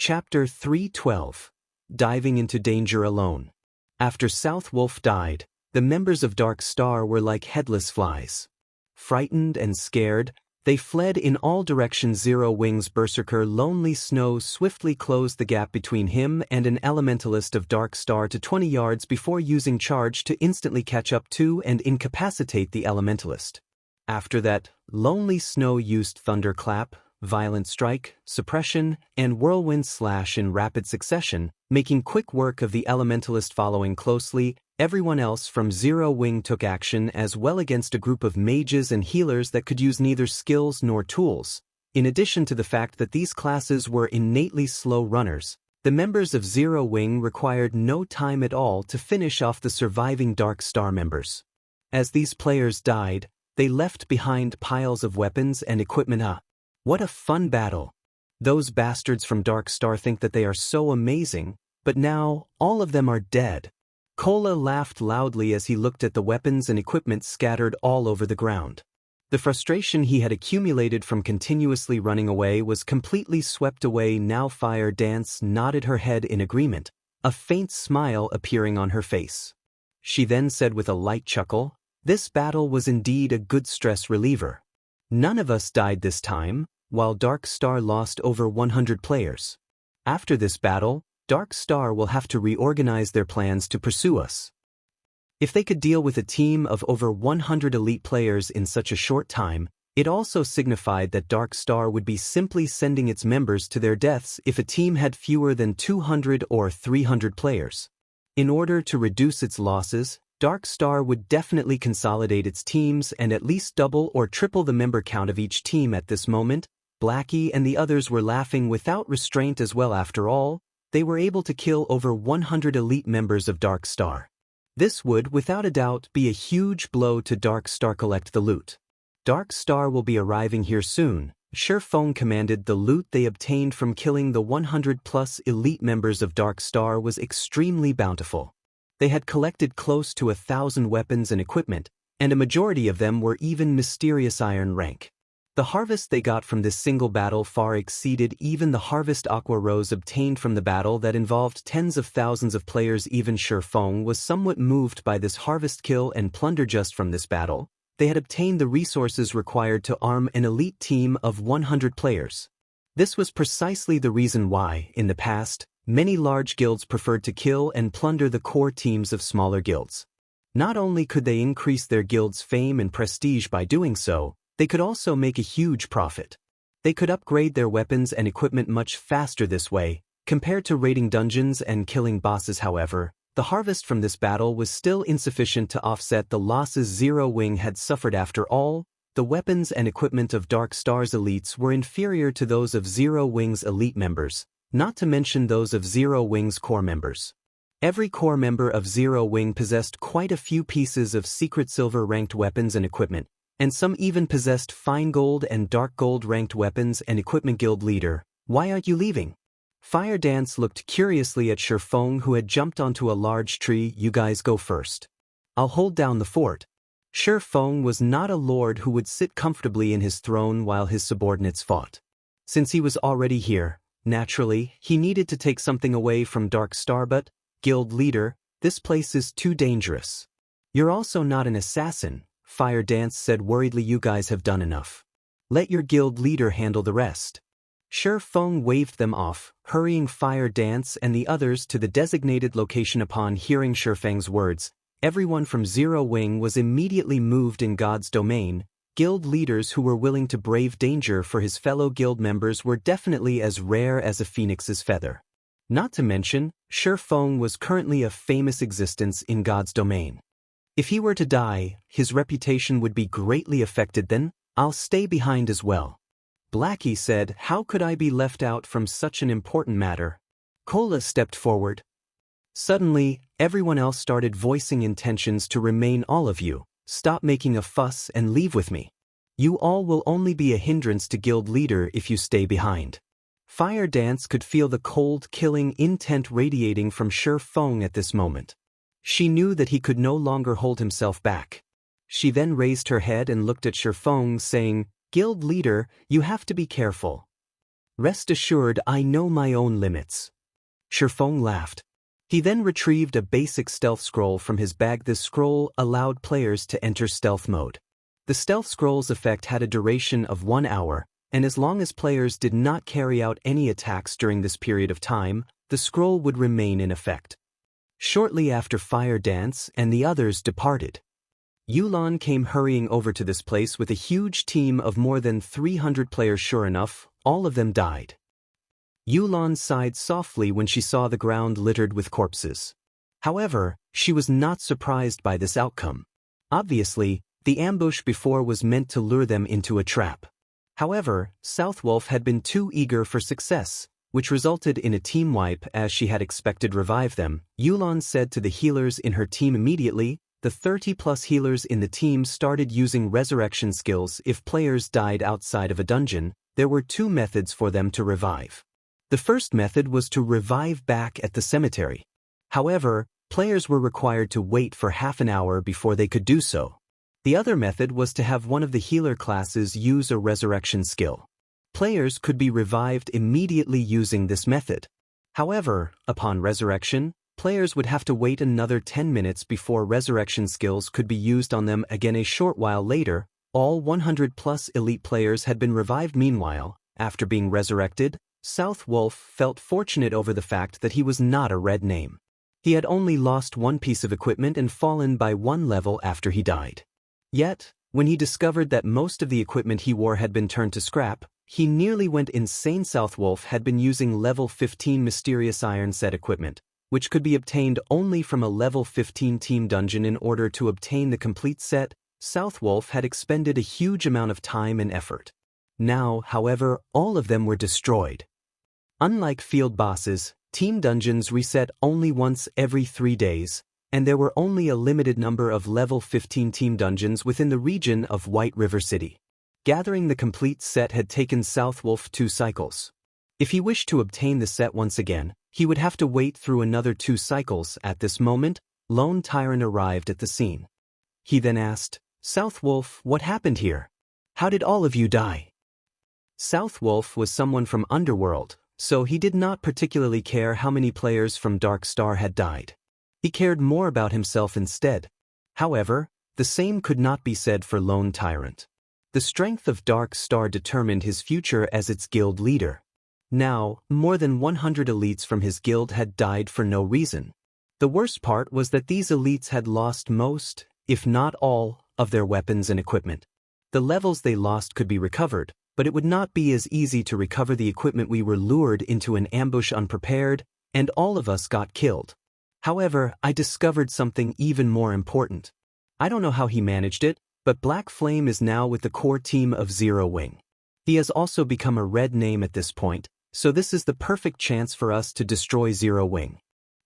Chapter 312. Diving into Danger Alone. After South Wolf died, the members of Dark Star were like headless flies. Frightened and scared, they fled in all directions. Zero Wing's berserker Lonely Snow swiftly closed the gap between him and an elementalist of Dark Star to 20 yards before using charge to instantly catch up to and incapacitate the elementalist. After that, Lonely Snow used Thunderclap, Violent Strike, Suppression, and Whirlwind Slash in rapid succession, making quick work of the elementalist. Following closely, everyone else from Zero Wing took action as well against a group of mages and healers that could use neither skills nor tools. In addition to the fact that these classes were innately slow runners, the members of Zero Wing required no time at all to finish off the surviving Dark Star members. As these players died, they left behind piles of weapons and equipment. What a fun battle! Those bastards from Dark Star think that they are so amazing, but now, all of them are dead. Cola laughed loudly as he looked at the weapons and equipment scattered all over the ground. The frustration he had accumulated from continuously running away was completely swept away now. Fire Dance nodded her head in agreement, a faint smile appearing on her face. She then said with a light chuckle, "This battle was indeed a good stress reliever. None of us died this time, while Dark Star lost over 100 players. After this battle, Dark Star will have to reorganize their plans to pursue us." If they could deal with a team of over 100 elite players in such a short time, it also signified that Dark Star would be simply sending its members to their deaths if a team had fewer than 200 or 300 players. In order to reduce its losses, Dark Star would definitely consolidate its teams and at least double or triple the member count of each team. At this moment, Blackie and the others were laughing without restraint as well. After all, they were able to kill over 100 elite members of Dark Star. This would, without a doubt, be a huge blow to Dark Star. Collect the loot. Dark Star will be arriving here soon, Shurfeng commanded. The loot they obtained from killing the 100-plus elite members of Dark Star was extremely bountiful. They had collected close to 1,000 weapons and equipment, and a majority of them were even mysterious iron rank. The harvest they got from this single battle far exceeded even the harvest Aqua Rose obtained from the battle that involved tens of thousands of players. Even Shurfeng was somewhat moved by this harvest kill and plunder. Just from this battle, they had obtained the resources required to arm an elite team of 100 players. This was precisely the reason why, in the past, many large guilds preferred to kill and plunder the core teams of smaller guilds. Not only could they increase their guild's fame and prestige by doing so, they could also make a huge profit. They could upgrade their weapons and equipment much faster this way, compared to raiding dungeons and killing bosses. However, the harvest from this battle was still insufficient to offset the losses Zero Wing had suffered. After all, the weapons and equipment of Dark Star's elites were inferior to those of Zero Wing's elite members, not to mention those of Zero Wing's core members. Every core member of Zero Wing possessed quite a few pieces of secret silver ranked weapons and equipment, and some even possessed fine gold and dark gold ranked weapons and equipment. Guild leader, why aren't you leaving? Fire Dance looked curiously at Shurfeng, who had jumped onto a large tree. You guys go first. I'll hold down the fort. Shurfeng was not a lord who would sit comfortably in his throne while his subordinates fought. Since he was already here, naturally, he needed to take something away from Dark Star. But, guild leader, this place is too dangerous. You're also not an assassin, Fire Dance said worriedly. You guys have done enough. Let your guild leader handle the rest. Shurfeng waved them off, hurrying Fire Dance and the others to the designated location. Upon hearing Shurfeng's words, everyone from Zero Wing was immediately moved. In God's domain, guild leaders who were willing to brave danger for his fellow guild members were definitely as rare as a phoenix's feather. Not to mention, Shurfeng was currently a famous existence in God's domain. If he were to die, his reputation would be greatly affected. Then, I'll stay behind as well. Blackie said, how could I be left out from such an important matter? Cola stepped forward. Suddenly, everyone else started voicing intentions to remain. All of you, stop making a fuss and leave with me. You all will only be a hindrance to guild leader if you stay behind. Fire Dance could feel the cold, killing intent radiating from Shurfeng at this moment. She knew that he could no longer hold himself back. She then raised her head and looked at Shurfeng, saying, Guild leader, you have to be careful. Rest assured, I know my own limits. Shifeng laughed. He then retrieved a basic stealth scroll from his bag. This scroll allowed players to enter stealth mode. The stealth scroll's effect had a duration of 1 hour, and as long as players did not carry out any attacks during this period of time, the scroll would remain in effect. Shortly after Fire Dance and the others departed, Yulan came hurrying over to this place with a huge team of more than 300 players. Sure enough, all of them died. Yulan sighed softly when she saw the ground littered with corpses. However, she was not surprised by this outcome. Obviously, the ambush before was meant to lure them into a trap. However, Southwolf had been too eager for success, which resulted in a team wipe as she had expected. Revive them, Yulan said to the healers in her team. Immediately, the 30-plus healers in the team started using resurrection skills. If players died outside of a dungeon, there were 2 methods for them to revive. The first method was to revive back at the cemetery. However, players were required to wait for half an hour before they could do so. The other method was to have one of the healer classes use a resurrection skill. Players could be revived immediately using this method. However, upon resurrection, players would have to wait another 10 minutes before resurrection skills could be used on them again. A short while later, all 100-plus elite players had been revived. Meanwhile, after being resurrected, Southwolf felt fortunate over the fact that he was not a red name. He had only lost 1 piece of equipment and fallen by 1 level after he died. Yet, when he discovered that most of the equipment he wore had been turned to scrap, he nearly went insane. Southwolf had been using level 15 mysterious iron set equipment, which could be obtained only from a level 15 team dungeon. In order to obtain the complete set, Southwolf had expended a huge amount of time and effort. Now, however, all of them were destroyed. Unlike field bosses, team dungeons reset only once every 3 days, and there were only a limited number of level 15 team dungeons within the region of White River City. Gathering the complete set had taken Southwolf 2 cycles. If he wished to obtain the set once again, he would have to wait through another 2 cycles. At this moment, Lone Tyrant arrived at the scene. He then asked, "Southwolf, what happened here? How did all of you die?" Southwolf was someone from Underworld, so he did not particularly care how many players from Dark Star had died. He cared more about himself instead. However, the same could not be said for Lone Tyrant. The strength of Dark Star determined his future as its guild leader. Now, more than 100 elites from his guild had died for no reason. The worst part was that these elites had lost most, if not all, of their weapons and equipment. The levels they lost could be recovered, but it would not be as easy to recover the equipment. We were lured into an ambush unprepared, and all of us got killed. However, I discovered something even more important. I don't know how he managed it, but Black Flame is now with the core team of Zero Wing. He has also become a red name at this point, so this is the perfect chance for us to destroy Zero Wing.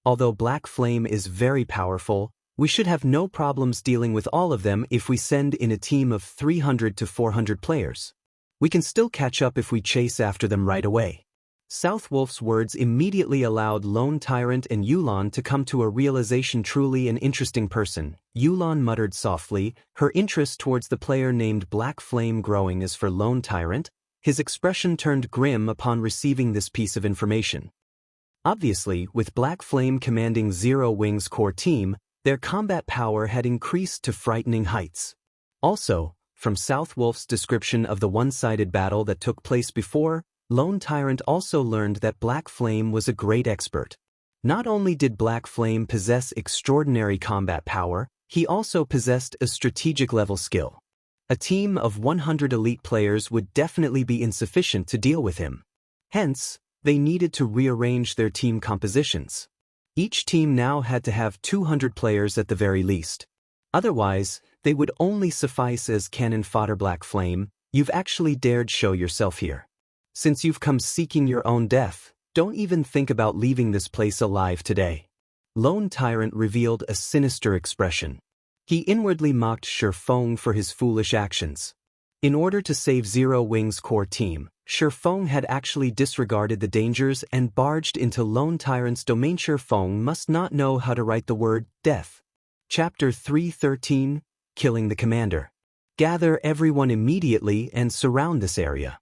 Although Black Flame is very powerful, we should have no problems dealing with all of them if we send in a team of 300 to 400 players. We can still catch up if we chase after them right away. Southwolf's words immediately allowed Lone Tyrant and Yulan to come to a realization. Truly an interesting person, Yulan muttered softly, her interest towards the player named Black Flame growing. As for Lone Tyrant, his expression turned grim upon receiving this piece of information. Obviously, with Black Flame commanding Zero Wing's core team, their combat power had increased to frightening heights. Also, from Southwolf's description of the one-sided battle that took place before, Lone Tyrant also learned that Black Flame was a great expert. Not only did Black Flame possess extraordinary combat power, he also possessed a strategic level skill. A team of 100 elite players would definitely be insufficient to deal with him. Hence, they needed to rearrange their team compositions. Each team now had to have 200 players at the very least. Otherwise, they would only suffice as cannon fodder. Black Flame, you've actually dared show yourself here. Since you've come seeking your own death, don't even think about leaving this place alive today. Lone Tyrant revealed a sinister expression. He inwardly mocked Shifeng for his foolish actions. In order to save Zero Wing's core team, Shifeng had actually disregarded the dangers and barged into Lone Tyrant's domain. Shifeng must not know how to write the word death. Chapter 313, Killing the Commander. Gather everyone immediately and surround this area.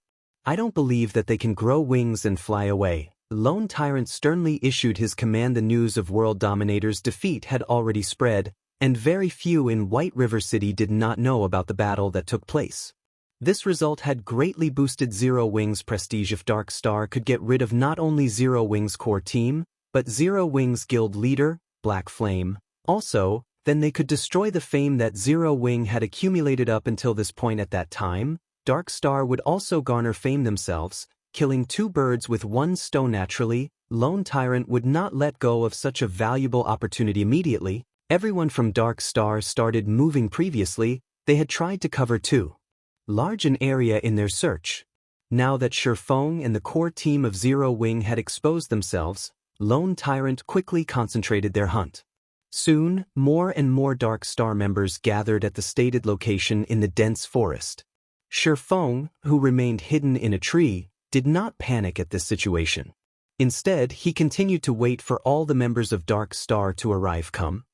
I don't believe that they can grow wings and fly away. Lone Tyrant sternly issued his command. The news of World Dominator's defeat had already spread, and very few in White River City did not know about the battle that took place. This result had greatly boosted Zero Wing's prestige. If Dark Star could get rid of not only Zero Wing's core team, but Zero Wing's guild leader, Black Flame, also, then they could destroy the fame that Zero Wing had accumulated up until this point. At that time, Dark Star would also garner fame themselves, killing two birds with one stone. Naturally, Lone Tyrant would not let go of such a valuable opportunity immediately. Everyone from Dark Star started moving. Previously, they had tried to cover too large an area in their search. Now that Shifeng and the core team of Zero Wing had exposed themselves, Lone Tyrant quickly concentrated their hunt. Soon, more and more Dark Star members gathered at the stated location in the dense forest. Shifeng, who remained hidden in a tree, did not panic at this situation. Instead, he continued to wait for all the members of Dark Star to arrive. Come.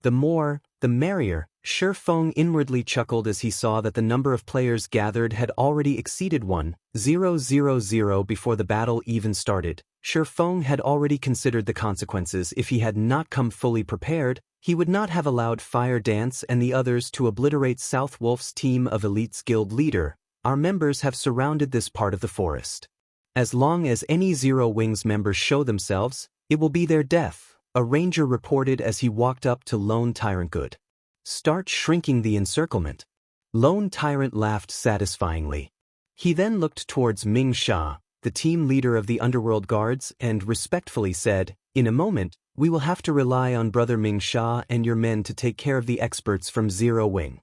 The more, the merrier. Shifeng inwardly chuckled as he saw that the number of players gathered had already exceeded 1,000 before the battle even started. Shifeng had already considered the consequences. If he had not come fully prepared, he would not have allowed Fire Dance and the others to obliterate South Wolf's team of elites. Guild leader, our members have surrounded this part of the forest. As long as any Zero Wings members show themselves, it will be their death, a ranger reported as he walked up to Lone Tyrant. Good. Start shrinking the encirclement. Lone Tyrant laughed satisfyingly. He then looked towards Ming Sha, the team leader of the Underworld Guards, and respectfully said, "In a moment, we will have to rely on Brother Ming Sha and your men to take care of the experts from Zero Wing.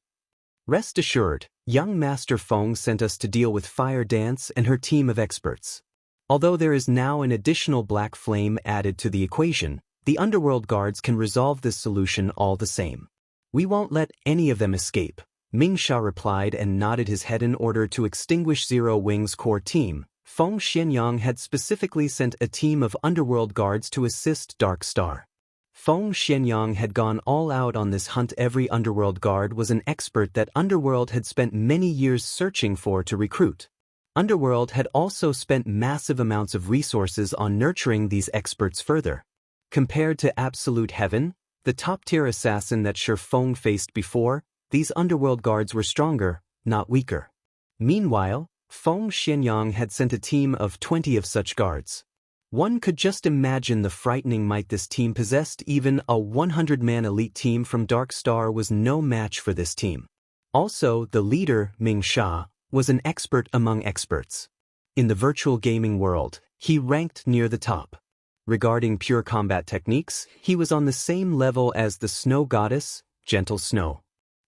Rest assured, young Master Feng sent us to deal with Fire Dance and her team of experts. Although there is now an additional Black Flame added to the equation, the Underworld Guards can resolve this solution all the same. We won't let any of them escape," Ming Sha replied and nodded his head. In order to extinguish Zero Wing's core team, Feng Xianyang had specifically sent a team of Underworld Guards to assist Dark Star. Feng Xianyang had gone all out on this hunt. Every Underworld Guard was an expert that Underworld had spent many years searching for to recruit. Underworld had also spent massive amounts of resources on nurturing these experts further. Compared to Absolute Heaven, the top-tier assassin that Shifeng faced before, these Underworld Guards were stronger, not weaker. Meanwhile, Feng Xianyang had sent a team of 20 of such guards. One could just imagine the frightening might this team possessed. Even a 100-man elite team from Dark Star was no match for this team. Also, the leader, Ming Sha, was an expert among experts. In the virtual gaming world, he ranked near the top. Regarding pure combat techniques, he was on the same level as the Snow Goddess, Gentle Snow.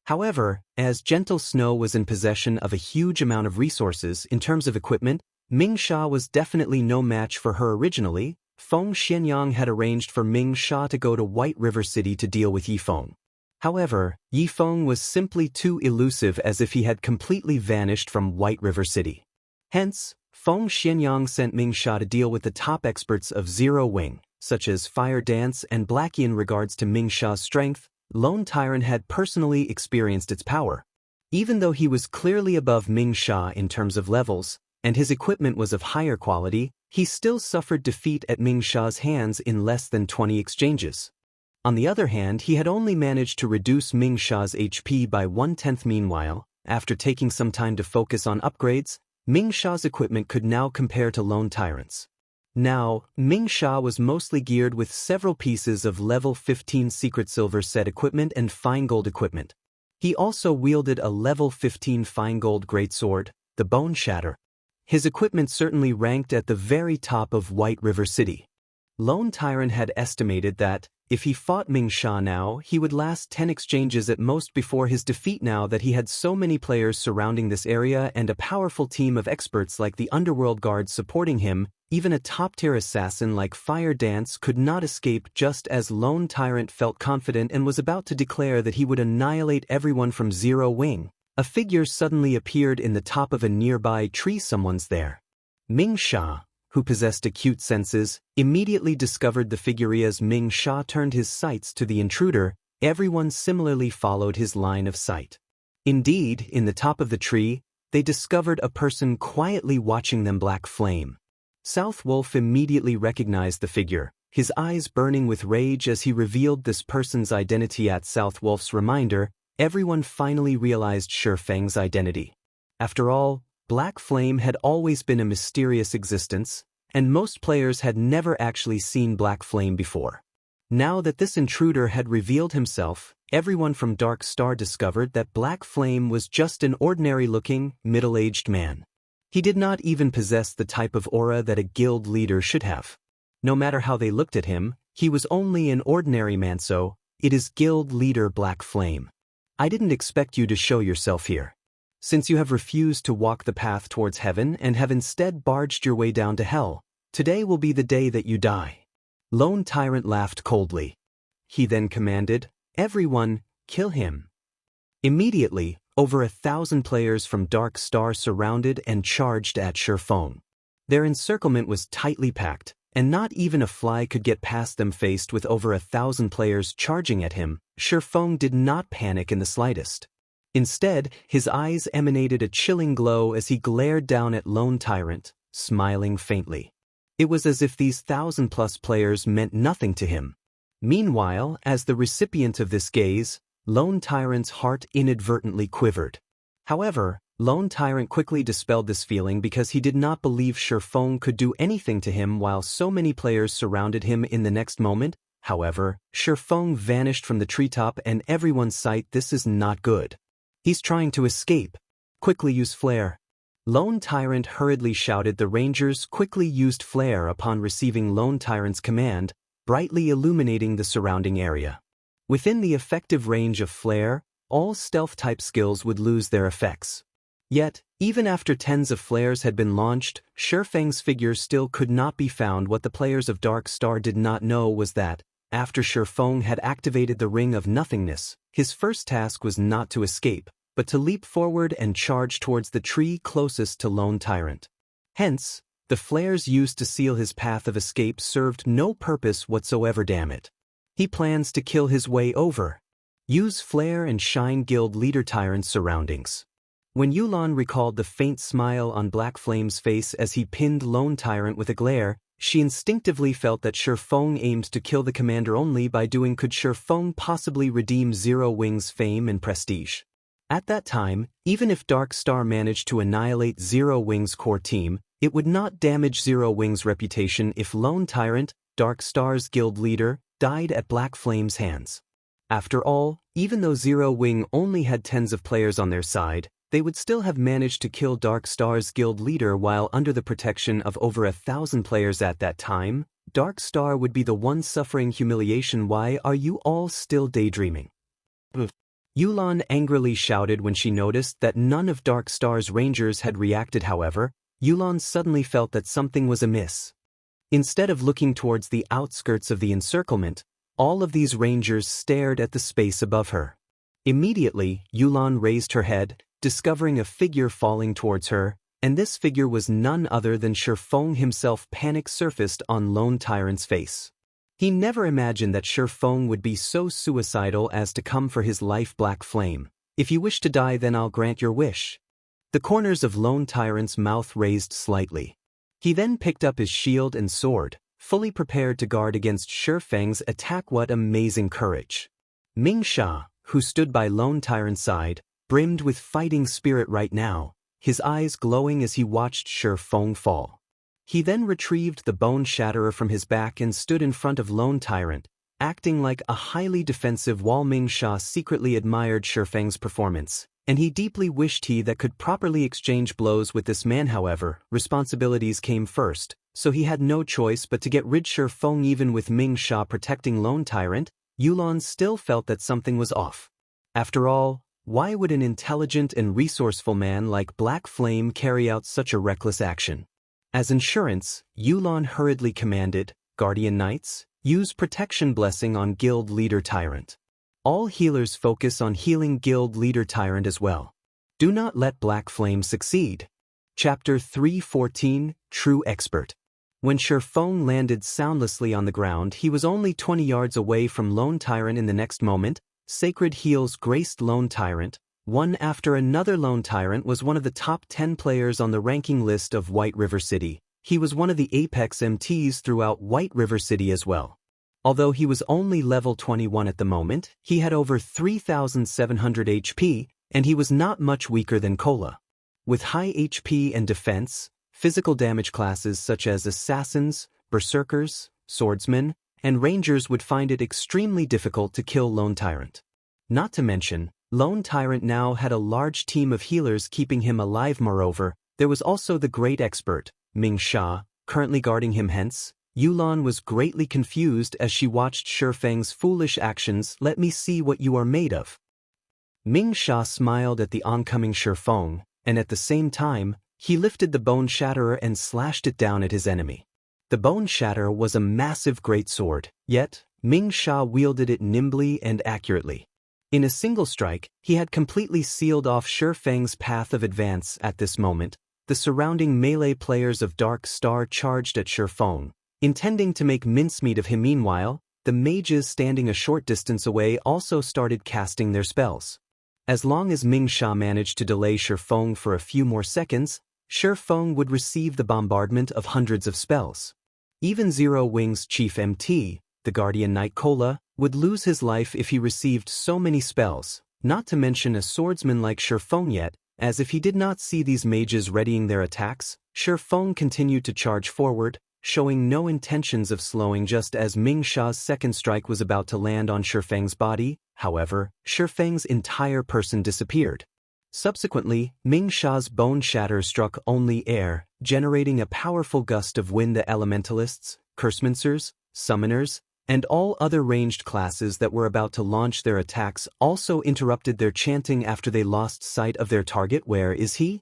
However, as Gentle Snow was in possession of a huge amount of resources in terms of equipment, Ming Sha was definitely no match for her. Originally, Feng Xianyang had arranged for Ming Sha to go to White River City to deal with Yifeng. However, Yifeng was simply too elusive, as if he had completely vanished from White River City. Hence, Feng Xianyang sent Ming Sha to deal with the top experts of Zero Wing, such as Fire Dance and Blackie. In regards to Ming Sha's strength, Lone Tyrant had personally experienced its power. Even though he was clearly above Ming Sha in terms of levels, and his equipment was of higher quality, he still suffered defeat at Ming Sha's hands in less than 20 exchanges. On the other hand, he had only managed to reduce Ming Sha's HP by 1/10. Meanwhile, after taking some time to focus on upgrades, Ming Sha's equipment could now compare to Lone Tyrant's. Now, Ming Sha was mostly geared with several pieces of level 15 secret silver set equipment and fine gold equipment. He also wielded a level 15 fine gold greatsword, the Bone Shatter. His equipment certainly ranked at the very top of White River City. Lone Tyrant had estimated that, if he fought Ming Sha now, he would last 10 exchanges at most before his defeat. Now that he had so many players surrounding this area and a powerful team of experts like the Underworld Guards supporting him, even a top-tier assassin like Fire Dance could not escape. Just as Lone Tyrant felt confident and was about to declare that he would annihilate everyone from Zero Wing, a figure suddenly appeared in the top of a nearby tree. Someone's there. Ming Sha, who possessed acute senses, immediately discovered the figure. As Ming Sha turned his sights to the intruder, everyone similarly followed his line of sight. Indeed, in the top of the tree, they discovered a person quietly watching them. Black Flame. South Wolf immediately recognized the figure, his eyes burning with rage as he revealed this person's identity. At South Wolf's reminder, everyone finally realized Shifeng's identity. After all, Black Flame had always been a mysterious existence, and most players had never actually seen Black Flame before. Now that this intruder had revealed himself, everyone from Dark Star discovered that Black Flame was just an ordinary-looking, middle-aged man. He did not even possess the type of aura that a guild leader should have. No matter how they looked at him, he was only an ordinary man. So, it is guild leader Black Flame. I didn't expect you to show yourself here. Since you have refused to walk the path towards heaven and have instead barged your way down to hell, today will be the day that you die. Lone Tyrant laughed coldly. He then commanded, "Everyone, kill him." Immediately, over 1,000 players from Dark Star surrounded and charged at Shifeng. Their encirclement was tightly packed, and not even a fly could get past them. Faced with over 1,000 players charging at him, Shifeng did not panic in the slightest. Instead, his eyes emanated a chilling glow as he glared down at Lone Tyrant, smiling faintly. It was as if these 1,000+ players meant nothing to him. Meanwhile, as the recipient of this gaze, Lone Tyrant's heart inadvertently quivered. However, Lone Tyrant quickly dispelled this feeling because he did not believe Shifeng could do anything to him while so many players surrounded him. In the next moment, however, Shifeng vanished from the treetop and everyone's sight. This is not good. He's trying to escape. Quickly use flare. Lone Tyrant hurriedly shouted. The Rangers quickly used flare upon receiving Lone Tyrant's command, brightly illuminating the surrounding area. Within the effective range of flare, all stealth-type skills would lose their effects. Yet, even after tens of flares had been launched, Shifeng's figure still could not be found. What the players of Dark Star did not know was that, after Shifeng had activated the Ring of Nothingness, his first task was not to escape, but to leap forward and charge towards the tree closest to Lone Tyrant. Hence, the flares used to seal his path of escape served no purpose whatsoever. Damn it. He plans to kill his way over. Use flare and shine guild leader Tyrant's surroundings. When Yulan recalled the faint smile on Black Flame's face as he pinned Lone Tyrant with a glare, she instinctively felt that Shifeng aimed to kill the commander. Only by doing could Shifeng possibly redeem Zero Wing's fame and prestige. At that time, even if Dark Star managed to annihilate Zero Wing's core team, it would not damage Zero Wing's reputation if Lone Tyrant, Dark Star's guild leader, died at Black Flame's hands. After all, even though Zero Wing only had tens of players on their side, they would still have managed to kill Dark Star's guild leader while under the protection of over 1,000 players. At that time, Dark Star would be the one suffering humiliation. Why are you all still daydreaming? Yulan angrily shouted when she noticed that none of Dark Star's rangers had reacted. However, Yulan suddenly felt that something was amiss. Instead of looking towards the outskirts of the encirclement, all of these rangers stared at the space above her. Immediately, Yulan raised her head, discovering a figure falling towards her, and this figure was none other than Shifeng himself. Panic surfaced on Lone Tyrant's face. He never imagined that Shifeng would be so suicidal as to come for his life. Black Flame, if you wish to die, then I'll grant your wish. The corners of Lone Tyrant's mouth raised slightly. He then picked up his shield and sword, fully prepared to guard against Shifeng's attack. What amazing courage! Ming Sha, who stood by Lone Tyrant's side, brimmed with fighting spirit right now, his eyes glowing as he watched Shifeng fall. He then retrieved the Bone Shatterer from his back and stood in front of Lone Tyrant, acting like a highly defensive wall. Ming Sha secretly admired Shifeng's performance, and he deeply wished he that could properly exchange blows with this man. However, responsibilities came first, so he had no choice but to get rid of Shifeng. Even with Ming Sha protecting Lone Tyrant, Yulan still felt that something was off. After all, why would an intelligent and resourceful man like Black Flame carry out such a reckless action? As insurance, Yulan hurriedly commanded, Guardian Knights, use Protection Blessing on Guild Leader Tyrant. All healers focus on healing Guild Leader Tyrant as well. Do not let Black Flame succeed. Chapter 314, True Expert. When Shifeng landed soundlessly on the ground, he was only 20 yards away from Lone Tyrant. In the next moment, sacred heals graced Lone Tyrant, One after another. Lone Tyrant was one of the top 10 players on the ranking list of White River City. He was one of the apex MTs throughout White River City as well. Although he was only level 21 at the moment, he had over 3,700 HP, and he was not much weaker than Cola. With high HP and defense, physical damage classes such as assassins, berserkers, swordsmen, and rangers would find it extremely difficult to kill Lone Tyrant. Not to mention, Lone Tyrant now had a large team of healers keeping him alive. Moreover, there was also the great expert, Ming Sha, currently guarding him. Hence, Yulan was greatly confused as she watched Shifeng's foolish actions. Let me see what you are made of. Ming Sha smiled at the oncoming Shifeng, and at the same time, he lifted the Bone Shatterer and slashed it down at his enemy. The Bone Shatterer was a massive greatsword, yet, Ming Sha wielded it nimbly and accurately. In a single strike, he had completely sealed off Shifeng's path of advance. At this moment, the surrounding melee players of Dark Star charged at Shifeng, intending to make mincemeat of him. Meanwhile, the mages standing a short distance away also started casting their spells. As long as Ming Sha managed to delay Shifeng for a few more seconds, Shifeng would receive the bombardment of hundreds of spells. Even Zero Wings Chief MT, the Guardian Knight Cola, would lose his life if he received so many spells, not to mention a swordsman like Shifeng. Yet, as if he did not see these mages readying their attacks, Shifeng continued to charge forward, showing no intentions of slowing. Just as Ming Sha's second strike was about to land on Shifeng's body, however, Shifeng's entire person disappeared. Subsequently, Ming Sha's Bone Shatter struck only air, generating a powerful gust of wind. The elementalists, cursemancers, summoners, and all other ranged classes that were about to launch their attacks also interrupted their chanting after they lost sight of their target. Where is he?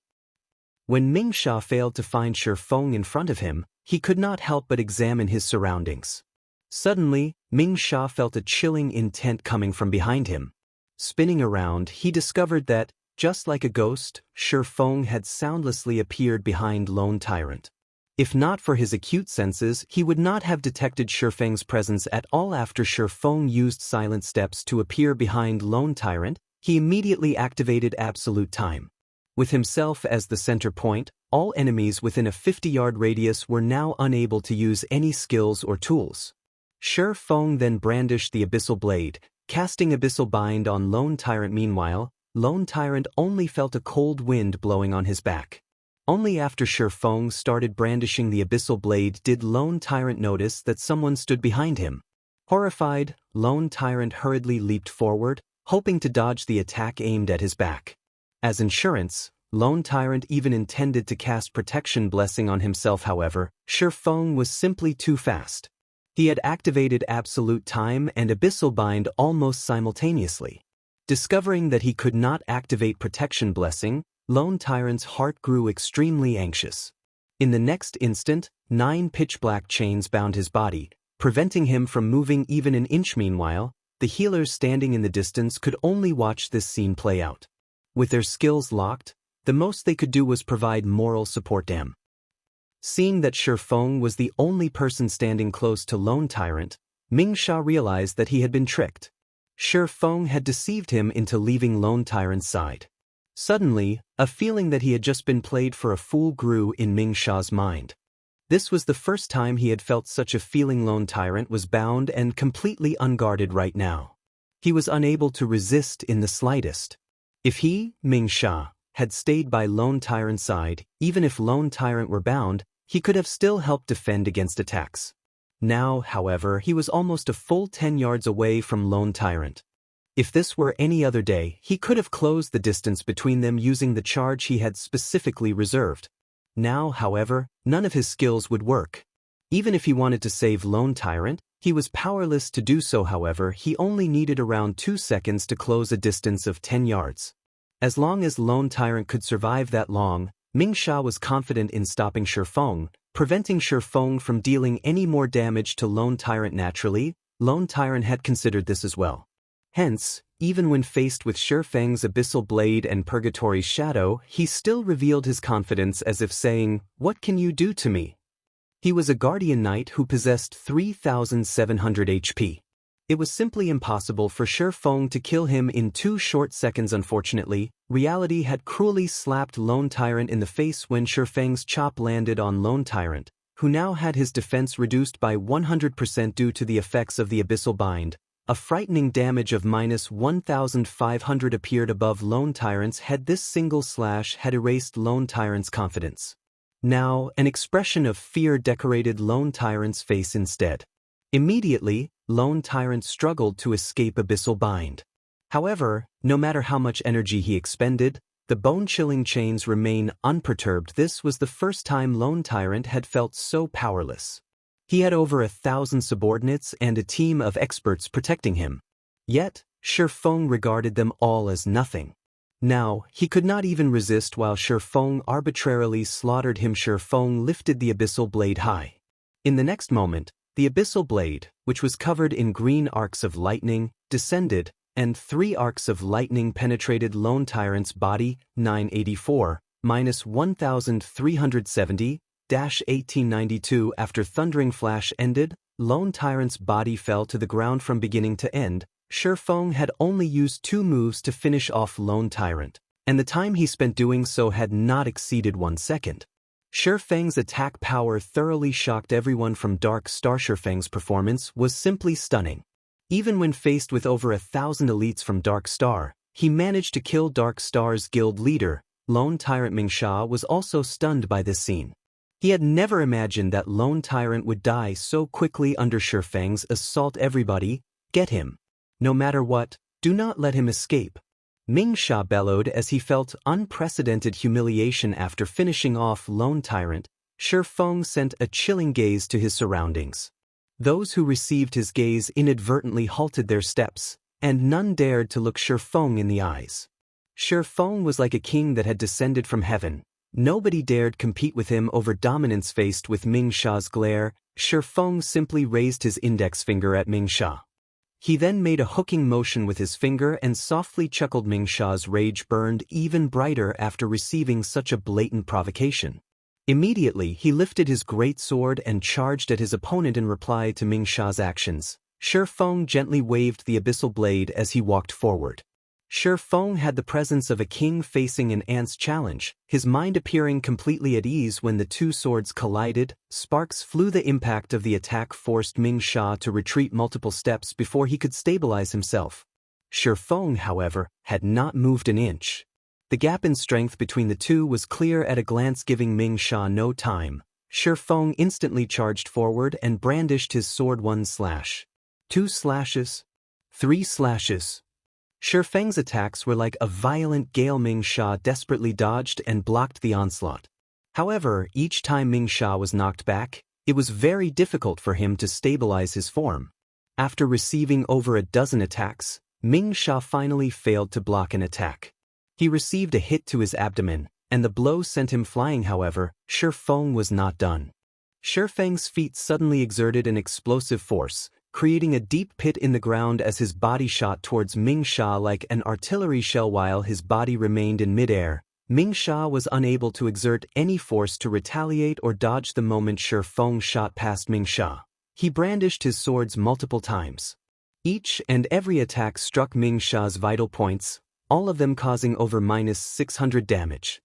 When Ming Sha failed to find Shifeng in front of him, he could not help but examine his surroundings. Suddenly, Ming Sha felt a chilling intent coming from behind him. Spinning around, he discovered that, just like a ghost, Shifeng had soundlessly appeared behind Lone Tyrant. If not for his acute senses, he would not have detected Shifeng's presence at all. After Shifeng used silent steps to appear behind Lone Tyrant, he immediately activated Absolute Time. With himself as the center point, all enemies within a 50-yard radius were now unable to use any skills or tools. Shifeng then brandished the Abyssal Blade, casting Abyssal Bind on Lone Tyrant. Meanwhile, Lone Tyrant only felt a cold wind blowing on his back. Only after Shifeng started brandishing the Abyssal Blade did Lone Tyrant notice that someone stood behind him. Horrified, Lone Tyrant hurriedly leaped forward, hoping to dodge the attack aimed at his back. As insurance, Lone Tyrant even intended to cast Protection Blessing on himself. However, Shifeng was simply too fast. He had activated Absolute Time and Abyssal Bind almost simultaneously. Discovering that he could not activate Protection Blessing, Lone Tyrant's heart grew extremely anxious. In the next instant, 9 pitch-black chains bound his body, preventing him from moving even an inch. Meanwhile, the healers standing in the distance could only watch this scene play out. With their skills locked, the most they could do was provide moral support. Seeing that Shifeng was the only person standing close to Lone Tyrant, Ming Sha realized that he had been tricked. Shifeng had deceived him into leaving Lone Tyrant's side. Suddenly, a feeling that he had just been played for a fool grew in Ming Sha's mind. This was the first time he had felt such a feeling. Lone Tyrant was bound and completely unguarded right now. He was unable to resist in the slightest. If he, Ming Sha, had stayed by Lone Tyrant's side, even if Lone Tyrant were bound, he could have still helped defend against attacks. Now, however, he was almost a full 10 yards away from Lone Tyrant. If this were any other day, he could have closed the distance between them using the charge he had specifically reserved. Now, however, none of his skills would work. Even if he wanted to save Lone Tyrant, he was powerless to do so. However, he only needed around 2 seconds to close a distance of 10 yards. As long as Lone Tyrant could survive that long, Ming Sha was confident in stopping Shifeng, preventing Shifeng from dealing any more damage to Lone Tyrant. Naturally, Lone Tyrant had considered this as well. Hence, even when faced with Shifeng's Abyssal Blade and Purgatory's Shadow, he still revealed his confidence as if saying, "What can you do to me?" He was a Guardian Knight who possessed 3,700 HP. It was simply impossible for Shifeng to kill him in 2 short seconds. Unfortunately, reality had cruelly slapped Lone Tyrant in the face when Shifeng's chop landed on Lone Tyrant, who now had his defense reduced by 100% due to the effects of the Abyssal Bind. A frightening damage of -1,500 appeared above Lone Tyrant's head. This single slash had erased Lone Tyrant's confidence. Now, an expression of fear decorated Lone Tyrant's face instead. Immediately, Lone Tyrant struggled to escape Abyssal Bind. However, no matter how much energy he expended, the bone-chilling chains remain unperturbed. This was the first time Lone Tyrant had felt so powerless. He had over 1,000 subordinates and a team of experts protecting him. Yet, Shifeng regarded them all as nothing. Now, he could not even resist while Shifeng arbitrarily slaughtered him. Shifeng lifted the Abyssal Blade high. In the next moment, the Abyssal Blade, which was covered in green arcs of lightning, descended, and 3 arcs of lightning penetrated Lone Tyrant's body. 984, -1370, -1892. After Thundering Flash ended, Lone Tyrant's body fell to the ground from beginning to end. Shifeng had only used 2 moves to finish off Lone Tyrant, and the time he spent doing so had not exceeded 1 second. Shifeng's attack power thoroughly shocked everyone from Dark Star. Shifeng's performance was simply stunning. Even when faced with over 1,000 elites from Dark Star, he managed to kill Dark Star's guild leader. Lone Tyrant Mingsha was also stunned by this scene. He had never imagined that Lone Tyrant would die so quickly under Shifeng's assault. Everybody, get him. No matter what, do not let him escape. Mingsha bellowed as he felt unprecedented humiliation after finishing off Lone Tyrant. Shifeng sent a chilling gaze to his surroundings. Those who received his gaze inadvertently halted their steps, and none dared to look Shifeng in the eyes. Shifeng was like a king that had descended from heaven. Nobody dared compete with him over dominance. Faced with Mingsha's glare, Shifeng simply raised his index finger at Mingsha. He then made a hooking motion with his finger and softly chuckled. Mingsha's rage burned even brighter after receiving such a blatant provocation. Immediately, he lifted his great sword and charged at his opponent in reply to Mingsha's actions. Shifeng gently waved the Abyssal Blade as he walked forward. Shifeng had the presence of a king facing an ant's challenge, his mind appearing completely at ease when the 2 swords collided. Sparks flew. The impact of the attack forced Mingsha to retreat multiple steps before he could stabilize himself. Shifeng, however, had not moved an inch. The gap in strength between the two was clear at a glance, giving Mingsha no time. Shifeng instantly charged forward and brandished his sword. 1 slash. 2 slashes. 3 slashes. Shifeng's attacks were like a violent gale. Mingsha desperately dodged and blocked the onslaught. However, each time Mingsha was knocked back, it was very difficult for him to stabilize his form. After receiving over a dozen attacks, Mingsha finally failed to block an attack. He received a hit to his abdomen, and the blow sent him flying. However, Shifeng was not done. Shifeng's feet suddenly exerted an explosive force, creating a deep pit in the ground as his body shot towards Mingsha like an artillery shell. While his body remained in midair, Mingsha was unable to exert any force to retaliate or dodge. The moment Shifeng shot past Mingsha, he brandished his swords multiple times. Each and every attack struck Mingsha's vital points, all of them causing over -600 damage.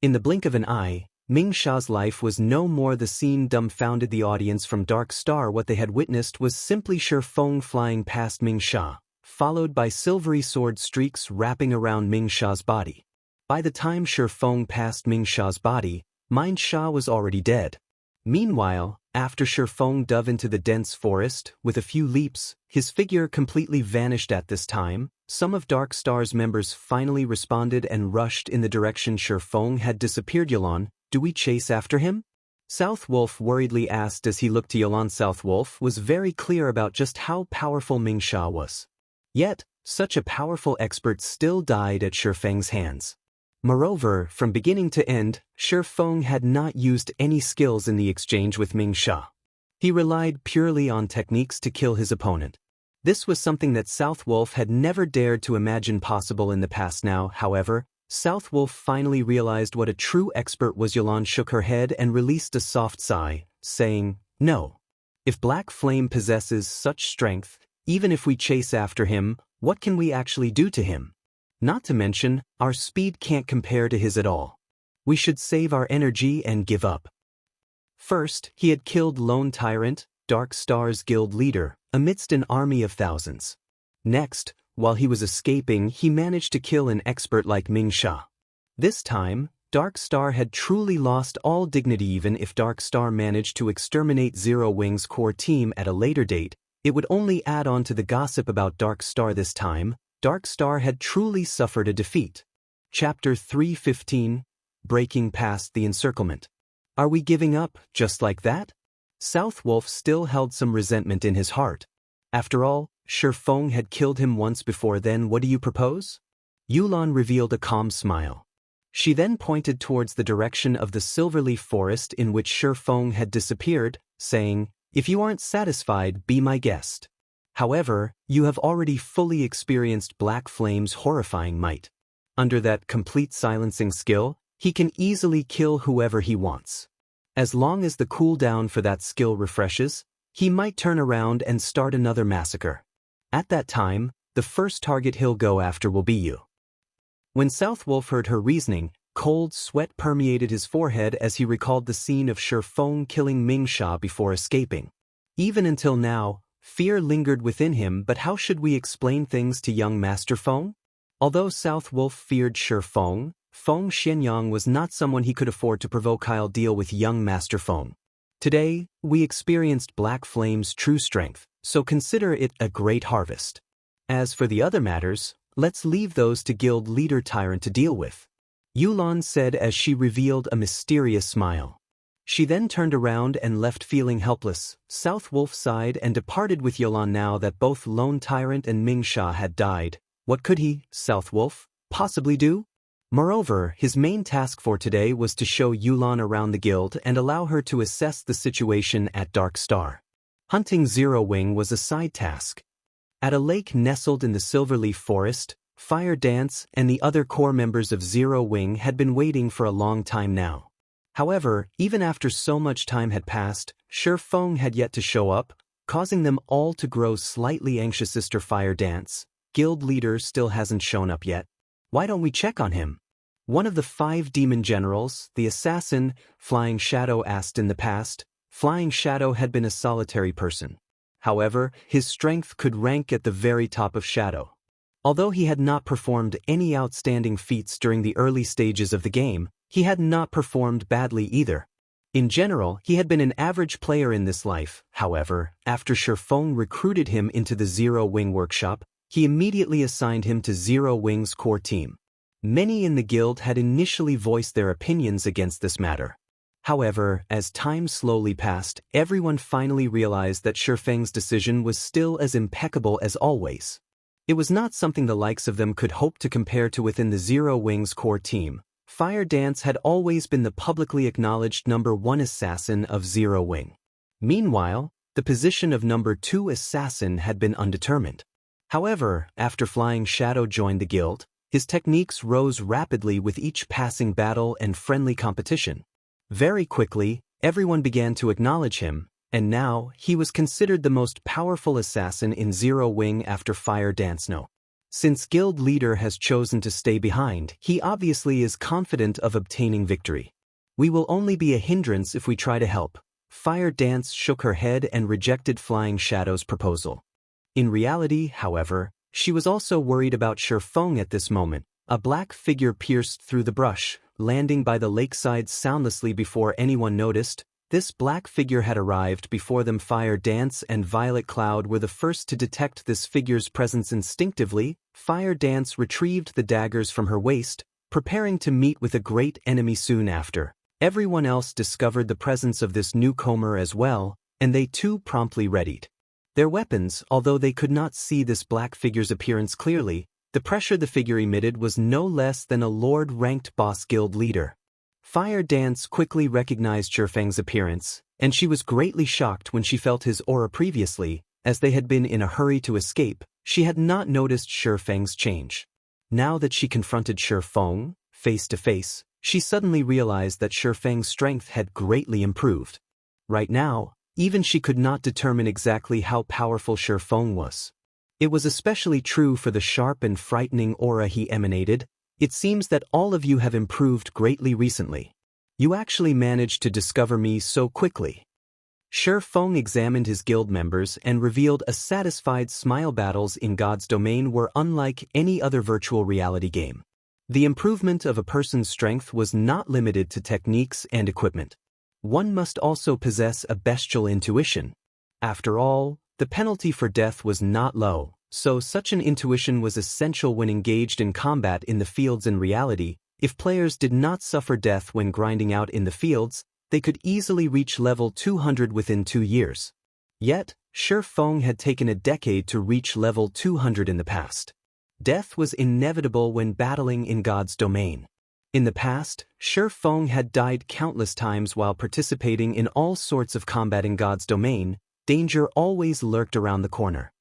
In the blink of an eye, Mingsha's life was no more. The scene dumbfounded the audience from Dark Star. What they had witnessed was simply Shifeng flying past Mingsha, followed by silvery sword streaks wrapping around Mingsha's body. By the time Shifeng passed Mingsha's body, Mingsha was already dead. Meanwhile, after Shifeng dove into the dense forest, with a few leaps, his figure completely vanished. At this time, some of Dark Star's members finally responded and rushed in the direction Shifeng had disappeared. Yelan, do we chase after him? South Wolf worriedly asked as he looked to Yelan. South Wolf was very clear about just how powerful Mingsha was. Yet, such a powerful expert still died at Shifeng's hands. Moreover, from beginning to end, Shifeng had not used any skills in the exchange with Mingsha. He relied purely on techniques to kill his opponent. This was something that South Wolf had never dared to imagine possible in the past. Now, however, South Wolf finally realized what a true expert was. Yelan shook her head and released a soft sigh, saying, "No. If Black Flame possesses such strength, Even if we chase after him, what can we actually do to him? Not to mention, our speed can't compare to his at all. We should save our energy and give up. First, he had killed Lone Tyrant, Dark Star's guild leader, amidst an army of thousands. Next, while he was escaping, he managed to kill an expert like Ming Sha. This time, Dark Star had truly lost all dignity. Even if Dark Star managed to exterminate Zero Wing's core team at a later date, it would only add on to the gossip about Dark Star. This time, Dark Star had truly suffered a defeat. Chapter 315, Breaking Past the Encirclement. Are we giving up, just like that? South Wolf still held some resentment in his heart. After all, Shi Feng had killed him once before. Then what do you propose? Yulan revealed a calm smile. She then pointed towards the direction of the Silverleaf Forest in which Shi Feng had disappeared, saying, "If you aren't satisfied, be my guest. However, you have already fully experienced Black Flame's horrifying might. Under that complete silencing skill, he can easily kill whoever he wants. As long as the cooldown for that skill refreshes, he might turn around and start another massacre. At that time, the first target he'll go after will be you." When South Wolf heard her reasoning, cold sweat permeated his forehead as he recalled the scene of Shi Feng killing Ming Sha before escaping. Even until now, fear lingered within him. But how should we explain things to young Master Feng? Although South Wolf feared Shi Feng, Feng Xianyang was not someone he could afford to provoke. I'll deal with young Master Feng. Today, we experienced Black Flame's true strength, so consider it a great harvest. As for the other matters, let's leave those to Guild Leader Tyrant to deal with, Yulan said as she revealed a mysterious smile. She then turned around and left feeling helpless. South Wolf sighed and departed with Yulan. Now that both Lone Tyrant and Ming Sha had died, what could he, South Wolf, possibly do? Moreover, his main task for today was to show Yulan around the guild and allow her to assess the situation at Dark Star. Hunting Zero Wing was a side task. At a lake nestled in the Silverleaf Forest, Fire Dance and the other core members of Zero Wing had been waiting for a long time now. However, even after so much time had passed, Shi Feng had yet to show up, causing them all to grow slightly anxious. Sister Fire Dance, guild leader, still hasn't shown up yet. Why don't we check on him? One of the 5 demon generals, the assassin, Flying Shadow, asked. In the past, Flying Shadow had been a solitary person. However, his strength could rank at the very top of Shadow. Although he had not performed any outstanding feats during the early stages of the game, he had not performed badly either. In general, he had been an average player in this life. However, after Shi Feng recruited him into the Zero Wing workshop, he immediately assigned him to Zero Wing's core team. Many in the guild had initially voiced their opinions against this matter. However, as time slowly passed, everyone finally realized that Shi Feng's decision was still as impeccable as always. It was not something the likes of them could hope to compare to within the Zero Wing's core team. Fire Dance had always been the publicly acknowledged #1 assassin of Zero Wing. Meanwhile, the position of #2 assassin had been undetermined. However, after Flying Shadow joined the guild, his techniques rose rapidly with each passing battle and friendly competition. Very quickly, everyone began to acknowledge him, and now he was considered the most powerful assassin in Zero Wing after Fire Dance. No. Since guild leader has chosen to stay behind, he obviously is confident of obtaining victory. We will only be a hindrance if we try to help. Fire Dance shook her head and rejected Flying Shadow's proposal. In reality, however, she was also worried about Shi Feng at this moment. A black figure pierced through the brush, landing by the lakeside soundlessly before anyone noticed. This black figure had arrived before them. Fire Dance and Violet Cloud were the first to detect this figure's presence. Instinctively, Fire Dance retrieved the daggers from her waist, preparing to meet with a great enemy soon after. Everyone else discovered the presence of this newcomer as well, and they too promptly readied their weapons. Although they could not see this black figure's appearance clearly, the pressure the figure emitted was no less than a Lord-ranked boss guild leader. Fire Dance quickly recognized Shi Feng's appearance, and she was greatly shocked when she felt his aura. Previously, as they had been in a hurry to escape, she had not noticed Shi Feng's change. Now that she confronted Shi Feng, face to face, she suddenly realized that Shi Feng's strength had greatly improved. Right now, even she could not determine exactly how powerful Shi Feng was. It was especially true for the sharp and frightening aura he emanated. It seems that all of you have improved greatly recently. You actually managed to discover me so quickly. Shi Feng examined his guild members and revealed a satisfied smile. Battles in God's domain were unlike any other virtual reality game. The improvement of a person's strength was not limited to techniques and equipment. One must also possess a bestial intuition. After all, the penalty for death was not low, so such an intuition was essential when engaged in combat in the fields. In reality, if players did not suffer death when grinding out in the fields, they could easily reach level 200 within 2 years. Yet, Shi Feng had taken a decade to reach level 200 in the past. Death was inevitable when battling in God's domain. In the past, Shi Feng had died countless times while participating in all sorts of combat in God's domain. Danger always lurked around the corner.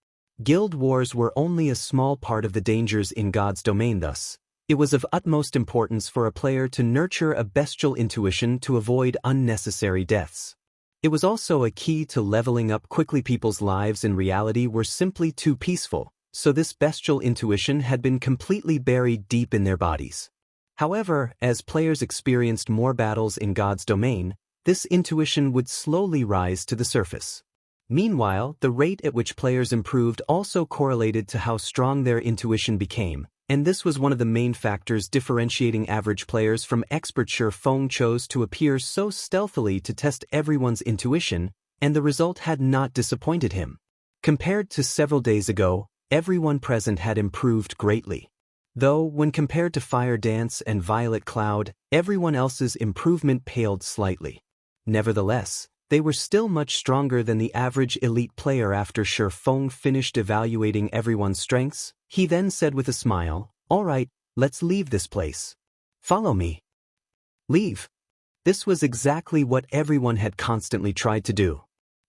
Guild wars were only a small part of the dangers in God's domain. Thus, it was of utmost importance for a player to nurture a bestial intuition to avoid unnecessary deaths. It was also a key to leveling up quickly. People's lives in reality were simply too peaceful, so this bestial intuition had been completely buried deep in their bodies. However, as players experienced more battles in God's domain, this intuition would slowly rise to the surface. Meanwhile, the rate at which players improved also correlated to how strong their intuition became, and this was one of the main factors differentiating average players from expert. Shi Feng chose to appear so stealthily to test everyone's intuition, and the result had not disappointed him. Compared to several days ago, everyone present had improved greatly. Though, when compared to Fire Dance and Violet Cloud, everyone else's improvement paled slightly. Nevertheless, they were still much stronger than the average elite player. After Shi Feng finished evaluating everyone's strengths, he then said with a smile, "All right, let's leave this place. Follow me." Leave. This was exactly what everyone had constantly tried to do.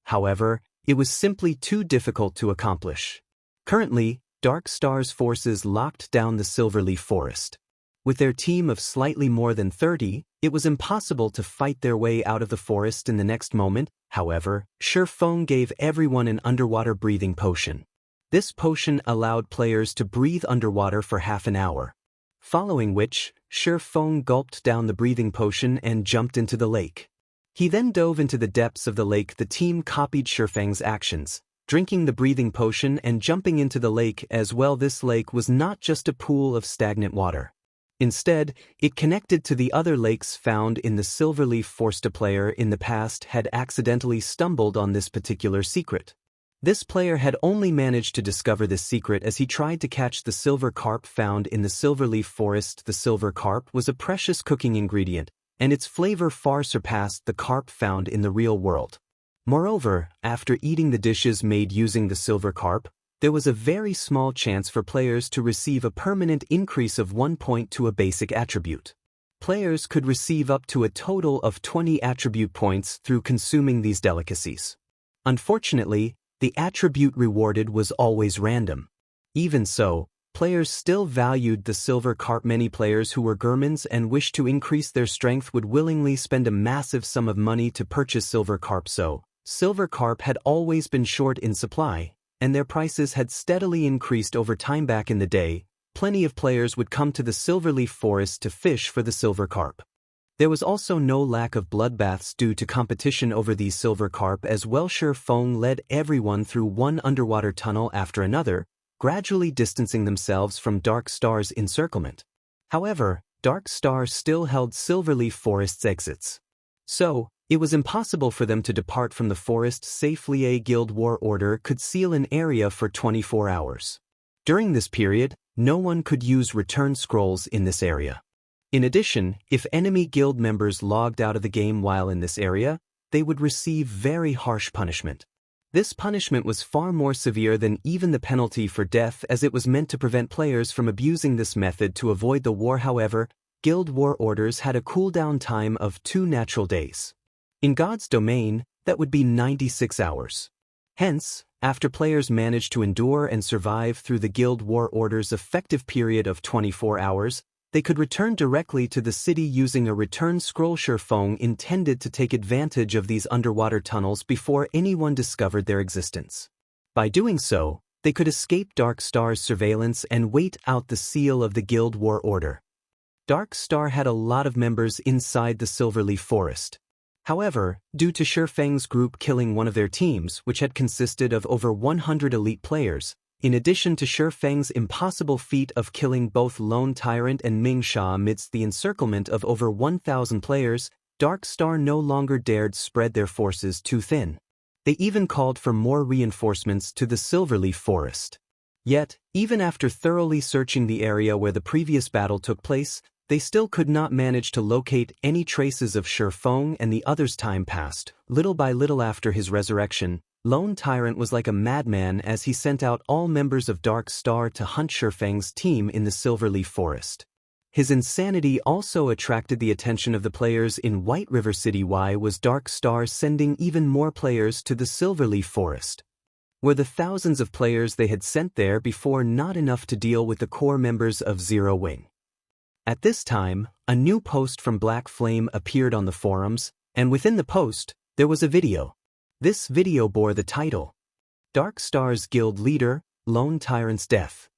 However, it was simply too difficult to accomplish. Currently, Dark Star's forces locked down the Silverleaf Forest. With their team of slightly more than 30, it was impossible to fight their way out of the forest in the next moment. However, Shi Feng gave everyone an underwater breathing potion. This potion allowed players to breathe underwater for half an hour. Following which, Shi Feng gulped down the breathing potion and jumped into the lake. He then dove into the depths of the lake. The team copied Shi Feng's actions, drinking the breathing potion and jumping into the lake as well. This lake was not just a pool of stagnant water. Instead, it connected to the other lakes found in the Silverleaf Forest. A player in the past had accidentally stumbled on this particular secret. This player had only managed to discover this secret as he tried to catch the silver carp found in the Silverleaf Forest. The silver carp was a precious cooking ingredient, and its flavor far surpassed the carp found in the real world. Moreover, after eating the dishes made using the silver carp, there was a very small chance for players to receive a permanent increase of 1 point to a basic attribute. Players could receive up to a total of 20 attribute points through consuming these delicacies. Unfortunately, the attribute rewarded was always random. Even so, players still valued the silver carp. Many players who were gourmands and wished to increase their strength would willingly spend a massive sum of money to purchase silver carp. So, silver carp had always been short in supply, and their prices had steadily increased over time. Back in the day, plenty of players would come to the Silverleaf Forest to fish for the silver carp. There was also no lack of bloodbaths due to competition over these silver carp as well. Shi Feng led everyone through one underwater tunnel after another, gradually distancing themselves from Dark Star's Encirclement. However, Dark Star still held Silverleaf Forest's exits. So, it was impossible for them to depart from the forest safely. A guild war order could seal an area for 24 hours. During this period, no one could use return scrolls in this area. In addition, if enemy guild members logged out of the game while in this area, they would receive very harsh punishment. This punishment was far more severe than even the penalty for death, as it was meant to prevent players from abusing this method to avoid the war. However, guild war orders had a cooldown time of 2 natural days. In God's domain, that would be 96 hours. Hence, after players managed to endure and survive through the guild war order's effective period of 24 hours, they could return directly to the city using a return scroll. Shi Feng intended to take advantage of these underwater tunnels before anyone discovered their existence. By doing so, They could escape Dark Star's surveillance and wait out the seal of the Guild War Order. Dark Star had a lot of members inside the Silverleaf Forest. However, due to Shifeng's group killing one of their teams, which had consisted of over 100 elite players, in addition to Shifeng's impossible feat of killing both Lone Tyrant and Ming Sha amidst the encirclement of over 1,000 players, Dark Star no longer dared spread their forces too thin. They even called for more reinforcements to the Silverleaf Forest. Yet, even after thoroughly searching the area where the previous battle took place, they still could not manage to locate any traces of Shifeng, and the others' time passed. Little by little after his resurrection, Lone Tyrant was like a madman as he sent out all members of Dark Star to hunt Shifeng's team in the Silverleaf Forest. His insanity also attracted the attention of the players in White River City. Why was Dark Star sending even more players to the Silverleaf Forest? Were the thousands of players they had sent there before not enough to deal with the core members of Zero Wing? At this time, a new post from Black Flame appeared on the forums, and within the post, there was a video. This video bore the title, Dark Star's Guild Leader, Lone Tyrant's Death.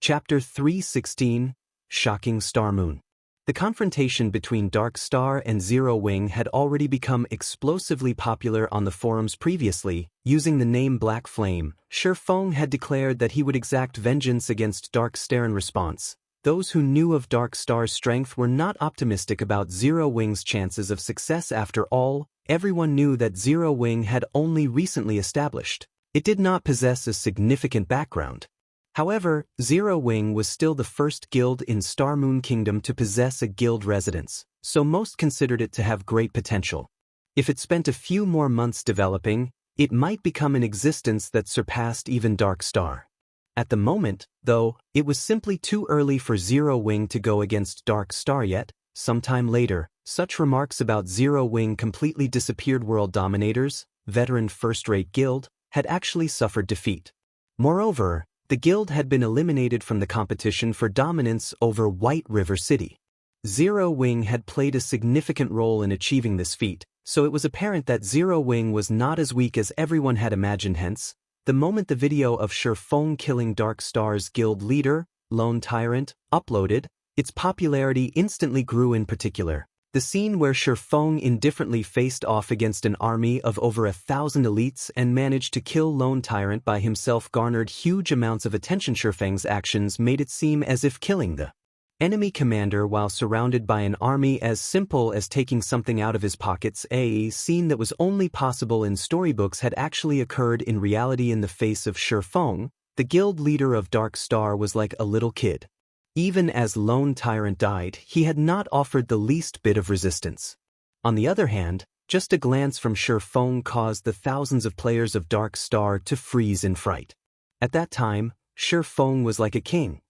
Chapter 316, Shocking Star Moon. The confrontation between Dark Star and Zero Wing had already become explosively popular on the forums previously. Using the name Black Flame, Shifeng had declared that he would exact vengeance against Dark Star. In response, those who knew of Dark Star's strength were not optimistic about Zero Wing's chances of success. After all, everyone knew that Zero Wing had only recently established. It did not possess a significant background. However, Zero Wing was still the first guild in Star Moon Kingdom to possess a guild residence, so most considered it to have great potential. If it spent a few more months developing, it might become an existence that surpassed even Dark Star. At the moment, though, it was simply too early for Zero Wing to go against Dark Star yet. Sometime later, such remarks about Zero Wing completely disappeared. World Dominators, veteran first-rate guild, had actually suffered defeat. Moreover, the guild had been eliminated from the competition for dominance over White River City. Zero Wing had played a significant role in achieving this feat, so it was apparent that Zero Wing was not as weak as everyone had imagined. Hence, the moment the video of Shifeng killing Dark Star's guild leader, Lone Tyrant, uploaded, its popularity instantly grew. In particular, the scene where Shifeng indifferently faced off against an army of over 1,000 elites and managed to kill Lone Tyrant by himself garnered huge amounts of attention. Shifeng's actions made it seem as if killing the enemy commander while surrounded by an army as simple as taking something out of his pockets. A scene that was only possible in storybooks had actually occurred in reality. In the face of Shifeng, the guild leader of Dark Star was like a little kid. Even as Lone Tyrant died, he had not offered the least bit of resistance. On the other hand, just a glance from Shifeng caused the thousands of players of Dark Star to freeze in fright. At that time, Shifeng was like a king.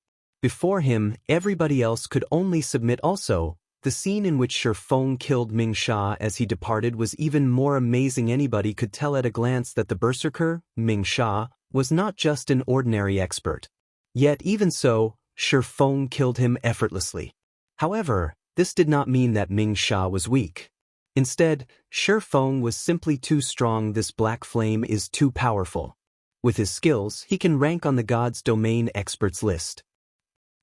Before him, everybody else could only submit. Also, the scene in which Shifeng killed Ming Sha as he departed was even more amazing. Anybody could tell at a glance that the berserker, Ming Sha, was not just an ordinary expert. Yet even so, Shifeng killed him effortlessly. However, this did not mean that Ming Sha was weak. Instead, Shifeng was simply too strong. This Black Flame is too powerful. With his skills, he can rank on the God's Domain Experts list.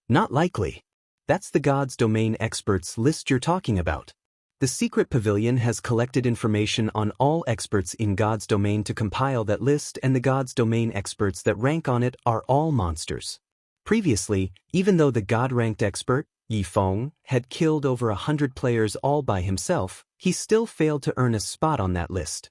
Not likely. That's the God's Domain Experts list you're talking about. The Secret Pavilion has collected information on all experts in God's Domain to compile that list, and the God's Domain experts that rank on it are all monsters. Previously, even though the God-ranked expert, Yifeng, had killed over 100 players all by himself, he still failed to earn a spot on that list.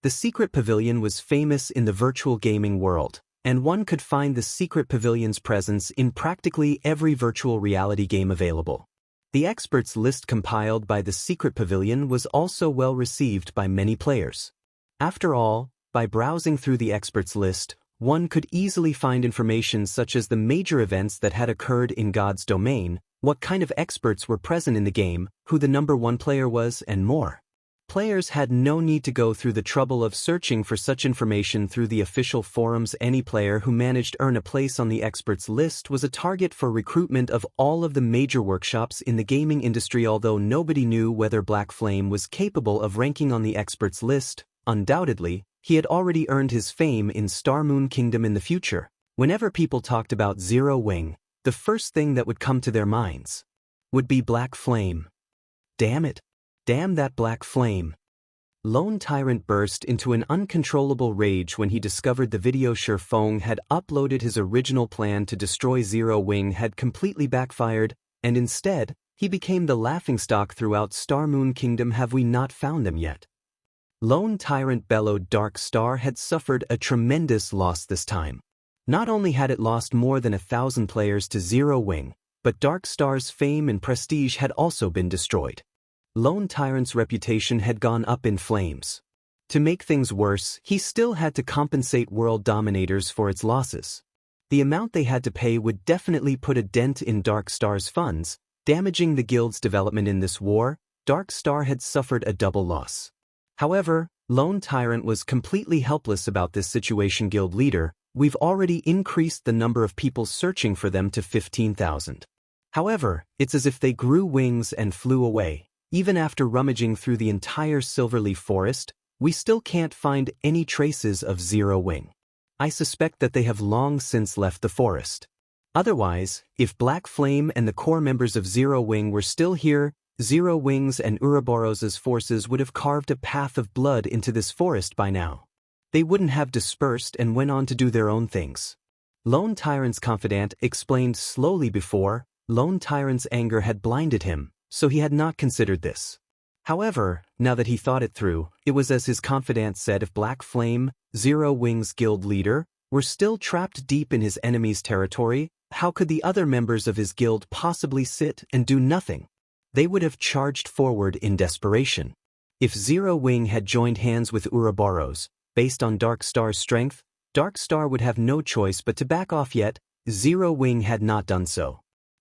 The Secret Pavilion was famous in the virtual gaming world, and one could find the Secret Pavilion's presence in practically every virtual reality game available. The experts list compiled by the Secret Pavilion was also well received by many players. After all, by browsing through the experts list, one could easily find information such as the major events that had occurred in God's Domain, what kind of experts were present in the game, who the #1 player was, and more. Players had no need to go through the trouble of searching for such information through the official forums. Any player who managed to earn a place on the experts list was a target for recruitment of all of the major workshops in the gaming industry. Although nobody knew whether Black Flame was capable of ranking on the experts list, undoubtedly, He had already earned his fame in Star Moon Kingdom in the future. Whenever people talked about Zero Wing, the first thing that would come to their minds would be Black Flame. Damn it. Damn that Black Flame. Lone Tyrant burst into an uncontrollable rage when he discovered the video Shi Feng had uploaded. His original plan to destroy Zero Wing had completely backfired, and instead, he became the laughingstock throughout Star Moon Kingdom. Have we not found them yet? Lone Tyrant bellowed. Dark Star had suffered a tremendous loss this time. Not only had it lost more than 1,000 players to Zero Wing, but Dark Star's fame and prestige had also been destroyed. Lone Tyrant's reputation had gone up in flames. To make things worse, he still had to compensate World Dominators for its losses. The amount they had to pay would definitely put a dent in Dark Star's funds, damaging the guild's development. In this war, Dark Star had suffered a double loss. However, Lone Tyrant was completely helpless about this situation. Guild leader, we've already increased the number of people searching for them to 15,000. However, it's as if they grew wings and flew away. Even after rummaging through the entire Silverleaf Forest, we still can't find any traces of Zero Wing. I suspect that they have long since left the forest. Otherwise, if Black Flame and the core members of Zero Wing were still here, Zero Wing's and Ouroboros's forces would have carved a path of blood into this forest by now. They wouldn't have dispersed and went on to do their own things. Lone Tyrant's confidant explained slowly. Before, Lone Tyrant's anger had blinded him, so he had not considered this. However, now that he thought it through, it was as his confidant said. If Black Flame, Zero Wing's guild leader, were still trapped deep in his enemy's territory, how could the other members of his guild possibly sit and do nothing? They would have charged forward in desperation. If Zero Wing had joined hands with Ouroboros, based on Dark Star's strength, Dark Star would have no choice but to back off. Yet, Zero Wing had not done so.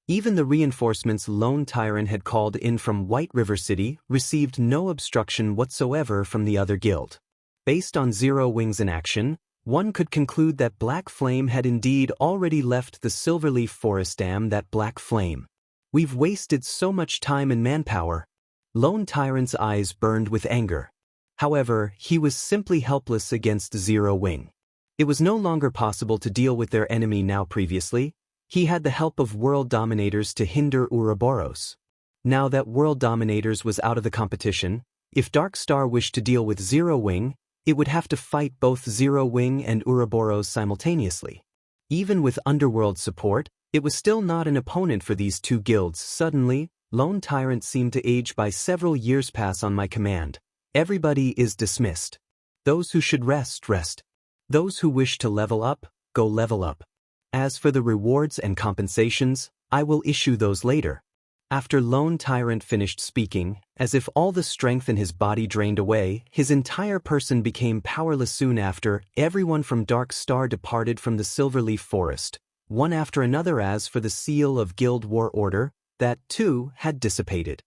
Even the reinforcements Lone Tyrant had called in from White River City received no obstruction whatsoever from the other guild. Based on Zero Wing's inaction, one could conclude that Black Flame had indeed already left the Silverleaf Forest. Damn that Black Flame. We've wasted so much time and manpower. Lone Tyrant's eyes burned with anger. However, he was simply helpless against Zero Wing. It was no longer possible to deal with their enemy now. Previously, he had the help of World Dominators to hinder Ouroboros. Now that World Dominators was out of the competition, if Dark Star wished to deal with Zero Wing, it would have to fight both Zero Wing and Ouroboros simultaneously. Even with Underworld support, it was still not an opponent for these two guilds. Suddenly, Lone Tyrant seemed to age by several years. Pass on my command. Everybody is dismissed. Those who should rest, rest. Those who wish to level up, go level up. As for the rewards and compensations, I will issue those later. After Lone Tyrant finished speaking, as if all the strength in his body drained away, his entire person became powerless. Soon after, everyone from Dark Star departed from the Silverleaf Forest, one after another. As for the seal of Guild War Order, that too had dissipated.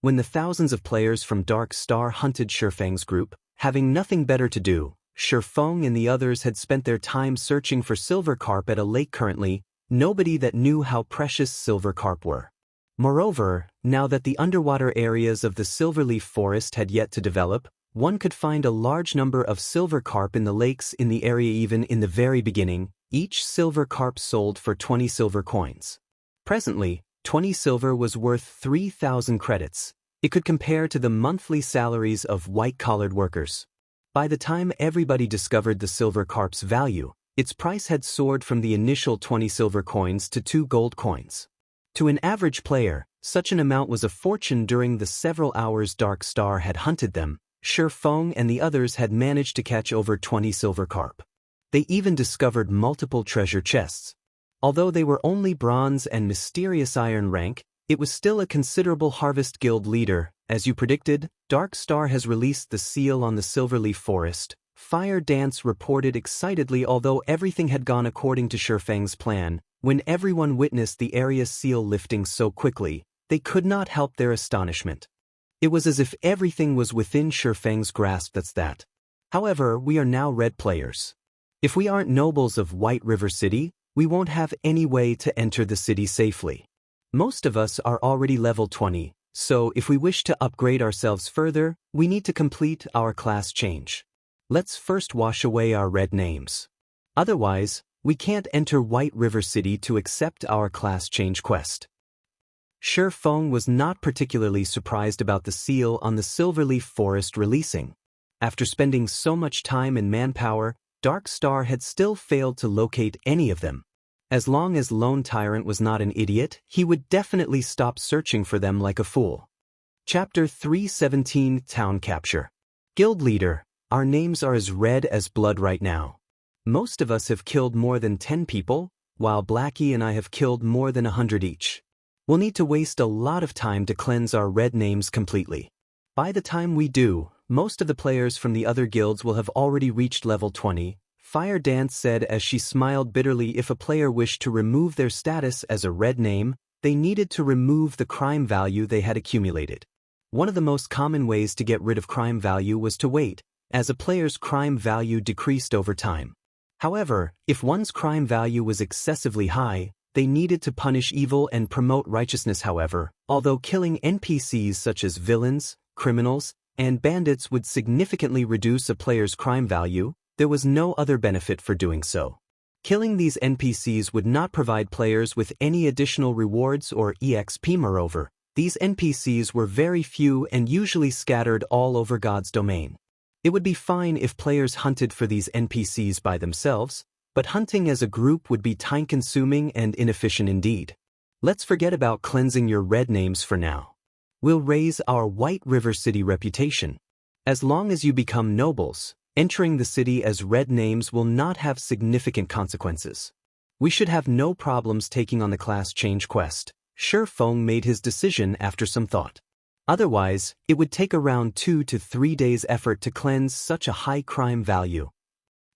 When the thousands of players from Dark Star hunted Shi Feng's group, having nothing better to do, Shi Feng and the others had spent their time searching for silver carp at a lake. Currently, nobody that knew how precious silver carp were. Moreover, now that the underwater areas of the Silverleaf Forest had yet to develop, one could find a large number of silver carp in the lakes in the area. Even in the very beginning, each silver carp sold for 20 silver coins. Presently, 20 silver was worth 3,000 credits. It could compare to the monthly salaries of white-collared workers. By the time everybody discovered the silver carp's value, its price had soared from the initial 20 silver coins to 2 gold coins. To an average player, such an amount was a fortune. During the several hours Dark Star had hunted them, Shi Feng and the others had managed to catch over 20 silver carp. They even discovered multiple treasure chests. Although they were only bronze and mysterious iron rank, it was still a considerable harvest. Guild leader, as you predicted, Dark Star has released the seal on the Silverleaf Forest. Fire Dance reported excitedly. Although everything had gone according to Shi Feng's plan, when everyone witnessed the area seal lifting so quickly, they could not help their astonishment. It was as if everything was within Shi Feng's grasp. That's that. However, we are now red players. If we aren't nobles of White River City, we won't have any way to enter the city safely. Most of us are already level 20, so if we wish to upgrade ourselves further, we need to complete our class change. Let's first wash away our red names. Otherwise, we can't enter White River City to accept our class change quest. Shi Feng was not particularly surprised about the seal on the Silverleaf Forest releasing. After spending so much time and manpower, Dark Star had still failed to locate any of them. As long as Lone Tyrant was not an idiot, he would definitely stop searching for them like a fool. Chapter 317 Town Capture. Guild Leader, our names are as red as blood right now. Most of us have killed more than 10 people, while Blackie and I have killed more than 100 each. We'll need to waste a lot of time to cleanse our red names completely. By the time we do, most of the players from the other guilds will have already reached level 20, Fire Dance said as she smiled bitterly. If a player wished to remove their status as a red name, they needed to remove the crime value they had accumulated. One of the most common ways to get rid of crime value was to wait, as a player's crime value decreased over time. However, if one's crime value was excessively high, they needed to punish evil and promote righteousness. However, although killing NPCs such as villains, criminals, and bandits would significantly reduce a player's crime value, there was no other benefit for doing so. Killing these NPCs would not provide players with any additional rewards or EXP. Moreover, these NPCs were very few and usually scattered all over God's domain. It would be fine if players hunted for these NPCs by themselves, but hunting as a group would be time-consuming and inefficient indeed. Let's forget about cleansing your red names for now. We'll raise our White River City reputation. As long as you become nobles, entering the city as red names will not have significant consequences. We should have no problems taking on the class change quest. Shi Feng made his decision after some thought. Otherwise, it would take around 2 to 3 days' effort to cleanse such a high crime value.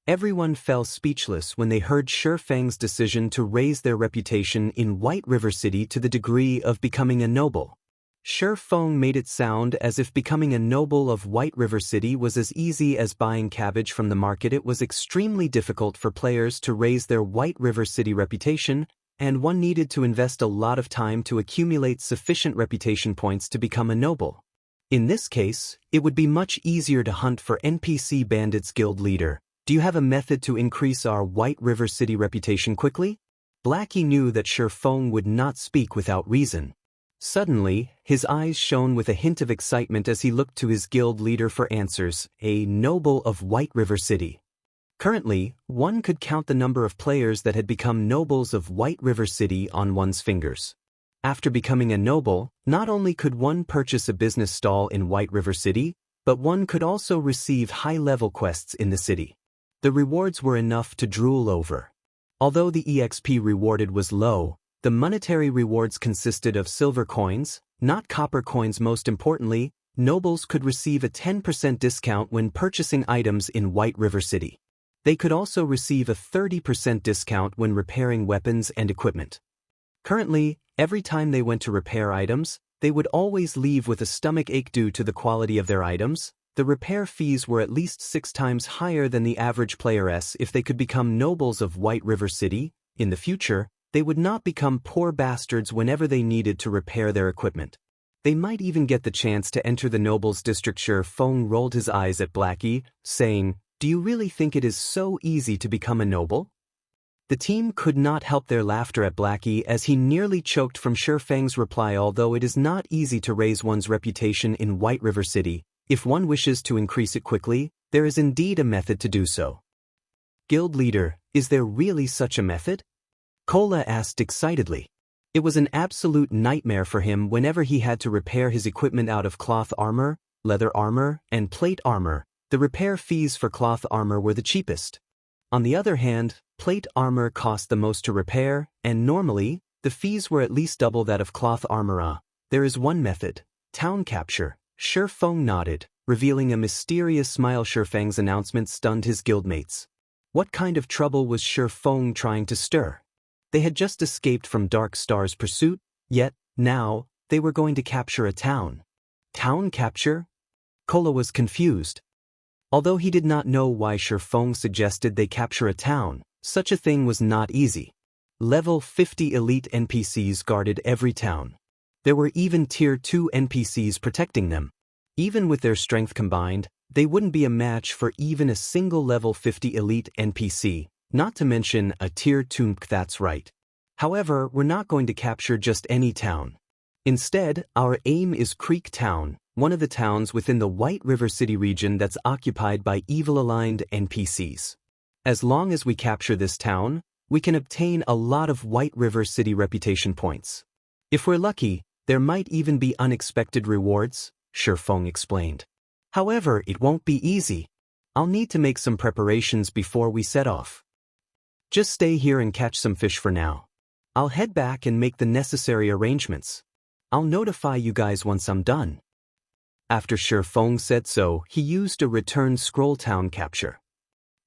Everyone fell speechless when they heard Shi Feng's decision to raise their reputation in White River City to the degree of becoming a noble. Shi Feng made it sound as if becoming a noble of White River City was as easy as buying cabbage from the market. It was extremely difficult for players to raise their White River City reputation, and one needed to invest a lot of time to accumulate sufficient reputation points to become a noble. In this case, it would be much easier to hunt for NPC Bandits Guild Leader. Do you have a method to increase our White River City reputation quickly? Blackie knew that Shi Feng would not speak without reason. Suddenly, his eyes shone with a hint of excitement as he looked to his guild leader for answers, a noble of White River City. Currently, one could count the number of players that had become nobles of White River City on one's fingers. After becoming a noble, not only could one purchase a business stall in White River City, but one could also receive high-level quests in the city. The rewards were enough to drool over. Although the EXP rewarded was low, the monetary rewards consisted of silver coins, not copper coins. Most importantly, nobles could receive a 10% discount when purchasing items in White River City. They could also receive a 30% discount when repairing weapons and equipment. Currently, every time they went to repair items, they would always leave with a stomach ache due to the quality of their items. The repair fees were at least 6 times higher than the average player's. If they could become nobles of White River City, in the future, they would not become poor bastards whenever they needed to repair their equipment. They might even get the chance to enter the nobles district. Shi Feng rolled his eyes at Blackie, saying, "Do you really think it is so easy to become a noble?" The team could not help their laughter at Blackie as he nearly choked from Shi Feng's reply. Although it is not easy to raise one's reputation in White River City, if one wishes to increase it quickly, there is indeed a method to do so. Guild Leader, is there really such a method? Cola asked excitedly. It was an absolute nightmare for him whenever he had to repair his equipment out of cloth armor, leather armor, and plate armor. The repair fees for cloth armor were the cheapest. On the other hand, plate armor cost the most to repair, and normally, the fees were at least double that of cloth armor. There is one method: town capture. Shi Feng nodded, revealing a mysterious smile. Shi Feng's announcement stunned his guildmates. What kind of trouble was Shi Feng trying to stir? They had just escaped from Dark Star's pursuit, yet, now, they were going to capture a town. Town capture? Cola was confused. Although he did not know why Shi Feng suggested they capture a town, such a thing was not easy. Level 50 elite NPCs guarded every town. There were even Tier 2 NPCs protecting them. Even with their strength combined, they wouldn't be a match for even a single level 50 elite NPC, not to mention a tier 2. That's right. However, we're not going to capture just any town. Instead, our aim is Creek Town, one of the towns within the White River City region that's occupied by evil-aligned NPCs. As long as we capture this town, we can obtain a lot of White River City reputation points. If we're lucky, there might even be unexpected rewards, Shifeng explained. However, it won't be easy. I'll need to make some preparations before we set off. Just stay here and catch some fish for now. I'll head back and make the necessary arrangements. I'll notify you guys once I'm done. After Shifeng said so, he used a return scroll town capture.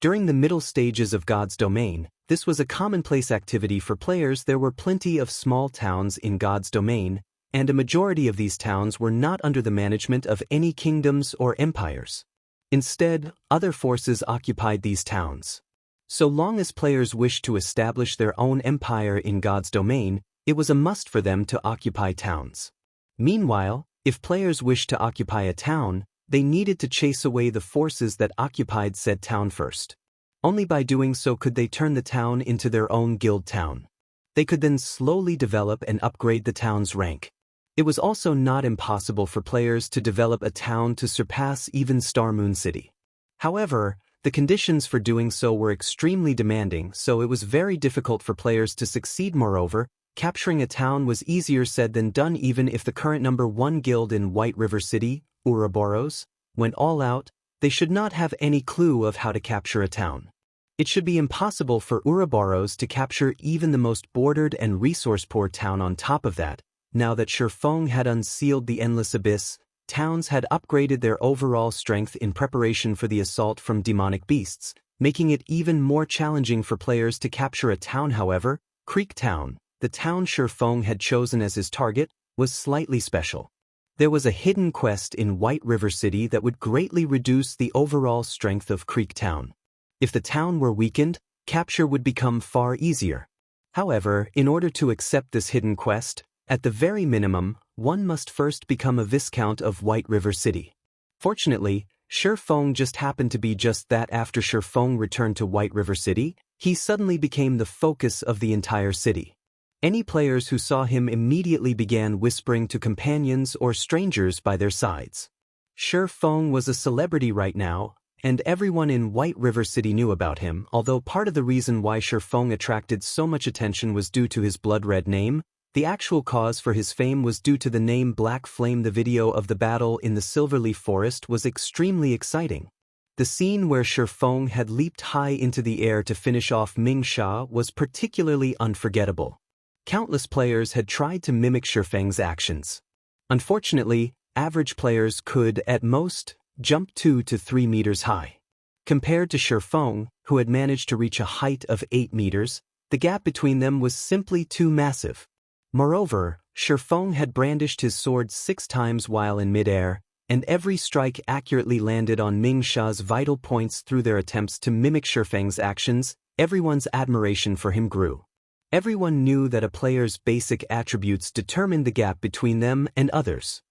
During the middle stages of God's domain, this was a commonplace activity for players. There were plenty of small towns in God's domain, and a majority of these towns were not under the management of any kingdoms or empires. Instead, other forces occupied these towns. So long as players wished to establish their own empire in God's domain, it was a must for them to occupy towns. Meanwhile, if players wished to occupy a town, they needed to chase away the forces that occupied said town first. Only by doing so could they turn the town into their own guild town. They could then slowly develop and upgrade the town's rank. It was also not impossible for players to develop a town to surpass even Star Moon City. However, the conditions for doing so were extremely demanding, so it was very difficult for players to succeed. Moreover, capturing a town was easier said than done. Even if the current number 1 guild in White River City, Ouroboros, went all out, they should not have any clue of how to capture a town. It should be impossible for Ouroboros to capture even the most bordered and resource-poor town. On top of that, now that Shifeng had unsealed the Endless Abyss, towns had upgraded their overall strength in preparation for the assault from demonic beasts, making it even more challenging for players to capture a town. However, Creek Town, the town Shifeng had chosen as his target, was slightly special. There was a hidden quest in White River City that would greatly reduce the overall strength of Creek Town. If the town were weakened, capture would become far easier. However, in order to accept this hidden quest, at the very minimum, one must first become a Viscount of White River City. Fortunately, Shifeng just happened to be just that. After Shifeng returned to White River City, he suddenly became the focus of the entire city. Any players who saw him immediately began whispering to companions or strangers by their sides. Shifeng was a celebrity right now, and everyone in White River City knew about him. Although part of the reason why Shifeng attracted so much attention was due to his blood-red name, the actual cause for his fame was due to the name Black Flame. The video of the battle in the Silverleaf Forest was extremely exciting. The scene where Shifeng had leaped high into the air to finish off Ming Sha was particularly unforgettable. Countless players had tried to mimic Shifeng's actions. Unfortunately, average players could, at most, jump 2 to 3 meters high. Compared to Shifeng, who had managed to reach a height of 8 meters, the gap between them was simply too massive. Moreover, Shifeng had brandished his sword 6 times while in midair, and every strike accurately landed on Ming Sha's vital points. Through their attempts to mimic Shifeng's actions, everyone's admiration for him grew. Everyone knew that a player's basic attributes determined the gap between them and others.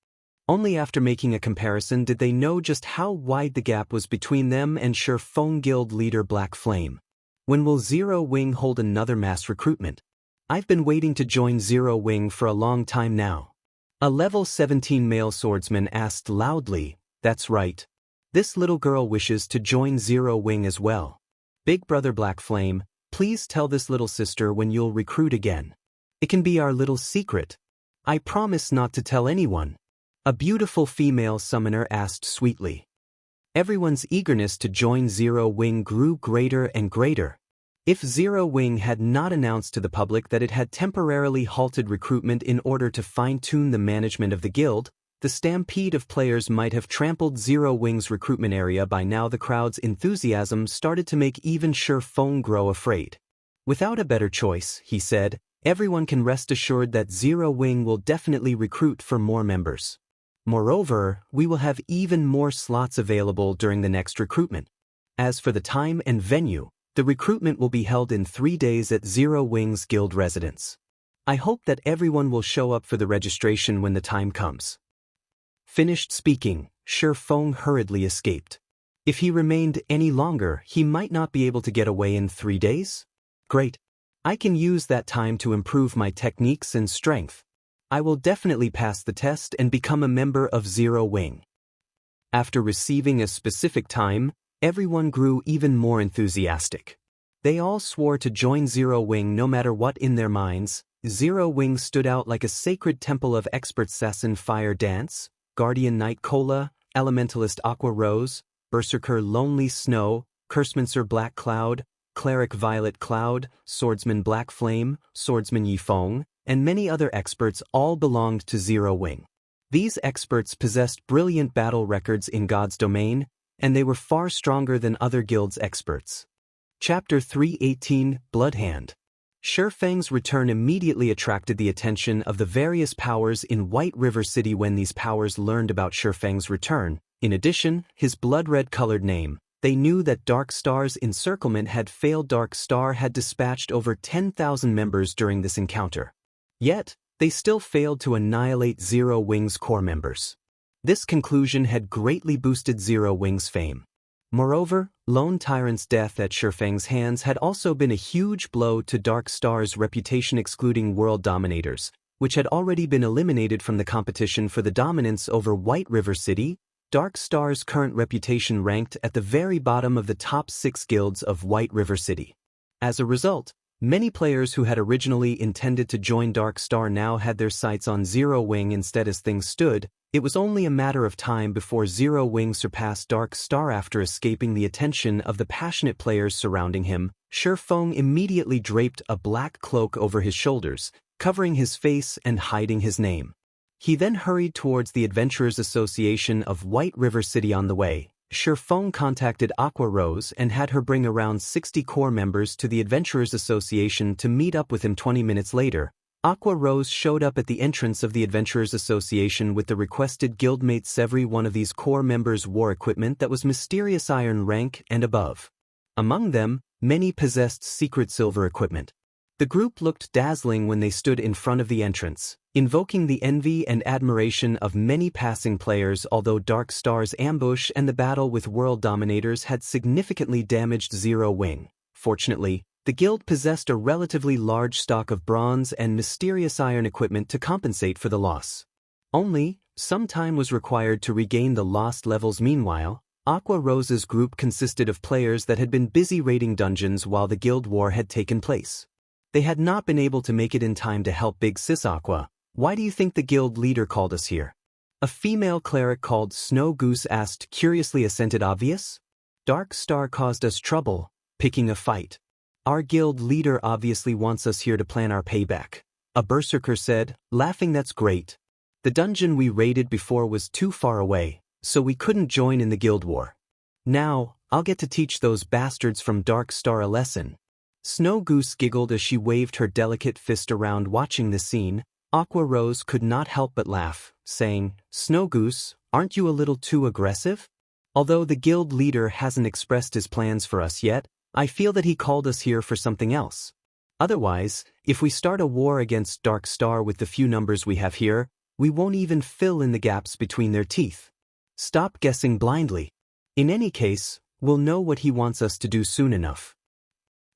Only after making a comparison did they know just how wide the gap was between them and Shifeng guild leader Black Flame. When will Zero Wing hold another mass recruitment? I've been waiting to join Zero Wing for a long time now. A level 17 male swordsman asked loudly. That's right. This little girl wishes to join Zero Wing as well. Big brother Black Flame, please tell this little sister when you'll recruit again. It can be our little secret. I promise not to tell anyone. A beautiful female summoner asked sweetly. Everyone's eagerness to join Zero Wing grew greater and greater. If Zero Wing had not announced to the public that it had temporarily halted recruitment in order to fine-tune the management of the guild, the stampede of players might have trampled Zero Wing's recruitment area. By now the crowd's enthusiasm started to make even Shifeng grow afraid. Without a better choice, he said, everyone can rest assured that Zero Wing will definitely recruit for more members. Moreover, we will have even more slots available during the next recruitment. As for the time and venue, the recruitment will be held in 3 days at Zero Wing's guild residence. I hope that everyone will show up for the registration when the time comes. Finished speaking, Shifeng hurriedly escaped. If he remained any longer, he might not be able to get away in 3 days? Great. I can use that time to improve my techniques and strength. I will definitely pass the test and become a member of Zero Wing. After receiving a specific time, everyone grew even more enthusiastic. They all swore to join Zero Wing no matter what in their minds. Zero Wing stood out like a sacred temple of expert Assassin Fire Dance, Guardian Knight Cola, Elementalist Aqua Rose, Berserker Lonely Snow, Cursemancer Black Cloud, Cleric Violet Cloud, Swordsman Black Flame, Swordsman Yifeng, and many other experts all belonged to Zero Wing. These experts possessed brilliant battle records in God's domain, and they were far stronger than other guilds' experts. Chapter 318, Bloodhand. Shifeng's return immediately attracted the attention of the various powers in White River City. When these powers learned about Shifeng's return, in addition, his blood-red-colored name, they knew that Dark Star's Encirclement had failed. Dark Star had dispatched over 10,000 members during this encounter. Yet, they still failed to annihilate Zero Wing's core members. This conclusion had greatly boosted Zero Wing's fame. Moreover, Lone Tyrant's death at Shifeng's hands had also been a huge blow to Dark Star's reputation, excluding world dominators, which had already been eliminated from the competition for the dominance over White River City. Dark Star's current reputation ranked at the very bottom of the top 6 guilds of White River City. As a result, many players who had originally intended to join Dark Star now had their sights on Zero Wing instead. As things stood, it was only a matter of time before Zero Wing surpassed Dark Star. After escaping the attention of the passionate players surrounding him, Shifeng immediately draped a black cloak over his shoulders, covering his face and hiding his name. He then hurried towards the Adventurers Association of White River City. On the way, Shifeng contacted Aqua Rose and had her bring around 60 core members to the Adventurers Association to meet up with him. 20 minutes later, Aqua Rose showed up at the entrance of the Adventurers Association with the requested guildmates. Every one of these core members wore equipment that was mysterious iron rank and above. Among them, many possessed secret silver equipment. The group looked dazzling when they stood in front of the entrance, invoking the envy and admiration of many passing players. Although Dark Star's ambush and the battle with world dominators had significantly damaged Zero Wing, fortunately, the guild possessed a relatively large stock of bronze and mysterious iron equipment to compensate for the loss. Only, some time was required to regain the lost levels. Meanwhile, Aqua Rose's group consisted of players that had been busy raiding dungeons while the guild war had taken place. They had not been able to make it in time to help Big Sis Aqua. Why do you think the guild leader called us here? A female cleric called Snow Goose asked curiously. Assented obvious? Dark Star caused us trouble, picking a fight. Our guild leader obviously wants us here to plan our payback. A berserker said, laughing. That's great. The dungeon we raided before was too far away, so we couldn't join in the guild war. Now, I'll get to teach those bastards from Dark Star a lesson. Snow Goose giggled as she waved her delicate fist around. Watching the scene, Aqua Rose could not help but laugh, saying, Snow Goose, aren't you a little too aggressive? Although the guild leader hasn't expressed his plans for us yet, I feel that he called us here for something else. Otherwise, if we start a war against Dark Star with the few numbers we have here, we won't even fill in the gaps between their teeth. Stop guessing blindly. In any case, we'll know what he wants us to do soon enough.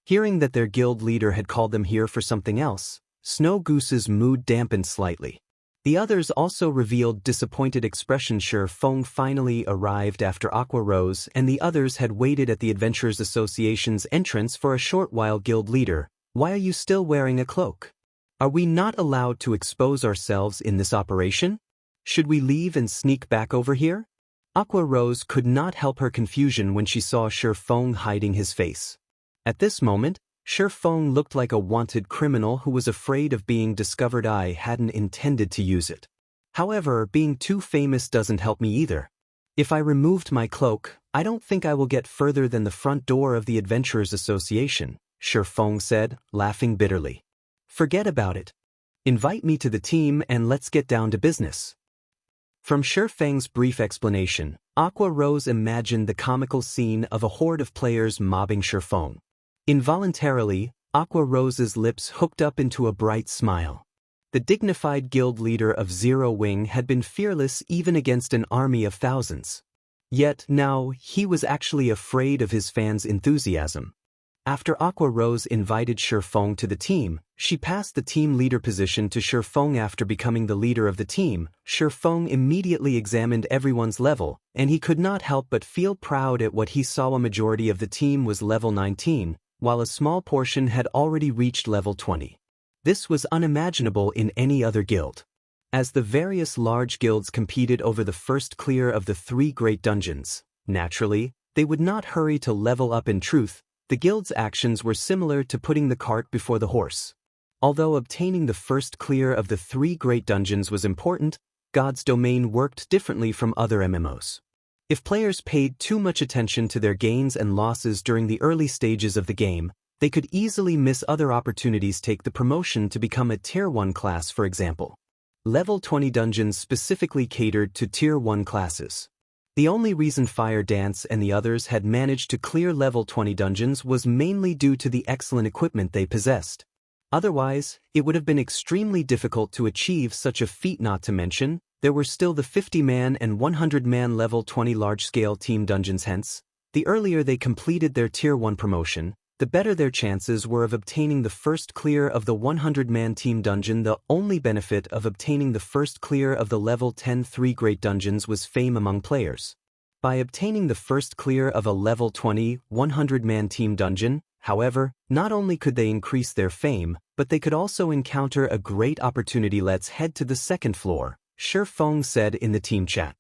Hearing that their guild leader had called them here for something else, Snow Goose's mood dampened slightly. The others also revealed disappointed expressions. Shifeng finally arrived after Aqua Rose and the others had waited at the Adventurers Association's entrance for a short while. Guild leader, why are you still wearing a cloak? Are we not allowed to expose ourselves in this operation? Should we leave and sneak back over here? Aqua Rose could not help her confusion when she saw Shifeng hiding his face. At this moment, Shifeng looked like a wanted criminal who was afraid of being discovered. I hadn't intended to use it. However, being too famous doesn't help me either. If I removed my cloak, I don't think I will get further than the front door of the Adventurers Association, Shifeng said, laughing bitterly. Forget about it. Invite me to the team and let's get down to business. From Shifeng's brief explanation, Aqua Rose imagined the comical scene of a horde of players mobbing Shifeng. Involuntarily, Aqua Rose's lips hooked up into a bright smile. The dignified guild leader of Zero Wing had been fearless even against an army of thousands. Yet now, he was actually afraid of his fans' enthusiasm. After Aqua Rose invited Shifeng to the team, she passed the team leader position to Shifeng. After becoming the leader of the team, Shifeng immediately examined everyone's level, and he could not help but feel proud at what he saw. A majority of the team was level 19, while a small portion had already reached level 20. This was unimaginable in any other guild. As the various large guilds competed over the first clear of the 3 great dungeons, naturally, they would not hurry to level up. In truth, the guild's actions were similar to putting the cart before the horse. Although obtaining the first clear of the 3 great dungeons was important, God's Domain worked differently from other MMOs. If players paid too much attention to their gains and losses during the early stages of the game, they could easily miss other opportunities. Take the promotion to become a Tier 1 class, for example. Level 20 dungeons specifically catered to Tier 1 classes. The only reason Fire Dance and the others had managed to clear level 20 dungeons was mainly due to the excellent equipment they possessed. Otherwise, it would have been extremely difficult to achieve such a feat. Not to mention, there were still the 50-man and 100-man level 20 large-scale team dungeons. Hence, the earlier they completed their Tier 1 promotion, the better their chances were of obtaining the first clear of the 100-man team dungeon. The only benefit of obtaining the first clear of the level 10 3 great dungeons was fame among players. By obtaining the first clear of a level 20 100-man team dungeon, however, not only could they increase their fame, but they could also encounter a great opportunity. Let's head to the second floor, Shifeng said in the team chat.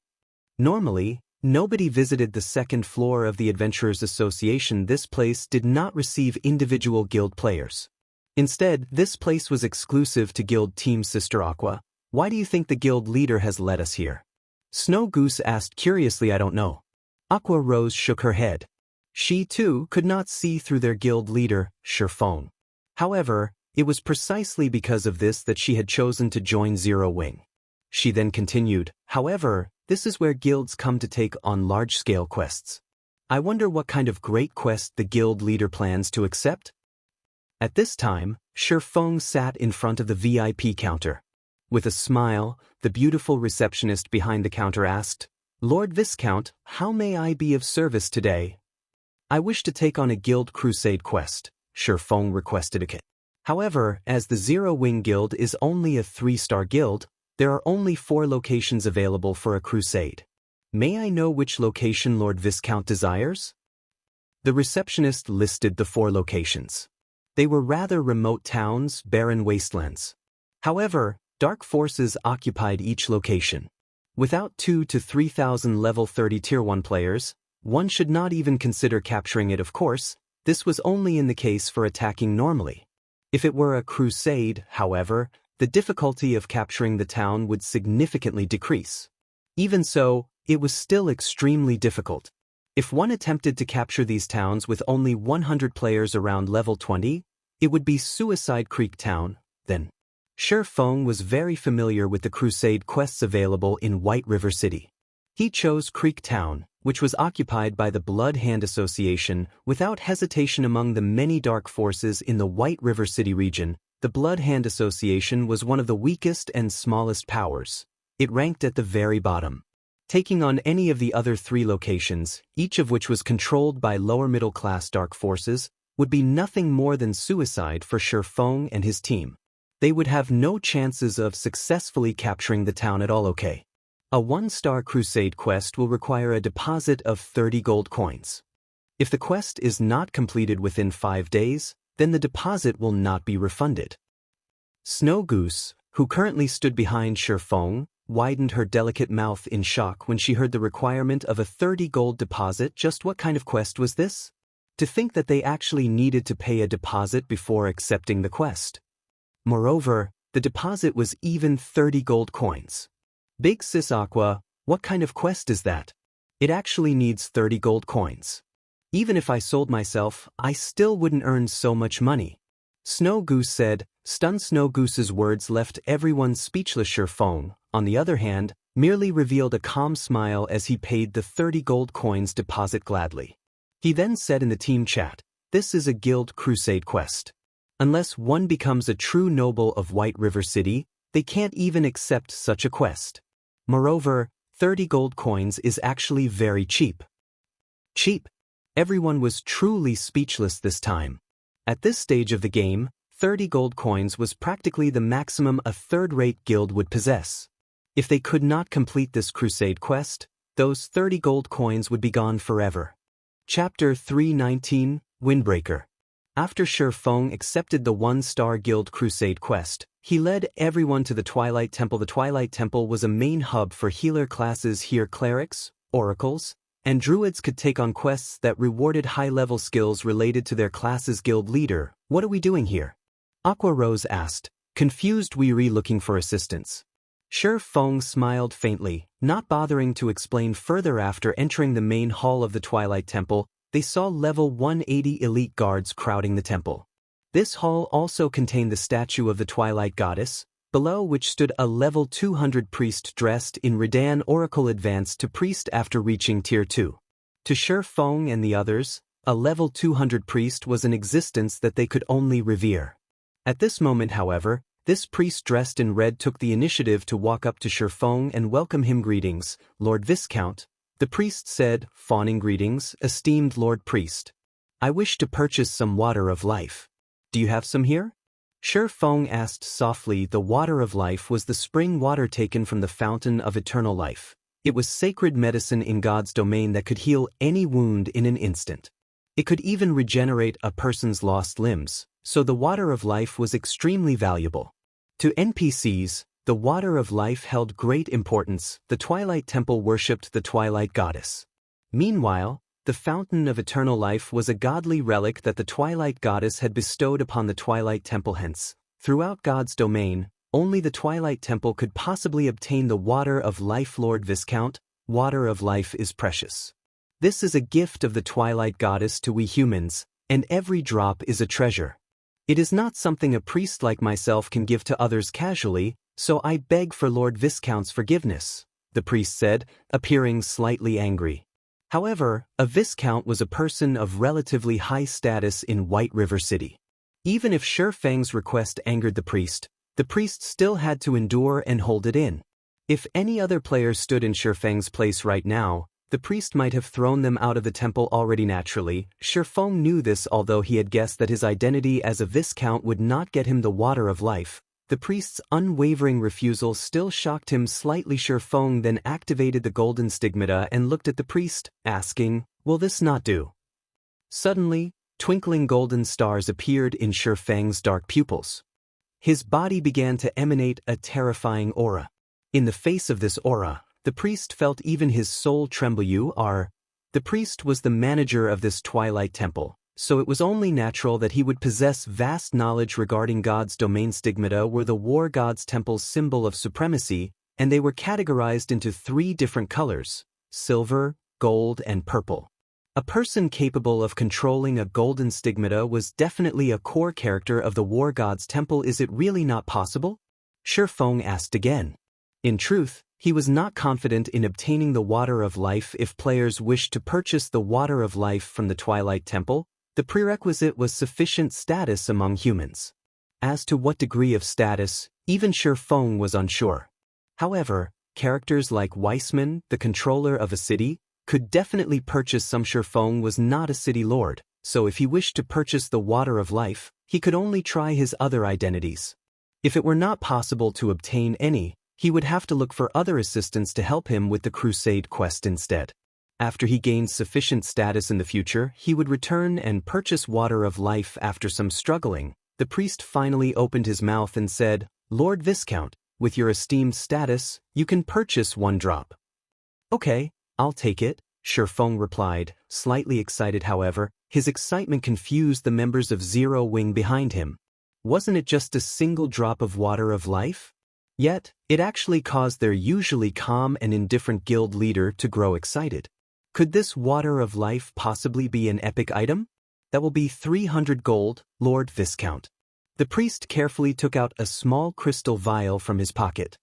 Normally, nobody visited the second floor of the Adventurers Association. This place did not receive individual guild players. Instead, this place was exclusive to guild team Sister Aqua. Why do you think the guild leader has led us here? Snow Goose asked curiously. I don't know. Aqua Rose shook her head. She too could not see through their guild leader, Shifeng. However, it was precisely because of this that she had chosen to join Zero Wing. She then continued, however, this is where guilds come to take on large-scale quests. I wonder what kind of great quest the guild leader plans to accept? At this time, Shifeng sat in front of the VIP counter. With a smile, the beautiful receptionist behind the counter asked, Lord Viscount, how may I be of service today? I wish to take on a guild crusade quest, Shifeng requested a kit. However, as the Zero Wing Guild is only a 3-star guild, there are only 4 locations available for a crusade. May I know which location Lord Viscount desires? The receptionist listed the 4 locations. They were rather remote towns, barren wastelands. However, dark forces occupied each location. Without 2,000 to 3,000 level 30 Tier 1 players, one should not even consider capturing it. Of course, this was only in the case for attacking normally. If it were a crusade, however, the difficulty of capturing the town would significantly decrease. Even so, it was still extremely difficult. If one attempted to capture these towns with only 100 players around level 20, it would be Suicide Creek Town, then. Shifeng was very familiar with the crusade quests available in White River City. He chose Creek Town, which was occupied by the Blood Hand Association. Without hesitation, among the many dark forces in the White River City region, the Blood Hand Association was one of the weakest and smallest powers. It ranked at the very bottom. Taking on any of the other 3 locations, each of which was controlled by lower-middle-class dark forces, would be nothing more than suicide for Shifeng and his team. They would have no chances of successfully capturing the town at all. Okay. A 1-star crusade quest will require a deposit of 30 gold coins. If the quest is not completed within 5 days, then the deposit will not be refunded. Snow Goose, who currently stood behind Shifeng, widened her delicate mouth in shock when she heard the requirement of a 30 gold deposit. Just what kind of quest was this? To think that they actually needed to pay a deposit before accepting the quest. Moreover, the deposit was even 30 gold coins. Big Sis Aqua, what kind of quest is that? It actually needs 30 gold coins. Even if I sold myself, I still wouldn't earn so much money. Snow Goose said. Stunned Snow Goose's words left everyone speechless. Shifeng, on the other hand, merely revealed a calm smile as he paid the 30 gold coins deposit gladly. He then said in the team chat, this is a guild crusade quest. Unless one becomes a true noble of White River City, they can't even accept such a quest. Moreover, 30 gold coins is actually very cheap. Cheap? Everyone was truly speechless this time. At this stage of the game, 30 gold coins was practically the maximum a third-rate guild would possess. If they could not complete this Crusade quest, those 30 gold coins would be gone forever. Chapter 319, Windbreaker. After Shi Feng accepted the 1-star guild Crusade quest, he led everyone to the Twilight Temple. The Twilight Temple was a main hub for healer classes. Here clerics, oracles, and druids could take on quests that rewarded high-level skills related to their class's guild leader. What are we doing here? Aqua Rose asked, confused, weary, looking for assistance. Shi Feng smiled faintly, not bothering to explain further. After entering the main hall of the Twilight Temple, they saw level 180 elite guards crowding the temple. This hall also contained the statue of the Twilight Goddess, below which stood a level 200 priest dressed in Redan. Oracle advanced to priest after reaching tier 2. To Shi Feng and the others, a level 200 priest was an existence that they could only revere. At this moment, however, this priest dressed in red took the initiative to walk up to Shi Feng and welcome him. Greetings, Lord Viscount, the priest said, fawning. Greetings, esteemed Lord Priest. I wish to purchase some water of life. Do you have some here? Shi Feng asked softly. The water of life was the spring water taken from the fountain of eternal life. It was sacred medicine in God's domain that could heal any wound in an instant. It could even regenerate a person's lost limbs, so the water of life was extremely valuable. To NPCs, the water of life held great importance. The Twilight Temple worshipped the Twilight Goddess. Meanwhile, the Fountain of Eternal Life was a godly relic that the Twilight Goddess had bestowed upon the Twilight Temple. Hence, throughout God's domain, only the Twilight Temple could possibly obtain the water of life. Lord Viscount, water of life is precious. This is a gift of the Twilight Goddess to we humans, and every drop is a treasure. It is not something a priest like myself can give to others casually, so I beg for Lord Viscount's forgiveness, the priest said, appearing slightly angry. However, a Viscount was a person of relatively high status in White River City. Even if Shi Feng's request angered the priest still had to endure and hold it in. If any other player stood in Shi Feng's place right now, the priest might have thrown them out of the temple already. Naturally, Shi Feng knew this. Although he had guessed that his identity as a Viscount would not get him the water of life, the priest's unwavering refusal still shocked him slightly. Shi Feng then activated the golden stigmata and looked at the priest, asking, "Will this not do?" Suddenly, twinkling golden stars appeared in Shi Feng's dark pupils. His body began to emanate a terrifying aura. In the face of this aura, the priest felt even his soul tremble. The priest was the manager of this Twilight Temple, so it was only natural that he would possess vast knowledge regarding God's domain. Stigmata were the war god's temple's symbol of supremacy, and they were categorized into 3 different colors: silver, gold, and purple. A person capable of controlling a golden stigmata was definitely a core character of the war god's temple. Is it really not possible? Shi Feng asked again. In truth, he was not confident in obtaining the water of life. If players wished to purchase the water of life from the Twilight Temple, the prerequisite was sufficient status among humans. As to what degree of status, even Shi Feng was unsure. However, characters like Weissman, the controller of a city, could definitely purchase some. Shi Feng was not a city lord, so if he wished to purchase the water of life, he could only try his other identities. If it were not possible to obtain any, he would have to look for other assistants to help him with the Crusade quest instead. After he gained sufficient status in the future, he would return and purchase water of life. After some struggling, the priest finally opened his mouth and said, "Lord Viscount, with your esteemed status, you can purchase 1 drop. Okay, I'll take it," Shi Feng replied, slightly excited. However, his excitement confused the members of Zero Wing behind him. Wasn't it just a single drop of water of life? Yet, it actually caused their usually calm and indifferent guild leader to grow excited. Could this water of life possibly be an epic item? That will be 300 gold, Lord Viscount. The priest carefully took out a small crystal vial from his pocket.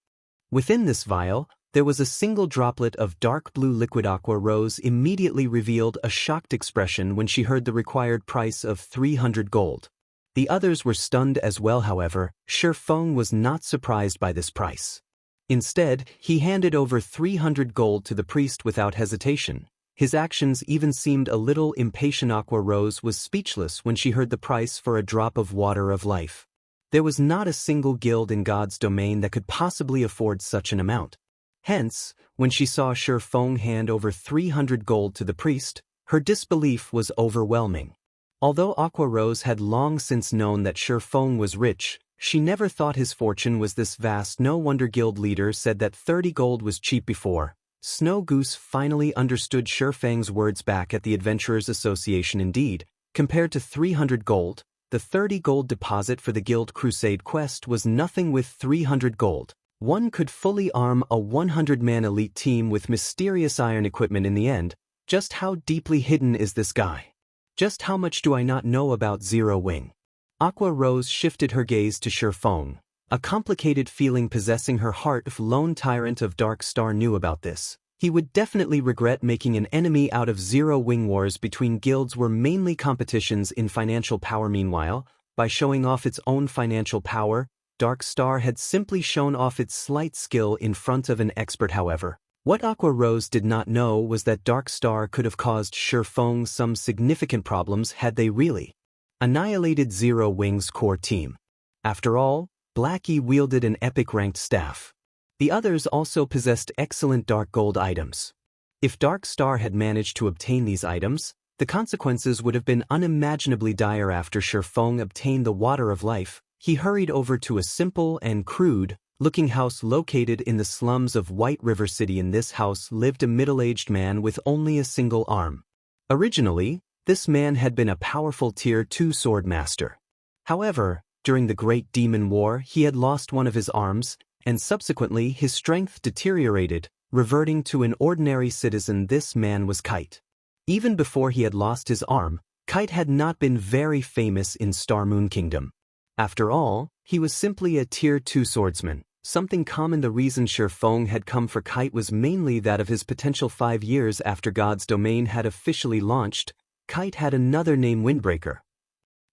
Within this vial, there was a single droplet of dark blue liquid. Aqua Rose immediately revealed a shocked expression when she heard the required price of 300 gold. The others were stunned as well. However, Shi Feng was not surprised by this price. Instead, he handed over 300 gold to the priest without hesitation. His actions even seemed a little impatient. Aqua Rose was speechless when she heard the price for a drop of water of life. There was not a single guild in God's domain that could possibly afford such an amount. Hence, when she saw Shi Feng hand over 300 gold to the priest, her disbelief was overwhelming. Although Aqua Rose had long since known that Shi Feng was rich, she never thought his fortune was this vast. No wonder guild leader said that 30 gold was cheap before. Snow Goose finally understood Shi Feng's words back at the Adventurers Association. Indeed, compared to 300 gold, the 30 gold deposit for the Guild Crusade quest was nothing. With 300 gold, one could fully arm a 100-man elite team with mysterious iron equipment. In the end, just how deeply hidden is this guy? Just how much do I not know about Zero Wing? Aqua Rose shifted her gaze to Shi Feng, a complicated feeling possessing her heart. If Lone Tyrant of Dark Star knew about this, he would definitely regret making an enemy out of Zero Wing. Wars between guilds were mainly competitions in financial power. Meanwhile, by showing off its own financial power, Dark Star had simply shown off its slight skill in front of an expert. However, what Aqua Rose did not know was that Dark Star could have caused Shi Feng some significant problems had they really annihilated Zero Wing's core team. After all, Blackie wielded an epic ranked staff. The others also possessed excellent dark gold items. If Dark Star had managed to obtain these items, the consequences would have been unimaginably dire. After Shi Feng obtained the Water of Life, he hurried over to a simple and crude-looking house located in the slums of White River City. In this house lived a middle-aged man with only a single arm. Originally, this man had been a powerful Tier 2 sword master. However, during the Great Demon War, he had lost one of his arms, and subsequently his strength deteriorated, reverting to an ordinary citizen. This man was Kite. Even before he had lost his arm, Kite had not been very famous in Star Moon Kingdom. After all, he was simply a Tier 2 swordsman, something common. The reason Shi Feng had come for Kite was mainly that of his potential. 5 years after God's Domain had officially launched, Kite had another name, Windbreaker.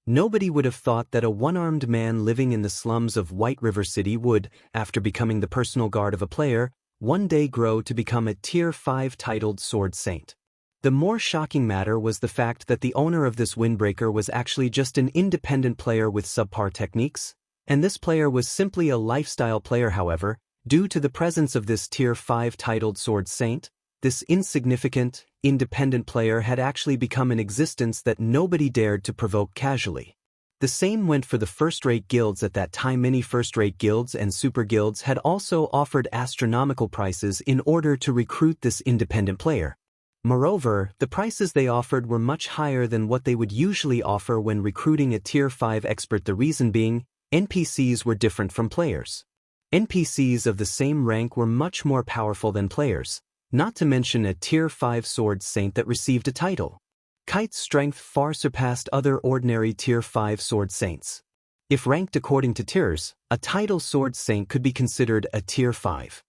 Nobody would have thought that a one-armed man living in the slums of White River City would, after becoming the personal guard of a player, one day grow to become a Tier 5 titled Sword Saint. The more shocking matter was the fact that the owner of this Windbreaker was actually just an independent player with subpar techniques, and this player was simply a lifestyle player. However, due to the presence of this Tier 5 titled Sword Saint, this insignificant, independent player had actually become an existence that nobody dared to provoke casually. The same went for the first-rate guilds at that time. Many first-rate guilds and super guilds had also offered astronomical prices in order to recruit this independent player. Moreover, the prices they offered were much higher than what they would usually offer when recruiting a Tier 5 expert. The reason being, NPCs were different from players. NPCs of the same rank were much more powerful than players, not to mention a Tier 5 Sword Saint that received a title. Kite's strength far surpassed other ordinary Tier 5 Sword Saints. If ranked according to tiers, a title Sword Saint could be considered a Tier 5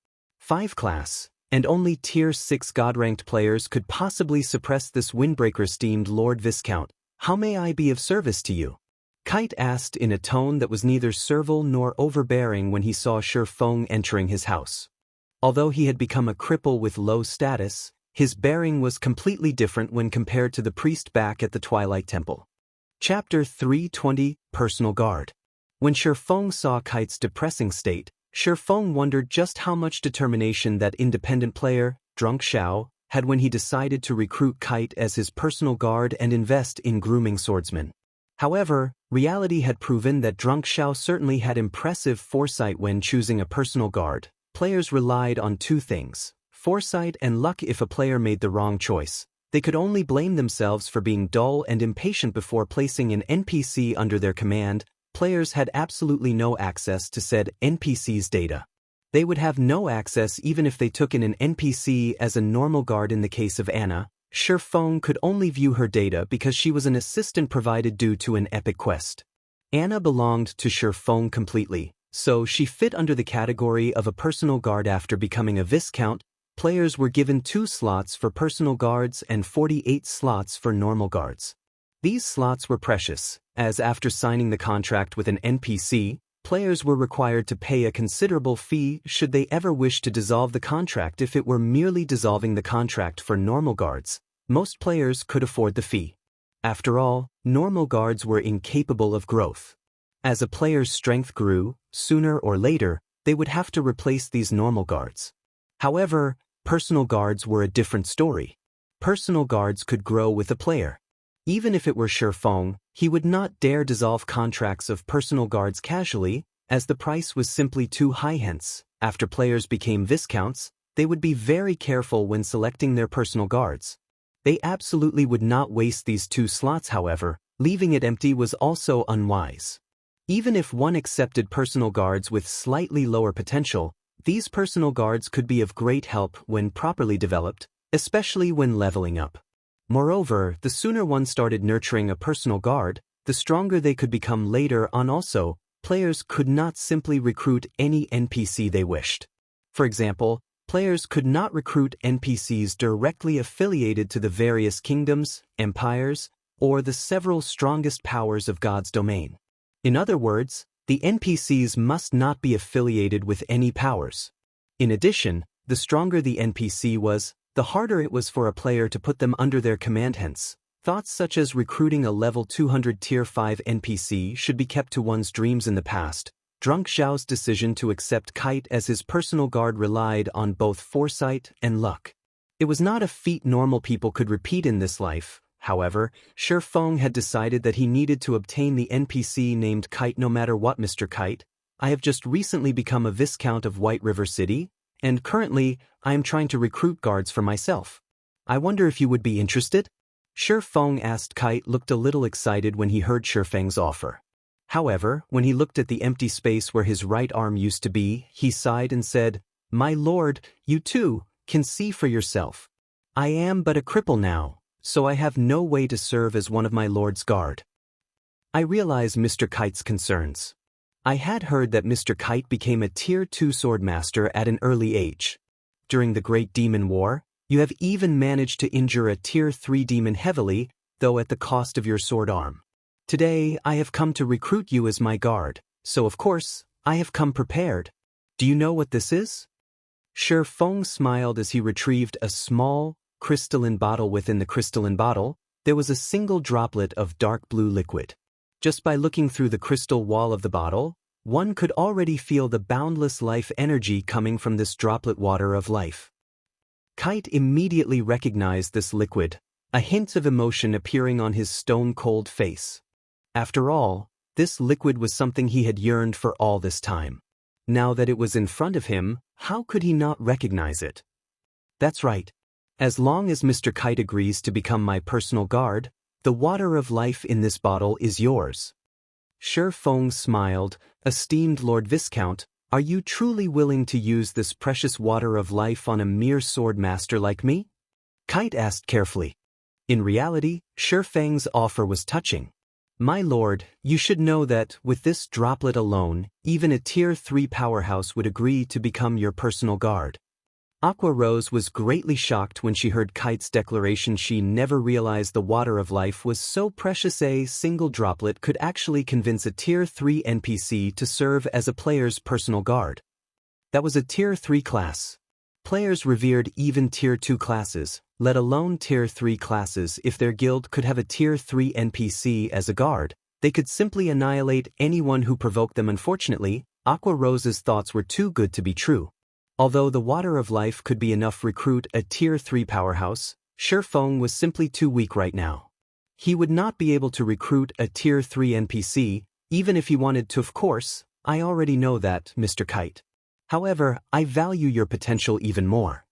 class, and only Tier 6 God-ranked players could possibly suppress this Windbreaker. Esteemed Lord Viscount, how may I be of service to you? Kite asked in a tone that was neither servile nor overbearing when he saw Shi Feng entering his house. Although he had become a cripple with low status, his bearing was completely different when compared to the priest back at the Twilight Temple. Chapter 320, Personal Guard. When Shi Feng saw Kite's depressing state, Shi Feng wondered just how much determination that independent player, Drunk Xiao, had when he decided to recruit Kite as his personal guard and invest in grooming swordsmen. However, reality had proven that Drunk Xiao certainly had impressive foresight when choosing a personal guard. Players relied on two things: foresight and luck. If a player made the wrong choice, they could only blame themselves for being dull and impatient. Before placing an NPC under their command, players had absolutely no access to said NPC's data. They would have no access even if they took in an NPC as a normal guard. In the case of Anna, Shi Feng could only view her data because she was an assistant provided due to an epic quest. Anna belonged to Shi Feng completely, so she fit under the category of a personal guard. After becoming a Viscount, players were given 2 slots for personal guards and 48 slots for normal guards. These slots were precious, as after signing the contract with an NPC, Players were required to pay a considerable fee should they ever wish to dissolve the contract. If it were merely dissolving the contract for normal guards, most players could afford the fee. After all, normal guards were incapable of growth. As a player's strength grew, sooner or later, they would have to replace these normal guards. However, personal guards were a different story. Personal guards could grow with a player. Even if it were Shi Feng, he would not dare dissolve contracts of personal guards casually, as the price was simply too high. Hence, after players became Viscounts, they would be very careful when selecting their personal guards. They absolutely would not waste these 2 slots. However, leaving it empty was also unwise. Even if one accepted personal guards with slightly lower potential, these personal guards could be of great help when properly developed, especially when leveling up. Moreover, the sooner one started nurturing a personal guard, the stronger they could become later on. Also, players could not simply recruit any NPC they wished. For example, players could not recruit NPCs directly affiliated to the various kingdoms, empires, or the several strongest powers of God's domain. In other words, the NPCs must not be affiliated with any powers. In addition, the stronger the NPC was, the harder it was for a player to put them under their command. Hence, thoughts such as recruiting a level 200 Tier 5 NPC should be kept to one's dreams. In the past, Drunk Zhao's decision to accept Kite as his personal guard relied on both foresight and luck. It was not a feat normal people could repeat in this life. However, Shi Feng had decided that he needed to obtain the NPC named Kite no matter what. Mr. Kite, I have just recently become a Viscount of White River City, and currently, I am trying to recruit guards for myself. I wonder if you would be interested? Shi Feng asked. Kite looked a little excited when he heard Shi Feng's offer. However, when he looked at the empty space where his right arm used to be, he sighed and said, "My lord, you too can see for yourself. I am but a cripple now, so I have no way to serve as one of my lord's guard." I realize Mr. Kite's concerns. I had heard that Mr. Kite became a Tier 2 swordmaster at an early age. During the Great Demon War, you have even managed to injure a Tier 3 demon heavily, though at the cost of your sword arm. Today, I have come to recruit you as my guard, so of course, I have come prepared. Do you know what this is? Shi Feng smiled as he retrieved a small, crystalline bottle. Within the crystalline bottle, there was a single droplet of dark blue liquid. Just by looking through the crystal wall of the bottle, one could already feel the boundless life energy coming from this droplet water of life. Kite immediately recognized this liquid, a hint of emotion appearing on his stone-cold face. After all, this liquid was something he had yearned for all this time. Now that it was in front of him, how could he not recognize it? That's right. As long as Mr. Kite agrees to become my personal guard, the water of life in this bottle is yours. Shi Feng smiled. Esteemed Lord Viscount, are you truly willing to use this precious water of life on a mere sword master like me? Kite asked carefully. In reality, Shi Feng's offer was touching. My lord, you should know that, with this droplet alone, even a Tier 3 powerhouse would agree to become your personal guard. Aqua Rose was greatly shocked when she heard Kite's declaration. She never realized the water of life was so precious. A single droplet could actually convince a Tier 3 NPC to serve as a player's personal guard. That was a Tier 3 class. Players revered even Tier 2 classes, let alone Tier 3 classes. If their guild could have a Tier 3 NPC as a guard, they could simply annihilate anyone who provoked them. Unfortunately, Aqua Rose's thoughts were too good to be true. Although the water of life could be enough to recruit a Tier 3 powerhouse, Shi Feng was simply too weak right now. He would not be able to recruit a Tier 3 NPC, even if he wanted to. Of course, I already know that, Mr. Kite. However, I value your potential even more.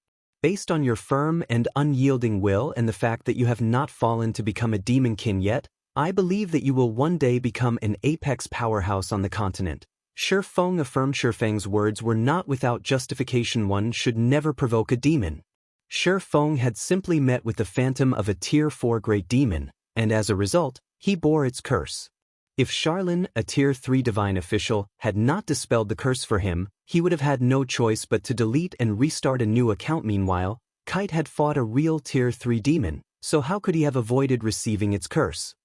Based on your firm and unyielding will and the fact that you have not fallen to become a demonkin yet, I believe that you will one day become an apex powerhouse on the continent. Shi Feng affirmed. Shi Feng's words were not without justification. One should never provoke a demon. Shi Feng had simply met with the phantom of a Tier 4 great demon, and as a result, he bore its curse. If Charlene, a Tier 3 divine official, had not dispelled the curse for him, he would have had no choice but to delete and restart a new account. Meanwhile, Kite had fought a real Tier 3 demon, so how could he have avoided receiving its curse?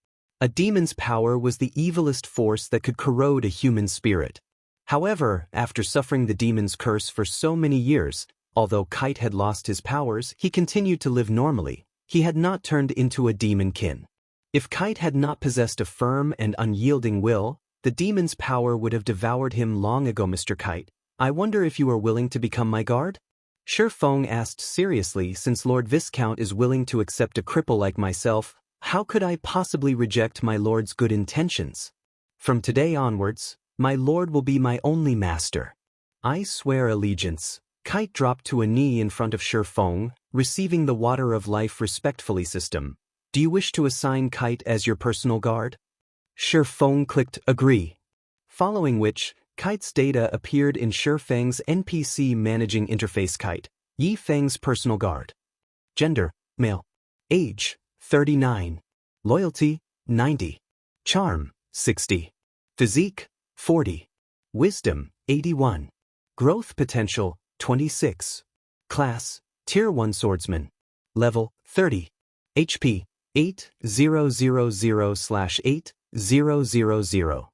A demon's power was the evilest force that could corrode a human spirit. However, after suffering the demon's curse for so many years, although Kite had lost his powers, he continued to live normally. He had not turned into a demon-kin. If Kite had not possessed a firm and unyielding will, the demon's power would have devoured him long ago. Mr. Kite, I wonder if you are willing to become my guard? Shi Feng asked seriously. Since Lord Viscount is willing to accept a cripple like myself, how could I possibly reject my lord's good intentions? From today onwards, my lord will be my only master. I swear allegiance. Kite dropped to a knee in front of Shi Feng, receiving the water of life respectfully. System, do you wish to assign Kite as your personal guard? Shi Feng clicked agree. Following which, Kite's data appeared in Shi Feng's NPC managing interface. Kite, Yi Feng's personal guard. Gender, male. Age, 39. Loyalty, 90. Charm, 60. Physique, 40. Wisdom, 81. Growth potential, 26. Class, Tier 1 Swordsman. Level, 30. HP, 8000/8000.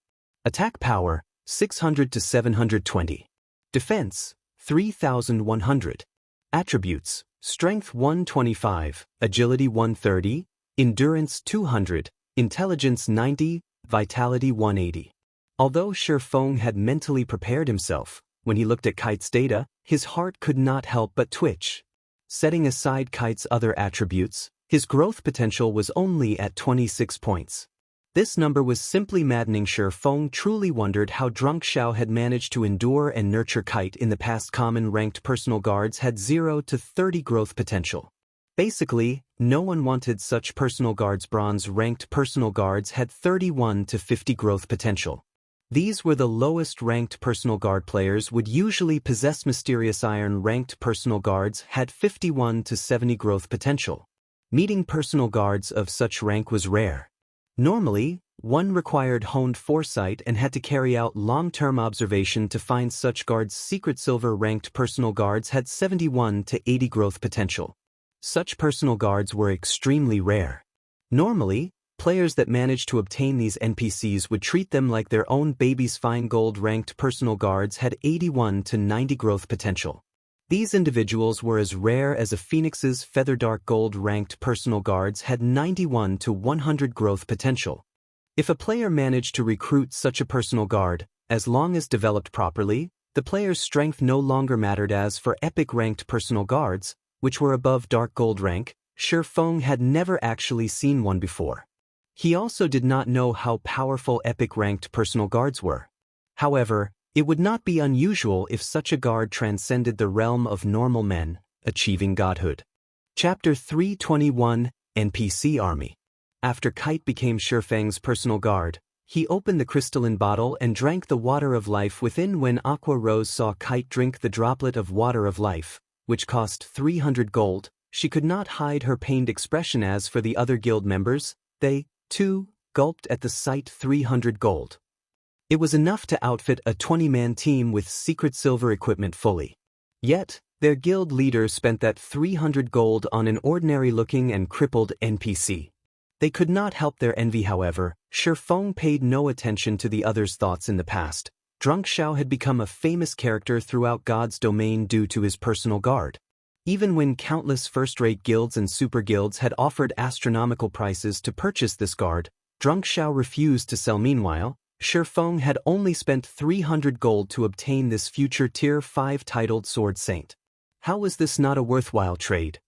Attack power, 600 to 720. Defense, 3100. Attributes, Strength 125, Agility 130, Endurance 200, Intelligence 90, Vitality 180. Although Shi Feng had mentally prepared himself, when he looked at Kite's data, his heart could not help but twitch. Setting aside Kite's other attributes, his growth potential was only at 26 points. This number was simply maddening. Shi Feng truly wondered how Drunk Xiao had managed to endure and nurture Kite in the past. Common ranked personal guards had 0 to 30 growth potential. Basically, no one wanted such personal guards. Bronze ranked personal guards had 31 to 50 growth potential. These were the lowest ranked personal guard. Players would usually possess. Mysterious Iron ranked personal guards had 51 to 70 growth potential. Meeting personal guards of such rank was rare. Normally, one required honed foresight and had to carry out long-term observation to find such guards. Secret Silver ranked personal guards had 71 to 80 growth potential. Such personal guards were extremely rare. Normally, players that managed to obtain these NPCs would treat them like their own babies. Fine Gold ranked personal guards had 81 to 90 growth potential. These individuals were as rare as a phoenix's feather. Dark Gold ranked personal guards had 91 to 100 growth potential. If a player managed to recruit such a personal guard, as long as developed properly, the player's strength no longer mattered. As for epic ranked personal guards, which were above Dark Gold rank, Shi Feng had never actually seen one before. He also did not know how powerful epic ranked personal guards were. However, it would not be unusual if such a guard transcended the realm of normal men, achieving godhood. Chapter 321, NPC Army. After Kite became Shi Feng's personal guard, he opened the crystalline bottle and drank the water of life within. When Aqua Rose saw Kite drink the droplet of water of life, which cost 300 gold, she could not hide her pained expression. As for the other guild members, they, too, gulped at the sight. 300 gold. It was enough to outfit a 20-man team with Secret Silver equipment fully. Yet, their guild leader spent that 300 gold on an ordinary-looking and crippled NPC. They could not help their envy. However, Shi Feng paid no attention to the others' thoughts. In the past, Drunk Xiao had become a famous character throughout God's domain due to his personal guard. Even when countless first-rate guilds and super guilds had offered astronomical prices to purchase this guard, Drunk Xiao refused to sell. Meanwhile, Shi Feng had only spent 300 gold to obtain this future Tier 5 titled Sword Saint. How was this not a worthwhile trade?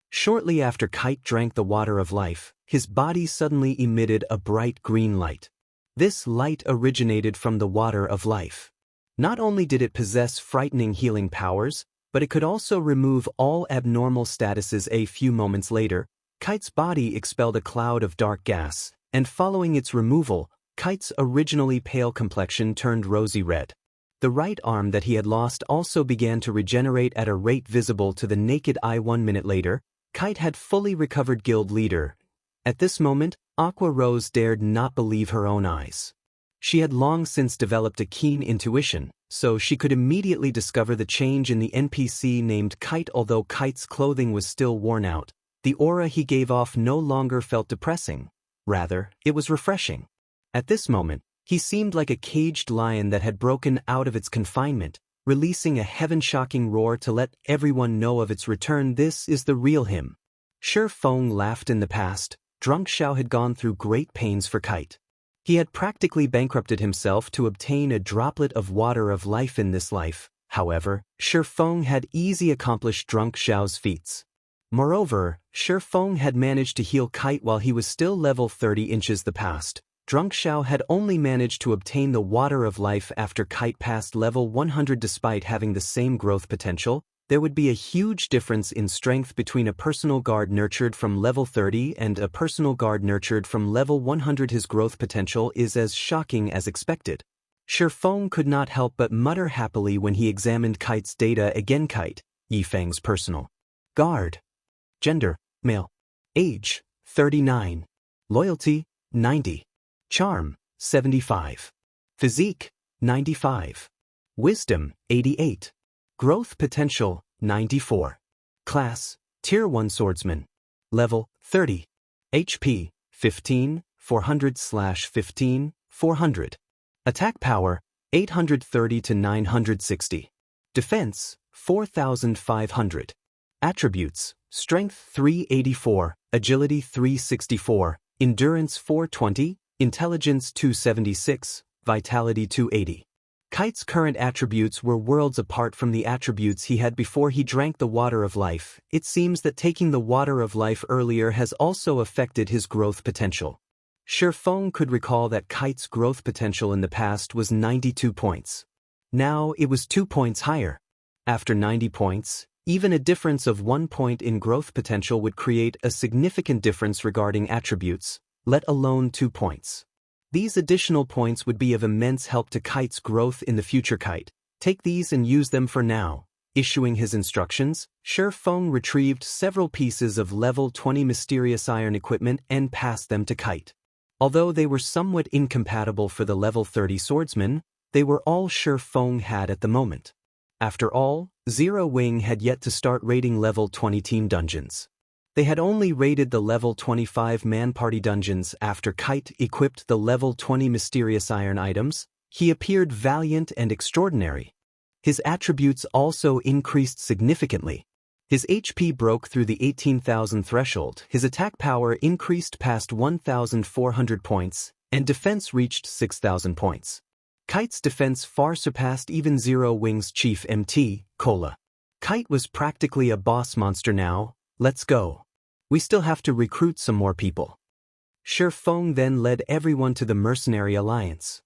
Shortly after Kite drank the water of life, his body suddenly emitted a bright green light. This light originated from the water of life. Not only did it possess frightening healing powers, but it could also remove all abnormal statuses. A few moments later, Kite's body expelled a cloud of dark gas, and following its removal, Kite's originally pale complexion turned rosy red. The right arm that he had lost also began to regenerate at a rate visible to the naked eye. 1 minute later, Kite had fully recovered. Guild leader. At this moment, Aqua Rose dared not believe her own eyes. She had long since developed a keen intuition, so she could immediately discover the change in the NPC named Kite. Although Kite's clothing was still worn out, the aura he gave off no longer felt depressing. Rather, it was refreshing. At this moment, He seemed like a caged lion that had broken out of its confinement, releasing a heaven-shocking roar to let everyone know of its return. This is the real him. Shi Feng laughed. In the past, drunk Xiao had gone through great pains for Kite. He had practically bankrupted himself to obtain a droplet of water of life in this life. However, Shi Feng had easily accomplished drunk Xiao's feats. Moreover, Shi Feng had managed to heal Kite while he was still level 30 inches. The past, drunk Xiao had only managed to obtain the water of life after Kite passed level 100. Despite having the same growth potential, there would be a huge difference in strength between a personal guard nurtured from level 30 and a personal guard nurtured from level 100. His growth potential is as shocking as expected. Shi Feng could not help but mutter happily when he examined Kite's data again. Kite, Yifeng's personal guard. Gender, male. Age, 39. Loyalty, 90. Charm, 75. Physique, 95. Wisdom, 88. Growth potential, 94. Class, Tier 1 Swordsman. Level, 30. HP, 15, 400/15, 400. Attack power, 830 to 960. Defense, 4,500. Attributes, Strength 384, Agility 364, Endurance 420, Intelligence 276, Vitality 280. Kite's current attributes were worlds apart from the attributes he had before he drank the water of life. It seems that taking the water of life earlier has also affected his growth potential. Shi Feng could recall that Kite's growth potential in the past was 92 points. Now it was 2 points higher. After 90 points, even a difference of 1 point in growth potential would create a significant difference regarding attributes, let alone 2 points. These additional points would be of immense help to Kite's growth in the future. Kite, take these and use them for now. Issuing his instructions, Shi Feng retrieved several pieces of level 20 mysterious iron equipment and passed them to Kite. Although they were somewhat incompatible for the level 30 swordsman, they were all Shi Feng had at the moment. After all, Zero Wing had yet to start raiding level 20 team dungeons. They had only raided the level 25 man-party dungeons. After Kite equipped the level 20 mysterious iron items, he appeared valiant and extraordinary. His attributes also increased significantly. His HP broke through the 18,000 threshold, his attack power increased past 1,400 points, and defense reached 6,000 points. Kite's defense far surpassed even Zero Wing's chief MT, Cola. Kite was practically a boss monster now. Let's go. We still have to recruit some more people. Shi Feng then led everyone to the Mercenary Alliance.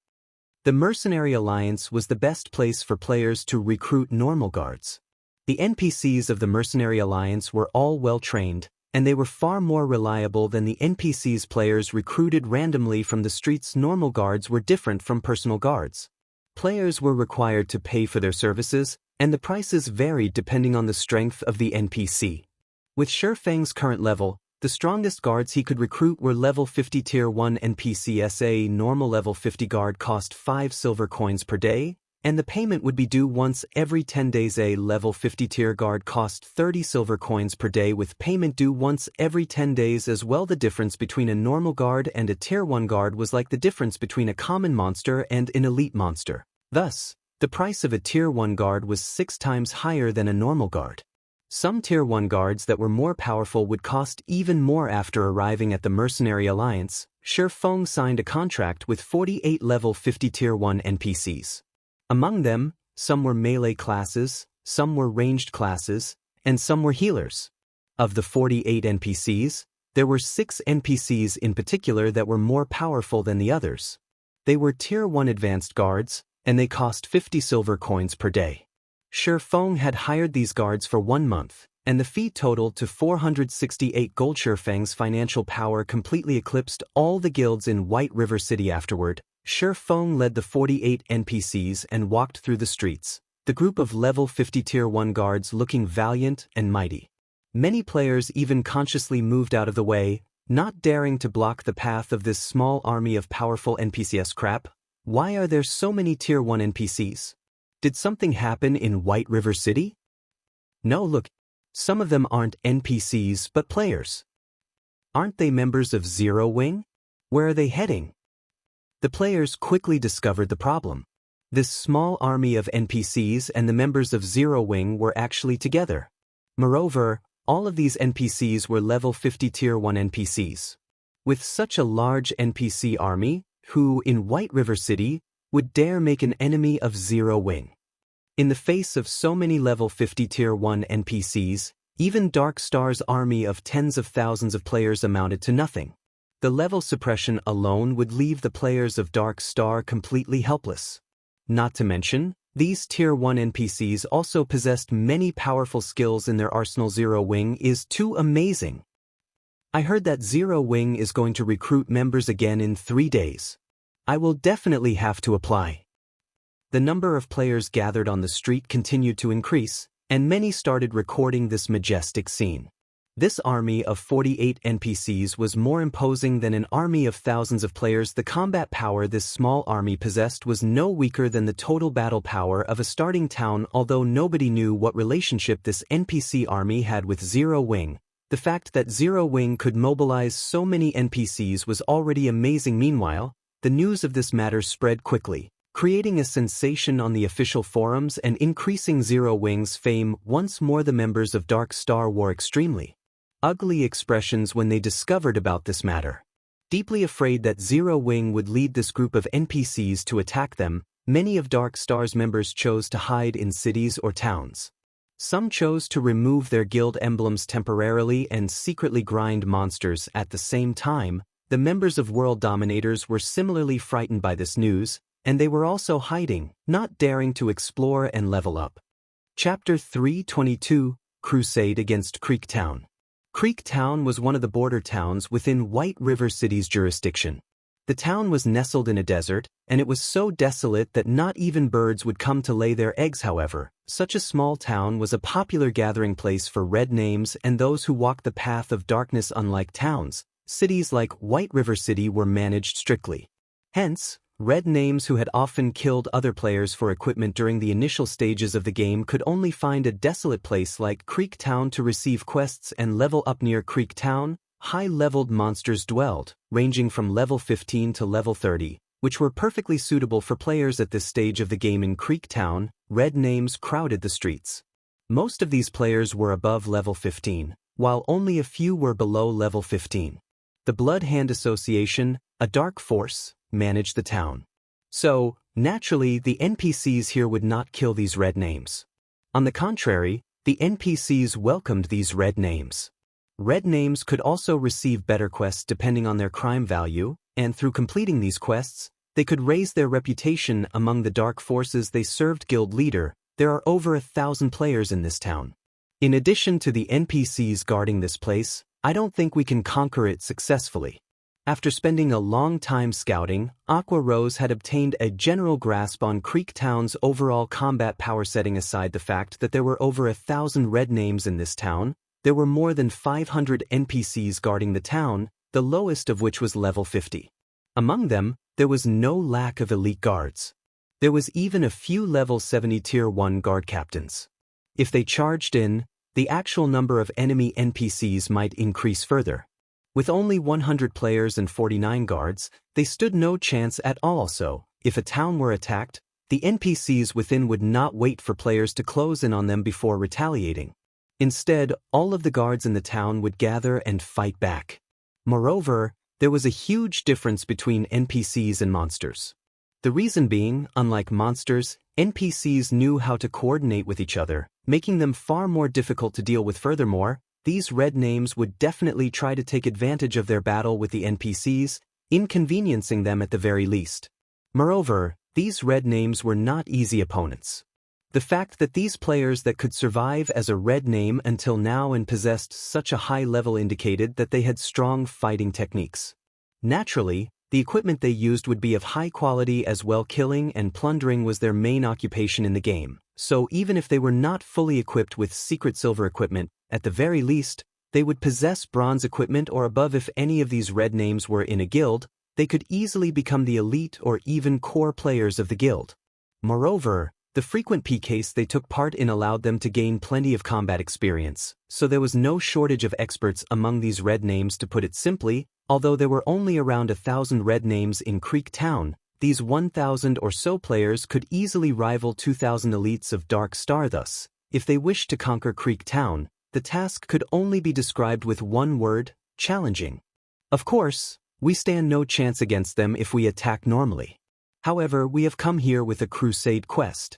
The Mercenary Alliance was the best place for players to recruit normal guards. The NPCs of the Mercenary Alliance were all well-trained, and they were far more reliable than the NPCs players recruited randomly from the streets. Normal guards were different from personal guards. Players were required to pay for their services, and the prices varied depending on the strength of the NPC. With Shi Feng's current level, the strongest guards he could recruit were level 50 Tier 1 NPCs. A normal level 50 guard cost 5 silver coins per day, and the payment would be due once every 10 days. A level 50 tier guard cost 30 silver coins per day with payment due once every 10 days as well. The difference between a normal guard and a Tier 1 guard was like the difference between a common monster and an elite monster. Thus, the price of a Tier 1 guard was 6 times higher than a normal guard. Some Tier 1 guards that were more powerful would cost even more. After arriving at the Mercenary Alliance, Shi Feng signed a contract with 48 level 50 Tier 1 NPCs. Among them, some were melee classes, some were ranged classes, and some were healers. Of the 48 NPCs, there were 6 NPCs in particular that were more powerful than the others. They were Tier 1 advanced guards, and they cost 50 silver coins per day. Shi Feng had hired these guards for 1 month, and the fee totaled to 468 gold. Shi Feng's financial power completely eclipsed all the guilds in White River City. Afterward, Shi Feng led the 48 NPCs and walked through the streets, the group of level 50 Tier 1 guards looking valiant and mighty. Many players even consciously moved out of the way, not daring to block the path of this small army of powerful NPCs. Crap, why are there so many Tier 1 NPCs? Did something happen in White River City? No, look, some of them aren't NPCs but players. Aren't they members of Zero Wing? Where are they heading? The players quickly discovered the problem. This small army of NPCs and the members of Zero Wing were actually together. Moreover, all of these NPCs were level 50 Tier 1 NPCs. With such a large NPC army, who, in White River City, would dare make an enemy of Zero Wing? In the face of so many level 50 Tier 1 NPCs, even Dark Star's army of tens of thousands of players amounted to nothing. The level suppression alone would leave the players of Dark Star completely helpless. Not to mention, these Tier 1 NPCs also possessed many powerful skills in their arsenal. Zero Wing is too amazing. I heard that Zero Wing is going to recruit members again in 3 days. I will definitely have to apply. The number of players gathered on the street continued to increase, and many started recording this majestic scene. This army of 48 NPCs was more imposing than an army of thousands of players. The combat power this small army possessed was no weaker than the total battle power of a starting town. Although nobody knew what relationship this NPC army had with Zero Wing, the fact that Zero Wing could mobilize so many NPCs was already amazing. Meanwhile, the news of this matter spread quickly, creating a sensation on the official forums and increasing Zero Wing's fame. Once more, the members of Dark Star wore extremely ugly expressions when they discovered about this matter. Deeply afraid that Zero Wing would lead this group of NPCs to attack them, many of Dark Star's members chose to hide in cities or towns. Some chose to remove their guild emblems temporarily and secretly grind monsters. At the same time, the members of World Dominators were similarly frightened by this news, and they were also hiding, not daring to explore and level up. Chapter 322, Crusade against Creek Town. Creek Town was one of the border towns within White River City's jurisdiction. The town was nestled in a desert, and it was so desolate that not even birds would come to lay their eggs. However, such a small town was a popular gathering place for red names and those who walked the path of darkness. Unlike towns, cities like White River City were managed strictly. Hence, red names who had often killed other players for equipment during the initial stages of the game could only find a desolate place like Creek Town to receive quests and level up. Near Creek Town, high-leveled monsters dwelled, ranging from level 15 to level 30, which were perfectly suitable for players at this stage of the game. In Creek Town, red names crowded the streets. Most of these players were above level 15, while only a few were below level 15. The Blood Hand Association, a dark force, managed the town. So, naturally, the NPCs here would not kill these red names. On the contrary, the NPCs welcomed these red names. Red names could also receive better quests depending on their crime value, and through completing these quests, they could raise their reputation among the dark forces they served. Guild leader, there are over 1,000 players in this town. In addition to the NPCs guarding this place, I don't think we can conquer it successfully. After spending a long time scouting, Aqua Rose had obtained a general grasp on Creek Town's overall combat power. Setting aside the fact that there were over 1,000 red names in this town, there were more than 500 NPCs guarding the town, the lowest of which was level 50. Among them, there was no lack of elite guards. There was even a few level 70 Tier 1 guard captains. If they charged in, the actual number of enemy NPCs might increase further. With only 100 players and 49 guards, they stood no chance at all. Also, if a town were attacked, the NPCs within would not wait for players to close in on them before retaliating. Instead, all of the guards in the town would gather and fight back. Moreover, there was a huge difference between NPCs and monsters. The reason being, unlike monsters, NPCs knew how to coordinate with each other, making them far more difficult to deal with. Furthermore, these red names would definitely try to take advantage of their battle with the NPCs, inconveniencing them at the very least. Moreover, these red names were not easy opponents. The fact that these players that could survive as a red name until now and possessed such a high level indicated that they had strong fighting techniques. Naturally, the equipment they used would be of high quality as well. Killing and plundering was their main occupation in the game, so even if they were not fully equipped with secret silver equipment, at the very least, they would possess bronze equipment or above. If any of these red names were in a guild, they could easily become the elite or even core players of the guild. Moreover, the frequent PKs they took part in allowed them to gain plenty of combat experience, so there was no shortage of experts among these red names. To put it simply, Although there were only around 1,000 red names in Creek Town, these 1,000 or so players could easily rival 2,000 elites of Dark Star. Thus, if they wished to conquer Creek Town, the task could only be described with one word: challenging. Of course, we stand no chance against them if we attack normally. However, we have come here with a Crusade quest.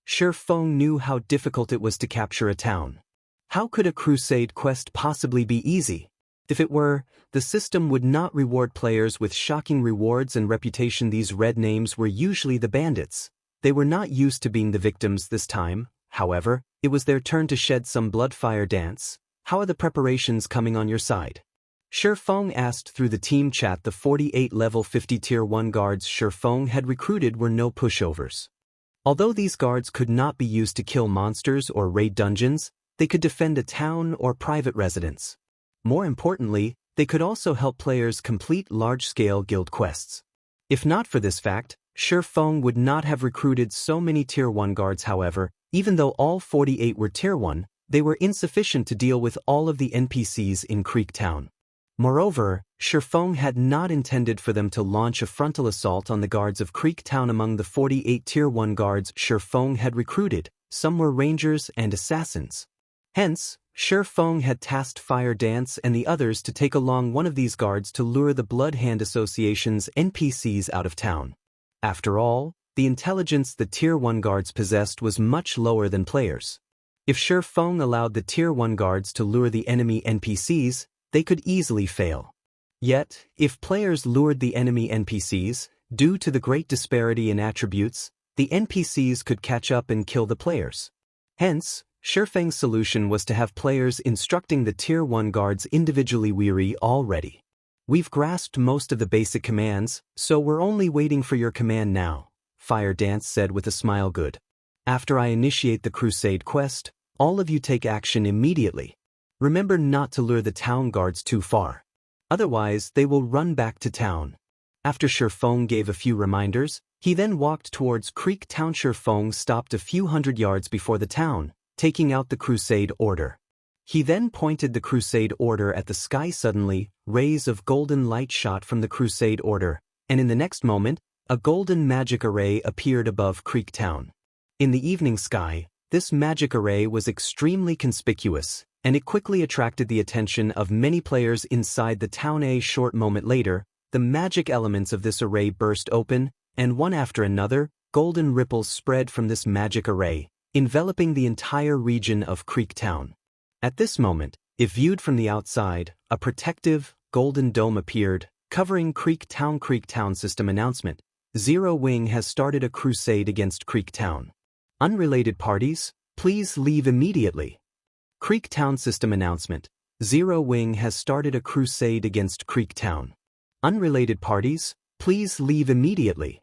Shi Feng knew how difficult it was to capture a town. How could a Crusade quest possibly be easy? If it were, the system would not reward players with shocking rewards and reputation. These red names were usually the bandits. They were not used to being the victims this time. However, it was their turn to shed some blood. Fire dance. How are the preparations coming on your side? Shi Feng asked through the team chat. The 48 level 50 tier 1 guards Shi Feng had recruited were no pushovers. Although these guards could not be used to kill monsters or raid dungeons, they could defend a town or private residence. More importantly, they could also help players complete large-scale guild quests. If not for this fact, Shi Feng would not have recruited so many tier 1 guards. However, even though all 48 were tier 1, they were insufficient to deal with all of the NPCs in Creek Town. Moreover, Shi Feng had not intended for them to launch a frontal assault on the guards of Creek Town. Among the 48 tier 1 guards Shi Feng had recruited, some were rangers and assassins. Hence, Shi Feng had tasked Fire Dance and the others to take along one of these guards to lure the Blood Hand Association's NPCs out of town. After all, the intelligence the tier 1 guards possessed was much lower than players. If Shi Feng allowed the tier 1 guards to lure the enemy NPCs, they could easily fail. Yet, if players lured the enemy NPCs, due to the great disparity in attributes, the NPCs could catch up and kill the players. Hence, Shi Feng's solution was to have players instructing the tier 1 guards individually. Weary already. We've grasped most of the basic commands, so we're only waiting for your command now, Fire Dance said with a smile. Good. After I initiate the Crusade quest, all of you take action immediately. Remember not to lure the town guards too far. Otherwise, they will run back to town. After Shi Feng gave a few reminders, he then walked towards Creek Town. Shi Feng stopped a few hundred yards before the town, taking out the Crusade Order. He then pointed the Crusade Order at the sky. Suddenly, rays of golden light shot from the Crusade Order, and in the next moment, a golden magic array appeared above Creek Town. In the evening sky, this magic array was extremely conspicuous, and it quickly attracted the attention of many players inside the town. A short moment later, the magic elements of this array burst open, and one after another, golden ripples spread from this magic array, enveloping the entire region of Creek Town. At this moment, if viewed from the outside, a protective, golden dome appeared, covering Creek Town. Creek Town System Announcement: Zero Wing has started a crusade against Creek Town. Unrelated parties, please leave immediately. Creek Town System Announcement: Zero Wing has started a crusade against Creek Town. Unrelated parties, please leave immediately.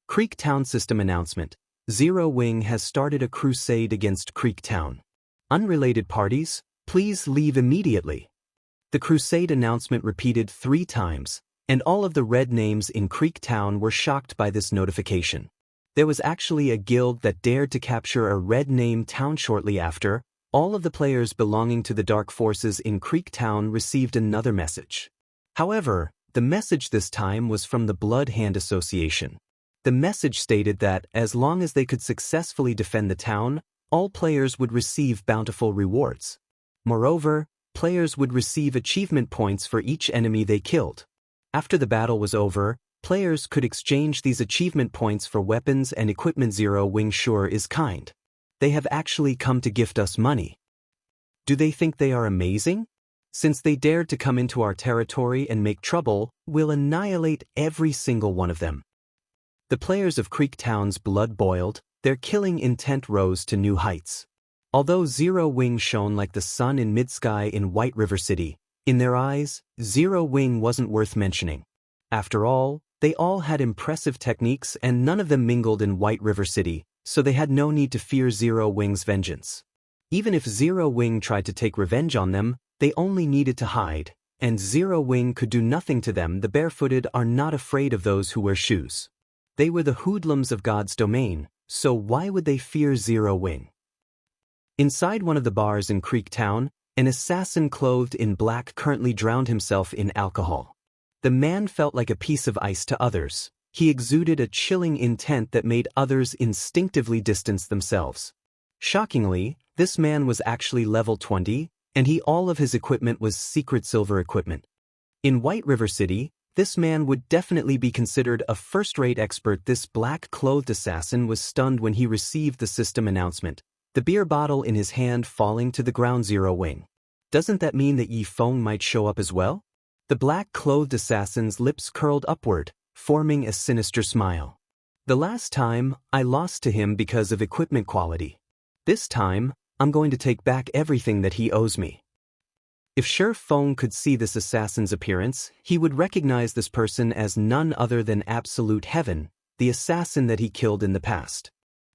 Creek Town System Announcement: Zero Wing has started a crusade against Creek Town. Unrelated parties, please leave immediately. The crusade announcement repeated 3 times, and all of the red names in Creek Town were shocked by this notification. There was actually a guild that dared to capture a red name town. Shortly after, all of the players belonging to the dark forces in Creek Town received another message. However, the message this time was from the Blood Hand Association. The message stated that, as long as they could successfully defend the town, all players would receive bountiful rewards. Moreover, players would receive achievement points for each enemy they killed. After the battle was over, players could exchange these achievement points for weapons and equipment. Zero Wing sure is kind. They have actually come to gift us money. Do they think they are amazing? Since they dared to come into our territory and make trouble, we'll annihilate every single one of them. The players of Creek Town's blood boiled, their killing intent rose to new heights. Although Zero Wing shone like the sun in mid-sky in White River City, in their eyes, Zero Wing wasn't worth mentioning. After all, they all had impressive techniques and none of them mingled in White River City, so they had no need to fear Zero Wing's vengeance. Even if Zero Wing tried to take revenge on them, they only needed to hide, and Zero Wing could do nothing to them. The barefooted are not afraid of those who wear shoes. They were the hoodlums of God's domain, so why would they fear Zero Wing? Inside one of the bars in Creek Town, an assassin clothed in black currently drowned himself in alcohol. The man felt like a piece of ice to others. He exuded a chilling intent that made others instinctively distance themselves. Shockingly, this man was actually level 20, and all of his equipment was secret silver equipment. In White River City, this man would definitely be considered a first-rate expert. This black-clothed assassin was stunned when he received the system announcement, the beer bottle in his hand falling to the ground. Zero Wing. Doesn't that mean that Yi Feng might show up as well? The black-clothed assassin's lips curled upward, forming a sinister smile. The last time, I lost to him because of equipment quality. This time, I'm going to take back everything that he owes me. If Shi Feng could see this assassin's appearance, he would recognize this person as none other than Absolute Heaven, the assassin that he killed in the past.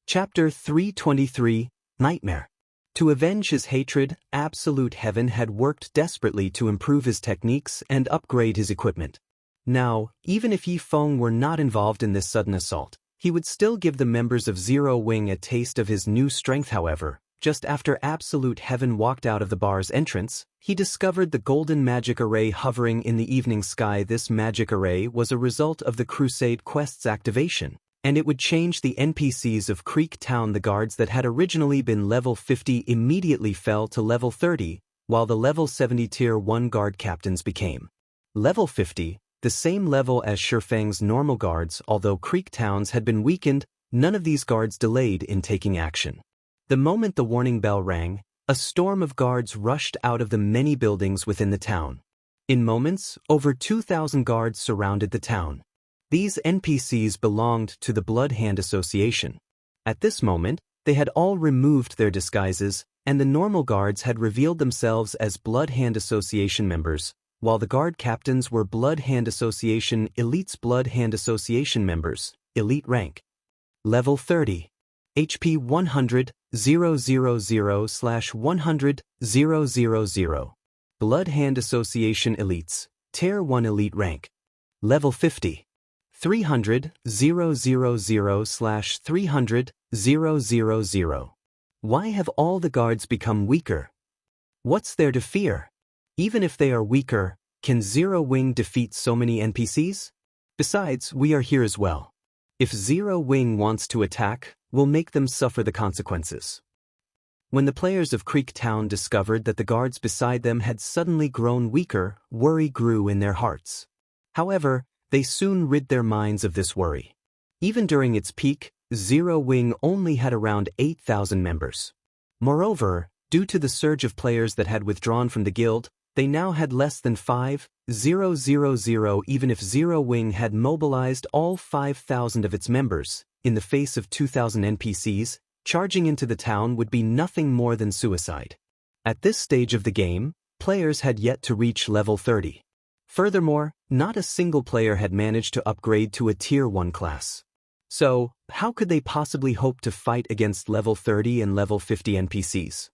Chapter 323, Nightmare. To avenge his hatred, Absolute Heaven had worked desperately to improve his techniques and upgrade his equipment. Now, even if Yi Feng were not involved in this sudden assault, he would still give the members of Zero Wing a taste of his new strength. However, just after Absolute Heaven walked out of the bar's entrance, he discovered the golden magic array hovering in the evening sky. This magic array was a result of the Crusade quest's activation, and it would change the NPCs of Creek Town. The guards that had originally been level 50 immediately fell to level 30, while the level 70 Tier 1 guard captains became level 50, the same level as Shi Feng's normal guards. Although Creek Towns had been weakened, none of these guards delayed in taking action. The moment the warning bell rang, a storm of guards rushed out of the many buildings within the town. In moments, over 2,000 guards surrounded the town. These NPCs belonged to the Blood Hand Association. At this moment, they had all removed their disguises, and the normal guards had revealed themselves as Blood Hand Association members, while the guard captains were Blood Hand Association Elites. Blood Hand Association members, Elite rank. Level 30. HP 100, 000/100, 000. Blood Hand Association Elites, Tier 1 Elite rank. Level 50. 300, 000/300, 000. Why have all the guards become weaker? What's there to fear? Even if they are weaker, can Zero Wing defeat so many NPCs? Besides, we are here as well. If Zero Wing wants to attack, we'll make them suffer the consequences. When the players of Creek Town discovered that the guards beside them had suddenly grown weaker, worry grew in their hearts. However, they soon rid their minds of this worry. Even during its peak, Zero Wing only had around 8,000 members. Moreover, due to the surge of players that had withdrawn from the guild, they now had less than 5,000. Even if Zero Wing had mobilized all 5,000 of its members, in the face of 2,000 NPCs, charging into the town would be nothing more than suicide. At this stage of the game, players had yet to reach level 30. Furthermore, not a single player had managed to upgrade to a Tier 1 class. So, how could they possibly hope to fight against level 30 and level 50 NPCs?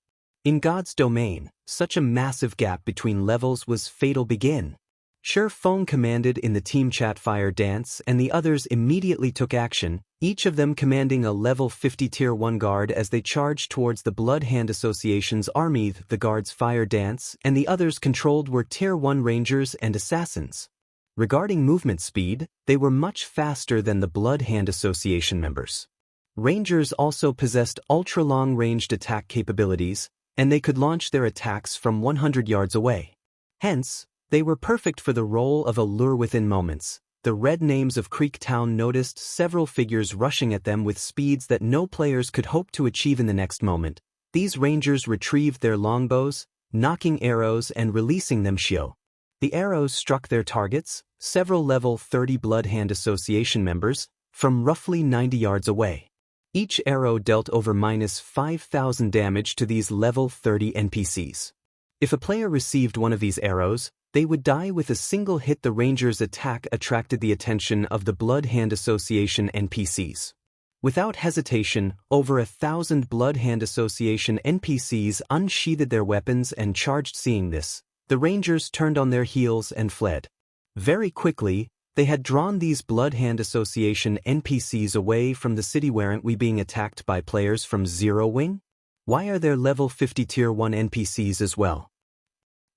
In God's domain, such a massive gap between levels was fatal. Begin. Shi Feng commanded in the team chat fire dance, and the others immediately took action, each of them commanding a level 50 Tier 1 guard as they charged towards the Blood Hand Association's army. The guards' fire dance and the others controlled were Tier 1 rangers and assassins. Regarding movement speed, they were much faster than the Blood Hand Association members. Rangers also possessed ultra-long-ranged attack capabilities, and they could launch their attacks from 100 yards away. Hence, they were perfect for the role of a lure within moments. The red names of Creek Town noticed several figures rushing at them with speeds that no players could hope to achieve in the next moment. These rangers retrieved their longbows, knocking arrows and releasing them. Shio. The arrows struck their targets, several level 30 Blood Hand Association members, from roughly 90 yards away. Each arrow dealt over -5,000 damage to these level 30 NPCs. If a player received one of these arrows, they would die with a single hit. The Rangers' attack attracted the attention of the Blood Hand Association NPCs. Without hesitation, over 1,000 Blood Hand Association NPCs unsheathed their weapons and charged. Seeing this, the Rangers turned on their heels and fled. Very quickly, they had drawn these Blood Hand Association NPCs away from the city. Weren't we being attacked by players from Zero Wing? Why are there level 50 Tier 1 NPCs as well?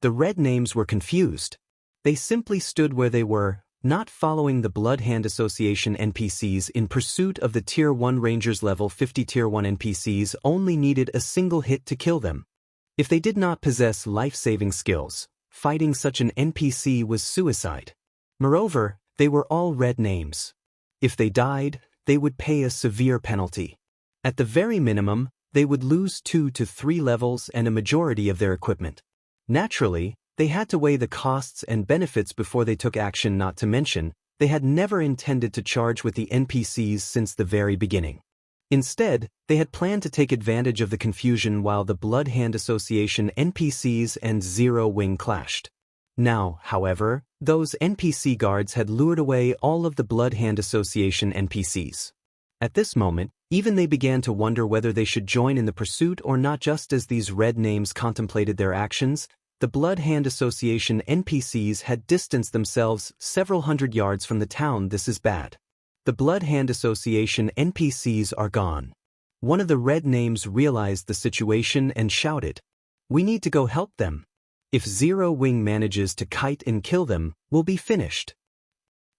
The red names were confused. They simply stood where they were, not following the Blood Hand Association NPCs in pursuit of the Tier 1 Rangers. Level 50 Tier 1 NPCs only needed a single hit to kill them. If they did not possess life-saving skills, fighting such an NPC was suicide. Moreover, they were all red names. If they died, they would pay a severe penalty. At the very minimum, they would lose 2 to 3 levels and a majority of their equipment. Naturally, they had to weigh the costs and benefits before they took action. Not to mention, they had never intended to charge with the NPCs since the very beginning. Instead, they had planned to take advantage of the confusion while the Blood Hand Association NPCs and Zero Wing clashed. Now, however, those NPC guards had lured away all of the Blood Hand Association NPCs. At this moment, even they began to wonder whether they should join in the pursuit or not. Just as these red names contemplated their actions, the Blood Hand Association NPCs had distanced themselves several hundred yards from the town. This is bad. The Blood Hand Association NPCs are gone. One of the red names realized the situation and shouted, "We need to go help them. If Zero Wing manages to kite and kill them, we'll be finished."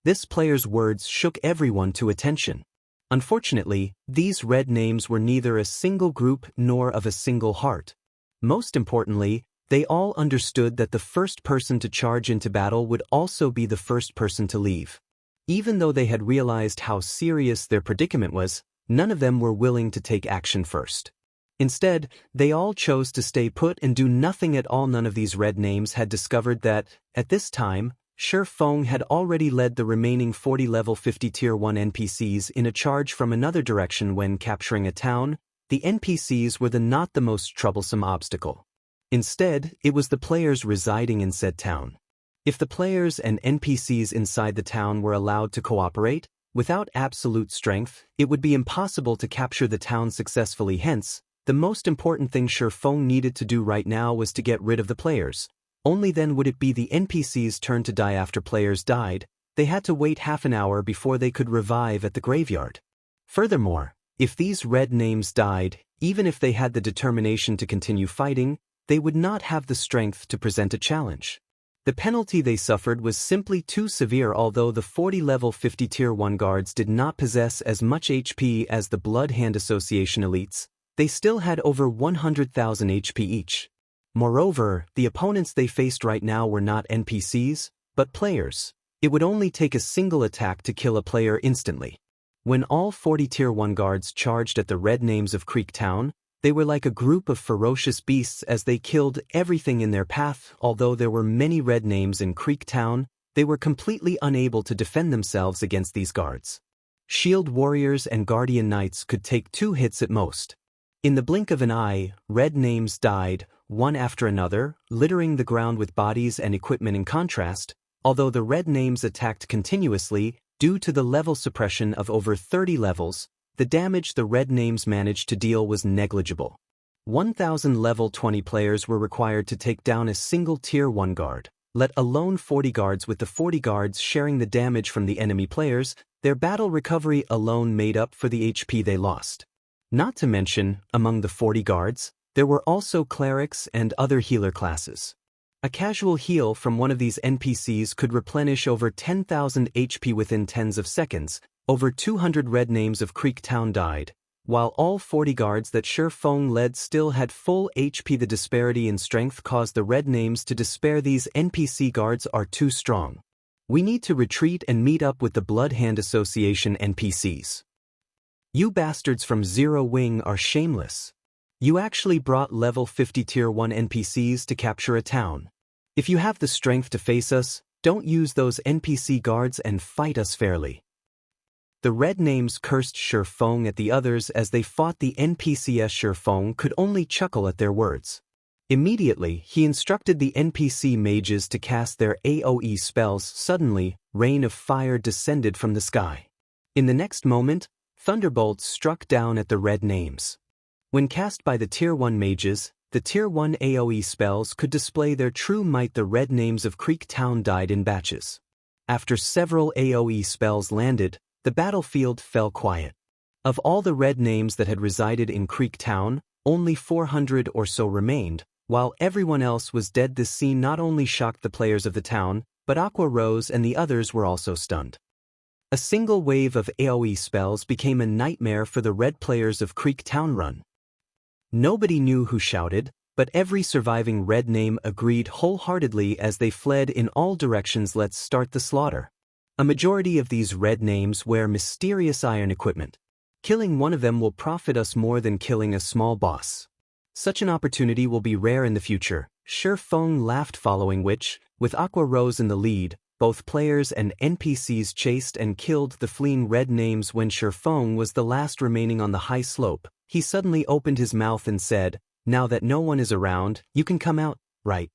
This player's words shook everyone to attention. Unfortunately, these red names were neither a single group nor of a single heart. Most importantly, they all understood that the first person to charge into battle would also be the first person to leave. Even though they had realized how serious their predicament was, none of them were willing to take action first. Instead, they all chose to stay put and do nothing at all. None of these red names had discovered that, at this time, Shi Feng had already led the remaining 40 level 50 Tier 1 NPCs in a charge from another direction. When capturing a town, the NPCs were not the most troublesome obstacle. Instead, it was the players residing in said town. If the players and NPCs inside the town were allowed to cooperate, without absolute strength, it would be impossible to capture the town successfully. Hence, the most important thing Shi Feng needed to do right now was to get rid of the players. Only then would it be the NPCs' turn to die. After players died, they had to wait half an hour before they could revive at the graveyard. Furthermore, if these red names died, even if they had the determination to continue fighting, they would not have the strength to present a challenge. The penalty they suffered was simply too severe. Although the 40 level 50 Tier 1 guards did not possess as much HP as the Blood Hand Association elites, they still had over 100,000 HP each. Moreover, the opponents they faced right now were not NPCs, but players. It would only take a single attack to kill a player instantly. When all 40 Tier 1 guards charged at the red names of Creek Town, they were like a group of ferocious beasts as they killed everything in their path. Although there were many red names in Creek Town, they were completely unable to defend themselves against these guards. Shield warriors and guardian knights could take 2 hits at most. In the blink of an eye, red names died, one after another, littering the ground with bodies and equipment. In contrast, although the red names attacked continuously, due to the level suppression of over 30 levels, the damage the red names managed to deal was negligible. 1,000 level 20 players were required to take down a single Tier 1 guard, let alone 40 guards. With the 40 guards sharing the damage from the enemy players, their battle recovery alone made up for the HP they lost. Not to mention, among the 40 guards, there were also clerics and other healer classes. A casual heal from one of these NPCs could replenish over 10,000 HP within tens of seconds. Over 200 red names of Creek Town died, while all 40 guards that Shi Feng led still had full HP. The disparity in strength caused the red names to despair. These NPC guards are too strong. We need to retreat and meet up with the Blood Hand Association NPCs. You bastards from Zero Wing are shameless. You actually brought level 50 Tier 1 NPCs to capture a town. If you have the strength to face us, don't use those NPC guards and fight us fairly. The red names cursed Shi Feng at the others as they fought the NPCs. Shi Feng could only chuckle at their words. Immediately, he instructed the NPC mages to cast their AoE spells. Suddenly, rain of fire descended from the sky. In the next moment, thunderbolts struck down at the red names. When cast by the Tier 1 mages, the Tier 1 AoE spells could display their true might. The red names of Creek Town died in batches. After several AoE spells landed, the battlefield fell quiet. Of all the red names that had resided in Creek Town, only 400 or so remained, while everyone else was dead. This scene not only shocked the players of the town, but Aqua Rose and the others were also stunned. A single wave of AoE spells became a nightmare for the red players of Creek Town Run. Nobody knew who shouted, but every surviving red name agreed wholeheartedly as they fled in all directions. Let's start the slaughter. A majority of these red names wear mysterious iron equipment. Killing one of them will profit us more than killing a small boss. Such an opportunity will be rare in the future. Shi Feng laughed, following which, with Aqua Rose in the lead, both players and NPCs chased and killed the fleeing red names. When Shi Feng was the last remaining on the high slope, he suddenly opened his mouth and said, "Now that no one is around, you can come out, right?"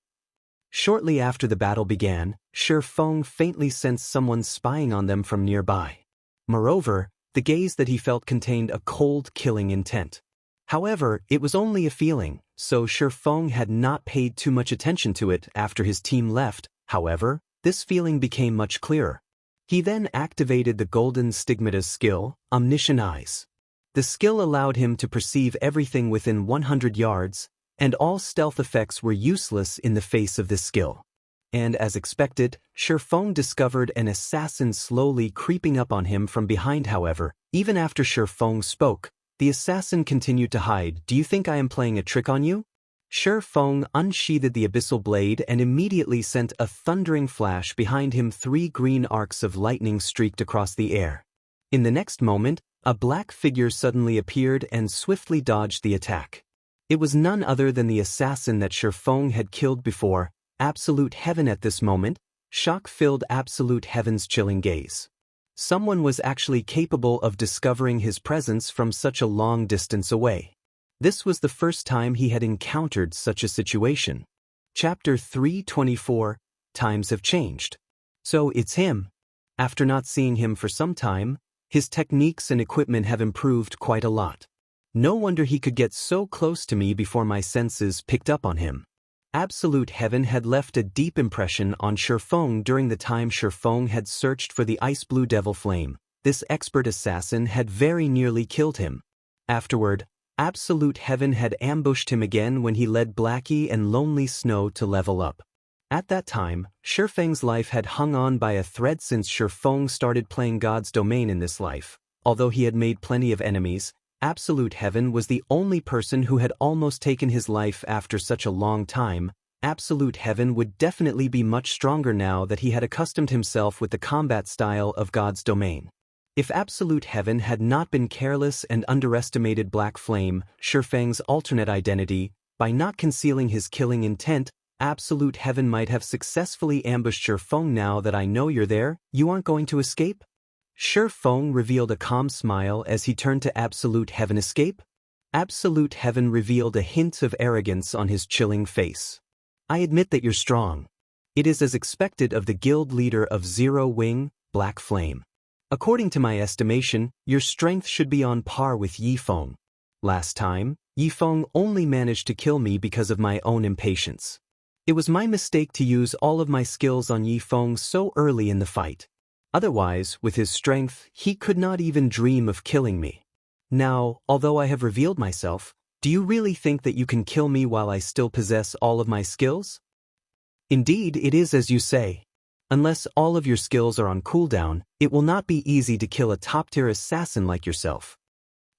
Shortly after the battle began, Shi Feng faintly sensed someone spying on them from nearby. Moreover, the gaze that he felt contained a cold, killing intent. However, it was only a feeling, so Shi Feng had not paid too much attention to it after his team left. However, this feeling became much clearer. He then activated the Golden Stigmata skill, Omniscient Eyes. The skill allowed him to perceive everything within 100 yards, and all stealth effects were useless in the face of this skill. And as expected, Shi Feng discovered an assassin slowly creeping up on him from behind. However, even after Shi Feng spoke, the assassin continued to hide. "Do you think I am playing a trick on you?" Shi Feng unsheathed the abyssal blade and immediately sent a thundering flash behind him. 3 green arcs of lightning streaked across the air. In the next moment, a black figure suddenly appeared and swiftly dodged the attack. It was none other than the assassin that Shi Feng had killed before, Absolute Heaven. At this moment, shock filled Absolute Heaven's chilling gaze. Someone was actually capable of discovering his presence from such a long distance away. This was the first time he had encountered such a situation. Chapter 324, Times Have Changed. So it's him. After not seeing him for some time, his techniques and equipment have improved quite a lot. No wonder he could get so close to me before my senses picked up on him. Absolute Heaven had left a deep impression on Shi Feng during the time Shi Feng had searched for the ice blue devil flame. This expert assassin had very nearly killed him. Afterward, Absolute Heaven had ambushed him again when he led Blackie and Lonely Snow to level up. At that time, Shi Feng's life had hung on by a thread since Shi Feng started playing God's Domain in this life. Although he had made plenty of enemies, Absolute Heaven was the only person who had almost taken his life after such a long time. Absolute Heaven would definitely be much stronger now that he had accustomed himself with the combat style of God's Domain. If Absolute Heaven had not been careless and underestimated Black Flame, Shi Feng's alternate identity, by not concealing his killing intent, Absolute Heaven might have successfully ambushed Shi Feng. "Now that I know you're there, you aren't going to escape?" Shi Feng revealed a calm smile as he turned to Absolute Heaven. "Escape?" Absolute Heaven revealed a hint of arrogance on his chilling face. "I admit that you're strong. It is as expected of the guild leader of Zero Wing, Black Flame. According to my estimation, your strength should be on par with Yi Feng. Last time, Yi Feng only managed to kill me because of my own impatience. It was my mistake to use all of my skills on Yi Feng so early in the fight. Otherwise, with his strength, he could not even dream of killing me. Now, although I have revealed myself, do you really think that you can kill me while I still possess all of my skills?" "Indeed, it is as you say. Unless all of your skills are on cooldown, it will not be easy to kill a top-tier assassin like yourself."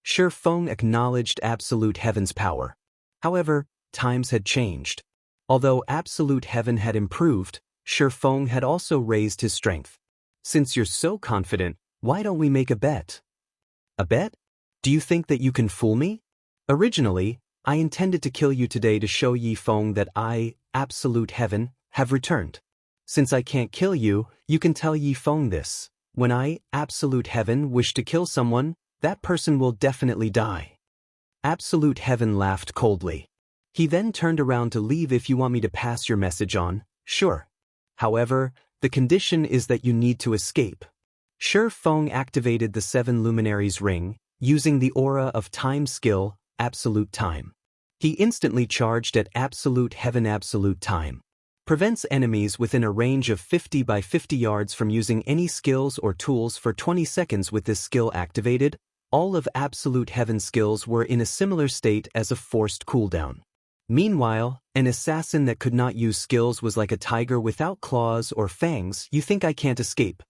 Shi Feng acknowledged Absolute Heaven's power. However, times had changed. Although Absolute Heaven had improved, Shi Feng had also raised his strength. "Since you're so confident, why don't we make a bet?" "A bet? Do you think that you can fool me? Originally, I intended to kill you today to show Yi Feng that I, Absolute Heaven, have returned. Since I can't kill you, you can tell Yi Feng this. When I, Absolute Heaven, wish to kill someone, that person will definitely die." Absolute Heaven laughed coldly. He then turned around to leave. "If you want me to pass your message on, sure. However, the condition is that you need to escape." Shi Feng activated the 7 Luminaries ring, using the aura of time skill, Absolute Time. He instantly charged at Absolute Heaven. Absolute Time prevents enemies within a range of 50 by 50 yards from using any skills or tools for 20 seconds. With this skill activated, all of Absolute Heaven's skills were in a similar state as a forced cooldown. Meanwhile, an assassin that could not use skills was like a tiger without claws or fangs. You think I can't escape?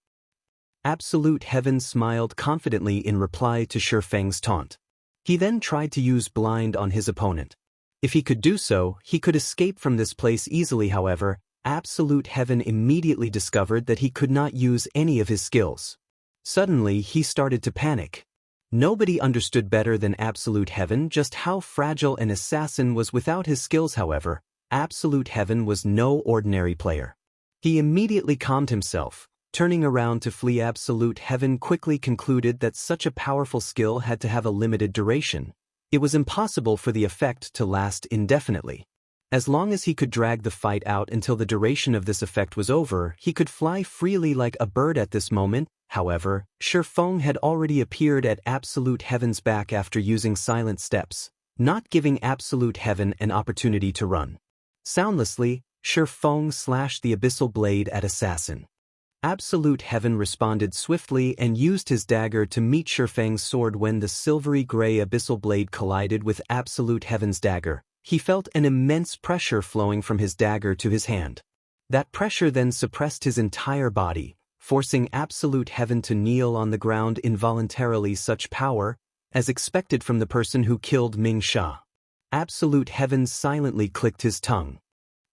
Absolute Heaven smiled confidently in reply to Shifeng's taunt. He then tried to use blind on his opponent. If he could do so, he could escape from this place easily. However, Absolute Heaven immediately discovered that he could not use any of his skills. Suddenly, he started to panic. Nobody understood better than Absolute Heaven just how fragile an assassin was without his skills. However, Absolute Heaven was no ordinary player. He immediately calmed himself. Turning around to flee, Absolute Heaven quickly concluded that such a powerful skill had to have a limited duration. It was impossible for the effect to last indefinitely. As long as he could drag the fight out until the duration of this effect was over, he could fly freely like a bird at this moment. However, Shifeng had already appeared at Absolute Heaven's back after using silent steps, not giving Absolute Heaven an opportunity to run. Soundlessly, Shifeng slashed the abyssal blade at Assassin. Absolute Heaven responded swiftly and used his dagger to meet Shifeng's sword. When the silvery gray abyssal blade collided with Absolute Heaven's dagger, he felt an immense pressure flowing from his dagger to his hand. That pressure then suppressed his entire body, forcing Absolute Heaven to kneel on the ground involuntarily. Such power, as expected from the person who killed Ming Sha. Absolute Heaven silently clicked his tongue.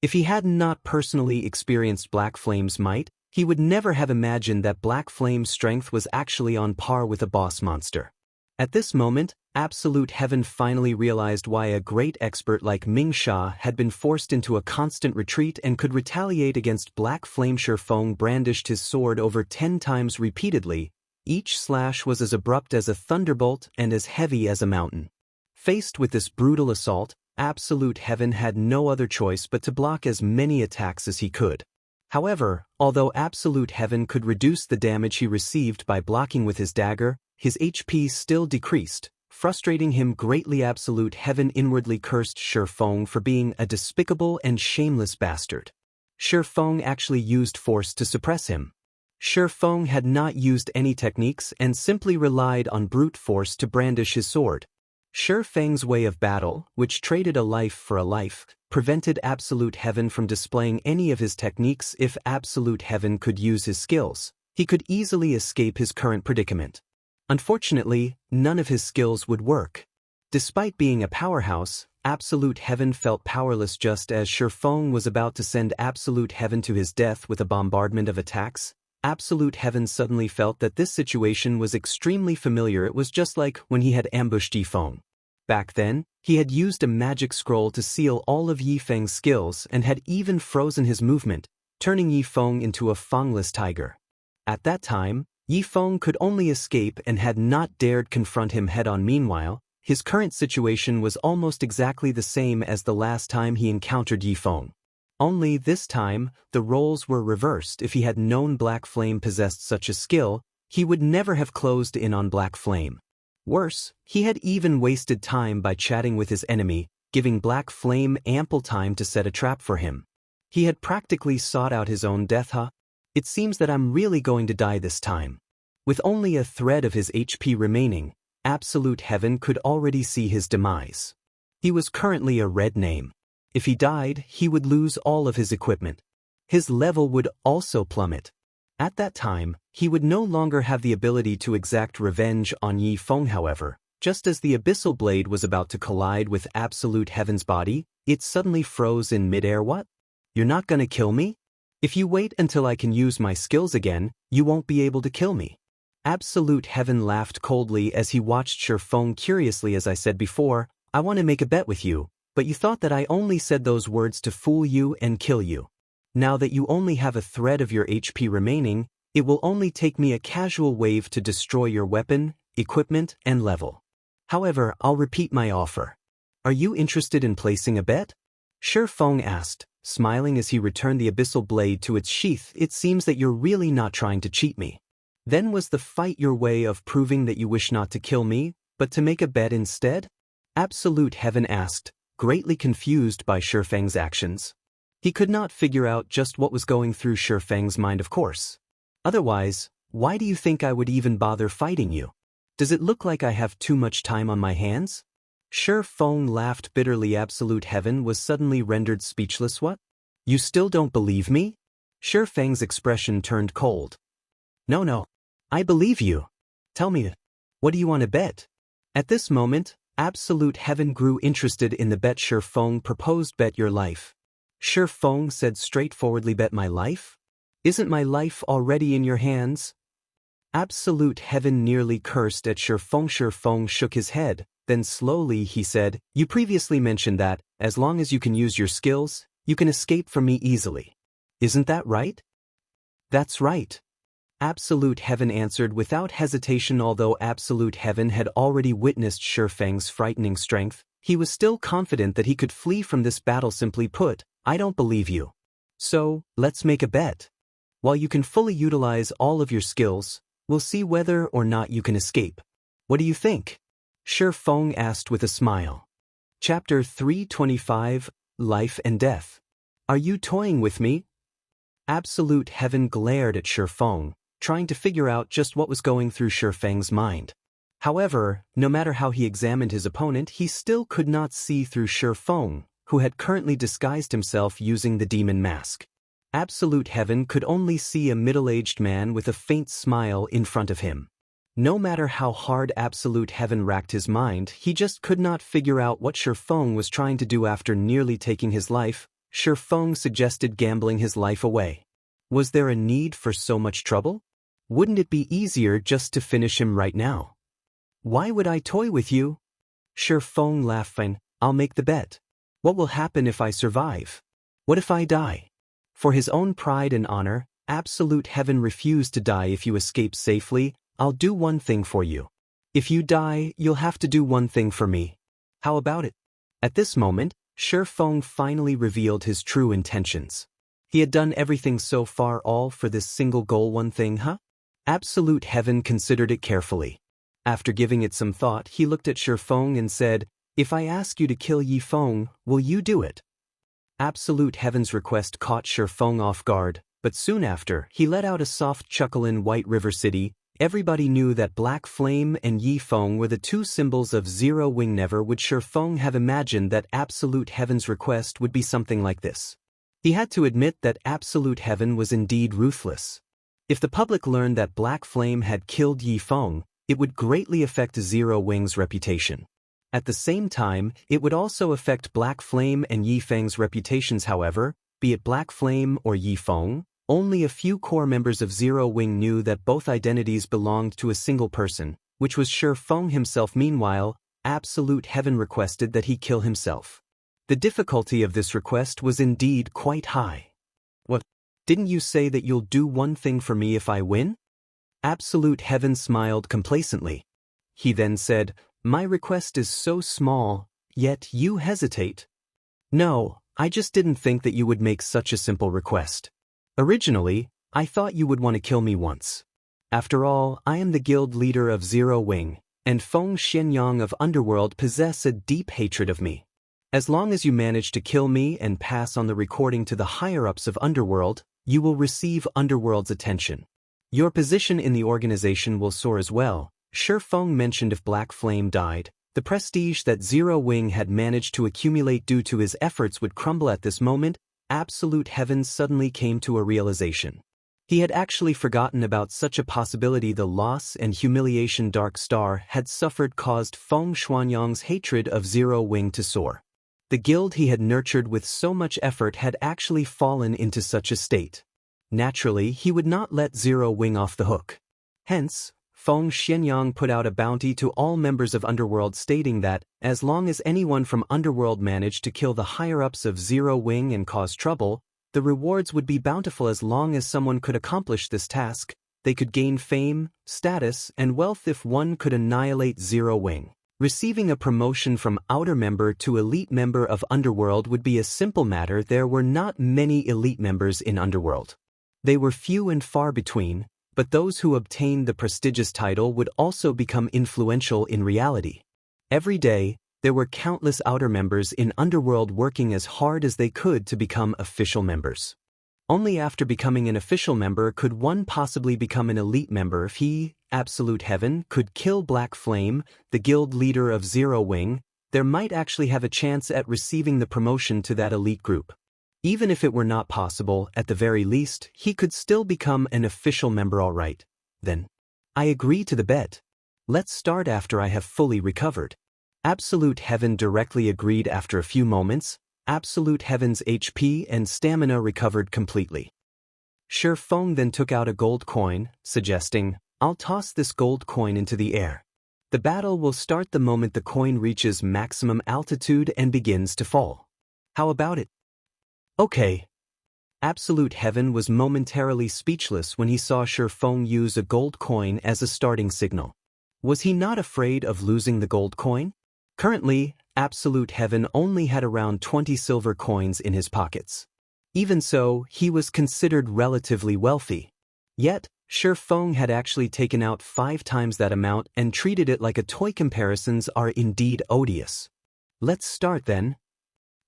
If he had not personally experienced Black Flame's might, he would never have imagined that Black Flame's strength was actually on par with a boss monster. At this moment, Absolute Heaven finally realized why a great expert like Ming Sha had been forced into a constant retreat and could retaliate against Black Flame. Shifeng brandished his sword over 10 times repeatedly. Each slash was as abrupt as a thunderbolt and as heavy as a mountain. Faced with this brutal assault, Absolute Heaven had no other choice but to block as many attacks as he could. However, although Absolute Heaven could reduce the damage he received by blocking with his dagger, his HP still decreased, frustrating him greatly. Absolute Heaven inwardly cursed Shifeng for being a despicable and shameless bastard. Shifeng actually used force to suppress him. Shifeng had not used any techniques and simply relied on brute force to brandish his sword. Shifeng's way of battle, which traded a life for a life, prevented Absolute Heaven from displaying any of his techniques. If Absolute Heaven could use his skills, he could easily escape his current predicament. Unfortunately, none of his skills would work. Despite being a powerhouse, Absolute Heaven felt powerless. Just as Shifeng was about to send Absolute Heaven to his death with a bombardment of attacks, Absolute Heaven suddenly felt that this situation was extremely familiar. It was just like when he had ambushed Yifeng. Back then, he had used a magic scroll to seal all of Yifeng's skills and had even frozen his movement, turning Yifeng into a fangless tiger. At that time, Yifeng could only escape and had not dared confront him head-on. Meanwhile, his current situation was almost exactly the same as the last time he encountered Yifeng. Only this time, the roles were reversed. If he had known Black Flame possessed such a skill, he would never have closed in on Black Flame. Worse, he had even wasted time by chatting with his enemy, giving Black Flame ample time to set a trap for him. He had practically sought out his own death. It seems that I'm really going to die this time. With only a thread of his HP remaining, Absolute Heaven could already see his demise. He was currently a red name. If he died, he would lose all of his equipment. His level would also plummet. At that time, he would no longer have the ability to exact revenge on Yifeng. However, just as the abyssal blade was about to collide with Absolute Heaven's body, it suddenly froze in midair. What? You're not gonna kill me? If you wait until I can use my skills again, you won't be able to kill me. Absolute Heaven laughed coldly as he watched Shifeng curiously. As I said before, I want to make a bet with you, but you thought that I only said those words to fool you and kill you. Now that you only have a thread of your HP remaining, it will only take me a casual wave to destroy your weapon, equipment, and level. However, I'll repeat my offer. Are you interested in placing a bet? Shifeng asked, smiling as he returned the abyssal blade to its sheath. It seems that you're really not trying to cheat me. Then was the fight your way of proving that you wish not to kill me, but to make a bet instead? Absolute Heaven asked, greatly confused by Shifeng's actions. He could not figure out just what was going through Shifeng's mind, of course. Otherwise, why do you think I would even bother fighting you? Does it look like I have too much time on my hands? Shi Feng laughed bitterly. Absolute Heaven was suddenly rendered speechless. What? You still don't believe me? Shi Feng's expression turned cold. No. I believe you. Tell me, what do you want to bet? At this moment, Absolute Heaven grew interested in the bet Shi Feng proposed. Bet your life. Shi Feng said straightforwardly. Bet my life? Isn't my life already in your hands? Absolute Heaven nearly cursed at Shi Feng. Shi Feng shook his head, then slowly he said, You previously mentioned that, as long as you can use your skills, you can escape from me easily. Isn't that right? That's right. Absolute Heaven answered without hesitation. Although Absolute Heaven had already witnessed Shi Feng's frightening strength, he was still confident that he could flee from this battle. Simply put, I don't believe you. So, let's make a bet. While you can fully utilize all of your skills, we'll see whether or not you can escape. What do you think? Shi Feng asked with a smile. Chapter 325, Life and Death. Are you toying with me? Absolute Heaven glared at Shi Feng, trying to figure out just what was going through Shi Feng's mind. However, no matter how he examined his opponent, he still could not see through Shi Feng, who had currently disguised himself using the demon mask. Absolute Heaven could only see a middle-aged man with a faint smile in front of him. No matter how hard Absolute Heaven racked his mind, he just could not figure out what Shi Feng was trying to do. After nearly taking his life, Shi Feng suggested gambling his life away. Was there a need for so much trouble? Wouldn't it be easier just to finish him right now? Why would I toy with you? Shi Feng laughed. Fine, I'll make the bet. What will happen if I survive? What if I die? For his own pride and honor, Absolute Heaven refused to die. If you escape safely, I'll do one thing for you. If you die, you'll have to do one thing for me. How about it? At this moment, Shi Feng finally revealed his true intentions. He had done everything so far, all for this single goal. One thing, huh? Absolute Heaven considered it carefully. After giving it some thought, he looked at Shi Feng and said, If I ask you to kill Yi Feng, will you do it? Absolute Heaven's request caught Shi Feng off guard, but soon after, he let out a soft chuckle. In White River City, everybody knew that Black Flame and Yi Feng were the two symbols of Zero Wing. Never would Shi Feng have imagined that Absolute Heaven's request would be something like this. He had to admit that Absolute Heaven was indeed ruthless. If the public learned that Black Flame had killed Yi Feng, it would greatly affect Zero Wing's reputation. At the same time, it would also affect Black Flame and Yi Feng's reputations. However, be it Black Flame or Yi Feng, only a few core members of Zero Wing knew that both identities belonged to a single person, which was Shi Feng himself. Meanwhile, Absolute Heaven requested that he kill himself. The difficulty of this request was indeed quite high. What? Didn't you say that you'll do one thing for me if I win? Absolute Heaven smiled complacently. He then said, My request is so small, yet you hesitate. No, I just didn't think that you would make such a simple request. Originally, I thought you would want to kill me once. After all, I am the guild leader of Zero Wing, and Feng Xianyang of Underworld possess a deep hatred of me. As long as you manage to kill me and pass on the recording to the higher-ups of Underworld, you will receive Underworld's attention. Your position in the organization will soar as well. Shi Feng mentioned if Black Flame died, the prestige that Zero Wing had managed to accumulate due to his efforts would crumble. At this moment, Absolute Heaven suddenly came to a realization. He had actually forgotten about such a possibility. The loss and humiliation Dark Star had suffered caused Feng Xianyang's hatred of Zero Wing to soar. The guild he had nurtured with so much effort had actually fallen into such a state. Naturally, he would not let Zero Wing off the hook. Hence, Feng Xianyang put out a bounty to all members of Underworld stating that, as long as anyone from Underworld managed to kill the higher-ups of Zero Wing and cause trouble, the rewards would be bountiful. As long as someone could accomplish this task, they could gain fame, status, and wealth. If one could annihilate Zero Wing, receiving a promotion from outer member to elite member of Underworld would be a simple matter. There were not many elite members in Underworld. They were few and far between, but those who obtained the prestigious title would also become influential in reality. Every day, there were countless outer members in Underworld working as hard as they could to become official members. Only after becoming an official member could one possibly become an elite member. If he, Absolute Heaven, could kill Black Flame, the guild leader of Zero Wing, there might actually have a chance at receiving the promotion to that elite group. Even if it were not possible, at the very least, he could still become an official member. All right, then. I agree to the bet. Let's start after I have fully recovered. Absolute Heaven directly agreed. After a few moments, Absolute Heaven's HP and stamina recovered completely. Shi Feng then took out a gold coin, suggesting, I'll toss this gold coin into the air. The battle will start the moment the coin reaches maximum altitude and begins to fall. How about it? Okay. Absolute Heaven was momentarily speechless when he saw Shi Feng use a gold coin as a starting signal. Was he not afraid of losing the gold coin? Currently, Absolute Heaven only had around 20 silver coins in his pockets. Even so, he was considered relatively wealthy. Yet, Shi Feng had actually taken out 5 times that amount and treated it like a toy. Comparisons are indeed odious. Let's start then.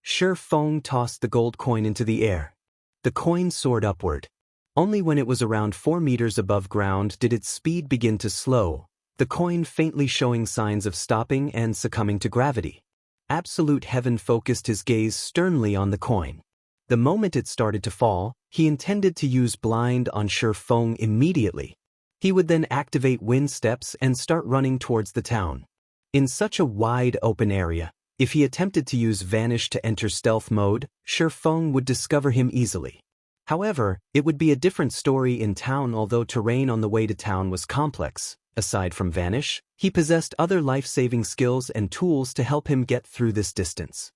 Shi Feng tossed the gold coin into the air. The coin soared upward. Only when it was around 4 meters above ground did its speed begin to slow, the coin faintly showing signs of stopping and succumbing to gravity. Absolute Heaven focused his gaze sternly on the coin. The moment it started to fall, he intended to use blind on Shi Feng immediately. He would then activate wind steps and start running towards the town. In such a wide open area, if he attempted to use Vanish to enter stealth mode, Shi Feng would discover him easily. However, it would be a different story in town. Although terrain on the way to town was complex, aside from Vanish, he possessed other life-saving skills and tools to help him get through this distance.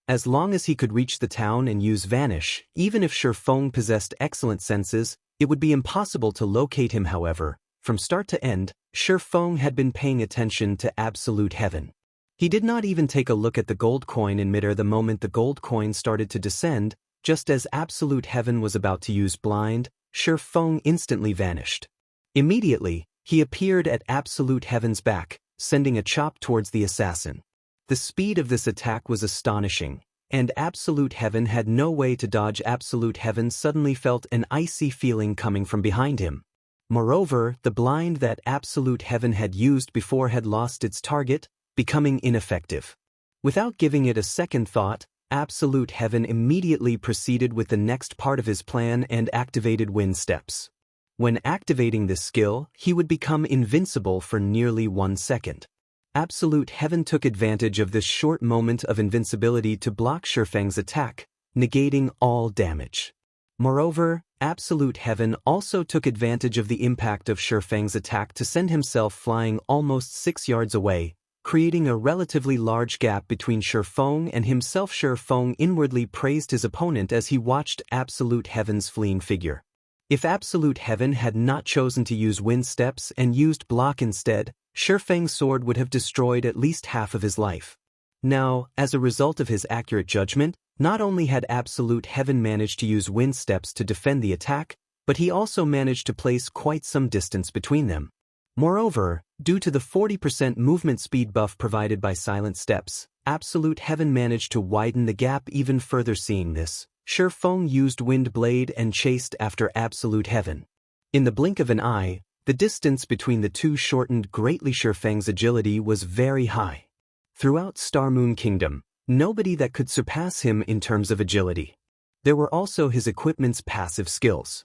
As long as he could reach the town and use Vanish, even if Shi Feng possessed excellent senses, it would be impossible to locate him. However, from start to end, Shi Feng had been paying attention to Absolute Heaven. He did not even take a look at the gold coin in midair. The moment the gold coin started to descend, just as Absolute Heaven was about to use blind, Shi Feng instantly vanished. Immediately, he appeared at Absolute Heaven's back, sending a chop towards the assassin. The speed of this attack was astonishing, and Absolute Heaven had no way to dodge. Absolute Heaven suddenly felt an icy feeling coming from behind him. Moreover, the blind that Absolute Heaven had used before had lost its target, becoming ineffective. Without giving it a second thought, Absolute Heaven immediately proceeded with the next part of his plan and activated wind steps. When activating this skill, he would become invincible for nearly 1 second. Absolute Heaven took advantage of this short moment of invincibility to block Shi Feng's attack, negating all damage. Moreover, Absolute Heaven also took advantage of the impact of Shi Feng's attack to send himself flying almost 6 yards away, creating a relatively large gap between Shi Feng and himself. Shi Feng inwardly praised his opponent as he watched Absolute Heaven's fleeing figure. If Absolute Heaven had not chosen to use wind steps and used block instead, Shi Feng's sword would have destroyed at least half of his life. Now, as a result of his accurate judgment, not only had Absolute Heaven managed to use wind steps to defend the attack, but he also managed to place quite some distance between them. Moreover, due to the 40% movement speed buff provided by silent steps, Absolute Heaven managed to widen the gap even further. Seeing this, Shi Feng used Wind Blade and chased after Absolute Heaven. In the blink of an eye, the distance between the two shortened greatly. Shi Feng's agility was very high. Throughout Star Moon Kingdom, nobody that could surpass him in terms of agility. There were also his equipment's passive skills.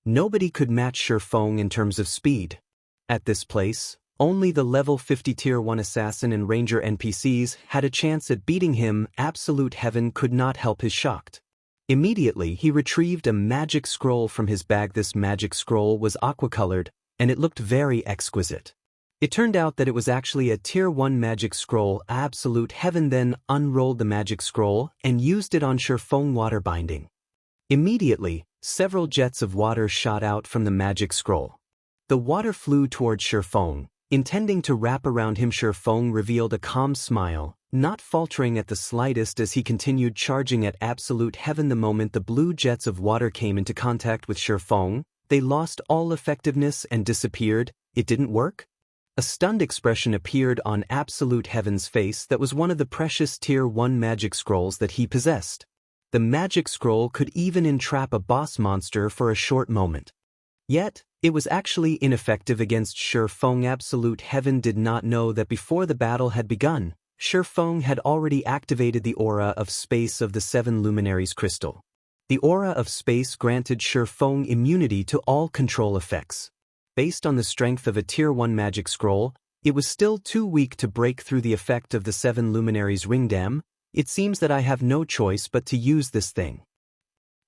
Nobody could match Shi Feng in terms of speed. At this place, only the level 50 Tier 1 assassin and ranger NPCs had a chance at beating him. Absolute Heaven could not help his shocked. Immediately, he retrieved a magic scroll from his bag. This magic scroll was aqua-colored, and it looked very exquisite. It turned out that it was actually a Tier 1 magic scroll. Absolute Heaven then unrolled the magic scroll and used it on Shi Feng water binding. Immediately, several jets of water shot out from the magic scroll. The water flew towards Shi Feng, intending to wrap around him. Shi Feng revealed a calm smile, not faltering at the slightest as he continued charging at Absolute Heaven. The moment the blue jets of water came into contact with Shi Feng, they lost all effectiveness and disappeared. It didn't work? A stunned expression appeared on Absolute Heaven's face. That was one of the precious Tier 1 magic scrolls that he possessed. The magic scroll could even entrap a boss monster for a short moment. Yet, it was actually ineffective against Shi Feng. Absolute Heaven did not know that before the battle had begun, Shifeng had already activated the aura of space of the 7 luminaries crystal. The aura of space granted Shifeng immunity to all control effects. Based on the strength of a Tier 1 magic scroll, it was still too weak to break through the effect of the 7 luminaries ringdam. It seems that I have no choice but to use this thing.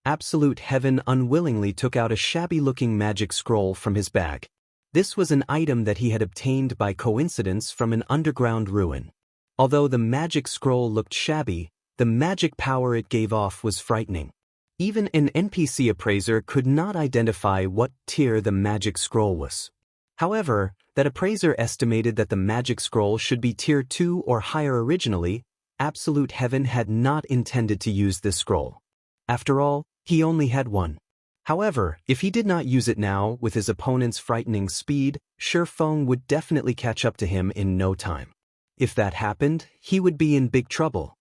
Absolute Heaven unwillingly took out a shabby-looking magic scroll from his bag. This was an item that he had obtained by coincidence from an underground ruin. Although the magic scroll looked shabby, the magic power it gave off was frightening. Even an NPC appraiser could not identify what tier the magic scroll was. However, that appraiser estimated that the magic scroll should be Tier 2 or higher originally. Absolute Heaven had not intended to use this scroll. After all, he only had one. However, if he did not use it now, with his opponent's frightening speed, Shifeng would definitely catch up to him in no time. If that happened, he would be in big trouble.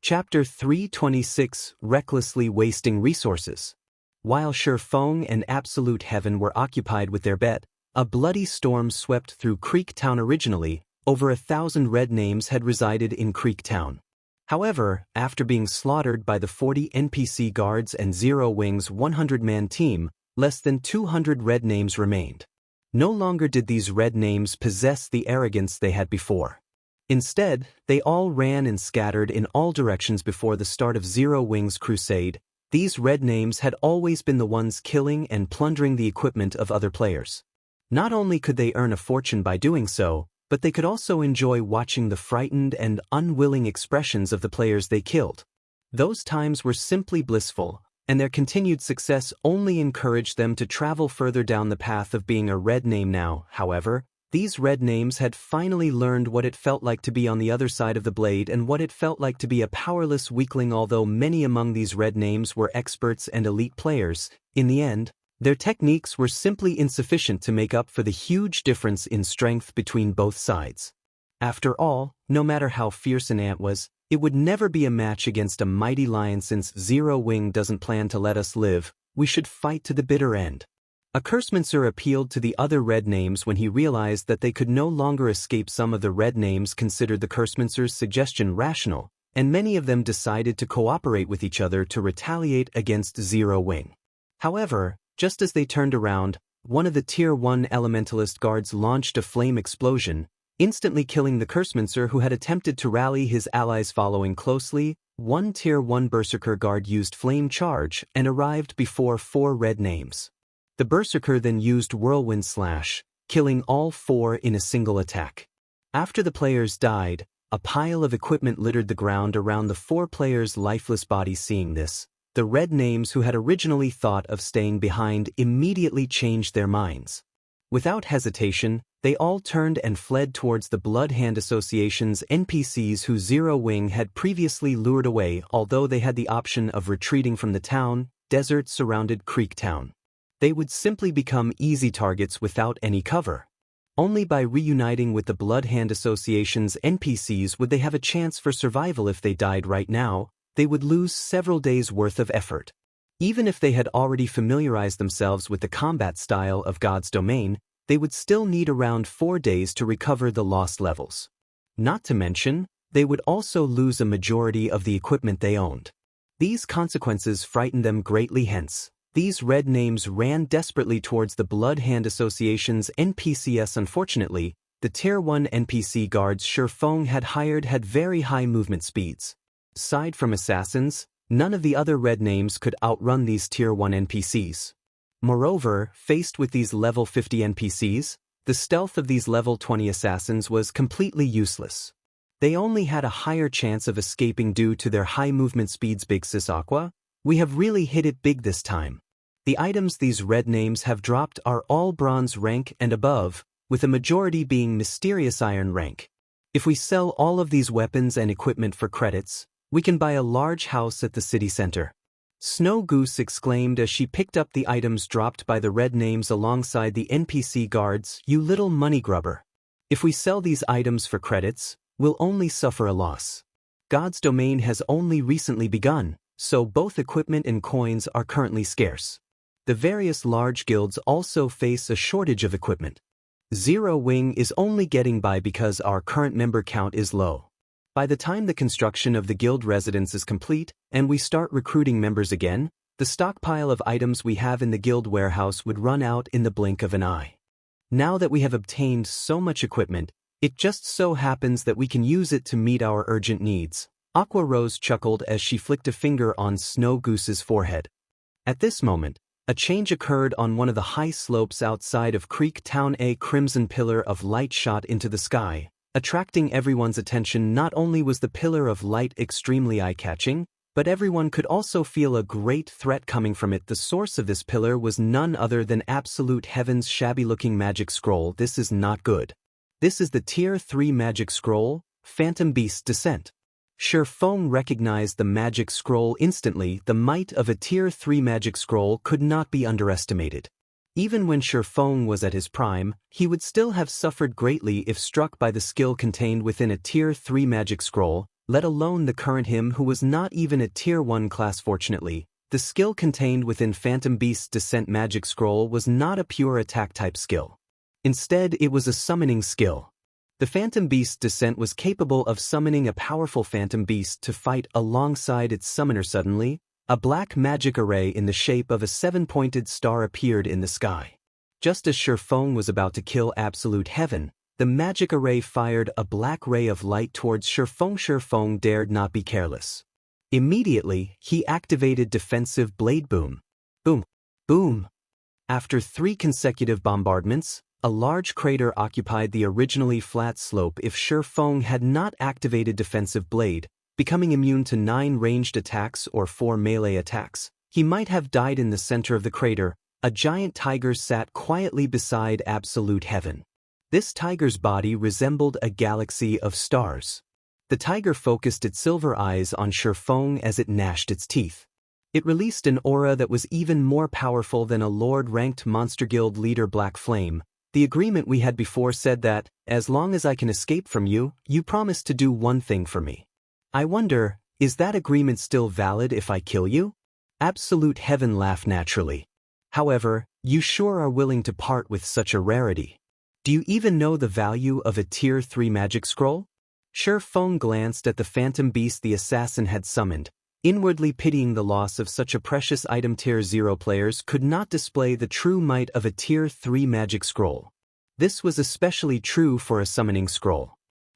Chapter 326, Recklessly Wasting Resources. While Shifeng and Absolute Heaven were occupied with their bet, a bloody storm swept through Creek Town. Originally, over 1,000 red names had resided in Creek Town. However, after being slaughtered by the 40 NPC guards and Zero Wing's 100-man team, less than 200 red names remained. No longer did these red names possess the arrogance they had before. Instead, they all ran and scattered in all directions before the start of Zero Wing's crusade. These red names had always been the ones killing and plundering the equipment of other players. Not only could they earn a fortune by doing so, but they could also enjoy watching the frightened and unwilling expressions of the players they killed. Those times were simply blissful, and their continued success only encouraged them to travel further down the path of being a red name now. However, these red names had finally learned what it felt like to be on the other side of the blade and what it felt like to be a powerless weakling. Although many among these red names were experts and elite players, in the end, their techniques were simply insufficient to make up for the huge difference in strength between both sides. After all, no matter how fierce an ant was, it would never be a match against a mighty lion. Since Zero Wing doesn't plan to let us live, we should fight to the bitter end. A Cursemancer appealed to the other red names when he realized that they could no longer escape. Some of the red names considered the Cursemancer's suggestion rational, and many of them decided to cooperate with each other to retaliate against Zero Wing. However, just as they turned around, one of the Tier 1 Elementalist guards launched a flame explosion, instantly killing the Cursemancer who had attempted to rally his allies. Following closely, one Tier 1 Berserker guard used Flame Charge and arrived before 4 red names. The Berserker then used Whirlwind Slash, killing all 4 in a single attack. After the players died, a pile of equipment littered the ground around the 4 players' lifeless bodies. Seeing this, the red names who had originally thought of staying behind immediately changed their minds. Without hesitation, they all turned and fled towards the Blood Hand Association's NPCs who Zero Wing had previously lured away. Although they had the option of retreating from the town, desert surrounded Creek Town. They would simply become easy targets without any cover. Only by reuniting with the Blood Hand Association's NPCs would they have a chance for survival. If they died right now, they would lose several days' worth of effort. Even if they had already familiarized themselves with the combat style of God's Domain, they would still need around 4 days to recover the lost levels. Not to mention, they would also lose a majority of the equipment they owned. These consequences frightened them greatly. Hence, these red names ran desperately towards the Blood Hand Association's NPCs. Unfortunately, the Tier 1 NPC guards Shifeng had hired had very high movement speeds. Aside from assassins, none of the other red names could outrun these Tier 1 NPCs. Moreover, faced with these level 50 NPCs, the stealth of these level 20 assassins was completely useless. They only had a higher chance of escaping due to their high movement speeds. Big Sis Aqua, we have really hit it big this time. The items these red names have dropped are all bronze rank and above, with a majority being mysterious iron rank. If we sell all of these weapons and equipment for credits, we can buy a large house at the city center. Snow Goose exclaimed as she picked up the items dropped by the red names alongside the NPC guards. You little money grubber. If we sell these items for credits, we'll only suffer a loss. God's Domain has only recently begun, so both equipment and coins are currently scarce. The various large guilds also face a shortage of equipment. Zero Wing is only getting by because our current member count is low. By the time the construction of the guild residence is complete, and we start recruiting members again, the stockpile of items we have in the guild warehouse would run out in the blink of an eye. Now that we have obtained so much equipment, it just so happens that we can use it to meet our urgent needs. Aqua Rose chuckled as she flicked a finger on Snow Goose's forehead. At this moment, a change occurred on one of the high slopes outside of Creek Town. A crimson pillar of light shot into the sky, attracting everyone's attention. Not only was the pillar of light extremely eye-catching, but everyone could also feel a great threat coming from it. The source of this pillar was none other than Absolute Heaven's shabby-looking magic scroll. This is not good. This is the Tier 3 magic scroll, Phantom Beast's Descent. Shifeng recognized the magic scroll instantly. The might of a Tier 3 magic scroll could not be underestimated. Even when Shifeng was at his prime, he would still have suffered greatly if struck by the skill contained within a Tier 3 magic scroll, let alone the current him who was not even a Tier 1 class. Fortunately, the skill contained within Phantom Beast's Descent magic scroll was not a pure attack-type skill. Instead, it was a summoning skill. The Phantom Beast's Descent was capable of summoning a powerful Phantom Beast to fight alongside its summoner. Suddenly, a black magic array in the shape of a 7-pointed star appeared in the sky. Just as Shifeng was about to kill Absolute Heaven, the magic array fired a black ray of light towards Shifeng. Shifeng dared not be careless. Immediately, he activated Defensive Blade Boom. Boom. Boom. After 3 consecutive bombardments, a large crater occupied the originally flat slope. If Shifeng had not activated Defensive Blade, becoming immune to 9 ranged attacks or 4 melee attacks, he might have died in the center of the crater. A giant tiger sat quietly beside Absolute Heaven. This tiger's body resembled a galaxy of stars. The tiger focused its silver eyes on Shifeng as it gnashed its teeth. It released an aura that was even more powerful than a Lord-ranked Monster Guild leader. Black Flame. The agreement we had before said that, as long as I can escape from you, you promise to do one thing for me. I wonder, is that agreement still valid if I kill you? Absolute Heaven laughed naturally. However, you sure are willing to part with such a rarity. Do you even know the value of a Tier 3 magic scroll? Shifeng glanced at the Phantom Beast the assassin had summoned, inwardly pitying the loss of such a precious item. Tier 0 players could not display the true might of a Tier 3 magic scroll. This was especially true for a summoning scroll.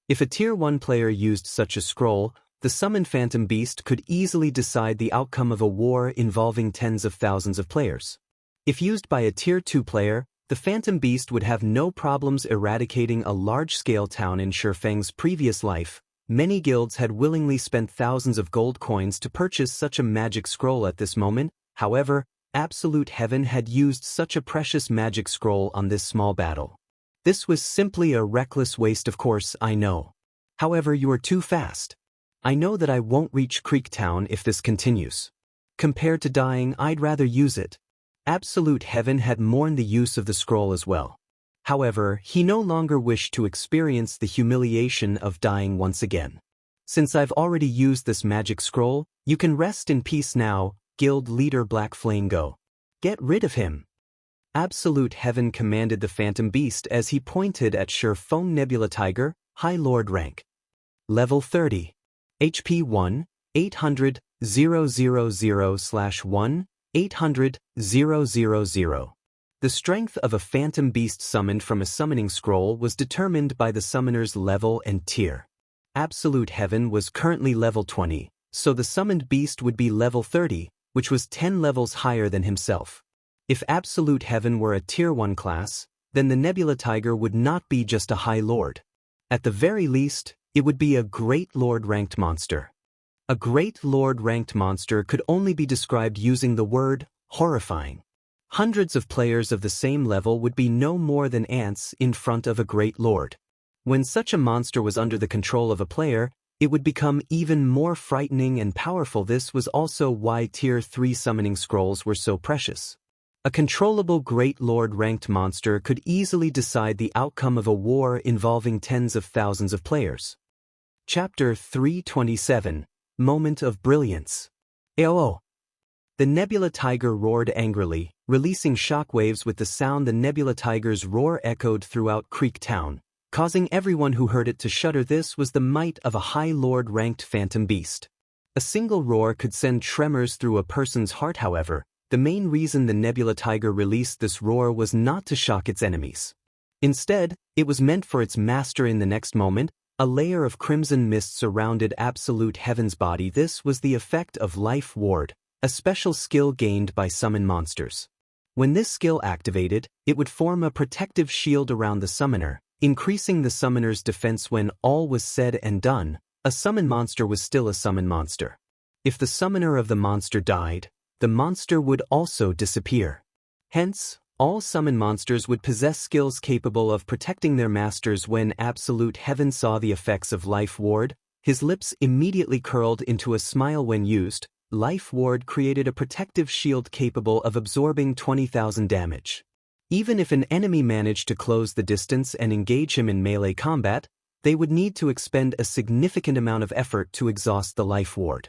If a Tier 1 player used such a scroll, the summoned Phantom Beast could easily decide the outcome of a war involving tens of thousands of players. If used by a Tier 2 player, the Phantom Beast would have no problems eradicating a large-scale town. In Shifeng's previous life, many guilds had willingly spent thousands of gold coins to purchase such a magic scroll. At this moment, however, Absolute Heaven had used such a precious magic scroll on this small battle. This was simply a reckless waste. Of course, I know. However, you are too fast. I know that I won't reach Creek Town if this continues. Compared to dying, I'd rather use it. Absolute Heaven had mourned the use of the scroll as well. However, he no longer wished to experience the humiliation of dying once again. Since I've already used this magic scroll, you can rest in peace now. Guild leader Black Flame, go. Get rid of him. Absolute Heaven commanded the Phantom Beast as he pointed at Shifeng. Nebula Tiger, High Lord rank. Level 30. HP 1, 800, 000/1, 800, 000. The strength of a Phantom Beast summoned from a summoning scroll was determined by the summoner's level and tier. Absolute Heaven was currently level 20, so the summoned beast would be level 30, which was 10 levels higher than himself. If Absolute Heaven were a Tier 1 class, then the Nebula Tiger would not be just a High Lord. At the very least, it would be a Great Lord-ranked monster. A Great Lord-ranked monster could only be described using the word horrifying. Hundreds of players of the same level would be no more than ants in front of a Great Lord. When such a monster was under the control of a player, it would become even more frightening and powerful. This was also why Tier 3 summoning scrolls were so precious. A controllable Great Lord-ranked monster could easily decide the outcome of a war involving tens of thousands of players. Chapter 327, Moment of Brilliance. AOO. The Nebula Tiger roared angrily, releasing shockwaves. With the sound the Nebula Tiger's roar echoed throughout Creek Town. causing everyone who heard it to shudder. This was the might of a High Lord-ranked phantom beast. A single roar could send tremors through a person's heart. However, the main reason the Nebula Tiger released this roar was not to shock its enemies. Instead, it was meant for its master. In the next moment, a layer of crimson mist surrounded Absolute Heaven's body. This was the effect of Life Ward, a special skill gained by summon monsters. When this skill activated, it would form a protective shield around the summoner, increasing the summoner's defense. When all was said and done, a summon monster was still a summon monster. If the summoner of the monster died, the monster would also disappear. Hence, all summon monsters would possess skills capable of protecting their masters. When Absolute Heaven saw the effects of Life Ward, his lips immediately curled into a smile. When used, Life Ward created a protective shield capable of absorbing 20,000 damage. Even if an enemy managed to close the distance and engage him in melee combat, they would need to expend a significant amount of effort to exhaust the Life Ward.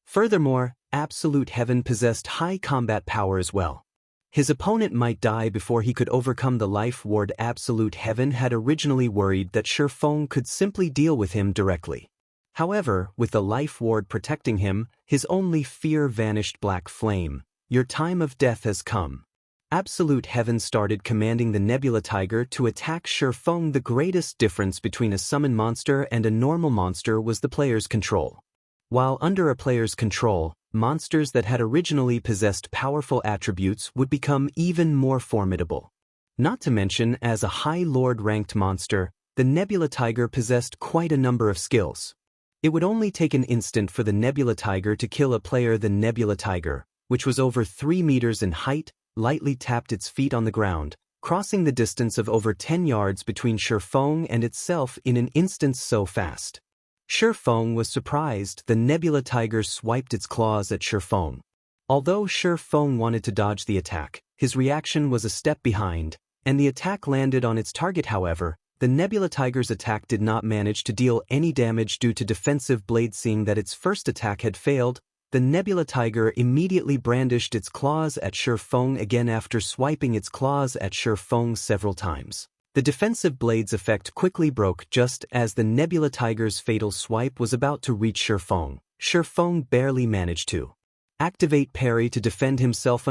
Furthermore, Absolute Heaven possessed high combat power as well. His opponent might die before he could overcome the Life Ward. Absolute Heaven had originally worried that Shifeng could simply deal with him directly. However, with the Life Ward protecting him, his only fear vanished. Black Flame, your time of death has come. Absolute Heaven started commanding the Nebula Tiger to attack Shifeng. The greatest difference between a summon monster and a normal monster was the player's control. While under a player's control, monsters that had originally possessed powerful attributes would become even more formidable. Not to mention, as a High Lord-ranked monster, the Nebula Tiger possessed quite a number of skills. It would only take an instant for the Nebula Tiger to kill a player. The Nebula Tiger, which was over 3 meters in height, lightly tapped its feet on the ground, crossing the distance of over 10 yards between Shifeng and itself in an instant. So fast. Shifeng was surprised. The Nebula Tiger swiped its claws at Shifeng. Although Shifeng wanted to dodge the attack, his reaction was a step behind, and the attack landed on its target. However, the Nebula Tiger's attack did not manage to deal any damage due to defensive blade. Seeing that its first attack had failed, the Nebula Tiger immediately brandished its claws at Shifeng again. After swiping its claws at Shifeng several times, the defensive blade's effect quickly broke. Just as the Nebula Tiger's fatal swipe was about to reach Shifeng, Shifeng barely managed to activate parry to defend himself.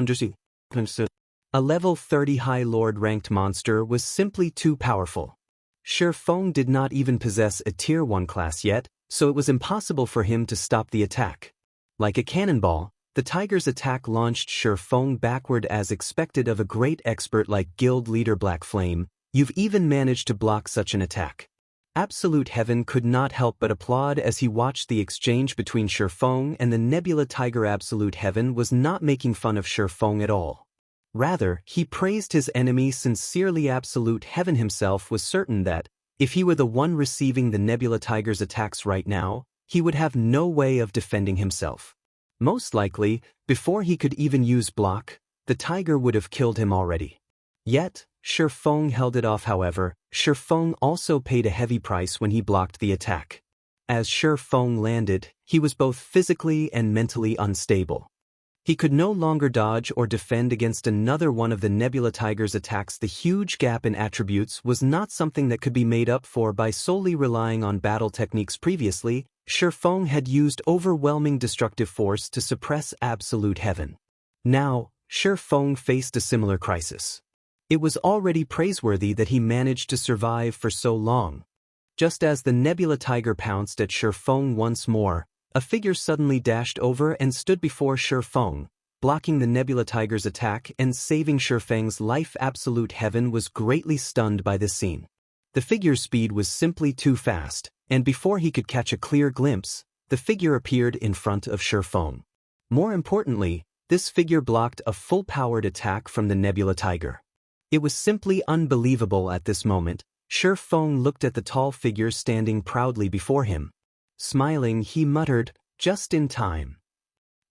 A level 30 High Lord-ranked monster was simply too powerful. Shifeng did not even possess a Tier 1 class yet, so it was impossible for him to stop the attack. Like a cannonball, the tiger's attack launched Shifeng backward. As expected of a great expert like Guild Leader Black Flame, you've even managed to block such an attack. Absolute Heaven could not help but applaud as he watched the exchange between Shifeng and the Nebula Tiger. Absolute Heaven was not making fun of Shifeng at all. Rather, he praised his enemy sincerely. Absolute Heaven himself was certain that, if he were the one receiving the Nebula Tiger's attacks right now, he would have no way of defending himself. Most likely, before he could even use block, the tiger would have killed him already. Yet, Shifeng held it off. However, Shifeng also paid a heavy price when he blocked the attack. As Shifeng landed, he was both physically and mentally unstable. He could no longer dodge or defend against another one of the Nebula Tiger's attacks. The huge gap in attributes was not something that could be made up for by solely relying on battle techniques. Previously, Shifeng had used overwhelming destructive force to suppress Absolute Heaven. Now, Shifeng faced a similar crisis. It was already praiseworthy that he managed to survive for so long. Just as the Nebula Tiger pounced at Shifeng once more, a figure suddenly dashed over and stood before Shifeng, blocking the Nebula Tiger's attack and saving Shifeng's life. Absolute Heaven was greatly stunned by this scene. The figure's speed was simply too fast, and before he could catch a clear glimpse, the figure appeared in front of Shifeng. More importantly, this figure blocked a full-powered attack from the Nebula Tiger. It was simply unbelievable. At this moment, Shifeng looked at the tall figure standing proudly before him. Smiling, he muttered, "Just in time."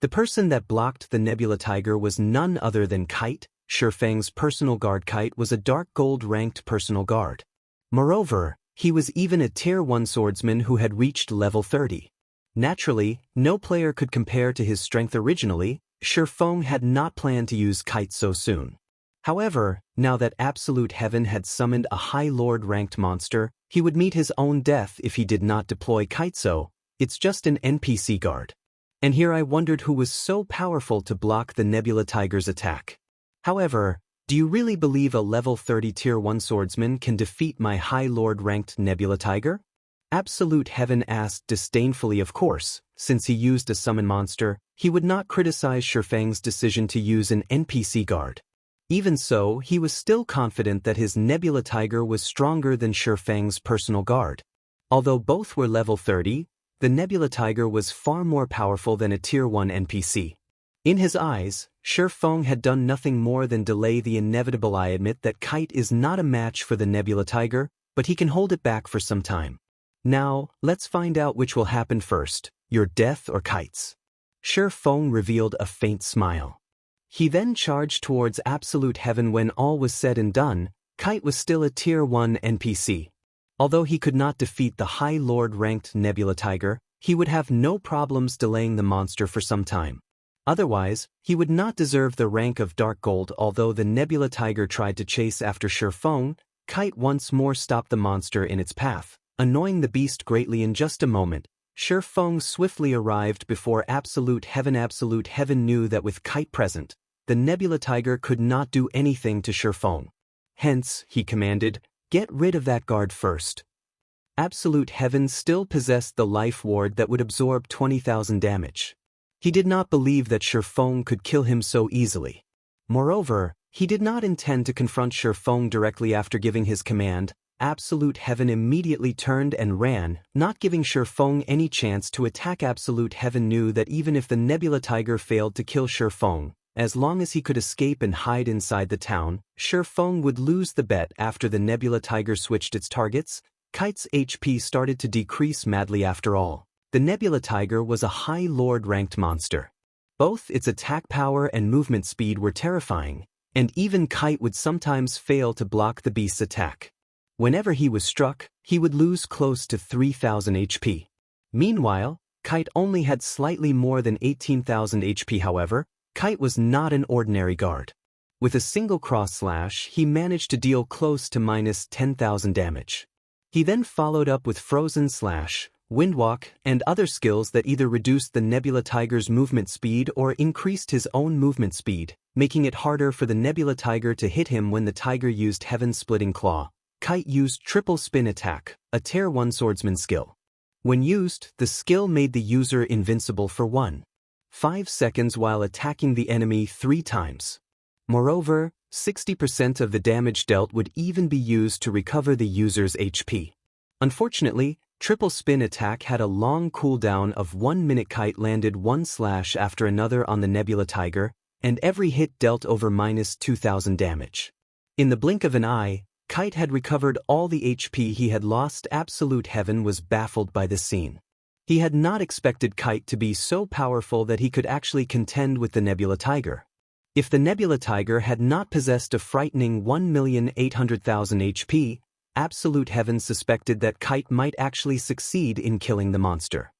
The person that blocked the Nebula Tiger was none other than Kite. Shifeng's personal guard. Kite was a dark gold-ranked personal guard. Moreover, he was even a Tier 1 swordsman who had reached level 30. Naturally, no player could compare to his strength. Originally, Shifeng had not planned to use Kite so soon. However, now that Absolute Heaven had summoned a High Lord-ranked monster, He would meet his own death if he did not deploy Kite, so it's just an NPC guard. And here I wondered who was so powerful to block the Nebula Tiger's attack. However, do you really believe a level 30 tier 1 swordsman can defeat my High Lord ranked Nebula Tiger? Absolute Heaven asked disdainfully. Of course, since he used a summon monster, he would not criticize Shifeng's decision to use an NPC guard. Even so, he was still confident that his Nebula Tiger was stronger than Shifeng's personal guard. Although both were level 30, the Nebula Tiger was far more powerful than a tier 1 NPC. In his eyes, Shifeng had done nothing more than delay the inevitable. I admit that Kite is not a match for the Nebula Tiger, but he can hold it back for some time. Now, let's find out which will happen first, your death or Kite's. Shifeng revealed a faint smile. He then charged towards Absolute Heaven. When all was said and done, Kite was still a tier 1 NPC. Although he could not defeat the High Lord ranked Nebula Tiger, he would have no problems delaying the monster for some time. Otherwise, he would not deserve the rank of Dark Gold. Although the Nebula Tiger tried to chase after Shifeng, Kite once more stopped the monster in its path, annoying the beast greatly. In just a moment, Shifeng swiftly arrived before Absolute Heaven. Absolute Heaven knew that with Kite present, the Nebula Tiger could not do anything to Shifeng. Hence, he commanded, "Get rid of that guard first." Absolute Heaven still possessed the life ward that would absorb 20,000 damage. He did not believe that Shifeng could kill him so easily. Moreover, he did not intend to confront Shifeng directly. After giving his command, Absolute Heaven immediately turned and ran, not giving Shifeng any chance to attack. Absolute Heaven knew that even if the Nebula Tiger failed to kill Shifeng, as long as he could escape and hide inside the town, Shifeng would lose the bet. After the Nebula Tiger switched its targets, Kite's HP started to decrease madly. After all, the Nebula Tiger was a High Lord ranked monster. Both its attack power and movement speed were terrifying, and even Kite would sometimes fail to block the beast's attack. Whenever he was struck, he would lose close to 3,000 HP. Meanwhile, Kite only had slightly more than 18,000 HP. However, Kite was not an ordinary guard. With a single cross slash, he managed to deal close to minus 10,000 damage. He then followed up with Frozen Slash, Windwalk, and other skills that either reduced the Nebula Tiger's movement speed or increased his own movement speed, making it harder for the Nebula Tiger to hit him. When the Tiger used Heaven Splitting Claw, Kite used Triple Spin Attack, a tier 1 swordsman skill. When used, the skill made the user invincible for 1.5 seconds while attacking the enemy 3 times. Moreover, 60% of the damage dealt would even be used to recover the user's HP. Unfortunately, Triple Spin Attack had a long cooldown of 1 minute. Kite landed one slash after another on the Nebula Tiger, and every hit dealt over minus 2,000 damage. In the blink of an eye, Kite had recovered all the HP he had lost. Absolute Heaven was baffled by this scene. He had not expected Kite to be so powerful that he could actually contend with the Nebula Tiger. If the Nebula Tiger had not possessed a frightening 1,800,000 HP, Absolute Heaven suspected that Kite might actually succeed in killing the monster.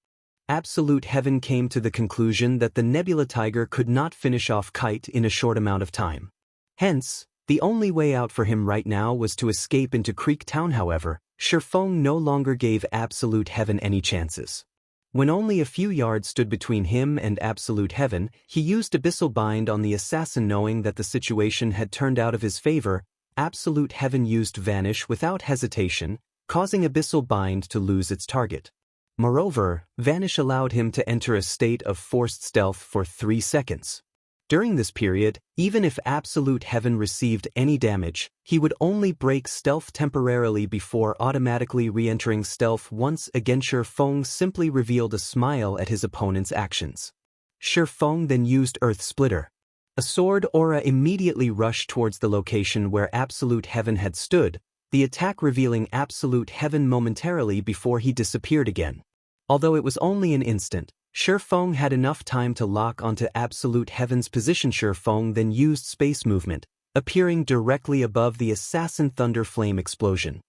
Absolute Heaven came to the conclusion that the Nebula Tiger could not finish off Kite in a short amount of time. Hence, the only way out for him right now was to escape into Creek Town. However, Shifeng no longer gave Absolute Heaven any chances. When only a few yards stood between him and Absolute Heaven, he used Abyssal Bind on the assassin. Knowing that the situation had turned out of his favor, Absolute Heaven used Vanish without hesitation, causing Abyssal Bind to lose its target. Moreover, Vanish allowed him to enter a state of forced stealth for 3 seconds. During this period, even if Absolute Heaven received any damage, he would only break stealth temporarily before automatically re-entering stealth once again. Shifeng simply revealed a smile at his opponent's actions. Shifeng then used Earth Splitter. A sword aura immediately rushed towards the location where Absolute Heaven had stood, the attack revealing Absolute Heaven momentarily before he disappeared again. Although it was only an instant, Shifeng had enough time to lock onto Absolute Heaven's position. Shifeng then used space movement, appearing directly above the assassin thunder flame explosion.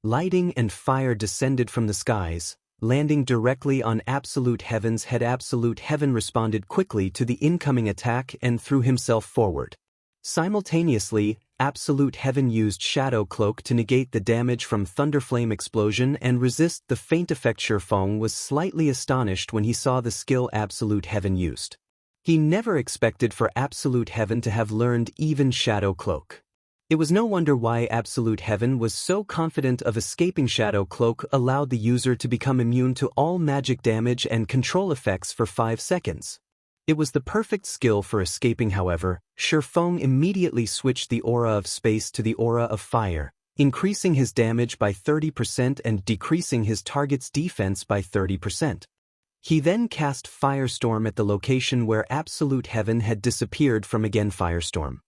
Lighting and fire descended from the skies, landing directly on Absolute Heaven's head. Absolute Heaven responded quickly to the incoming attack and threw himself forward. Simultaneously, Absolute Heaven used Shadow Cloak to negate the damage from Thunderflame Explosion and resist the faint effect. Shifeng was slightly astonished when he saw the skill Absolute Heaven used. He never expected for Absolute Heaven to have learned even Shadow Cloak. It was no wonder why Absolute Heaven was so confident of escaping. Shadow Cloak allowed the user to become immune to all magic damage and control effects for 5 seconds. It was the perfect skill for escaping. However, Shifeng immediately switched the aura of space to the aura of fire, increasing his damage by 30% and decreasing his target's defense by 30%. He then cast Firestorm at the location where Absolute Heaven had disappeared from. Again, Firestorm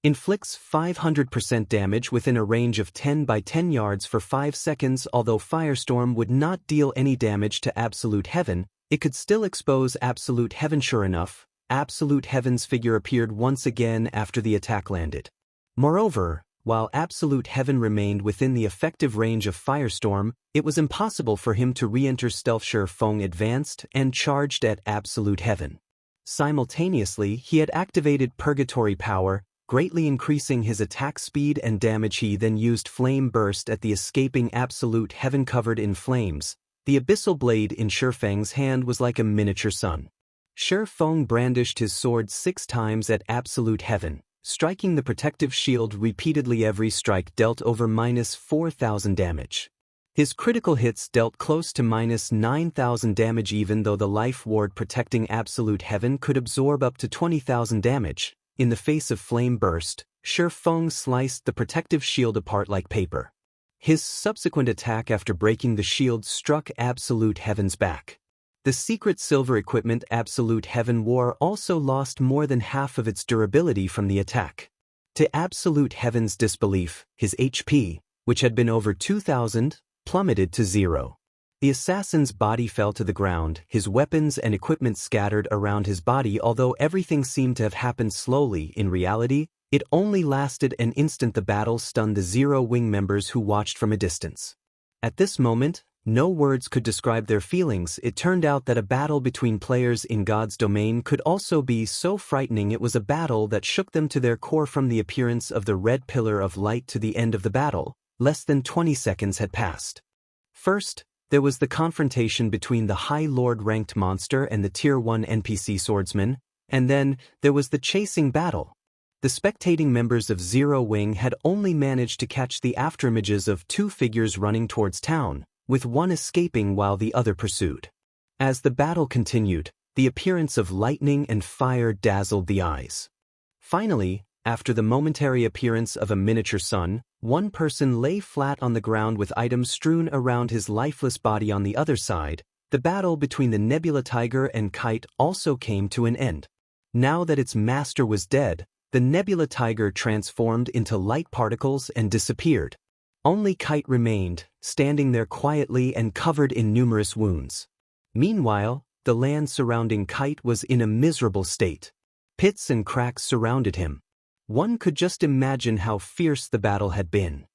inflicts 500% damage within a range of 10 by 10 yards for 5 seconds. Although Firestorm would not deal any damage to Absolute Heaven, it could still expose Absolute Heaven. Sure enough, Absolute Heaven's figure appeared once again after the attack landed. Moreover, while Absolute Heaven remained within the effective range of Firestorm, it was impossible for him to re-enter stealth. Shifeng advanced and charged at Absolute Heaven. Simultaneously, he had activated Purgatory Power, greatly increasing his attack speed and damage. He then used Flame Burst at the escaping Absolute Heaven. Covered in flames, the abyssal blade in Shifeng's hand was like a miniature sun. Shifeng brandished his sword 6 times at Absolute Heaven, striking the protective shield repeatedly. Every strike dealt over -4,000 damage. His critical hits dealt close to -9,000 damage. Even though the life ward protecting Absolute Heaven could absorb up to 20,000 damage, in the face of Flame Burst, Shifeng sliced the protective shield apart like paper. His subsequent attack after breaking the shield struck Absolute Heaven's back. The secret silver equipment Absolute Heaven wore also lost more than half of its durability from the attack. To Absolute Heaven's disbelief, his HP, which had been over 2,000, plummeted to 0. The assassin's body fell to the ground, his weapons and equipment scattered around his body. Although everything seemed to have happened slowly, in reality, it only lasted an instant. The battle stunned the Zero Wing members who watched from a distance. At this moment, no words could describe their feelings. It turned out that a battle between players in God's domain could also be so frightening. It was a battle that shook them to their core. From the appearance of the red pillar of light to the end of the battle, less than 20 seconds had passed. First, there was the confrontation between the High Lord ranked monster and the Tier 1 NPC swordsman, and then there was the chasing battle. The spectating members of Zero Wing had only managed to catch the afterimages of 2 figures running towards town, with one escaping while the other pursued. As the battle continued, the appearance of lightning and fire dazzled the eyes. Finally, after the momentary appearance of a miniature sun, one person lay flat on the ground with items strewn around his lifeless body. On the other side, the battle between the Nebula Tiger and Kite also came to an end. Now that its master was dead, the Nebula Tiger transformed into light particles and disappeared. Only Kite remained, standing there quietly and covered in numerous wounds. Meanwhile, the land surrounding Kite was in a miserable state. Pits and cracks surrounded him. One could just imagine how fierce the battle had been.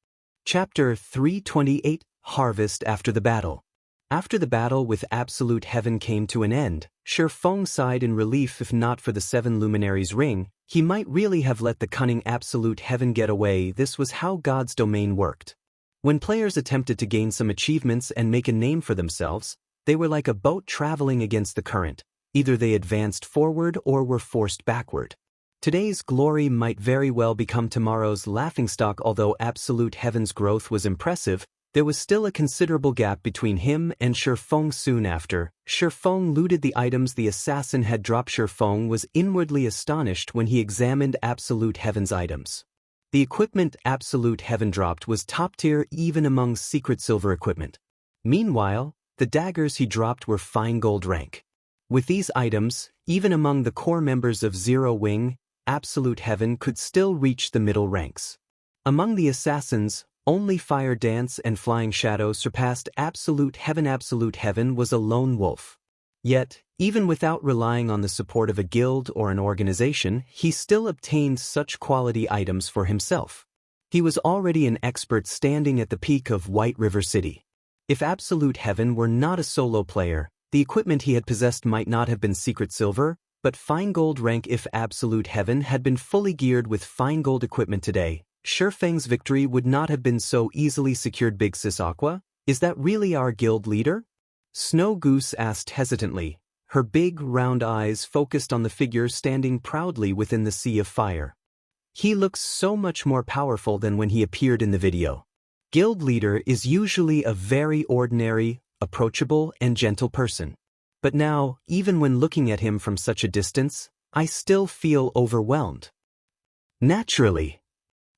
Chapter 328, Harvest. After the battle. After the battle with Absolute Heaven came to an end, Shifeng sighed in relief. If not for the 7 Luminaries ring, he might really have let the cunning Absolute Heaven get away. This was how God's domain worked. When players attempted to gain some achievements and make a name for themselves, they were like a boat traveling against the current. Either they advanced forward or were forced backward. Today's glory might very well become tomorrow's laughingstock. Although Absolute Heaven's growth was impressive, there was still a considerable gap between him and Shifeng. Soon after, Shifeng looted the items the assassin had dropped. Shifeng was inwardly astonished when he examined Absolute Heaven's items. The equipment Absolute Heaven dropped was top tier even among secret silver equipment. Meanwhile, the daggers he dropped were fine gold rank. With these items, even among the core members of Zero Wing, Absolute Heaven could still reach the middle ranks. Among the assassins, only Fire Dance and Flying Shadow surpassed Absolute Heaven. Absolute Heaven was a lone wolf. Yet, even without relying on the support of a guild or an organization, he still obtained such quality items for himself. He was already an expert standing at the peak of White River City. If Absolute Heaven were not a solo player, the equipment he had possessed might not have been secret silver, but fine gold rank. If Absolute Heaven had been fully geared with fine gold equipment today, Shurfeng's victory would not have been so easily secured. Big Sis Aqua, is that really our guild leader? Snow Goose asked hesitantly, her big, round eyes focused on the figure standing proudly within the sea of fire. He looks so much more powerful than when he appeared in the video. Guild leader is usually a very ordinary, approachable, and gentle person. But now, even when looking at him from such a distance, I still feel overwhelmed. Naturally.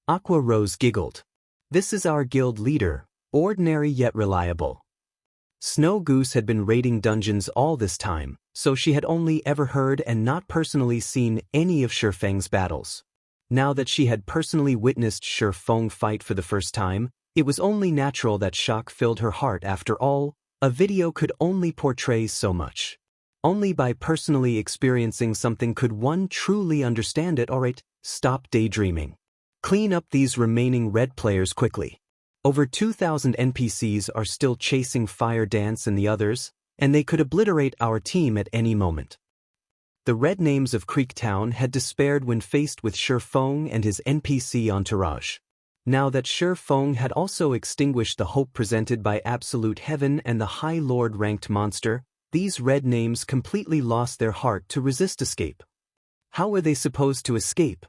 Aqua Rose giggled. This is our guild leader, ordinary yet reliable. Snow Goose had been raiding dungeons all this time, so she had only ever heard and not personally seen any of Shurfeng's battles. Now that she had personally witnessed Shurfeng fight for the first time, it was only natural that shock filled her heart. After all, a video could only portray so much. Only by personally experiencing something could one truly understand it. Alright, stop daydreaming. Clean up these remaining red players quickly. Over 2,000 NPCs are still chasing Fire Dance and the others, and they could obliterate our team at any moment. The red names of Creek Town had despaired when faced with Shurfeng and his NPC entourage. Now that Shurfeng had also extinguished the hope presented by Absolute Heaven and the High Lord ranked monster, these red names completely lost their heart to resist escape. How were they supposed to escape?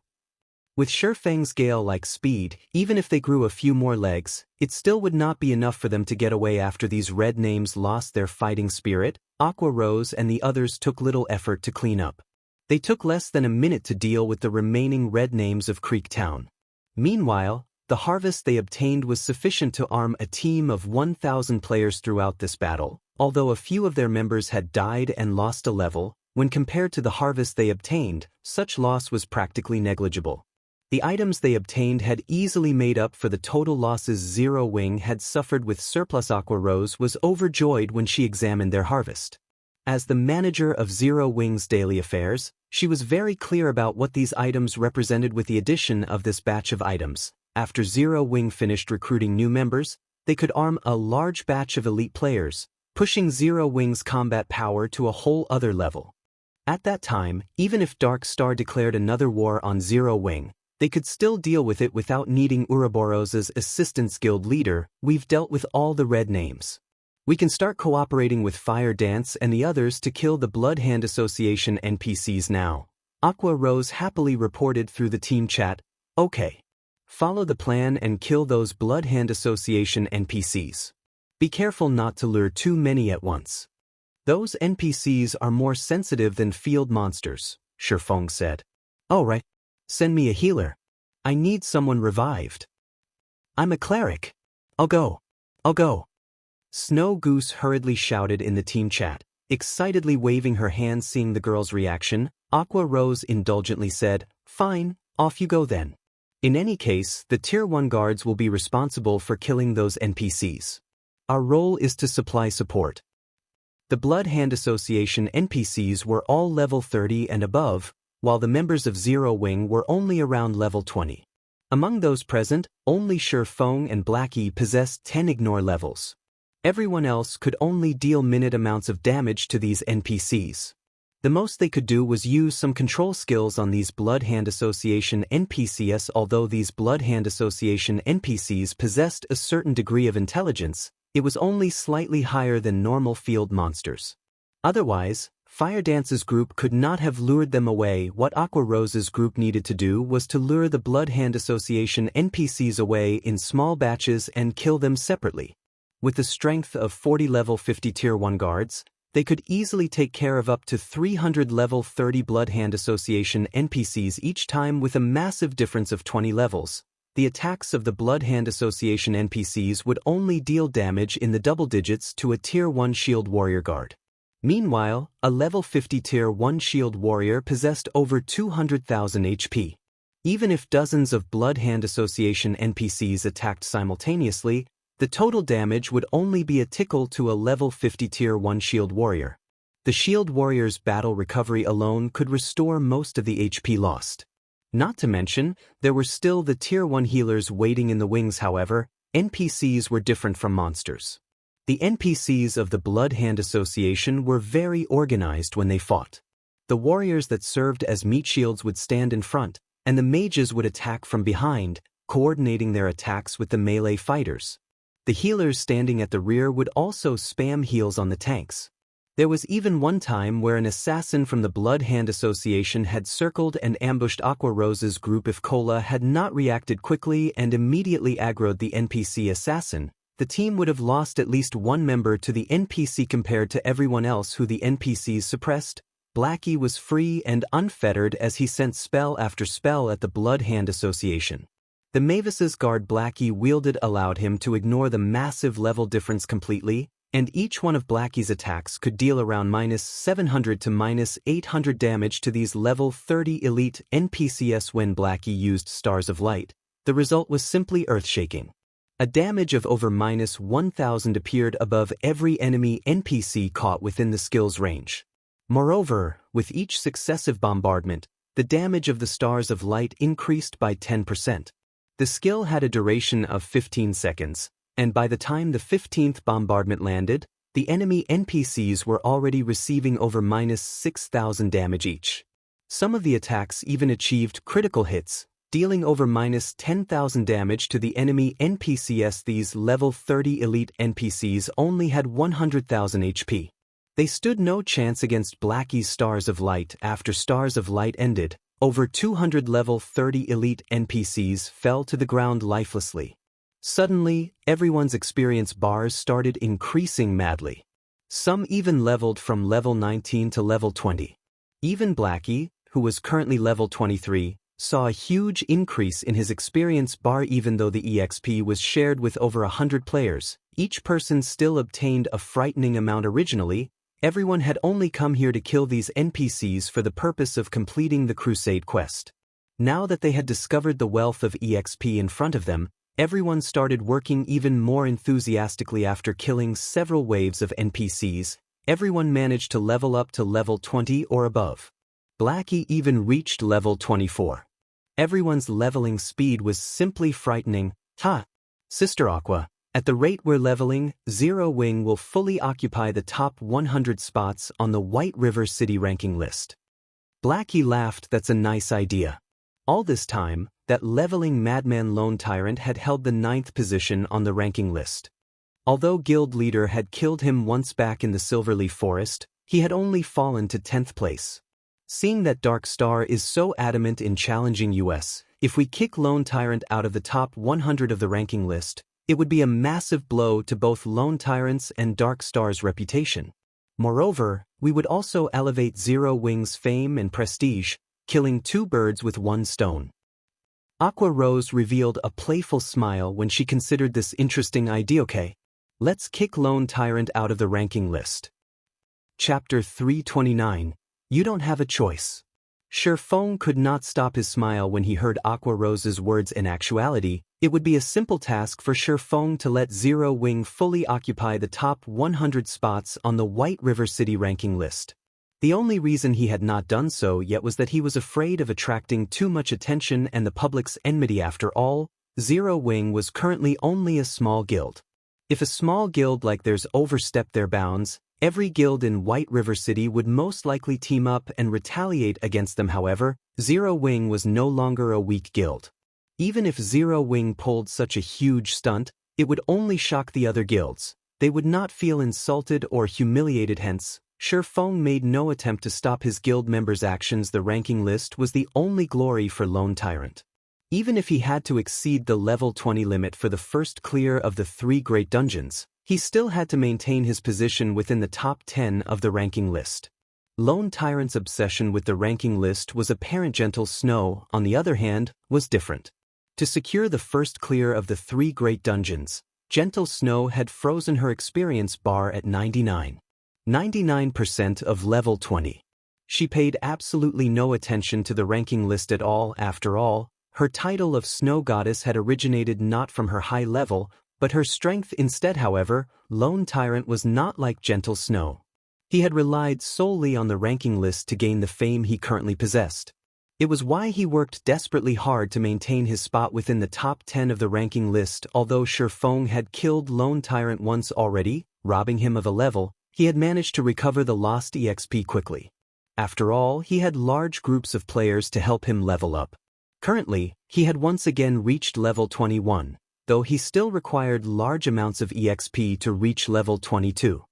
With Shurfeng's gale-like speed, even if they grew a few more legs, it still would not be enough for them to get away. After these red names lost their fighting spirit, Aqua Rose and the others took little effort to clean up. They took less than a minute to deal with the remaining red names of Creek Town. Meanwhile, the harvest they obtained was sufficient to arm a team of 1,000 players throughout this battle, although a few of their members had died and lost a level. When compared to the harvest they obtained, such loss was practically negligible. The items they obtained had easily made up for the total losses Zero Wing had suffered with surplus. Aqua Rose was overjoyed when she examined their harvest. As the manager of Zero Wing's daily affairs, she was very clear about what these items represented. With the addition of this batch of items, after Zero Wing finished recruiting new members, they could arm a large batch of elite players, pushing Zero Wing's combat power to a whole other level. At that time, even if Dark Star declared another war on Zero Wing, they could still deal with it without needing Ouroboros's assistance. Guild leader, we've dealt with all the red names. We can start cooperating with Fire Dance and the others to kill the Blood Hand Association NPCs now. Aqua Rose happily reported through the team chat, okay. Follow the plan and kill those Blood Hand Association NPCs. Be careful not to lure too many at once. Those NPCs are more sensitive than field monsters, Shurfeng said. All right. Send me a healer. I need someone revived. I'm a cleric. I'll go. Snow Goose hurriedly shouted in the team chat, excitedly waving her hand. Seeing the girl's reaction, Aqua Rose indulgently said, fine, off you go then. In any case, the Tier 1 guards will be responsible for killing those NPCs. Our role is to supply support. The Blood Hand Association NPCs were all level 30 and above, while the members of Zero Wing were only around level 20. Among those present, only Shurfeng and Blackie possessed 10 ignore levels. Everyone else could only deal minute amounts of damage to these NPCs. The most they could do was use some control skills on these Blood Hand Association NPCs. Although these Blood Hand Association NPCs possessed a certain degree of intelligence, it was only slightly higher than normal field monsters. Otherwise, Fire Dance's group could not have lured them away. What Aqua Rose's group needed to do was to lure the Blood Hand Association NPCs away in small batches and kill them separately. With the strength of 40 level 50 Tier 1 guards, they could easily take care of up to 300 level 30 Blood Hand Association NPCs each time. With a massive difference of 20 levels. The attacks of the Blood Hand Association NPCs would only deal damage in the double digits to a Tier 1 Shield Warrior guard. Meanwhile, a level 50 Tier 1 Shield Warrior possessed over 200,000 HP. Even if dozens of Blood Hand Association NPCs attacked simultaneously, the total damage would only be a tickle to a level 50 Tier 1 Shield Warrior. The Shield Warrior's battle recovery alone could restore most of the HP lost. Not to mention, there were still the Tier 1 healers waiting in the wings. However, NPCs were different from monsters. The NPCs of the Blood Hand Association were very organized when they fought. The warriors that served as meat shields would stand in front, and the mages would attack from behind, coordinating their attacks with the melee fighters. The healers standing at the rear would also spam heals on the tanks. There was even one time where an assassin from the Blood Hand Association had circled and ambushed Aqua Rose's group. If Cola had not reacted quickly and immediately aggroed the NPC assassin, the team would have lost at least one member to the NPC compared to everyone else who the NPCs suppressed. Blackie was free and unfettered as he sent spell after spell at the Blood Hand Association. The Mavis's guard Blackie wielded allowed him to ignore the massive level difference completely, and each one of Blackie's attacks could deal around -700 to -800 damage to these level 30 elite NPCs. When Blackie used Stars of Light, the result was simply earth-shaking. A damage of over -1000 appeared above every enemy NPC caught within the skill's range. Moreover, with each successive bombardment, the damage of the Stars of Light increased by 10%. The skill had a duration of 15 seconds, and by the time the 15th bombardment landed, the enemy NPCs were already receiving over -6000 damage each. Some of the attacks even achieved critical hits, dealing over -10,000 damage to the enemy NPCs. These level 30 elite NPCs only had 100,000 HP. They stood no chance against Blackie's Stars of Light. After Stars of Light ended, over 200 level 30 elite NPCs fell to the ground lifelessly. Suddenly, everyone's experience bars started increasing madly. Some even leveled from level 19 to level 20. Even Blackie, who was currently level 23, saw a huge increase in his experience bar. Even though the EXP was shared with over 100 players, each person still obtained a frightening amount. Originally, everyone had only come here to kill these NPCs for the purpose of completing the Crusade quest. Now that they had discovered the wealth of EXP in front of them, everyone started working even more enthusiastically. After killing several waves of NPCs, everyone managed to level up to level 20 or above. Blackie even reached level 24. Everyone's leveling speed was simply frightening. Ha! Sister Aqua, at the rate we're leveling, Zero Wing will fully occupy the top 100 spots on the White River City ranking list. Blackie laughed. That's a nice idea. All this time, that leveling madman Lone Tyrant had held the 9th position on the ranking list. Although Guild Leader had killed him once back in the Silverleaf Forest, he had only fallen to 10th place. Seeing that Dark Star is so adamant in challenging us, if we kick Lone Tyrant out of the top 100 of the ranking list, it would be a massive blow to both Lone Tyrant's and Dark Star's reputation. Moreover, we would also elevate Zero Wing's fame and prestige, killing two birds with one stone. Aqua Rose revealed a playful smile when she considered this interesting idea. Okay, let's kick Lone Tyrant out of the ranking list. Chapter 329. You don't have a choice. Sherfong could not stop his smile when he heard Aqua Rose's words. In actuality, it would be a simple task for Sherfong to let Zero Wing fully occupy the top 100 spots on the White River City ranking list. The only reason he had not done so yet was that he was afraid of attracting too much attention and the public's enmity. After all, Zero Wing was currently only a small guild. If a small guild like theirs overstepped their bounds, every guild in White River City would most likely team up and retaliate against them. However, Zero Wing was no longer a weak guild. Even if Zero Wing pulled such a huge stunt, it would only shock the other guilds. They would not feel insulted or humiliated. Hence, Sherfong made no attempt to stop his guild members' actions. The ranking list was the only glory for Lone Tyrant. Even if he had to exceed the level 20 limit for the first clear of the 3 great dungeons, he still had to maintain his position within the top 10 of the ranking list. Lone Tyrant's obsession with the ranking list was apparent. Gentle Snow, on the other hand, was different. To secure the first clear of the 3 great dungeons, Gentle Snow had frozen her experience bar at 99% of level 20. She paid absolutely no attention to the ranking list at all. After all, her title of Snow Goddess had originated not from her high level, but her strength instead. However, Lone Tyrant was not like Gentle Snow. He had relied solely on the ranking list to gain the fame he currently possessed. It was why he worked desperately hard to maintain his spot within the top 10 of the ranking list. Although Sherfong had killed Lone Tyrant once already, robbing him of a level, he had managed to recover the lost EXP quickly. After all, he had large groups of players to help him level up. Currently, he had once again reached level 21, though he still required large amounts of EXP to reach level 22.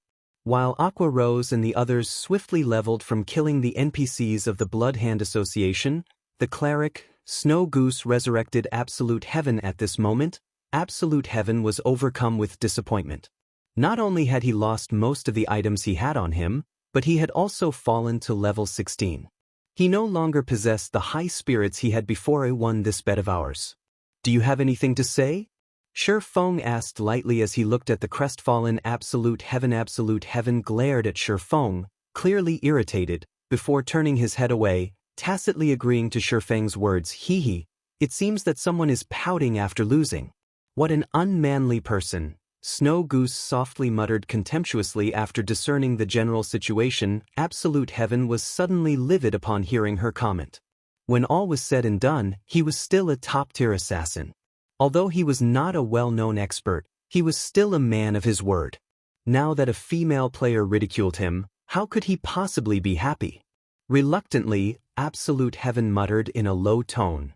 While Aqua Rose and the others swiftly leveled from killing the NPCs of the Bloodhand Association, the cleric, Snow Goose, resurrected Absolute Heaven. At this moment, Absolute Heaven was overcome with disappointment. Not only had he lost most of the items he had on him, but he had also fallen to level 16. He no longer possessed the high spirits he had before. "I won this bet of ours. Do you have anything to say?" Shi Feng asked lightly as he looked at the crestfallen Absolute Heaven. Absolute Heaven glared at Shi Feng, clearly irritated, before turning his head away, tacitly agreeing to Shi Feng's words. "Hee, it seems that someone is pouting after losing. What an unmanly person," Snow Goose softly muttered contemptuously after discerning the general situation. Absolute Heaven was suddenly livid upon hearing her comment. When all was said and done, he was still a top-tier assassin. Although he was not a well-known expert, he was still a man of his word. Now that a female player ridiculed him, how could he possibly be happy? Reluctantly, Absolute Heaven muttered in a low tone,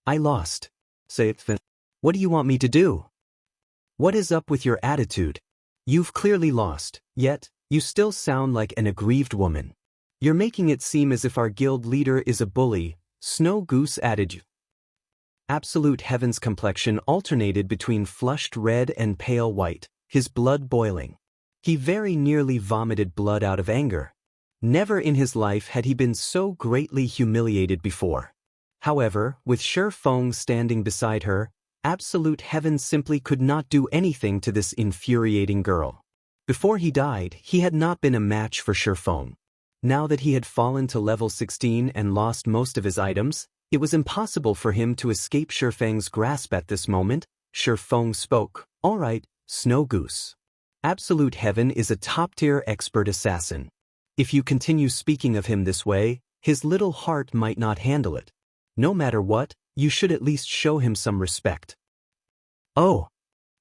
"I lost. Say it. What do you want me to do? What is up with your attitude? You've clearly lost, yet you still sound like an aggrieved woman. You're making it seem as if our guild leader is a bully," Snow Goose added. Absolute Heaven's complexion alternated between flushed red and pale white, his blood boiling. He very nearly vomited blood out of anger. Never in his life had he been so greatly humiliated before. However, with Shi Feng standing beside her, Absolute Heaven simply could not do anything to this infuriating girl. Before he died, he had not been a match for Shi Feng. Now that he had fallen to level 16 and lost most of his items, it was impossible for him to escape Shi Feng's grasp at this moment. Shi Feng spoke, "All right, Snow Goose. Absolute Heaven is a top-tier expert assassin. If you continue speaking of him this way, his little heart might not handle it. No matter what, you should at least show him some respect." "Oh."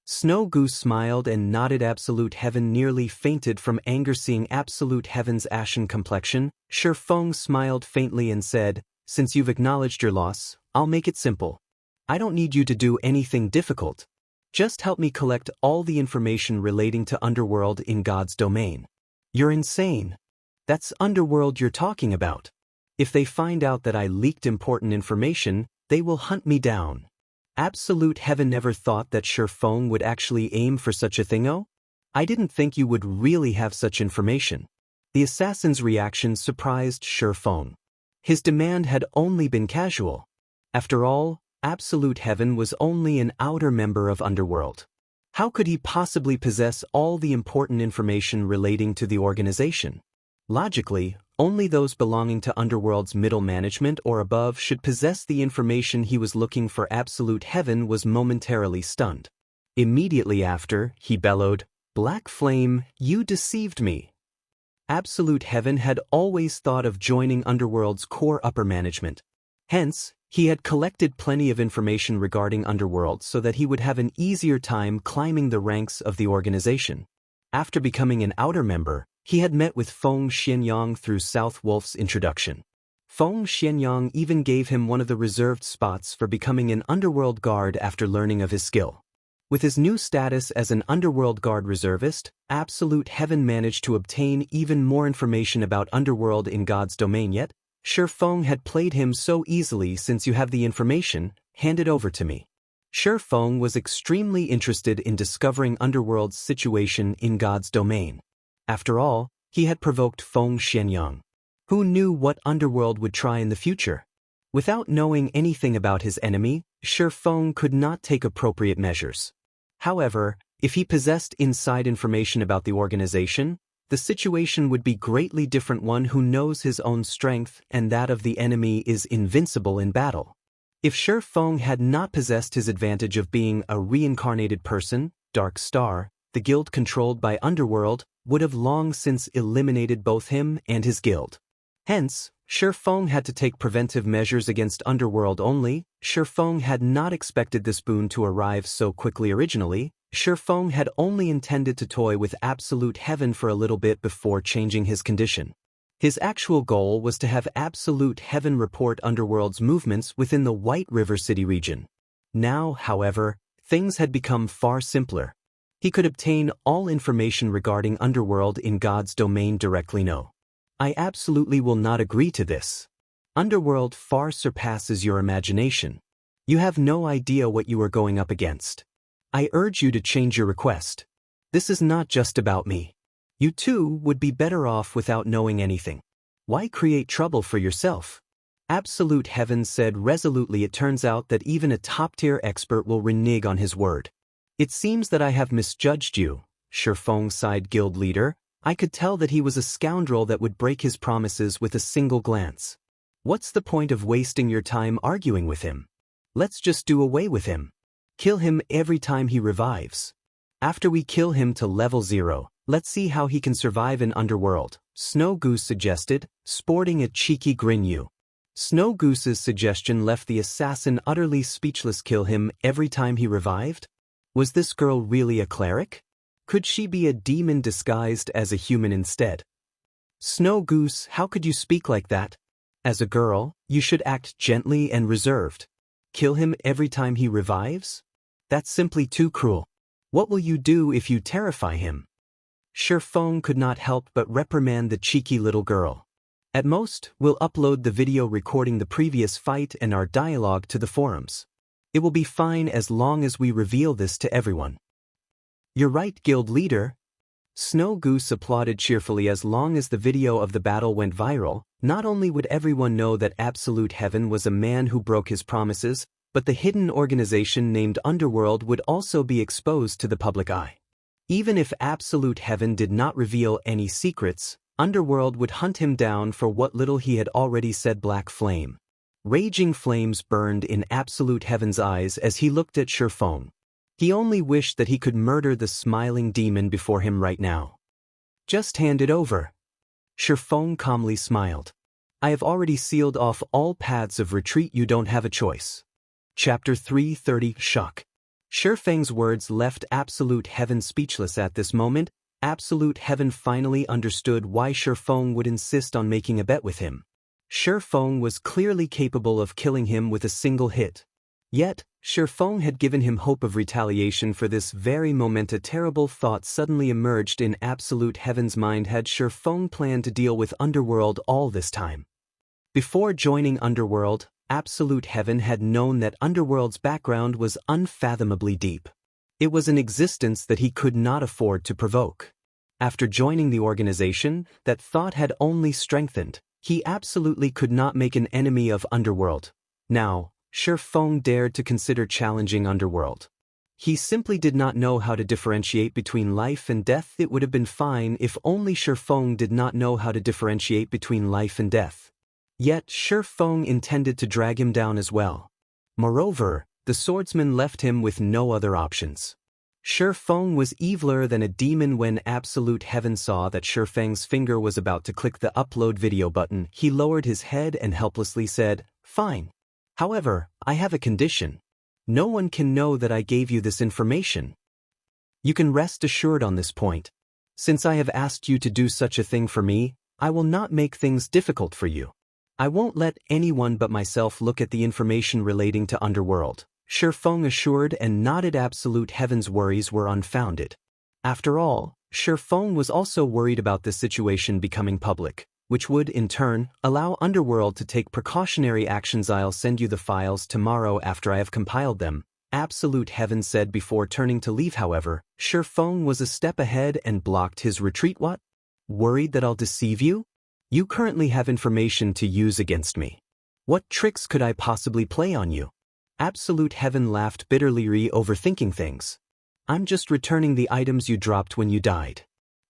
Snow Goose smiled and nodded. Absolute Heaven nearly fainted from anger seeing Absolute Heaven's ashen complexion. Shi Feng smiled faintly and said, "Since you've acknowledged your loss, I'll make it simple. I don't need you to do anything difficult. Just help me collect all the information relating to Underworld in God's domain." "You're insane. That's Underworld you're talking about. If they find out that I leaked important information, they will hunt me down." Absolute Heaven never thought that Shi Feng would actually aim for such a thing. "Oh? I didn't think you would really have such information." The assassin's reaction surprised Shi Feng. His demand had only been casual. After all, Absolute Heaven was only an outer member of Underworld. How could he possibly possess all the important information relating to the organization? Logically, only those belonging to Underworld's middle management or above should possess the information he was looking for. Absolute Heaven was momentarily stunned. Immediately after, he bellowed, "Black Flame, you deceived me." Absolute Heaven had always thought of joining Underworld's core upper management. Hence, he had collected plenty of information regarding Underworld so that he would have an easier time climbing the ranks of the organization. After becoming an outer member, he had met with Feng Xianyang through South Wolf's introduction. Feng Xianyang even gave him one of the reserved spots for becoming an Underworld guard after learning of his skill. With his new status as an Underworld guard reservist, Absolute Heaven managed to obtain even more information about Underworld in God's domain. Yet, Shi Feng had played him so easily. "Since you have the information, hand it over to me." Shi Feng was extremely interested in discovering Underworld's situation in God's domain. After all, he had provoked Feng Xianyang. Who knew what Underworld would try in the future? Without knowing anything about his enemy, Shi Feng could not take appropriate measures. However, if he possessed inside information about the organization, the situation would be greatly different. One who knows his own strength and that of the enemy is invincible in battle. If Shi Feng had not possessed his advantage of being a reincarnated person, Dark Star, the guild controlled by Underworld, would have long since eliminated both him and his guild. Hence, Shi Feng had to take preventive measures against Underworld only. Shi Feng had not expected this boon to arrive so quickly. Originally, Shi Feng had only intended to toy with Absolute Heaven for a little bit before changing his condition. His actual goal was to have Absolute Heaven report Underworld's movements within the White River City region. Now, however, things had become far simpler. He could obtain all information regarding Underworld in God's domain directly. No. I absolutely will not agree to this. Underworld far surpasses your imagination. You have no idea what you are going up against. I urge you to change your request. This is not just about me. You too would be better off without knowing anything. Why create trouble for yourself? Absolute Heaven said resolutely. It turns out that even a top-tier expert will renege on his word. It seems that I have misjudged you, Shifeng sighed. Guild leader, I could tell that he was a scoundrel that would break his promises with a single glance. What's the point of wasting your time arguing with him? Let's just do away with him. Kill him every time he revives. After we kill him to level 0, let's see how he can survive in Underworld, Snow Goose suggested, sporting a cheeky grin. Snow Goose's suggestion left the assassin utterly speechless. Kill him every time he revived? Was this girl really a cleric? Could she be a demon disguised as a human instead? Snow Goose, how could you speak like that? As a girl, you should act gently and reserved. Kill him every time he revives? That's simply too cruel. What will you do if you terrify him? Shifeng could not help but reprimand the cheeky little girl. At most, we'll upload the video recording the previous fight and our dialogue to the forums. It will be fine as long as we reveal this to everyone. You're right, guild leader. Snow Goose applauded cheerfully. As long as the video of the battle went viral, not only would everyone know that Absolute Heaven was a man who broke his promises, but the hidden organization named Underworld would also be exposed to the public eye. Even if Absolute Heaven did not reveal any secrets, Underworld would hunt him down for what little he had already said. Black flame. Raging flames burned in Absolute Heaven's eyes as he looked at Shifeng. He only wished that he could murder the smiling demon before him right now. Just hand it over. Shifeng calmly smiled. I have already sealed off all paths of retreat. You don't have a choice. Chapter 330 Shock. Shifeng's words left Absolute Heaven speechless. At this moment, Absolute Heaven finally understood why Shifeng would insist on making a bet with him. Shifeng was clearly capable of killing him with a single hit. Yet, Shifeng had given him hope of retaliation for this very moment. A terrible thought suddenly emerged in Absolute Heaven's mind. Had Shifeng planned to deal with Underworld all this time? Before joining Underworld, Absolute Heaven had known that Underworld's background was unfathomably deep. It was an existence that he could not afford to provoke. After joining the organization, that thought had only strengthened. He absolutely could not make an enemy of Underworld. Now, Shifeng dared to consider challenging Underworld. He simply did not know how to differentiate between life and death. It would have been fine if only Shifeng did not know how to differentiate between life and death. Yet Shifeng intended to drag him down as well. Moreover, the swordsman left him with no other options. Shifeng was eviler than a demon. When Absolute Heaven saw that Shifeng's finger was about to click the upload video button, he lowered his head and helplessly said, "Fine. However, I have a condition. No one can know that I gave you this information. You can rest assured on this point. Since I have asked you to do such a thing for me, I will not make things difficult for you. I won't let anyone but myself look at the information relating to Underworld." Shifeng assured and nodded. Absolute Heaven's worries were unfounded. After all, Shifeng was also worried about this situation becoming public, which would, in turn, allow Underworld to take precautionary actions. I'll send you the files tomorrow after I have compiled them, Absolute Heaven said before turning to leave. However, Shifeng was a step ahead and blocked his retreat. What? Worried that I'll deceive you? You currently have information to use against me. What tricks could I possibly play on you? Absolute Heaven laughed bitterly. Overthinking things. I'm just returning the items you dropped when you died.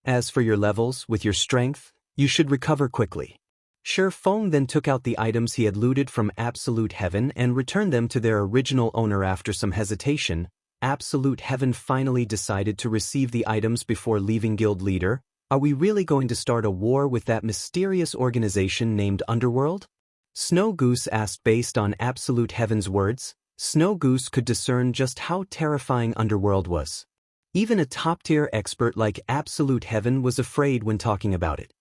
As for your levels, with your strength, you should recover quickly. Shifeng then took out the items he had looted from Absolute Heaven and returned them to their original owner. After some hesitation, Absolute Heaven finally decided to receive the items before leaving. Guild leader, are we really going to start a war with that mysterious organization named Underworld? Snow Goose asked. Based on Absolute Heaven's words, Snow Goose could discern just how terrifying Underworld was. Even a top-tier expert like Absolute Heaven was afraid when talking about it.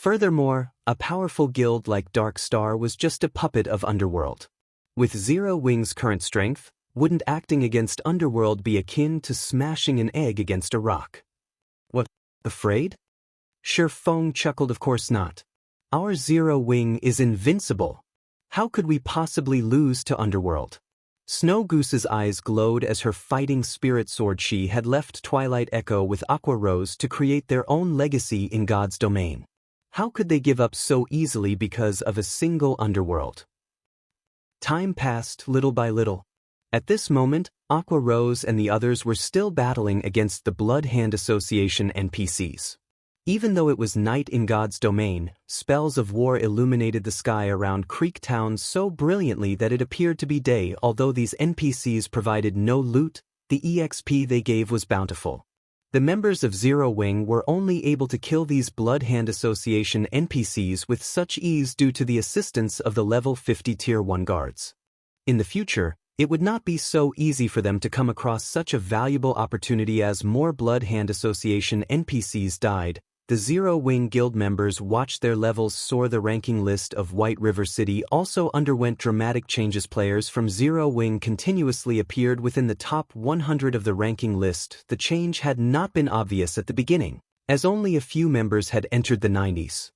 Furthermore, a powerful guild like Dark Star was just a puppet of Underworld. With Zero Wing's current strength, wouldn't acting against Underworld be akin to smashing an egg against a rock? What, afraid? Sure, Feng chuckled, of course not. Our Zero Wing is invincible. How could we possibly lose to Underworld? Snow Goose's eyes glowed as her fighting spirit sword she had left Twilight Echo with Aqua Rose to create their own legacy in God's domain. How could they give up so easily because of a single Underworld? Time passed little by little. At this moment, Aqua Rose and the others were still battling against the Blood Hand Association NPCs. Even though it was night in God's domain, spells of war illuminated the sky around Creek Town so brilliantly that it appeared to be day. Although these NPCs provided no loot, the EXP they gave was bountiful. The members of Zero Wing were only able to kill these Blood Hand Association NPCs with such ease due to the assistance of the level 50 Tier 1 guards. In the future, it would not be so easy for them to come across such a valuable opportunity as more Blood Hand Association NPCs died. The Zero Wing Guild members watched their levels soar. The ranking list of White River City also underwent dramatic changes. Players from Zero Wing continuously appeared within the top 100 of the ranking list. The change had not been obvious at the beginning, as only a few members had entered the 90s.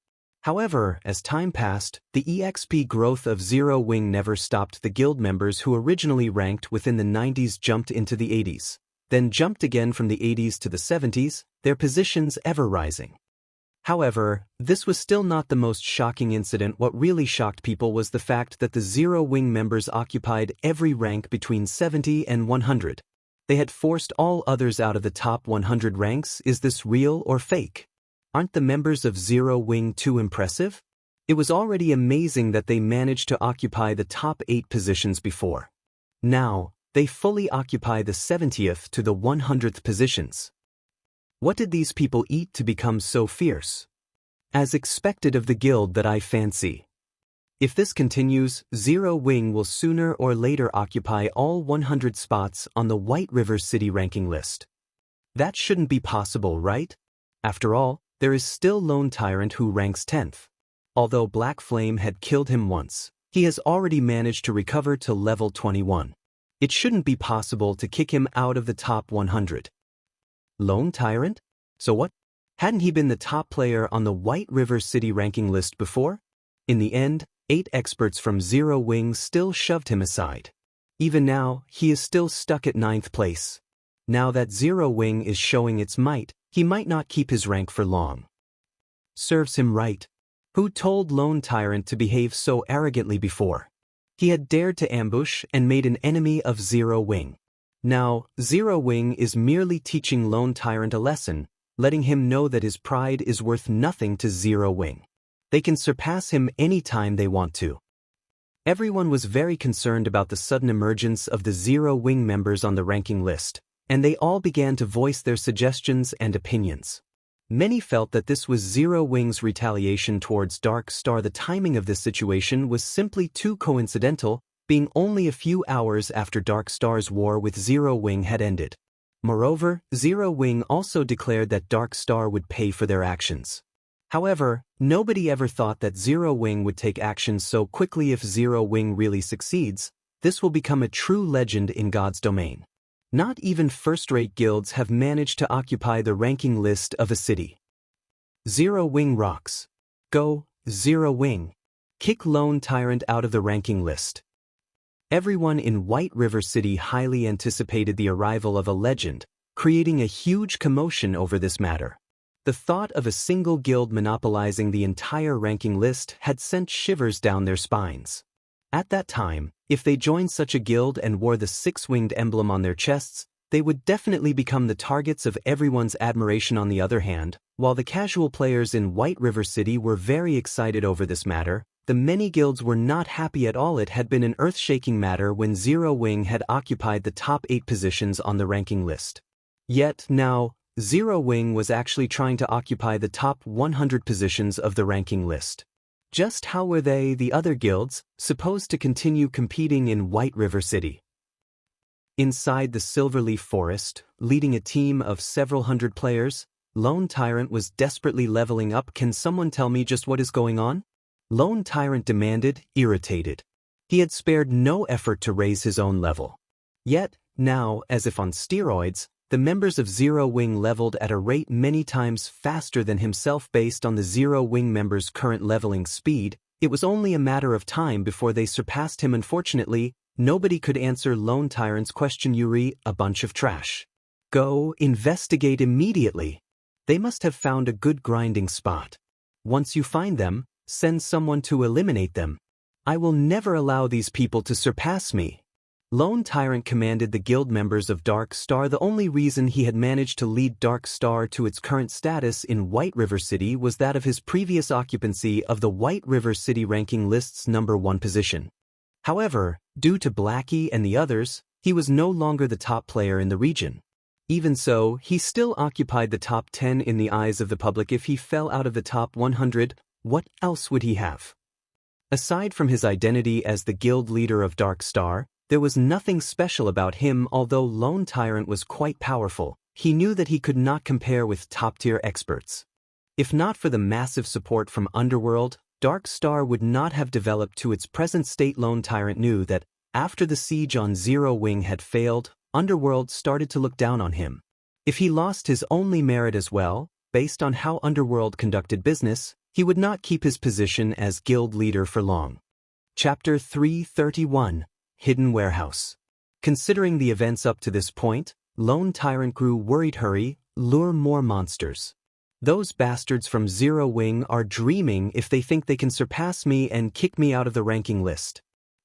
However, as time passed, the EXP growth of Zero Wing never stopped. The guild members who originally ranked within the 90s jumped into the 80s, then jumped again from the 80s to the 70s, their positions ever rising. However, this was still not the most shocking incident. What really shocked people was the fact that the Zero Wing members occupied every rank between 70 and 100. They had forced all others out of the top 100 ranks. Is this real or fake? Aren't the members of Zero Wing too impressive? It was already amazing that they managed to occupy the top 8 positions before. Now, they fully occupy the 70th to the 100th positions. What did these people eat to become so fierce? As expected of the guild that I fancy. If this continues, Zero Wing will sooner or later occupy all 100 spots on the White River City ranking list. That shouldn't be possible, right? After all, there is still Lone Tyrant who ranks 10th. Although Black Flame had killed him once, he has already managed to recover to level 21. It shouldn't be possible to kick him out of the top 100. Lone Tyrant? So what? Hadn't he been the top player on the White River City ranking list before? In the end, 8 experts from Zero Wing still shoved him aside. Even now, he is still stuck at 9th place. Now that Zero Wing is showing its might, he might not keep his rank for long. Serves him right. Who told Lone Tyrant to behave so arrogantly before? He had dared to ambush and made an enemy of Zero Wing. Now, Zero Wing is merely teaching Lone Tyrant a lesson, letting him know that his pride is worth nothing to Zero Wing. They can surpass him anytime they want to. Everyone was very concerned about the sudden emergence of the Zero Wing members on the ranking list, and they all began to voice their suggestions and opinions. Many felt that this was Zero Wing's retaliation towards Dark Star. The timing of this situation was simply too coincidental, being only a few hours after Dark Star's war with Zero Wing had ended. Moreover, Zero Wing also declared that Dark Star would pay for their actions. However, nobody ever thought that Zero Wing would take action so quickly. If Zero Wing really succeeds, this will become a true legend in God's domain. Not even first-rate guilds have managed to occupy the ranking list of a city. Zero Wing rocks. Go, Zero Wing. Kick Lone Tyrant out of the ranking list. Everyone in White River City highly anticipated the arrival of a legend, creating a huge commotion over this matter. The thought of a single guild monopolizing the entire ranking list had sent shivers down their spines. At that time, if they joined such a guild and wore the 6-winged emblem on their chests, they would definitely become the targets of everyone's admiration. On the other hand, while the casual players in White River City were very excited over this matter, the many guilds were not happy at all. It had been an earth-shaking matter when Zero Wing had occupied the top 8 positions on the ranking list. Yet now, Zero Wing was actually trying to occupy the top 100 positions of the ranking list. Just how were they, the other guilds, supposed to continue competing in White River City? Inside the Silverleaf Forest, leading a team of several hundred players, Lone Tyrant was desperately leveling up. Can someone tell me just what is going on? Lone Tyrant demanded, irritated. He had spared no effort to raise his own level. Yet, now, as if on steroids, the members of Zero Wing leveled at a rate many times faster than himself. Based on the Zero Wing members' current leveling speed, it was only a matter of time before they surpassed him. Unfortunately, nobody could answer Lone Tyrant's question. Yuri, a bunch of trash. Go investigate immediately. They must have found a good grinding spot. Once you find them, send someone to eliminate them. I will never allow these people to surpass me. Lone Tyrant commanded the guild members of Dark Star. The only reason he had managed to lead Dark Star to its current status in White River City was that of his previous occupancy of the White River City ranking list's #1 position. However, due to Blackie and the others, he was no longer the top player in the region. Even so, he still occupied the top 10 in the eyes of the public. If he fell out of the top 100, what else would he have? Aside from his identity as the guild leader of Dark Star, there was nothing special about him. Although Lone Tyrant was quite powerful, he knew that he could not compare with top-tier experts. If not for the massive support from Underworld, Dark Star would not have developed to its present state. Lone Tyrant knew that, after the siege on Zero Wing had failed, Underworld started to look down on him. If he lost his only merit as well, based on how Underworld conducted business, he would not keep his position as guild leader for long. Chapter 331, Hidden Warehouse. Considering the events up to this point, Lone Tyrant grew worried. Hurry, lure more monsters. Those bastards from Zero Wing are dreaming if they think they can surpass me and kick me out of the ranking list.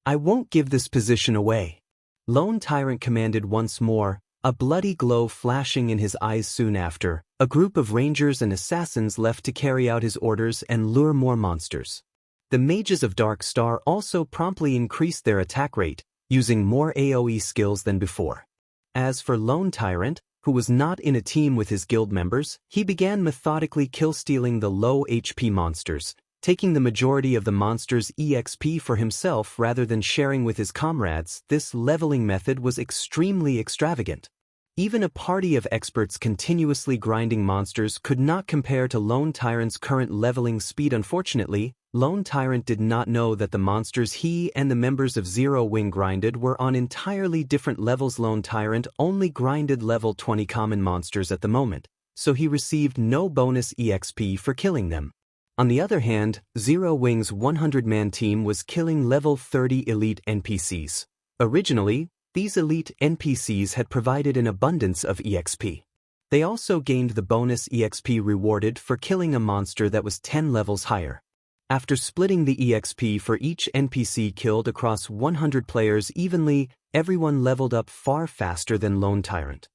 I won't give this position away. Lone Tyrant commanded once more, a bloody glow flashing in his eyes. Soon after, a group of rangers and assassins left to carry out his orders and lure more monsters. The mages of Dark Star also promptly increased their attack rate, using more AoE skills than before. As for Lone Tyrant, who was not in a team with his guild members, he began methodically kill-stealing the low HP monsters, taking the majority of the monsters' EXP for himself rather than sharing with his comrades. This leveling method was extremely extravagant. Even a party of experts continuously grinding monsters could not compare to Lone Tyrant's current leveling speed. Unfortunately, Lone Tyrant did not know that the monsters he and the members of Zero Wing grinded were on entirely different levels. Lone Tyrant only grinded level 20 common monsters at the moment, so he received no bonus EXP for killing them. On the other hand, Zero Wing's 100-man team was killing level 30 elite NPCs. Originally, these elite NPCs had provided an abundance of EXP. They also gained the bonus EXP rewarded for killing a monster that was 10 levels higher. After splitting the EXP for each NPC killed across 100 players evenly, everyone leveled up far faster than Lone Tyrant.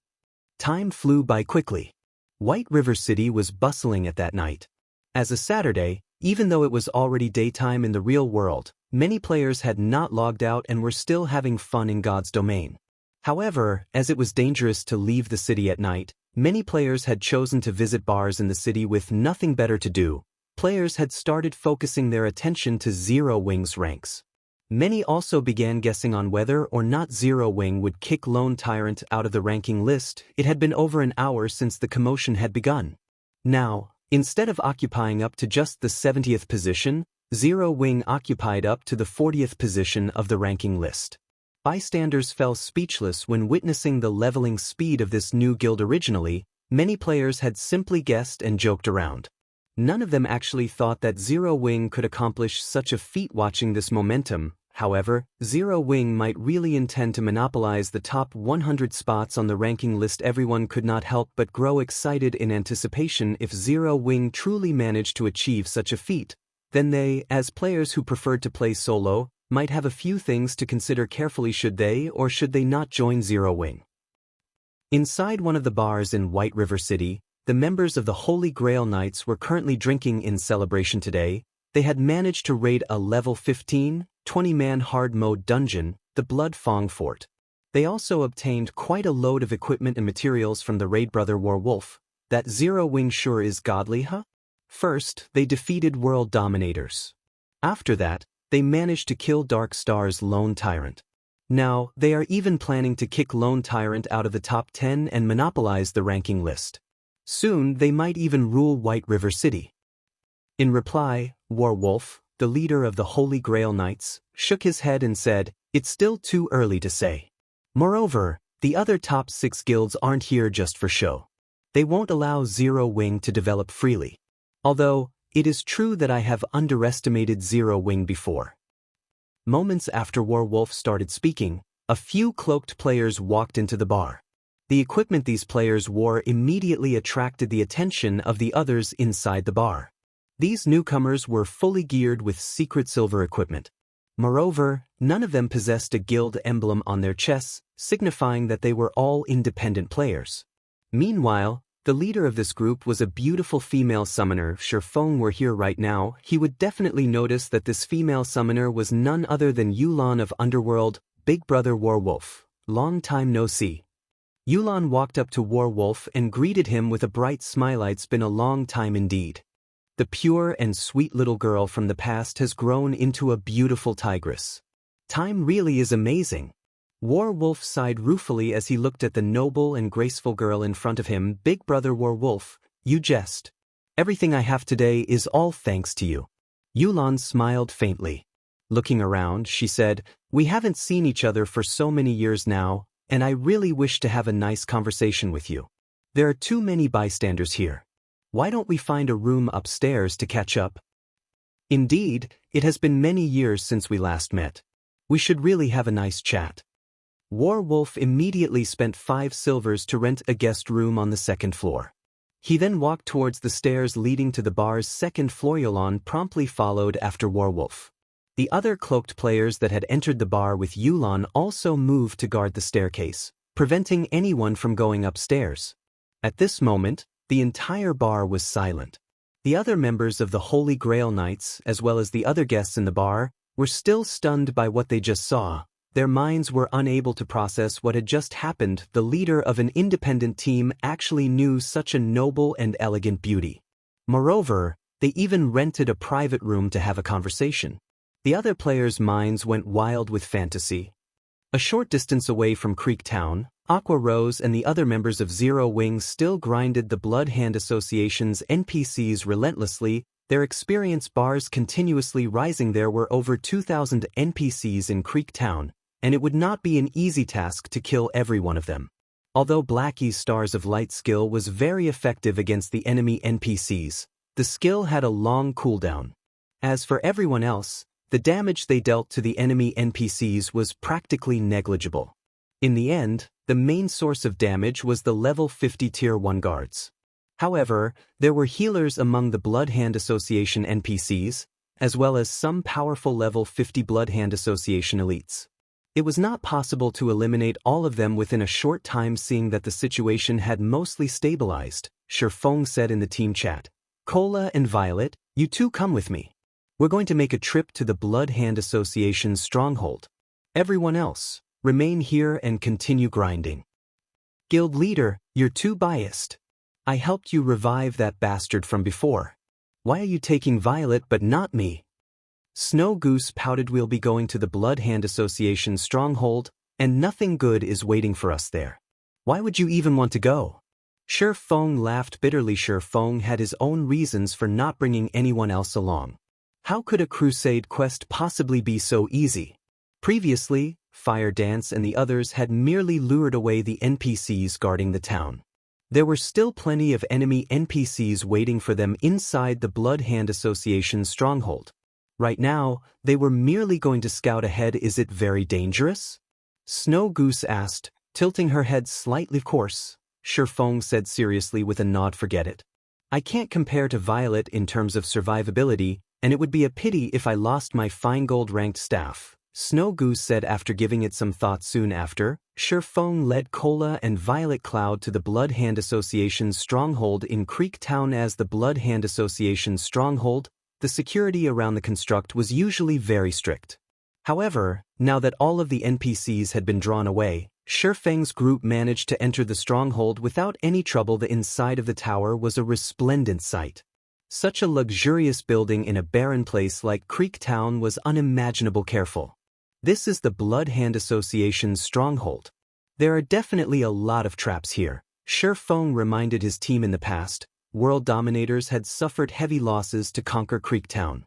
Time flew by quickly. White River City was bustling at that night. As a Saturday, even though it was already daytime in the real world, many players had not logged out and were still having fun in God's domain. However, as it was dangerous to leave the city at night, many players had chosen to visit bars in the city with nothing better to do. Players had started focusing their attention to Zero Wing's ranks. Many also began guessing on whether or not Zero Wing would kick Lone Tyrant out of the ranking list. It had been over an hour since the commotion had begun. Now, instead of occupying up to just the 70th position, Zero Wing occupied up to the 40th position of the ranking list. Bystanders fell speechless when witnessing the leveling speed of this new guild. Originally, many players had simply guessed and joked around. None of them actually thought that Zero Wing could accomplish such a feat. Watching this momentum, however, Zero Wing might really intend to monopolize the top 100 spots on the ranking list. Everyone could not help but grow excited in anticipation. If Zero Wing truly managed to achieve such a feat, then they, as players who preferred to play solo, might have a few things to consider carefully. Should they or should they not join Zero Wing? Inside one of the bars in White River City, the members of the Holy Grail Knights were currently drinking in celebration. Today, they had managed to raid a level 15, 20-man hard mode dungeon, the Blood Fong Fort. They also obtained quite a load of equipment and materials from the raid. Brother Warwolf, that Zero Wing sure is godly, huh? First, they defeated world dominators. After that, they managed to kill Dark Star's Lone Tyrant. Now, they are even planning to kick Lone Tyrant out of the top 10 and monopolize the ranking list. Soon they might even rule White River City. In reply, Warwolf, the leader of the Holy Grail Knights, shook his head and said, "It's still too early to say. Moreover, the other top 6 guilds aren't here just for show. They won't allow Zero Wing to develop freely. Although, it is true that I have underestimated Zero Wing before." Moments after Warwolf started speaking, a few cloaked players walked into the bar. The equipment these players wore immediately attracted the attention of the others inside the bar. These newcomers were fully geared with secret silver equipment. Moreover, none of them possessed a guild emblem on their chests, signifying that they were all independent players. Meanwhile, the leader of this group was a beautiful female summoner. If Shifeng were here right now, he would definitely notice that this female summoner was none other than Yulan of Underworld, Big Brother Warwolf. Long time no see. Yulan walked up to Warwolf and greeted him with a bright smile. "It's been a long time indeed. The pure and sweet little girl from the past has grown into a beautiful tigress. Time really is amazing." Warwolf sighed ruefully as he looked at the noble and graceful girl in front of him. "Big Brother Warwolf, you jest. Everything I have today is all thanks to you." Yulan smiled faintly. Looking around, she said, "We haven't seen each other for so many years now, and I really wish to have a nice conversation with you. There are too many bystanders here. Why don't we find a room upstairs to catch up? Indeed, it has been many years since we last met. We should really have a nice chat." Warwolf immediately spent 5 silvers to rent a guest room on the 2nd floor. He then walked towards the stairs leading to the bar's 2nd floor. Yulan promptly followed after Warwolf. The other cloaked players that had entered the bar with Yulan also moved to guard the staircase, preventing anyone from going upstairs. At this moment, the entire bar was silent. The other members of the Holy Grail Knights, as well as the other guests in the bar, were still stunned by what they just saw. Their minds were unable to process what had just happened. The leader of an independent team actually knew such a noble and elegant beauty. Moreover, they even rented a private room to have a conversation. The other players' minds went wild with fantasy. A short distance away from Creek Town, Aqua Rose and the other members of Zero Wing still grinded the Blood Hand Association's NPCs relentlessly, their experience bars continuously rising. There were over 2,000 NPCs in Creek Town, and it would not be an easy task to kill every one of them. Although Blackie's Stars of Light skill was very effective against the enemy NPCs, the skill had a long cooldown. As for everyone else, the damage they dealt to the enemy NPCs was practically negligible. In the end, the main source of damage was the level 50 Tier 1 guards. However, there were healers among the Blood Hand Association NPCs, as well as some powerful level 50 Blood Hand Association elites. It was not possible to eliminate all of them within a short time. Seeing that the situation had mostly stabilized, Shifeng said in the team chat, "Cola and Violet, you two come with me. We're going to make a trip to the Blood Hand Association's stronghold. Everyone else, remain here and continue grinding." "Guild leader, you're too biased. I helped you revive that bastard from before. Why are you taking Violet but not me?" Snow Goose pouted. "We'll be going to the Blood Hand Association's stronghold, and nothing good is waiting for us there. Why would you even want to go?" Shifeng laughed bitterly. Shifeng had his own reasons for not bringing anyone else along. How could a Crusade quest possibly be so easy? Previously, Fire Dance and the others had merely lured away the NPCs guarding the town. There were still plenty of enemy NPCs waiting for them inside the Blood Hand Association's stronghold. Right now, they were merely going to scout ahead. "Is it very dangerous?" Snow Goose asked, tilting her head slightly. "Of course," Shifeng said seriously with a nod. "Forget it. I can't compare to Violet in terms of survivability, and it would be a pity if I lost my fine gold-ranked staff," Snow Goose said after giving it some thought. Soon after, Shifeng led Cola and Violet Cloud to the Blood Hand Association's stronghold in Creek Town. As the Blood Hand Association's stronghold, the security around the construct was usually very strict. However, now that all of the NPCs had been drawn away, Shifeng's group managed to enter the stronghold without any trouble. The inside of the tower was a resplendent sight. Such a luxurious building in a barren place like Creek Town was unimaginable. "Careful. This is the Blood Hand Association's stronghold. There are definitely a lot of traps here," Feng reminded his team in the past, world dominators had suffered heavy losses to conquer Creek Town.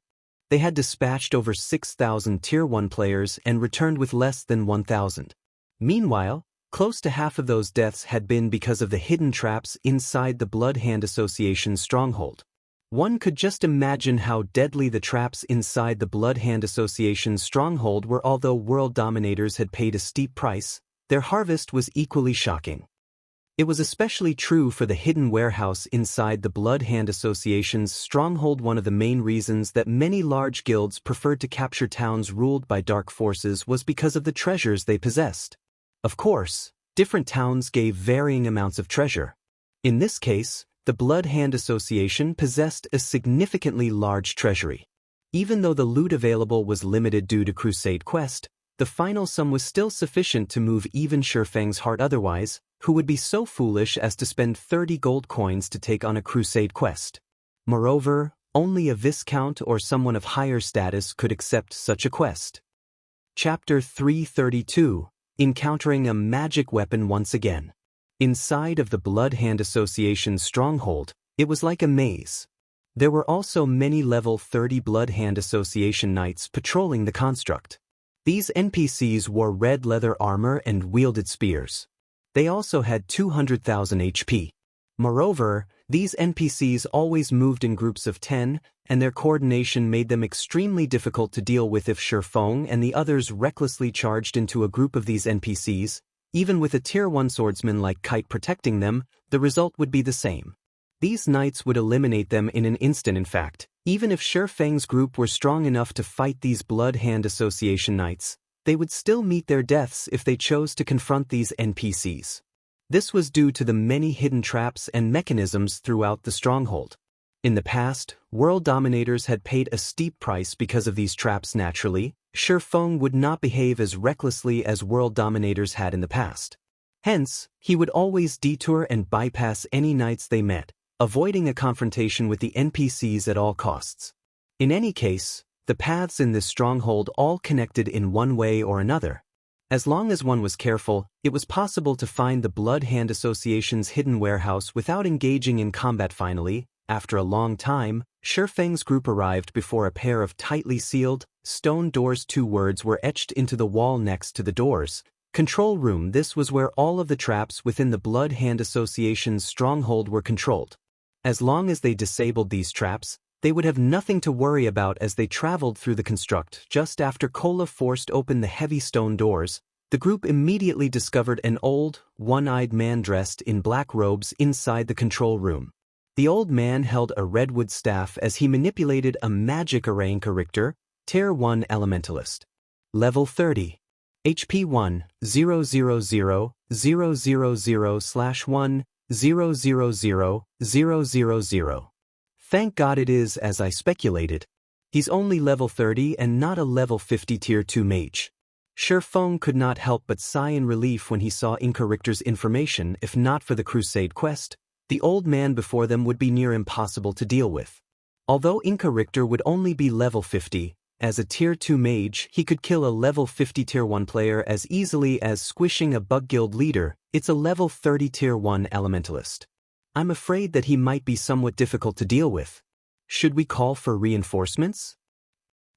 They had dispatched over 6,000 Tier 1 players and returned with less than 1,000. Meanwhile, close to half of those deaths had been because of the hidden traps inside the Blood Hand Association's stronghold. One could just imagine how deadly the traps inside the Blood Hand Association's stronghold were. Although world dominators had paid a steep price, their harvest was equally shocking. It was especially true for the hidden warehouse inside the Blood Hand Association's stronghold. One of the main reasons that many large guilds preferred to capture towns ruled by dark forces was because of the treasures they possessed. Of course, different towns gave varying amounts of treasure. In this case, the Blood Hand Association possessed a significantly large treasury. Even though the loot available was limited due to Crusade quest, the final sum was still sufficient to move even Feng's heart. Otherwise, who would be so foolish as to spend 30 gold coins to take on a Crusade quest? Moreover, only a Viscount or someone of higher status could accept such a quest. Chapter 332, Encountering a Magic Weapon Once Again. Inside of the Blood Hand Association's stronghold, it was like a maze. There were also many level 30 Blood Hand Association knights patrolling the construct. These NPCs wore red leather armor and wielded spears. They also had 200,000 HP. Moreover, these NPCs always moved in groups of 10, and their coordination made them extremely difficult to deal with. If Feng and the others recklessly charged into a group of these NPCs, even with a Tier 1 swordsman like Kite protecting them, the result would be the same. These knights would eliminate them in an instant. In fact, even if Feng's group were strong enough to fight these Blood Hand Association knights, they would still meet their deaths if they chose to confront these NPCs. This was due to the many hidden traps and mechanisms throughout the stronghold. In the past, world dominators had paid a steep price because of these traps. Naturally, Feng would not behave as recklessly as world dominators had in the past. Hence, he would always detour and bypass any knights they met, avoiding a confrontation with the NPCs at all costs. In any case, the paths in this stronghold all connected in one way or another. As long as one was careful, it was possible to find the Blood Hand Association's hidden warehouse without engaging in combat. Finally, after a long time, Feng's group arrived before a pair of tightly sealed, stone doors. 2 words were etched into the wall next to the doors. Control Room. This was where all of the traps within the Blood Hand Association's stronghold were controlled. As long as they disabled these traps, they would have nothing to worry about as they traveled through the construct. Just after Kola forced open the heavy stone doors, the group immediately discovered an old, one-eyed man dressed in black robes inside the control room. The old man held a redwood staff as he manipulated a magic array. Character, Tier 1 Elementalist. Level 30. HP 1, 000, 000/1, 000, Thank God it is as I speculated. He's only level 30 and not a level 50 Tier 2 mage. Feng could not help but sigh in relief when he saw Incorrictor's information. If not for the Crusade quest, the old man before them would be near impossible to deal with. Although Incorrictor would only be level 50, as a Tier 2 mage he could kill a level 50 Tier 1 player as easily as squishing a bug guild leader. It's a level 30 Tier 1 Elementalist. I'm afraid that he might be somewhat difficult to deal with. Should we call for reinforcements?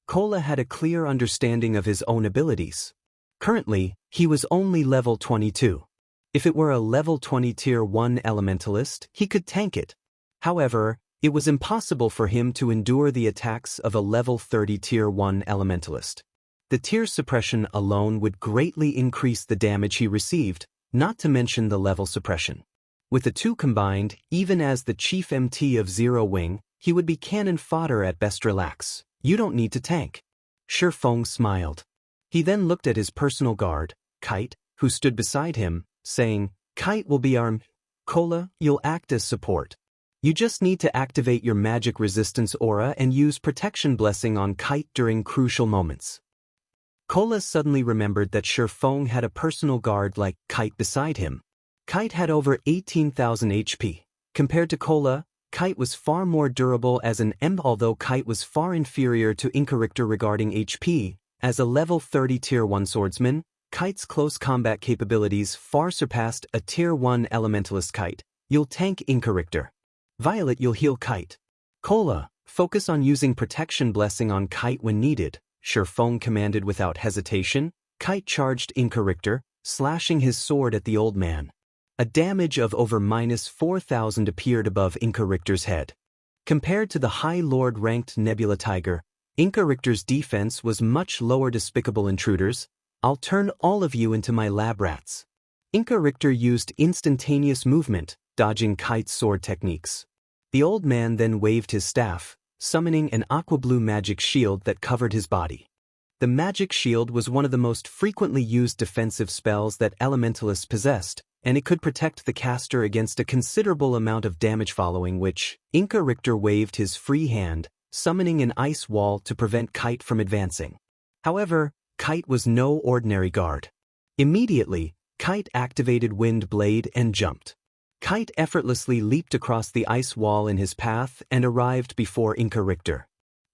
Kola had a clear understanding of his own abilities. Currently, he was only level 22. If it were a level 20 Tier 1 Elementalist, he could tank it. However, it was impossible for him to endure the attacks of a level 30 Tier 1 Elementalist. The tier suppression alone would greatly increase the damage he received, not to mention the level suppression. With the two combined, even as the Chief MT of Zero Wing, he would be cannon fodder at best. Relax, you don't need to tank. Feng smiled. He then looked at his personal guard, Kite, who stood beside him, saying, Kite will be armed. Kola, you'll act as support. You just need to activate your magic resistance aura and use protection blessing on Kite during crucial moments. Kola suddenly remembered that Feng had a personal guard like Kite beside him. Kite had over 18,000 HP. Compared to Kola, Kite was far more durable as an M. Although Kite was far inferior to Incorrictor regarding HP, as a level 30 Tier 1 swordsman, Kite's close combat capabilities far surpassed a Tier 1 Elementalist Kite. You'll tank Encirclement. Violet, you'll heal Kite. Cola, focus on using Protection Blessing on Kite when needed. Feng commanded without hesitation. Kite charged Encirclement, slashing his sword at the old man. A damage of over -4,000 appeared above Encirclement's head. Compared to the High Lord-ranked Nebula Tiger, Encirclement's defense was much lower. Despicable intruders, I'll turn all of you into my lab rats. Encirclement used instantaneous movement, dodging Kite's sword techniques. The old man then waved his staff, summoning an aqua-blue magic shield that covered his body. The magic shield was one of the most frequently used defensive spells that elementalists possessed, and it could protect the caster against a considerable amount of damage. Following which, Encirclement waved his free hand, summoning an ice wall to prevent Kite from advancing. However, Kite was no ordinary guard. Immediately, Kite activated Wind Blade and jumped. Kite effortlessly leaped across the ice wall in his path and arrived before Encirclement.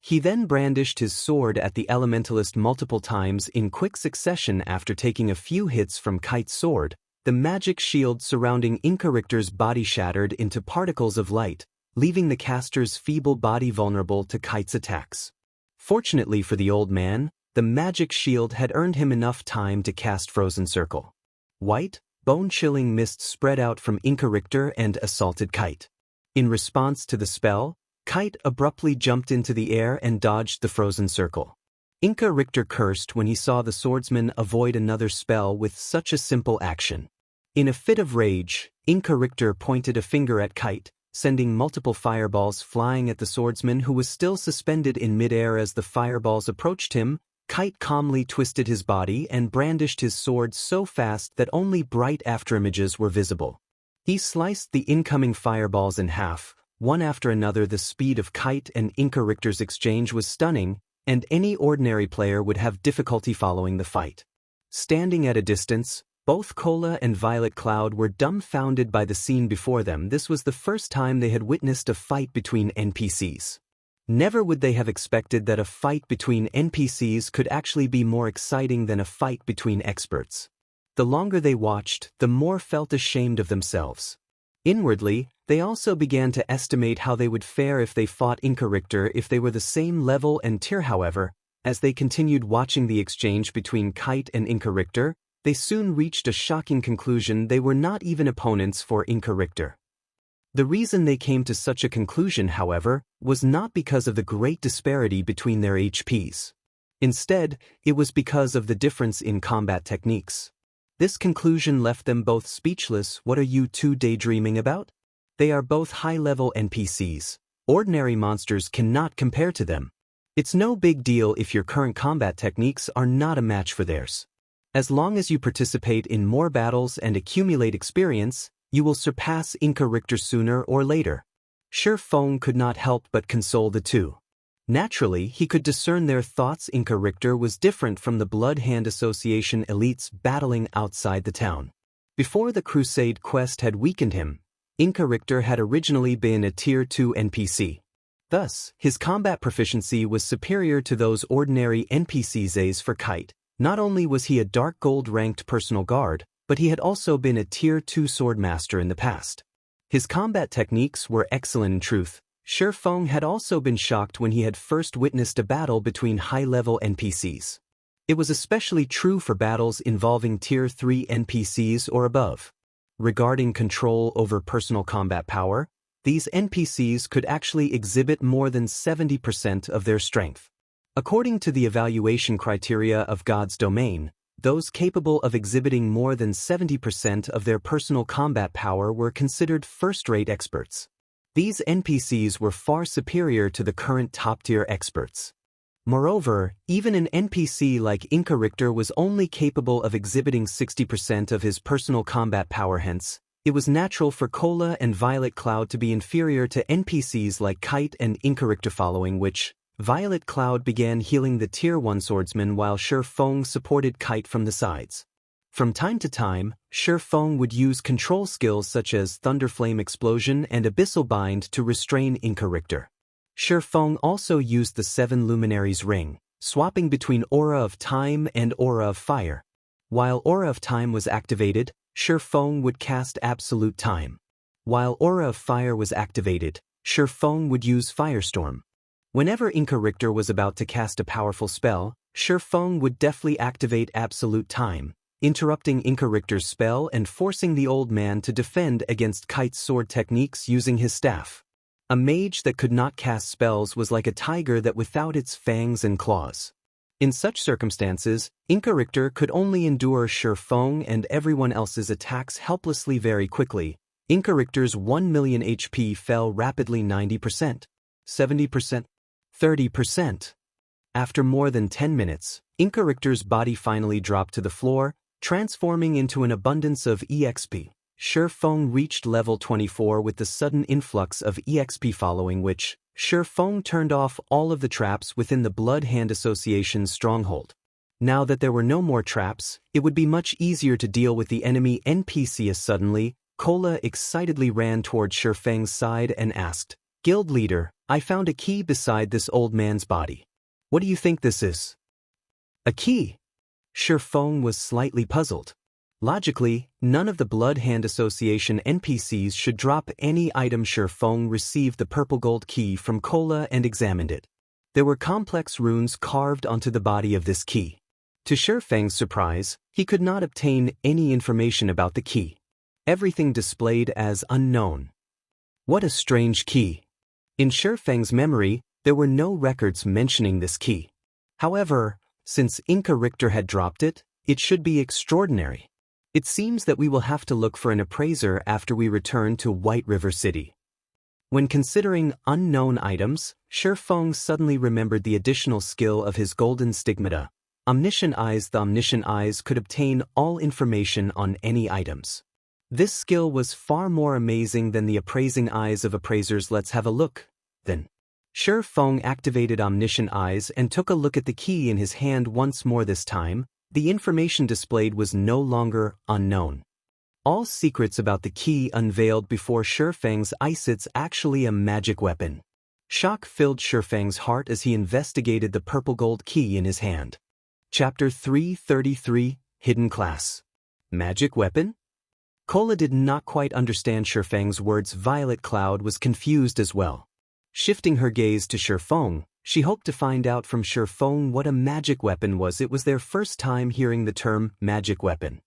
He then brandished his sword at the elementalist multiple times in quick succession. After taking a few hits from Kite's sword, the magic shield surrounding Encirclement's body shattered into particles of light, leaving the caster's feeble body vulnerable to Kite's attacks. Fortunately for the old man, the magic shield had earned him enough time to cast Frozen Circle. White, bone-chilling mist spread out from Encirclement and assaulted Kite. In response to the spell, Kite abruptly jumped into the air and dodged the Frozen Circle. Encirclement cursed when he saw the swordsman avoid another spell with such a simple action. In a fit of rage, Encirclement pointed a finger at Kite, sending multiple fireballs flying at the swordsman, who was still suspended in midair. As the fireballs approached him, Kite calmly twisted his body and brandished his sword so fast that only bright afterimages were visible. He sliced the incoming fireballs in half, one after another. The speed of Kite and Encirclement's exchange was stunning, and any ordinary player would have difficulty following the fight. Standing at a distance, both Cola and Violet Cloud were dumbfounded by the scene before them. This was the first time they had witnessed a fight between NPCs. Never would they have expected that a fight between NPCs could actually be more exciting than a fight between experts. The longer they watched, the more felt ashamed of themselves. Inwardly, they also began to estimate how they would fare if they fought Encirclement if they were the same level and tier. However, as they continued watching the exchange between Kite and Encirclement, they soon reached a shocking conclusion: they were not even opponents for Encirclement. The reason they came to such a conclusion, however, was not because of the great disparity between their HPs. Instead, it was because of the difference in combat techniques. This conclusion left them both speechless. What are you two daydreaming about? They are both high-level NPCs. Ordinary monsters cannot compare to them. It's no big deal if your current combat techniques are not a match for theirs. As long as you participate in more battles and accumulate experience, you will surpass Encirclement sooner or later. Feng could not help but console the two. Naturally, he could discern their thoughts. Encirclement was different from the Blood Hand Association elites battling outside the town. Before the Crusade quest had weakened him, Encirclement had originally been a Tier 2 NPC. Thus, his combat proficiency was superior to those ordinary NPCs. As for Kite, not only was he a Dark Gold ranked personal guard, but he had also been a Tier 2 swordmaster in the past. His combat techniques were excellent. In truth, Feng had also been shocked when he had first witnessed a battle between high-level NPCs. It was especially true for battles involving Tier 3 NPCs or above. Regarding control over personal combat power, these NPCs could actually exhibit more than 70% of their strength. According to the evaluation criteria of God's domain, those capable of exhibiting more than 70% of their personal combat power were considered first-rate experts. These NPCs were far superior to the current top-tier experts. Moreover, even an NPC like Encirclement was only capable of exhibiting 60% of his personal combat power. Hence, it was natural for Cola and Violet Cloud to be inferior to NPCs like Kite and Encirclement, following which, Violet Cloud began healing the Tier 1 swordsman while Feng supported Kite from the sides. From time to time, Feng would use control skills such as Thunderflame Explosion and Abyssal Bind to restrain Encirclement. Feng also used the 7 Luminaries Ring, swapping between Aura of Time and Aura of Fire. While Aura of Time was activated, Shifeng would cast Absolute Time. While Aura of Fire was activated, Shifeng would use Firestorm. Whenever Inca Richter was about to cast a powerful spell, Shifeng would deftly activate Absolute Time, interrupting Inca Richter's spell and forcing the old man to defend against Kite's sword techniques using his staff. A mage that could not cast spells was like a tiger that without its fangs and claws. In such circumstances, Inca Richter could only endure Shifeng and everyone else's attacks helplessly very quickly. Inca Richter's 1 million HP fell rapidly 90%, 70%, 30%. After more than 10 minutes, Inca Richter's body finally dropped to the floor, transforming into an abundance of EXP. Shifeng reached level 24 with the sudden influx of EXP following which, Shifeng turned off all of the traps within the Blood Hand Association's stronghold. Now that there were no more traps, it would be much easier to deal with the enemy NPC. As suddenly, Kola excitedly ran toward Shifeng's side and asked, "Guild leader, I found a key beside this old man's body. What do you think this is?" "A key?" Shifeng was slightly puzzled. Logically, none of the Blood Hand Association NPCs should drop any item. Shifeng received the purple gold key from Kola and examined it. There were complex runes carved onto the body of this key. To Shifeng's surprise, he could not obtain any information about the key. Everything displayed as unknown. What a strange key. In Shifeng's memory, there were no records mentioning this key. However, since Inca Richter had dropped it, it should be extraordinary. It seems that we will have to look for an appraiser after we return to White River City. When considering unknown items, Shifeng suddenly remembered the additional skill of his golden stigmata. Omniscient Eyes. The Omniscient Eyes could obtain all information on any items. This skill was far more amazing than the appraising eyes of appraisers. Let's have a look, then. Shifeng activated Omniscient Eyes and took a look at the key in his hand once more. This time, the information displayed was no longer unknown. All secrets about the key unveiled before Shifeng's eyes. It's actually a magic weapon. Shock filled Shifeng's heart as he investigated the purple gold key in his hand. Chapter 333, Hidden Class. Magic weapon? Kola did not quite understand Shifeng's words. Violet Cloud was confused as well. Shifting her gaze to Shifeng, she hoped to find out from Shifeng what a magic weapon was. It was their first time hearing the term magic weapon.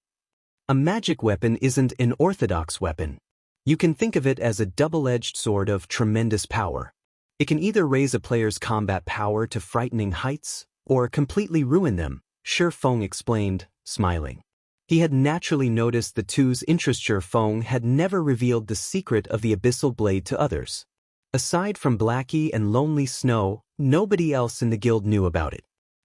A magic weapon isn't an orthodox weapon. You can think of it as a double-edged sword of tremendous power. It can either raise a player's combat power to frightening heights, or completely ruin them, Shifeng explained, smiling. He had naturally noticed the two's interest. Shifeng had never revealed the secret of the abyssal blade to others. Aside from Blackie and Lonely Snow, nobody else in the guild knew about it.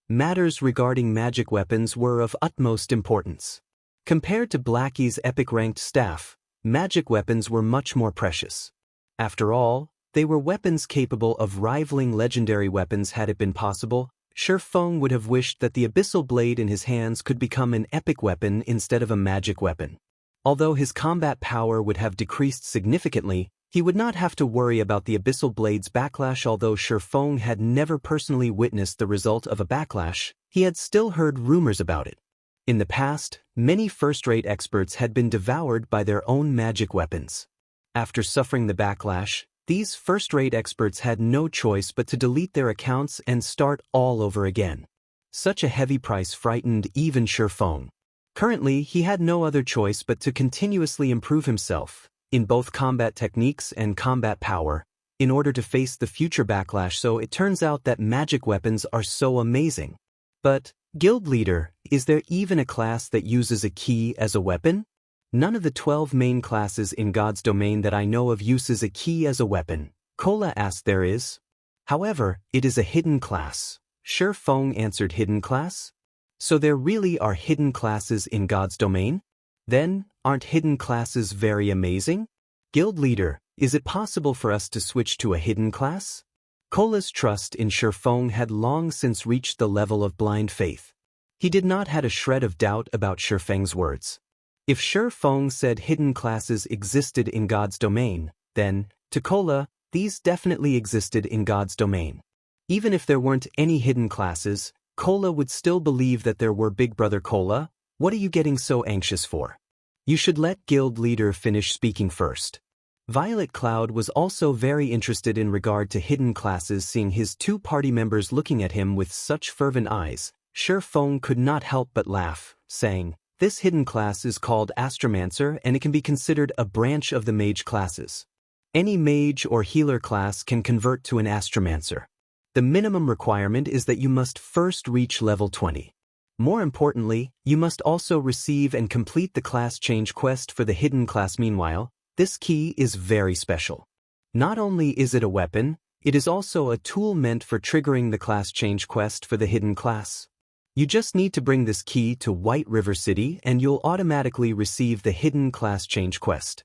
Matters regarding magic weapons were of utmost importance. Compared to Blackie's epic-ranked staff, magic weapons were much more precious. After all, they were weapons capable of rivaling legendary weapons. Had it been possible, Shifeng would have wished that the abyssal blade in his hands could become an epic weapon instead of a magic weapon. Although his combat power would have decreased significantly, he would not have to worry about the abyssal blade's backlash. Although Shifeng had never personally witnessed the result of a backlash, he had still heard rumors about it. In the past, many first-rate experts had been devoured by their own magic weapons. After suffering the backlash, these first-rate experts had no choice but to delete their accounts and start all over again. Such a heavy price frightened even Shifeng. Currently, he had no other choice but to continuously improve himself, in both combat techniques and combat power, in order to face the future backlash. So it turns out that magic weapons are so amazing. But, Guild Leader, is there even a class that uses a key as a weapon? None of the 12 main classes in God's domain that I know of uses a key as a weapon, Kola asked. There is. However, it is a hidden class. Shifeng answered. Hidden class? So there really are hidden classes in God's domain? Then, aren't hidden classes very amazing? Guild Leader, is it possible for us to switch to a hidden class? Kola's trust in Shifeng had long since reached the level of blind faith. He did not have a shred of doubt about Shifeng's words. If Shifeng said hidden classes existed in God's domain, then, to Kola, these definitely existed in God's domain. Even if there weren't any hidden classes, Kola would still believe that there were. Big Brother Kola, What are you getting so anxious for? You should let guild leader finish speaking first. Violet Cloud was also very interested in regard to hidden classes. Seeing his two party members looking at him with such fervent eyes, Shi Feng could not help but laugh, saying, "This hidden class is called Astromancer and it can be considered a branch of the mage classes. Any mage or healer class can convert to an Astromancer. The minimum requirement is that you must first reach level 20. More importantly, you must also receive and complete the class change quest for the hidden class. Meanwhile, this key is very special. Not only is it a weapon, it is also a tool meant for triggering the class change quest for the hidden class. You just need to bring this key to White River City and you'll automatically receive the hidden class change quest."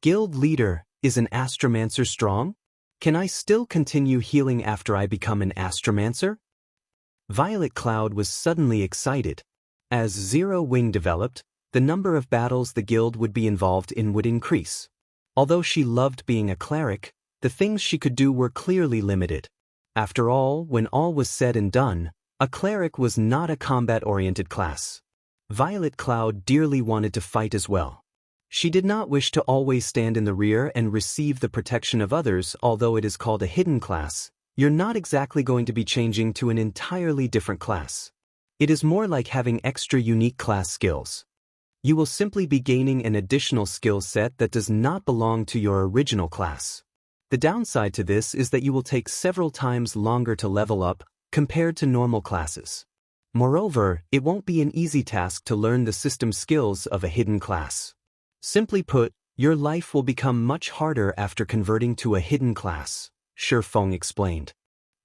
Guild leader, is an Astromancer strong? Can I still continue healing after I become an Astromancer? Violet Cloud was suddenly excited. As Zero Wing developed, the number of battles the guild would be involved in would increase. Although she loved being a cleric, the things she could do were clearly limited. After all, when all was said and done, a cleric was not a combat-oriented class. Violet Cloud dearly wanted to fight as well. She did not wish to always stand in the rear and receive the protection of others. Although it is called a hidden class, you're not exactly going to be changing to an entirely different class. It is more like having extra unique class skills. You will simply be gaining an additional skill set that does not belong to your original class. The downside to this is that you will take several times longer to level up compared to normal classes. Moreover, it won't be an easy task to learn the system skills of a hidden class. Simply put, your life will become much harder after converting to a hidden class, Shi Feng explained.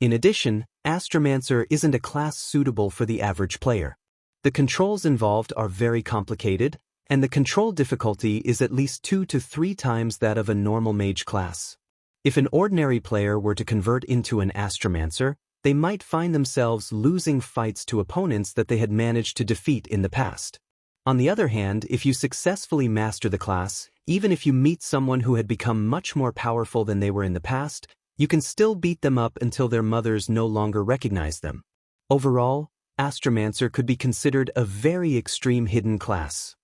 In addition, Astromancer isn't a class suitable for the average player. The controls involved are very complicated, and the control difficulty is at least 2 to 3 times that of a normal mage class. If an ordinary player were to convert into an Astromancer, they might find themselves losing fights to opponents that they had managed to defeat in the past. On the other hand, if you successfully master the class, even if you meet someone who had become much more powerful than they were in the past, you can still beat them up until their mothers no longer recognize them. Overall, Astromancer could be considered a very extreme hidden class.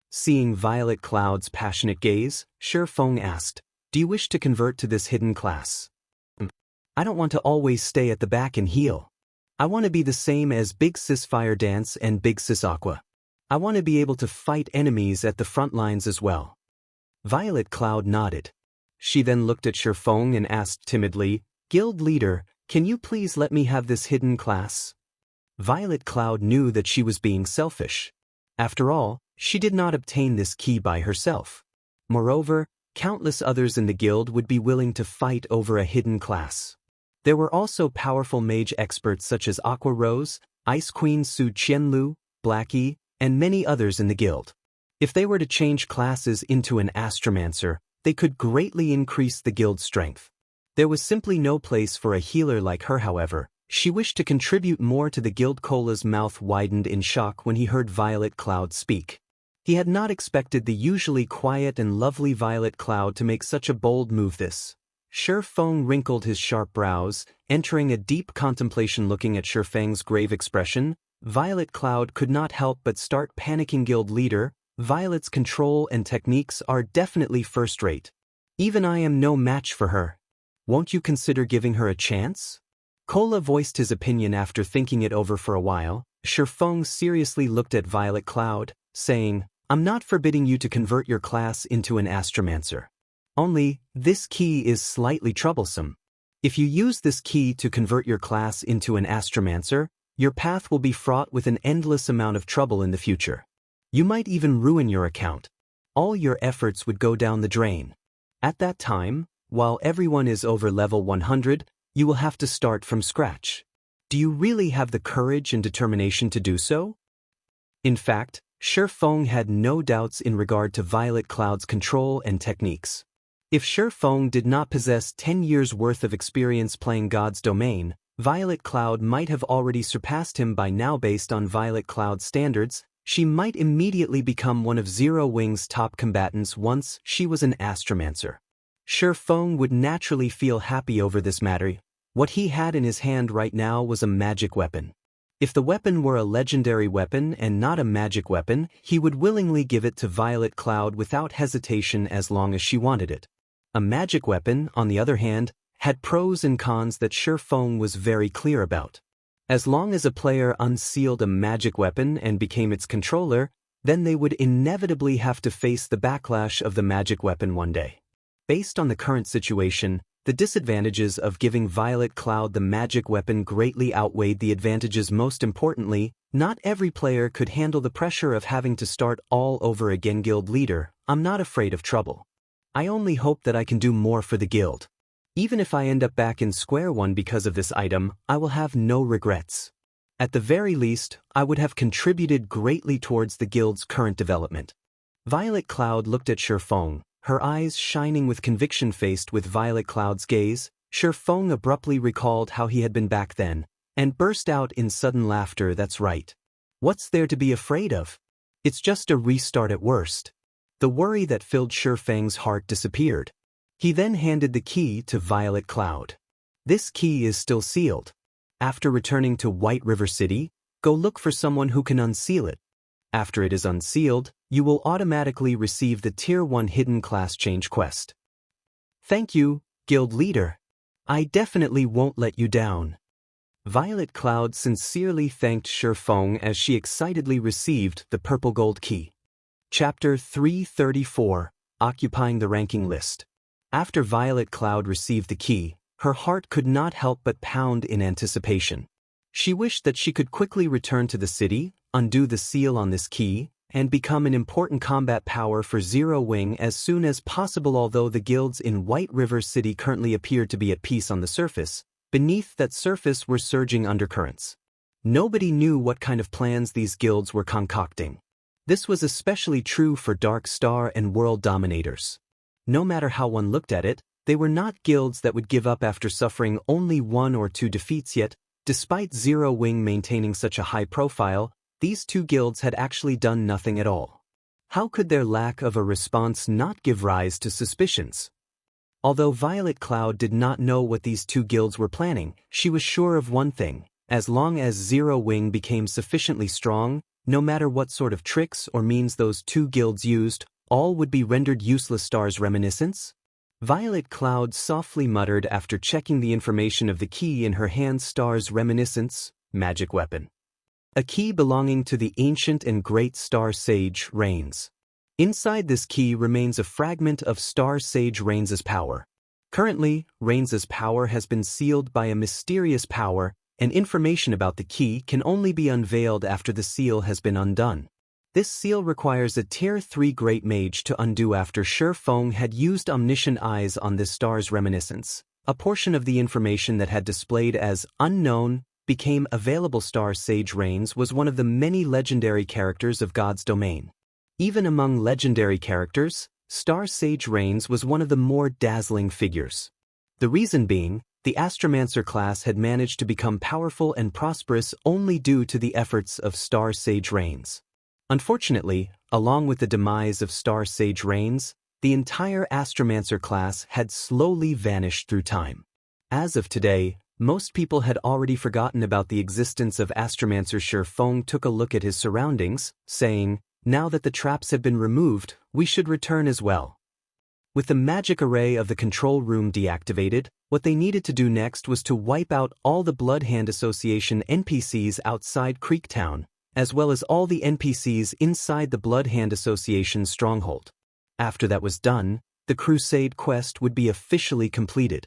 Seeing Violet Cloud's passionate gaze, Shi Feng asked, "Do you wish to convert to this hidden class?" "I don't want to always stay at the back and heal. I want to be the same as Big Sis Fire Dance and Big Sis Aqua. I want to be able to fight enemies at the front lines as well." Violet Cloud nodded. She then looked at Shi Feng and asked timidly, "Guild leader, can you please let me have this hidden class?" Violet Cloud knew that she was being selfish. After all, she did not obtain this key by herself. Moreover, countless others in the guild would be willing to fight over a hidden class. There were also powerful mage experts such as Aqua Rose, Ice Queen Su Qianlu, Blackie, and many others in the guild. If they were to change classes into an Astromancer, they could greatly increase the guild's strength. There was simply no place for a healer like her. However, she wished to contribute more to the guild. Cola's mouth widened in shock when he heard Violet Cloud speak. He had not expected the usually quiet and lovely Violet Cloud to make such a bold move. Shi Feng wrinkled his sharp brows, entering a deep contemplation. Looking at Shi Feng's grave expression, Violet Cloud could not help but start panicking. "Guild leader, Violet's control and techniques are definitely first-rate. Even I am no match for her. Won't you consider giving her a chance?" Cola voiced his opinion after thinking it over for a while. Shi Feng seriously looked at Violet Cloud, saying, "I'm not forbidding you to convert your class into an Astromancer. Only, this key is slightly troublesome. If you use this key to convert your class into an Astromancer, your path will be fraught with an endless amount of trouble in the future. You might even ruin your account. All your efforts would go down the drain. At that time, while everyone is over level 100, you will have to start from scratch. Do you really have the courage and determination to do so?" In fact, Shi Feng had no doubts in regard to Violet Cloud's control and techniques. If Shi Feng did not possess 10 years' worth of experience playing God's Domain, Violet Cloud might have already surpassed him by now. Based on Violet Cloud's standards, she might immediately become one of Zero Wing's top combatants once she was an Astromancer. Shi Feng would naturally feel happy over this matter. What he had in his hand right now was a magic weapon. If the weapon were a legendary weapon and not a magic weapon, he would willingly give it to Violet Cloud without hesitation as long as she wanted it. A magic weapon, on the other hand, had pros and cons that Shifeng was very clear about. As long as a player unsealed a magic weapon and became its controller, then they would inevitably have to face the backlash of the magic weapon one day. Based on the current situation, the disadvantages of giving Violet Cloud the magic weapon greatly outweighed the advantages. Most importantly, not every player could handle the pressure of having to start all over again. Guild leader, I'm not afraid of trouble. I only hope that I can do more for the guild. Even if I end up back in square one because of this item, I will have no regrets. At the very least, I would have contributed greatly towards the guild's current development. Violet Cloud looked at Shifeng, her eyes shining with conviction. Faced with Violet Cloud's gaze, Shifeng abruptly recalled how he had been back then, and burst out in sudden laughter. That's right. What's there to be afraid of? It's just a restart at worst. The worry that filled Shifeng's heart disappeared. He then handed the key to Violet Cloud. This key is still sealed. After returning to White River City, go look for someone who can unseal it. After it is unsealed, you will automatically receive the Tier 1 Hidden Class Change quest. Thank you, Guild Leader. I definitely won't let you down. Violet Cloud sincerely thanked Shifeng as she excitedly received the purple gold key. Chapter 334, Occupying the Ranking List. After Violet Cloud received the key, her heart could not help but pound in anticipation. She wished that she could quickly return to the city, undo the seal on this key, and become an important combat power for Zero Wing as soon as possible. Although the guilds in White River City currently appeared to be at peace on the surface, beneath that surface were surging undercurrents. Nobody knew what kind of plans these guilds were concocting. This was especially true for Dark Star and World Dominators. No matter how one looked at it, they were not guilds that would give up after suffering only 1 or 2 defeats. Yet, despite Zero Wing maintaining such a high profile, these two guilds had actually done nothing at all. How could their lack of a response not give rise to suspicions? Although Violet Cloud did not know what these two guilds were planning, she was sure of one thing: as long as Zero Wing became sufficiently strong, no matter what sort of tricks or means those two guilds used, all would be rendered useless. Star's reminiscence? Violet Cloud softly muttered after checking the information of the key in her hand. Star's reminiscence, magic weapon. A key belonging to the ancient and great Star Sage Reigns. Inside this key remains a fragment of Star Sage Reigns' power. Currently, Reigns' power has been sealed by a mysterious power, and information about the key can only be unveiled after the seal has been undone. This seal requires a Tier 3 Great Mage to undo. After Shifeng had used omniscient eyes on this star's reminiscence, a portion of the information that had displayed as unknown became available. Star Sage Reigns was one of the many legendary characters of God's domain. Even among legendary characters, Star Sage Reigns was one of the more dazzling figures. The reason being, the Astromancer class had managed to become powerful and prosperous only due to the efforts of Star Sage Reigns. Unfortunately, along with the demise of Star Sage Reigns, the entire Astromancer class had slowly vanished through time. As of today, most people had already forgotten about the existence of Astromancer. Shifeng took a look at his surroundings, saying, "Now that the traps have been removed, we should return as well." With the magic array of the control room deactivated, what they needed to do next was to wipe out all the Bloodhand Association NPCs outside Creektown, as well as all the NPCs inside the Bloodhand Association stronghold. After that was done, the Crusade quest would be officially completed.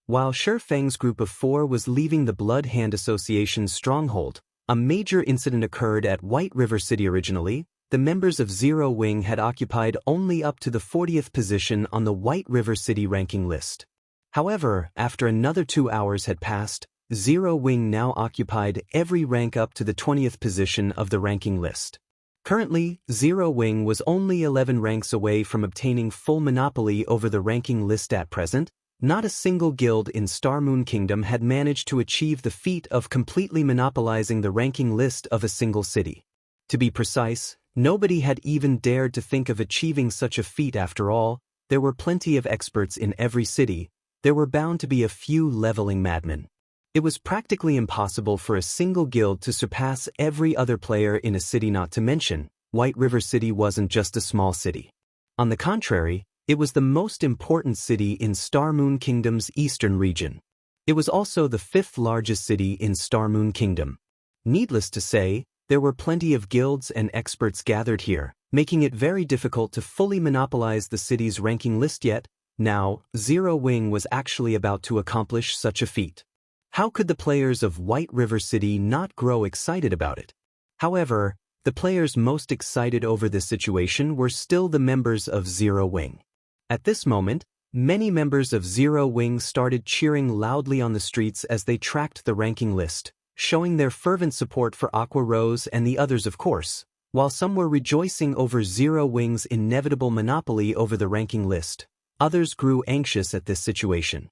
While Shifeng's group of 4 was leaving the Bloodhand Association's stronghold, a major incident occurred at White River City. Originally, the members of Zero Wing had occupied only up to the 40th position on the White River City ranking list. However, after another 2 hours had passed, Zero Wing now occupied every rank up to the 20th position of the ranking list. Currently, Zero Wing was only 11 ranks away from obtaining full monopoly over the ranking list. At present, not a single guild in Star Moon Kingdom had managed to achieve the feat of completely monopolizing the ranking list of a single city. To be precise, nobody had even dared to think of achieving such a feat. After all, there were plenty of experts in every city. There were bound to be a few leveling madmen. It was practically impossible for a single guild to surpass every other player in a city, not to mention, White River City wasn't just a small city. On the contrary, it was the most important city in Star Moon Kingdom's eastern region. It was also the 5th largest city in Star Moon Kingdom. Needless to say, there were plenty of guilds and experts gathered here, making it very difficult to fully monopolize the city's ranking list yet. Now, Zero Wing was actually about to accomplish such a feat. How could the players of White River City not grow excited about it? However, the players most excited over this situation were still the members of Zero Wing. At this moment, many members of Zero Wing started cheering loudly on the streets as they tracked the ranking list, showing their fervent support for Aqua Rose and the others, of course, while some were rejoicing over Zero Wing's inevitable monopoly over the ranking list. Others grew anxious at this situation.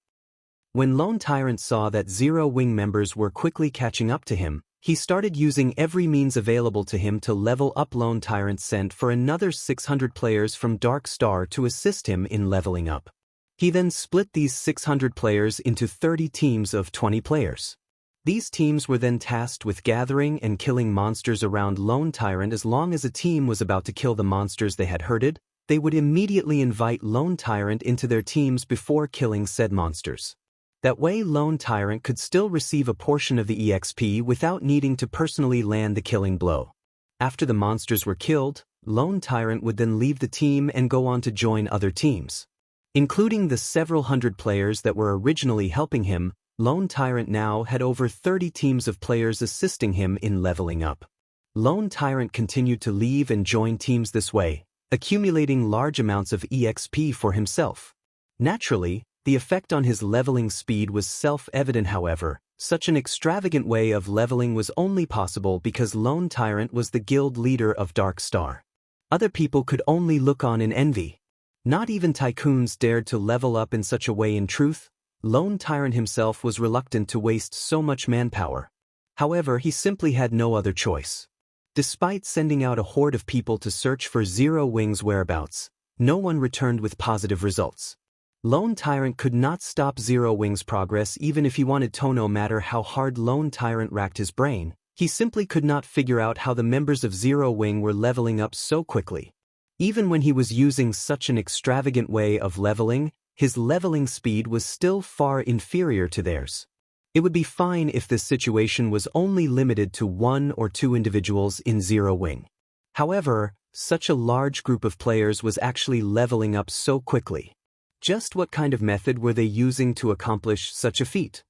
When Lone Tyrant saw that Zero Wing members were quickly catching up to him, he started using every means available to him to level up. Lone Tyrant sent for another 600 players from Dark Star to assist him in leveling up. He then split these 600 players into 30 teams of 20 players. These teams were then tasked with gathering and killing monsters around Lone Tyrant. As long as a team was about to kill the monsters they had herded, they would immediately invite Lone Tyrant into their teams before killing said monsters. That way Lone Tyrant could still receive a portion of the EXP without needing to personally land the killing blow. After the monsters were killed, Lone Tyrant would then leave the team and go on to join other teams. Including the several hundred players that were originally helping him, Lone Tyrant now had over 30 teams of players assisting him in leveling up. Lone Tyrant continued to leave and join teams this way, accumulating large amounts of EXP for himself. Naturally, the effect on his leveling speed was self-evident. However, such an extravagant way of leveling was only possible because Lone Tyrant was the guild leader of Dark Star. Other people could only look on in envy. Not even tycoons dared to level up in such a way. In truth, Lone Tyrant himself was reluctant to waste so much manpower. However, he simply had no other choice. Despite sending out a horde of people to search for Zero Wing's whereabouts, no one returned with positive results. Lone Tyrant could not stop Zero Wing's progress even if he wanted to. No matter how hard Lone Tyrant racked his brain, he simply could not figure out how the members of Zero Wing were leveling up so quickly. Even when he was using such an extravagant way of leveling, his leveling speed was still far inferior to theirs. It would be fine if this situation was only limited to 1 or 2 individuals in Zero Wing. However, such a large group of players was actually leveling up so quickly. Just what kind of method were they using to accomplish such a feat?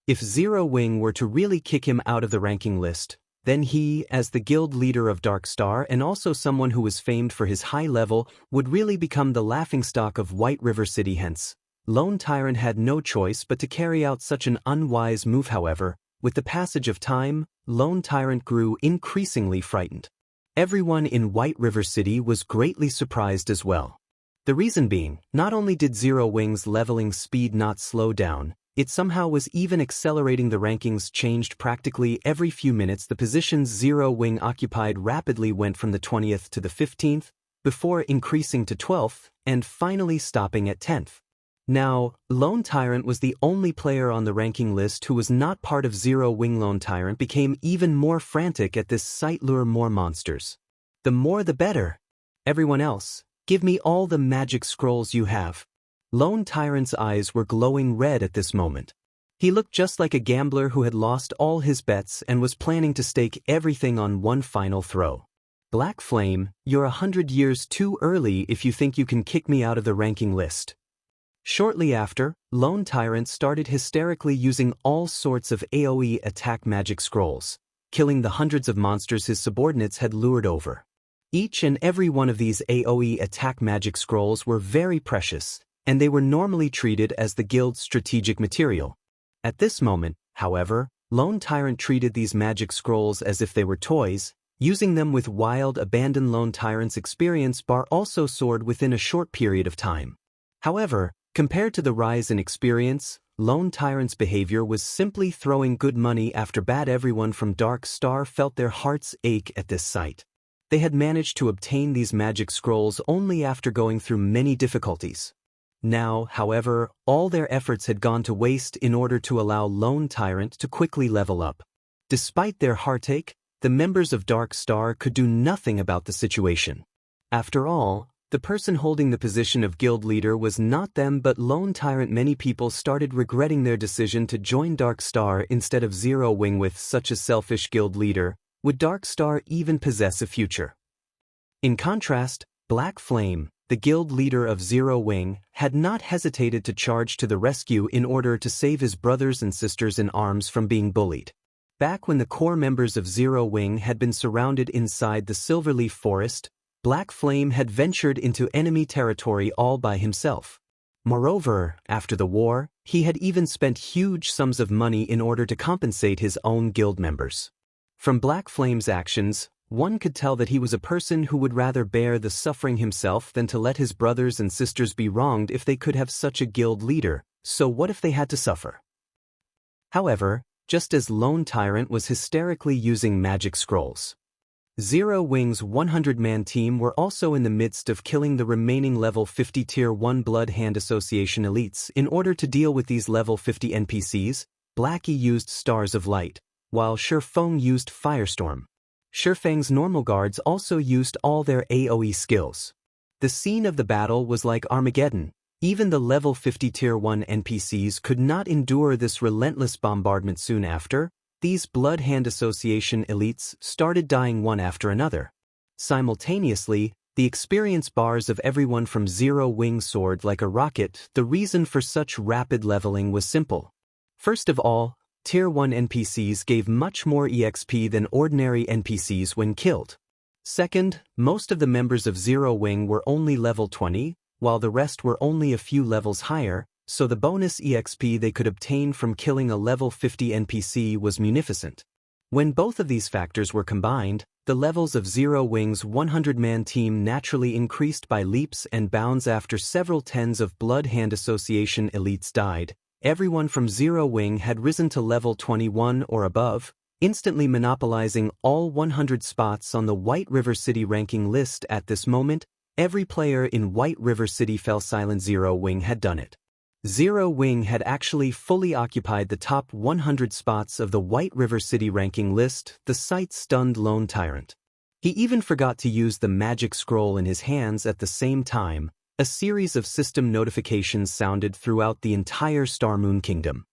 If Zero Wing were to really kick him out of the ranking list, then he, as the guild leader of Dark Star and also someone who was famed for his high level, would really become the laughingstock of White River City. Hence, Lone Tyrant had no choice but to carry out such an unwise move. However, with the passage of time, Lone Tyrant grew increasingly frightened. Everyone in White River City was greatly surprised as well. The reason being, not only did Zero Wing's leveling speed not slow down, it somehow was even accelerating. The rankings changed practically every few minutes. The positions Zero Wing occupied rapidly went from the 20th to the 15th, before increasing to 12th, and finally stopping at 10th. Now, Lone Tyrant was the only player on the ranking list who was not part of Zero Wing. Lone Tyrant became even more frantic at this sight. Lure more monsters. The more the better. Everyone else, give me all the magic scrolls you have. Lone Tyrant's eyes were glowing red at this moment. He looked just like a gambler who had lost all his bets and was planning to stake everything on one final throw. Black Flame, you're 100 years too early if you think you can kick me out of the ranking list. Shortly after, Lone Tyrant started hysterically using all sorts of AoE attack magic scrolls, killing the hundreds of monsters his subordinates had lured over. Each and every one of these AoE attack magic scrolls were very precious, and they were normally treated as the guild's strategic material. At this moment, however, Lone Tyrant treated these magic scrolls as if they were toys, using them with wild abandon. Lone Tyrant's experience bar also soared within a short period of time. However, compared to the rise in experience, Lone Tyrant's behavior was simply throwing good money after bad. Everyone from Dark Star felt their hearts ache at this sight. They had managed to obtain these magic scrolls only after going through many difficulties. Now, however, all their efforts had gone to waste in order to allow Lone Tyrant to quickly level up. Despite their heartache, the members of Dark Star could do nothing about the situation. After all, the person holding the position of guild leader was not them but Lone Tyrant. Many people started regretting their decision to join Dark Star instead of Zero Wing. With such a selfish guild leader, would Dark Star even possess a future? In contrast, Black Flame, the guild leader of Zero Wing, had not hesitated to charge to the rescue in order to save his brothers and sisters in arms from being bullied. Back when the core members of Zero Wing had been surrounded inside the Silverleaf Forest, Black Flame had ventured into enemy territory all by himself. Moreover, after the war, he had even spent huge sums of money in order to compensate his own guild members. From Black Flame's actions, one could tell that he was a person who would rather bear the suffering himself than to let his brothers and sisters be wronged. If they could have such a guild leader, so what if they had to suffer? However, just as Lone Tyrant was hysterically using magic scrolls, Zero Wing's 100-man team were also in the midst of killing the remaining level 50 Tier 1 Blood Hand Association elites. In order to deal with these level 50 NPCs, Blackie used Stars of Light, while Shifeng used Firestorm. Shifeng's normal guards also used all their AoE skills. The scene of the battle was like Armageddon. Even the level 50 Tier 1 NPCs could not endure this relentless bombardment. Soon after, these Blood Hand Association elites started dying one after another. Simultaneously, the experience bars of everyone from Zero Wing soared like a rocket. The reason for such rapid leveling was simple. First of all, Tier 1 NPCs gave much more EXP than ordinary NPCs when killed. Second, most of the members of Zero Wing were only level 20, while the rest were only a few levels higher, so the bonus EXP they could obtain from killing a level 50 NPC was munificent. When both of these factors were combined, the levels of Zero Wing's 100-man team naturally increased by leaps and bounds. After several tens of Blood Hand Association elites died, everyone from Zero Wing had risen to level 21 or above, instantly monopolizing all 100 spots on the White River City ranking list. At this moment, every player in White River City fell silent. Zero Wing had done it. Zero Wing had actually fully occupied the top 100 spots of the White River City ranking list. The sight stunned Lone Tyrant. He even forgot to use the magic scroll in his hands. At the same time, a series of system notifications sounded throughout the entire Star Moon Kingdom.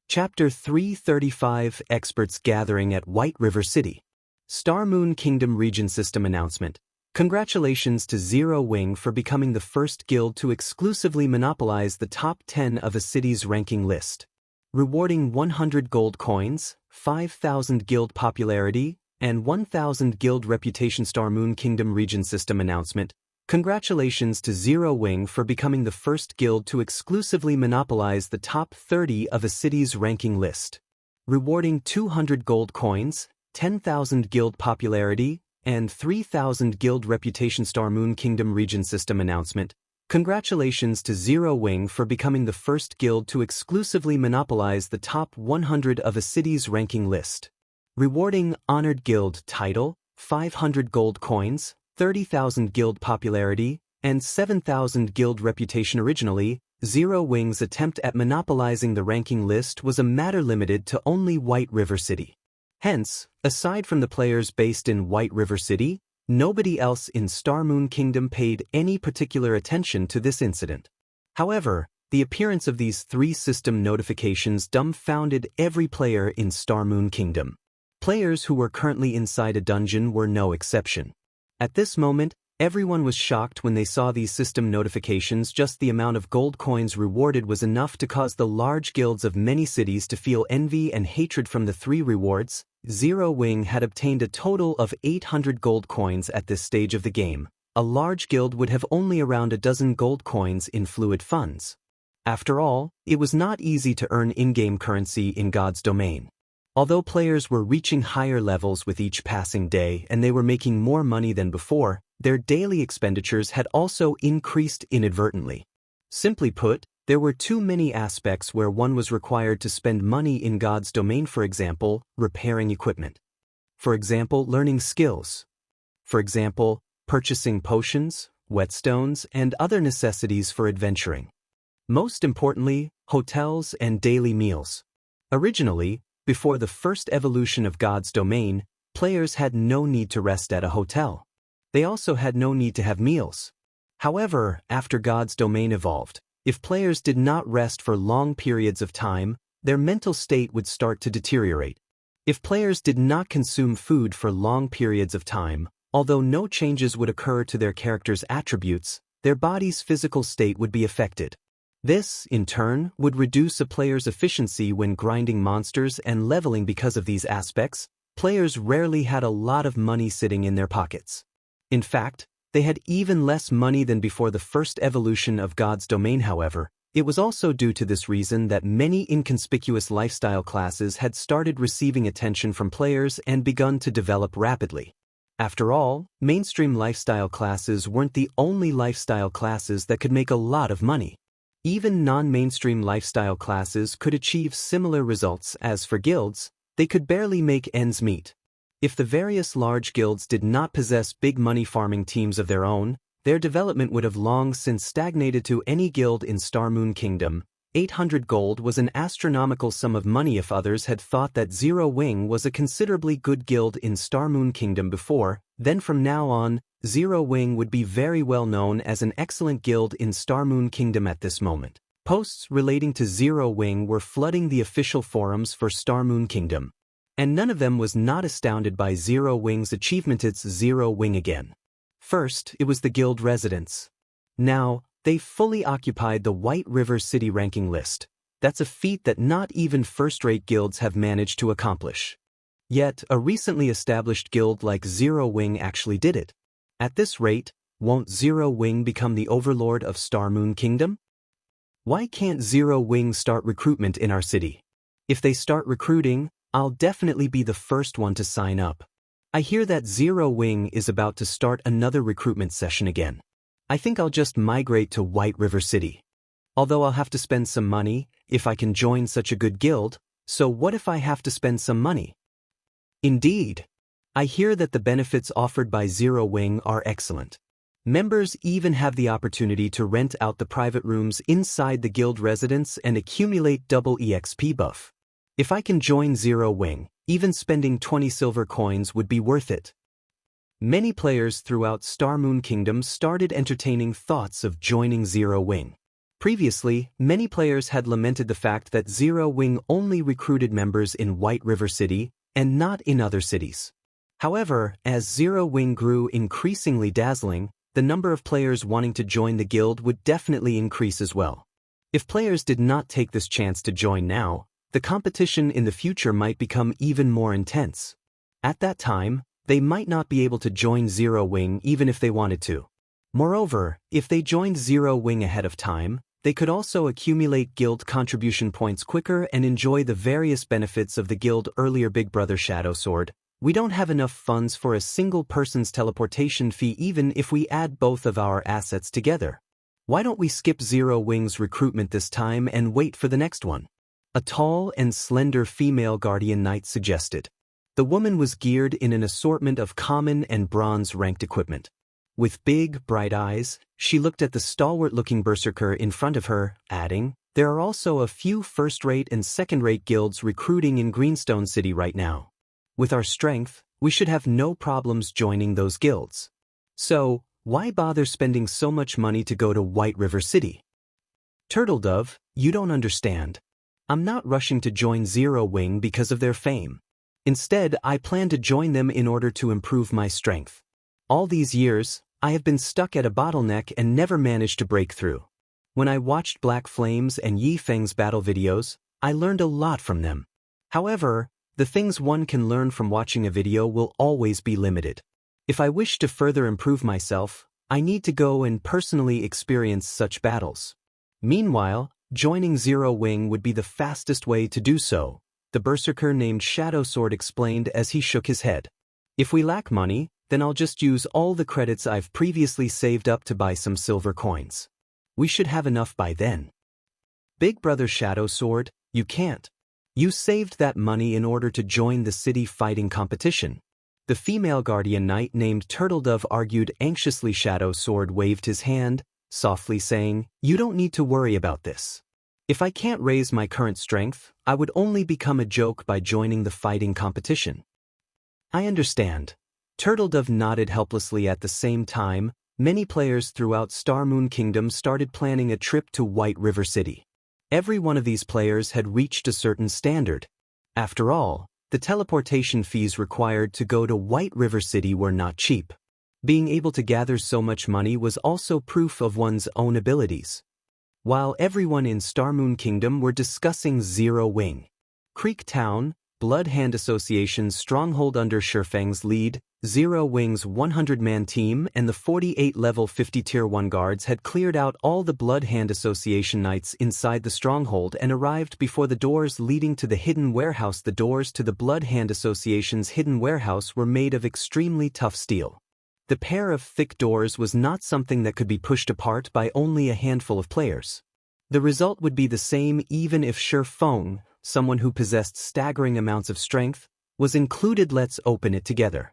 Chapter 335 Experts Gathering at White River City. Star Moon Kingdom Region System Announcement. Congratulations to Zero Wing for becoming the first guild to exclusively monopolize the top 10 of a city's ranking list. Rewarding 100 gold coins, 5,000 guild popularity, and 1,000 guild reputation. Star Moon Kingdom Region System Announcement. Congratulations to Zero Wing for becoming the first guild to exclusively monopolize the top 30 of a city's ranking list. Rewarding 200 gold coins, 10,000 guild popularity, and 3,000 guild reputation. Star Moon Kingdom Region System Announcement. Congratulations to Zero Wing for becoming the first guild to exclusively monopolize the top 100 of a city's ranking list. Rewarding Honored Guild title, 500 gold coins, 30,000 guild popularity, and 7,000 guild reputation. Originally, Zero Wing's attempt at monopolizing the ranking list was a matter limited to only White River City. Hence, aside from the players based in White River City, nobody else in Star Moon Kingdom paid any particular attention to this incident. However, the appearance of these three system notifications dumbfounded every player in Star Moon Kingdom. Players who were currently inside a dungeon were no exception. At this moment, everyone was shocked when they saw these system notifications. Just the amount of gold coins rewarded was enough to cause the large guilds of many cities to feel envy and hatred. From the three rewards, Zero Wing had obtained a total of 800 gold coins at this stage of the game. A large guild would have only around a dozen gold coins in fluid funds. After all, it was not easy to earn in-game currency in God's domain. Although players were reaching higher levels with each passing day and they were making more money than before, their daily expenditures had also increased inadvertently. Simply put, there were too many aspects where one was required to spend money in God's domain. For example, repairing equipment. For example, learning skills. For example, purchasing potions, whetstones, and other necessities for adventuring. Most importantly, hotels and daily meals. Originally, before the first evolution of God's domain, players had no need to rest at a hotel. They also had no need to have meals. However, after God's domain evolved, if players did not rest for long periods of time, their mental state would start to deteriorate. If players did not consume food for long periods of time, although no changes would occur to their character's attributes, their body's physical state would be affected. This, in turn, would reduce a player's efficiency when grinding monsters and leveling. Because of these aspects, players rarely had a lot of money sitting in their pockets. In fact, they had even less money than before the first evolution of God's domain. However, it was also due to this reason that many inconspicuous lifestyle classes had started receiving attention from players and begun to develop rapidly. After all, mainstream lifestyle classes weren't the only lifestyle classes that could make a lot of money. Even non-mainstream lifestyle classes could achieve similar results. As for guilds, they could barely make ends meet. If the various large guilds did not possess big money farming teams of their own, their development would have long since stagnated. To any guild in Star Moon Kingdom, 800 gold was an astronomical sum of money. If others had thought that Zero Wing was a considerably good guild in Star Moon Kingdom before, then from now on, Zero Wing would be very well known as an excellent guild in Star Moon Kingdom at this moment. Posts relating to Zero Wing were flooding the official forums for Star Moon Kingdom. And none of them was not astounded by Zero Wing's achievement. It's Zero Wing again. First, it was the guild residents. Now, they fully occupied the White River City ranking list. That's a feat that not even first-rate guilds have managed to accomplish. Yet, a recently established guild like Zero Wing actually did it. At this rate, won't Zero Wing become the overlord of Star Moon Kingdom? Why can't Zero Wing start recruitment in our city? If they start recruiting, I'll definitely be the first one to sign up. I hear that Zero Wing is about to start another recruitment session again. I think I'll just migrate to White River City. Although I'll have to spend some money, if I can join such a good guild, so what if I have to spend some money? Indeed. I hear that the benefits offered by Zero Wing are excellent. Members even have the opportunity to rent out the private rooms inside the guild residence and accumulate double EXP buff. If I can join Zero Wing, even spending 20 silver coins would be worth it. Many players throughout Star Moon Kingdom started entertaining thoughts of joining Zero Wing. Previously, many players had lamented the fact that Zero Wing only recruited members in White River City and not in other cities. However, as Zero Wing grew increasingly dazzling, the number of players wanting to join the guild would definitely increase as well. If players did not take this chance to join now, the competition in the future might become even more intense. At that time, they might not be able to join Zero Wing even if they wanted to. Moreover, if they joined Zero Wing ahead of time, they could also accumulate guild contribution points quicker and enjoy the various benefits of the guild earlier. Big Brother Shadow Sword, we don't have enough funds for a single person's teleportation fee even if we add both of our assets together. Why don't we skip Zero Wing's recruitment this time and wait for the next one? A tall and slender female guardian knight suggested. The woman was geared in an assortment of common and bronze-ranked equipment. With big, bright eyes, she looked at the stalwart-looking berserker in front of her, adding, "There are also a few first-rate and second-rate guilds recruiting in Greenstone City right now. With our strength, we should have no problems joining those guilds. So, why bother spending so much money to go to White River City?" Turtledove, you don't understand. I'm not rushing to join Zero Wing because of their fame. Instead, I plan to join them in order to improve my strength. All these years, I have been stuck at a bottleneck and never managed to break through. When I watched Black Flame's and Yi Feng's battle videos, I learned a lot from them. However, the things one can learn from watching a video will always be limited. If I wish to further improve myself, I need to go and personally experience such battles. Meanwhile, joining Zero Wing would be the fastest way to do so, the berserker named Shadow Sword explained as he shook his head. If we lack money, then I'll just use all the credits I've previously saved up to buy some silver coins. We should have enough by then. Big Brother Shadow Sword, you can't. You saved that money in order to join the city fighting competition. The female guardian knight named Turtledove argued anxiously. Shadow Sword waved his hand, softly saying, "You don't need to worry about this. If I can't raise my current strength, I would only become a joke by joining the fighting competition." "I understand." Turtledove nodded helplessly. At the same time, many players throughout Star Moon Kingdom started planning a trip to White River City. Every one of these players had reached a certain standard. After all, the teleportation fees required to go to White River City were not cheap. Being able to gather so much money was also proof of one's own abilities. While everyone in Star Moon Kingdom were discussing Zero Wing, Creek Town, Blood Hand Association's stronghold under Shurfeng's lead, Zero Wing's 100-man team and the 48-level 50 Tier 1 guards had cleared out all the Blood Hand Association knights inside the stronghold and arrived before the doors leading to the hidden warehouse. The doors to the Blood Hand Association's hidden warehouse were made of extremely tough steel. The pair of thick doors was not something that could be pushed apart by only a handful of players. The result would be the same even if Shurfeng, someone who possessed staggering amounts of strength, was included. "Let's open it together."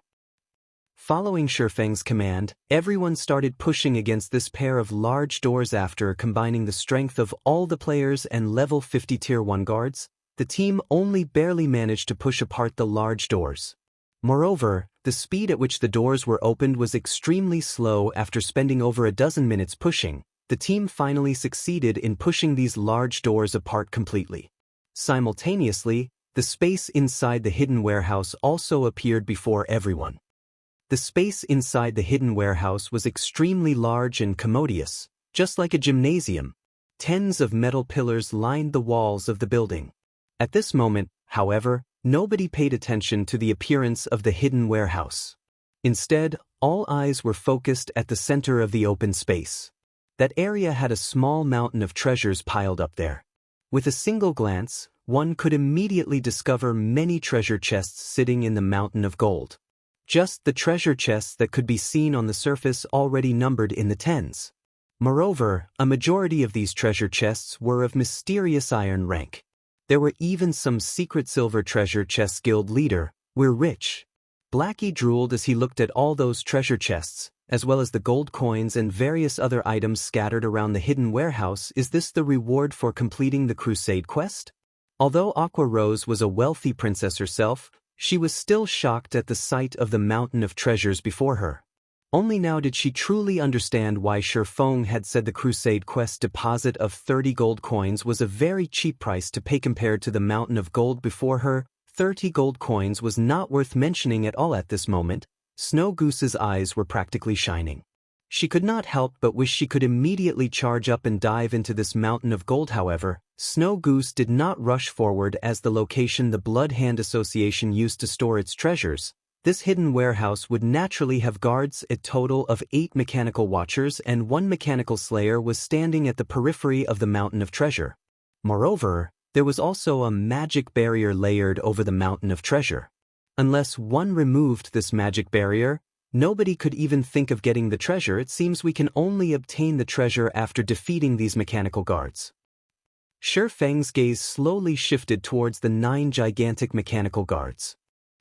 Following Shurfeng's command, everyone started pushing against this pair of large doors. After combining the strength of all the players and level 50 Tier 1 guards, the team only barely managed to push apart the large doors. Moreover, the speed at which the doors were opened was extremely slow. After spending over a dozen minutes pushing, the team finally succeeded in pushing these large doors apart completely. Simultaneously, the space inside the hidden warehouse also appeared before everyone. The space inside the hidden warehouse was extremely large and commodious, just like a gymnasium. Tens of metal pillars lined the walls of the building. At this moment, however, nobody paid attention to the appearance of the hidden warehouse. Instead, all eyes were focused at the center of the open space. That area had a small mountain of treasures piled up there. With a single glance, one could immediately discover many treasure chests sitting in the mountain of gold. Just the treasure chests that could be seen on the surface already numbered in the tens. Moreover, a majority of these treasure chests were of mysterious iron rank. There were even some secret silver treasure chests. Guild leader, "We're rich." Blackie drooled as he looked at all those treasure chests, as well as the gold coins and various other items scattered around the hidden warehouse. Is this the reward for completing the Crusade quest? Although Aqua Rose was a wealthy princess herself, she was still shocked at the sight of the mountain of treasures before her. Only now did she truly understand why Shurfeng had said the Crusade quest deposit of 30 gold coins was a very cheap price to pay compared to the mountain of gold before her. 30 gold coins was not worth mentioning at all at this moment. Snow Goose's eyes were practically shining. She could not help but wish she could immediately charge up and dive into this mountain of gold. However, Snow Goose did not rush forward as the location the Blood Hand Association used to store its treasures. This hidden warehouse would naturally have guards. A total of 8 mechanical watchers and 1 mechanical slayer was standing at the periphery of the mountain of treasure. Moreover, there was also a magic barrier layered over the mountain of treasure. Unless one removed this magic barrier, nobody could even think of getting the treasure. It seems we can only obtain the treasure after defeating these mechanical guards. Shurfeng's gaze slowly shifted towards the 9 gigantic mechanical guards.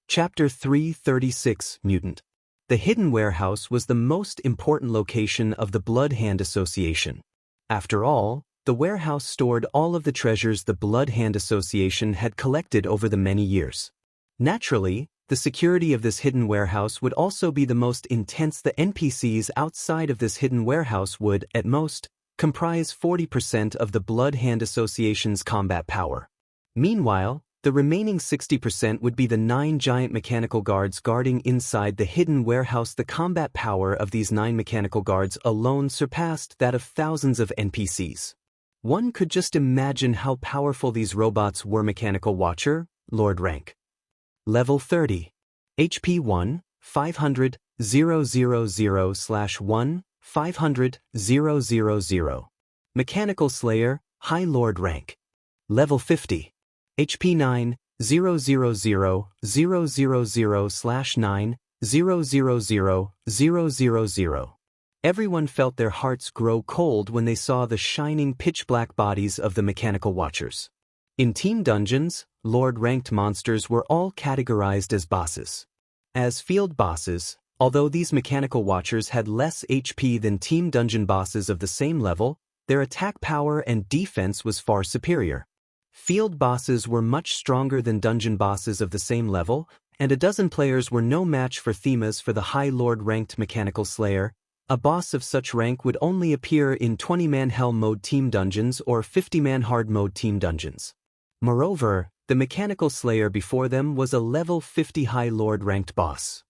Chapter 336, Mutant. The hidden warehouse was the most important location of the Blood Hand Association. After all, the warehouse stored all of the treasures the Blood Hand Association had collected over the many years. Naturally, the security of this hidden warehouse would also be the most intense. The NPCs outside of this hidden warehouse would, at most, comprise 40% of the Blood Hand Association's combat power. Meanwhile, the remaining 60% would be the 9 giant mechanical guards guarding inside the hidden warehouse. The combat power of these 9 mechanical guards alone surpassed that of thousands of NPCs. One could just imagine how powerful these robots were. Mechanical Watcher, Lord rank. Level 30. HP 1, 500, 000/1, 500, 000. Mechanical Slayer, High Lord rank. Level 50. HP 9, 000/9, 000/000. Everyone felt their hearts grow cold when they saw the shining pitch-black bodies of the mechanical watchers. In team dungeons, Lord-ranked monsters were all categorized as bosses. As field bosses, Although these mechanical watchers had less HP than team dungeon bosses of the same level, their attack power and defense was far superior. Field bosses were much stronger than dungeon bosses of the same level, and a dozen players were no match for Themas for the High Lord-ranked Mechanical Slayer. A boss of such rank would only appear in 20-man Hell mode team dungeons or 50-man hard mode team dungeons. Moreover, the Mechanical Slayer before them was a level 50 High Lord-ranked boss.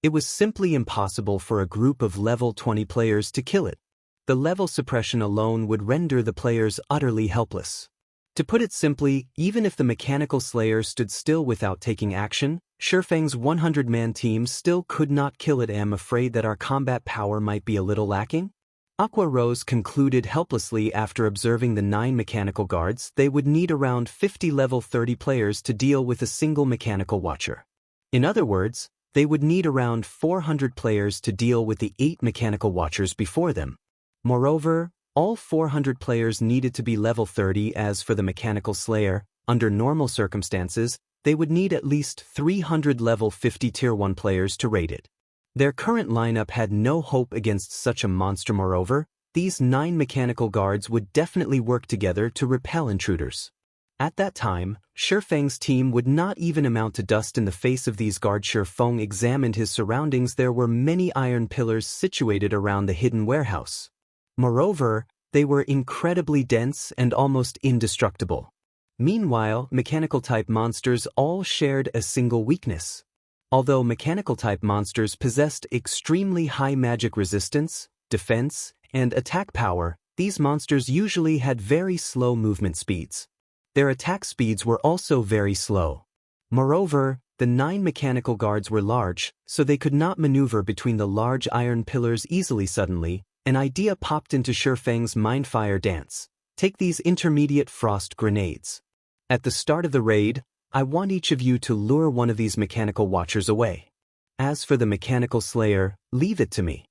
It was simply impossible for a group of level 20 players to kill it. The level suppression alone would render the players utterly helpless. To put it simply, even if the Mechanical Slayer stood still without taking action, Shurfeng's 100-man team still could not kill it. I'm afraid that our combat power might be a little lacking. Aqua Rose concluded helplessly after observing the 9 mechanical guards. They would need around 50 level 30 players to deal with a single mechanical watcher. In other words, they would need around 400 players to deal with the 8 mechanical watchers before them. Moreover, all 400 players needed to be level 30. As for the Mechanical Slayer, under normal circumstances, they would need at least 300 level 50 tier 1 players to raid it. Their current lineup had no hope against such a monster. Moreover, these 9 mechanical guards would definitely work together to repel intruders. At that time, Shurfeng's team would not even amount to dust in the face of these guards. Shurfeng examined his surroundings. There were many iron pillars situated around the hidden warehouse. Moreover, they were incredibly dense and almost indestructible. Meanwhile, mechanical-type monsters all shared a single weakness. Although mechanical-type monsters possessed extremely high magic resistance, defense, and attack power, these monsters usually had very slow movement speeds. Their attack speeds were also very slow. Moreover, the 9 mechanical guards were large, so they could not maneuver between the large iron pillars easily. Suddenly, an idea popped into Shurfeng's mind. Fire dance. Take these intermediate frost grenades. At the start of the raid, I want each of you to lure one of these mechanical watchers away. As for the Mechanical Slayer, leave it to me.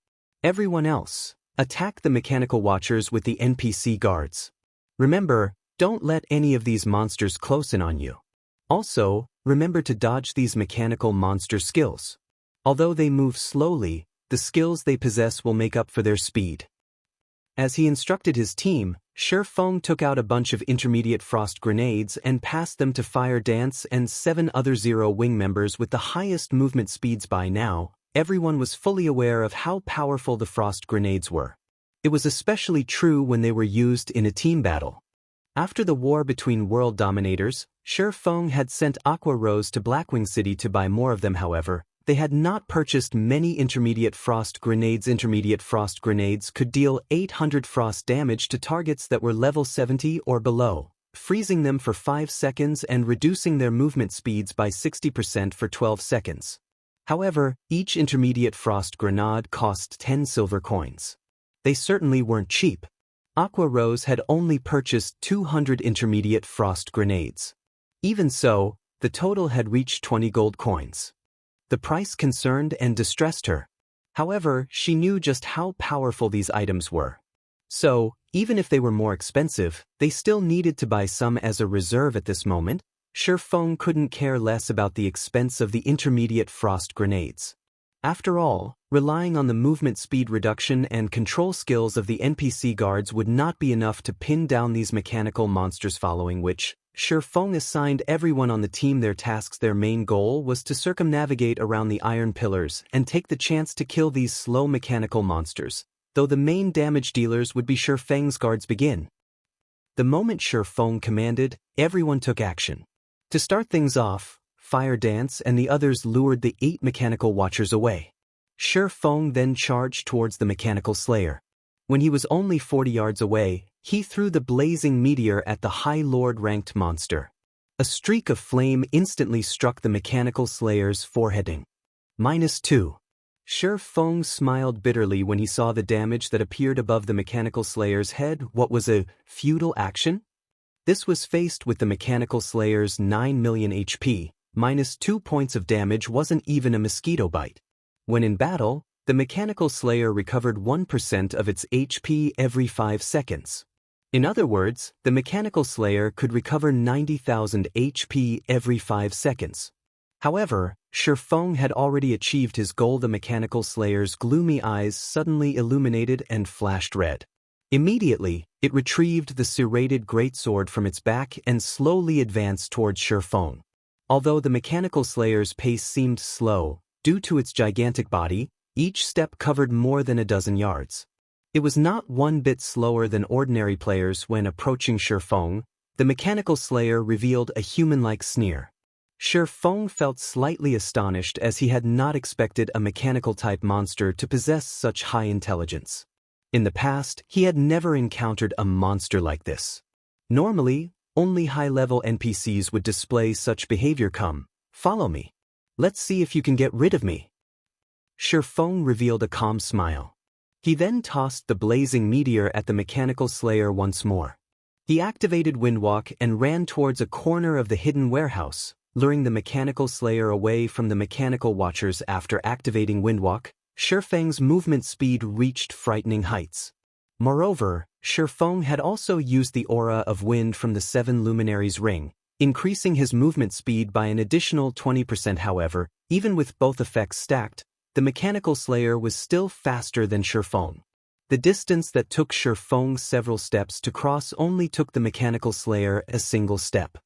Everyone else, attack the mechanical watchers with the NPC guards. Remember, don't let any of these monsters close in on you. Also, remember to dodge these mechanical monster skills. Although they move slowly, the skills they possess will make up for their speed. As he instructed his team, Shurfeng took out a bunch of intermediate frost grenades and passed them to Fire Dance and 7 other Zero Wing members with the highest movement speeds. By now, everyone was fully aware of how powerful the frost grenades were. It was especially true when they were used in a team battle. After the war between world dominators, Shurfeng had sent Aqua Rose to Blackwing City to buy more of them. However, they had not purchased many intermediate frost grenades. Intermediate frost grenades could deal 800 frost damage to targets that were level 70 or below, freezing them for 5 seconds and reducing their movement speeds by 60% for 12 seconds. However, each intermediate frost grenade cost 10 silver coins. They certainly weren't cheap. Aqua Rose had only purchased 200 intermediate frost grenades. Even so, the total had reached 20 gold coins. The price concerned and distressed her. However, she knew just how powerful these items were. So, even if they were more expensive, they still needed to buy some as a reserve at this moment. Shurfeng couldn't care less about the expense of the intermediate frost grenades. After all, relying on the movement speed reduction and control skills of the NPC guards would not be enough to pin down these mechanical monsters, following which, Shurfeng assigned everyone on the team their tasks. Their main goal was to circumnavigate around the iron pillars and take the chance to kill these slow mechanical monsters, though the main damage dealers would be Shurfeng's guards. Begin. The moment Shurfeng commanded, everyone took action. To start things off, Fire Dance and the others lured the 8 mechanical watchers away. Shurfeng then charged towards the Mechanical Slayer. When he was only 40 yards away, he threw the blazing meteor at the High Lord-ranked monster. A streak of flame instantly struck the Mechanical Slayer's forehead. -2. Shurfeng smiled bitterly when he saw the damage that appeared above the Mechanical Slayer's head. What was a futile action? This was faced with the Mechanical Slayer's 9 million HP, -2 points of damage wasn't even a mosquito bite. When in battle, the Mechanical Slayer recovered 1% of its HP every 5 seconds. In other words, the Mechanical Slayer could recover 90,000 HP every 5 seconds. However, Feng had already achieved his goal. The mechanical slayer's gloomy eyes suddenly illuminated and flashed red. Immediately, it retrieved the serrated greatsword from its back and slowly advanced towards Feng. Although the mechanical slayer's pace seemed slow, due to its gigantic body, each step covered more than a dozen yards. It was not one bit slower than ordinary players. When approaching Feng, the mechanical slayer revealed a human-like sneer. Feng felt slightly astonished as he had not expected a mechanical-type monster to possess such high intelligence. In the past, he had never encountered a monster like this. Normally, only high-level NPCs would display such behavior. Come, follow me. Let's see if you can get rid of me. Feng revealed a calm smile. He then tossed the blazing meteor at the mechanical slayer once more. He activated Windwalk and ran towards a corner of the hidden warehouse, luring the mechanical slayer away from the mechanical watchers. After activating Windwalk, Feng's movement speed reached frightening heights. Moreover, Feng had also used the aura of wind from the Seven Luminaries ring, increasing his movement speed by an additional 20%. However, even with both effects stacked, the mechanical slayer was still faster than Feng. The distance that took Feng several steps to cross only took the mechanical slayer a single step.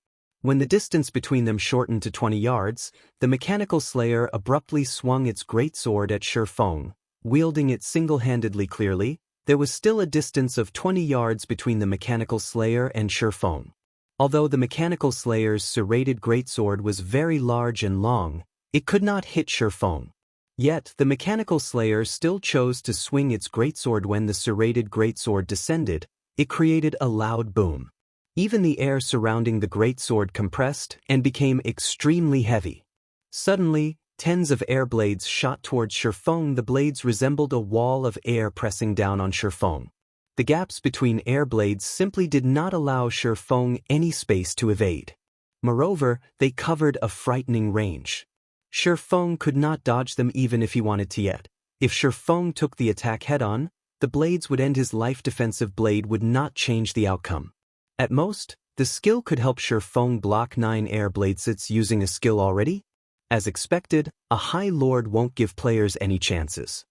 When the distance between them shortened to 20 yards, the mechanical slayer abruptly swung its greatsword at Feng, wielding it single-handedly. Clearly, there was still a distance of 20 yards between the mechanical slayer and Feng. Although the mechanical slayer's serrated greatsword was very large and long, it could not hit Feng. Yet, the mechanical slayer still chose to swing its greatsword. When the serrated greatsword descended, it created a loud boom. Even the air surrounding the greatsword compressed and became extremely heavy. Suddenly, tens of air blades shot towards Feng. The blades resembled a wall of air pressing down on Feng. The gaps between air blades simply did not allow Feng any space to evade. Moreover, they covered a frightening range. Feng could not dodge them even if he wanted to. Yet, if Feng took the attack head-on, the blades would end his life. Defensive blade would not change the outcome. At most, the skill could help Feng block 9 air blades. It's using a skill already? As expected, a High Lord won't give players any chances.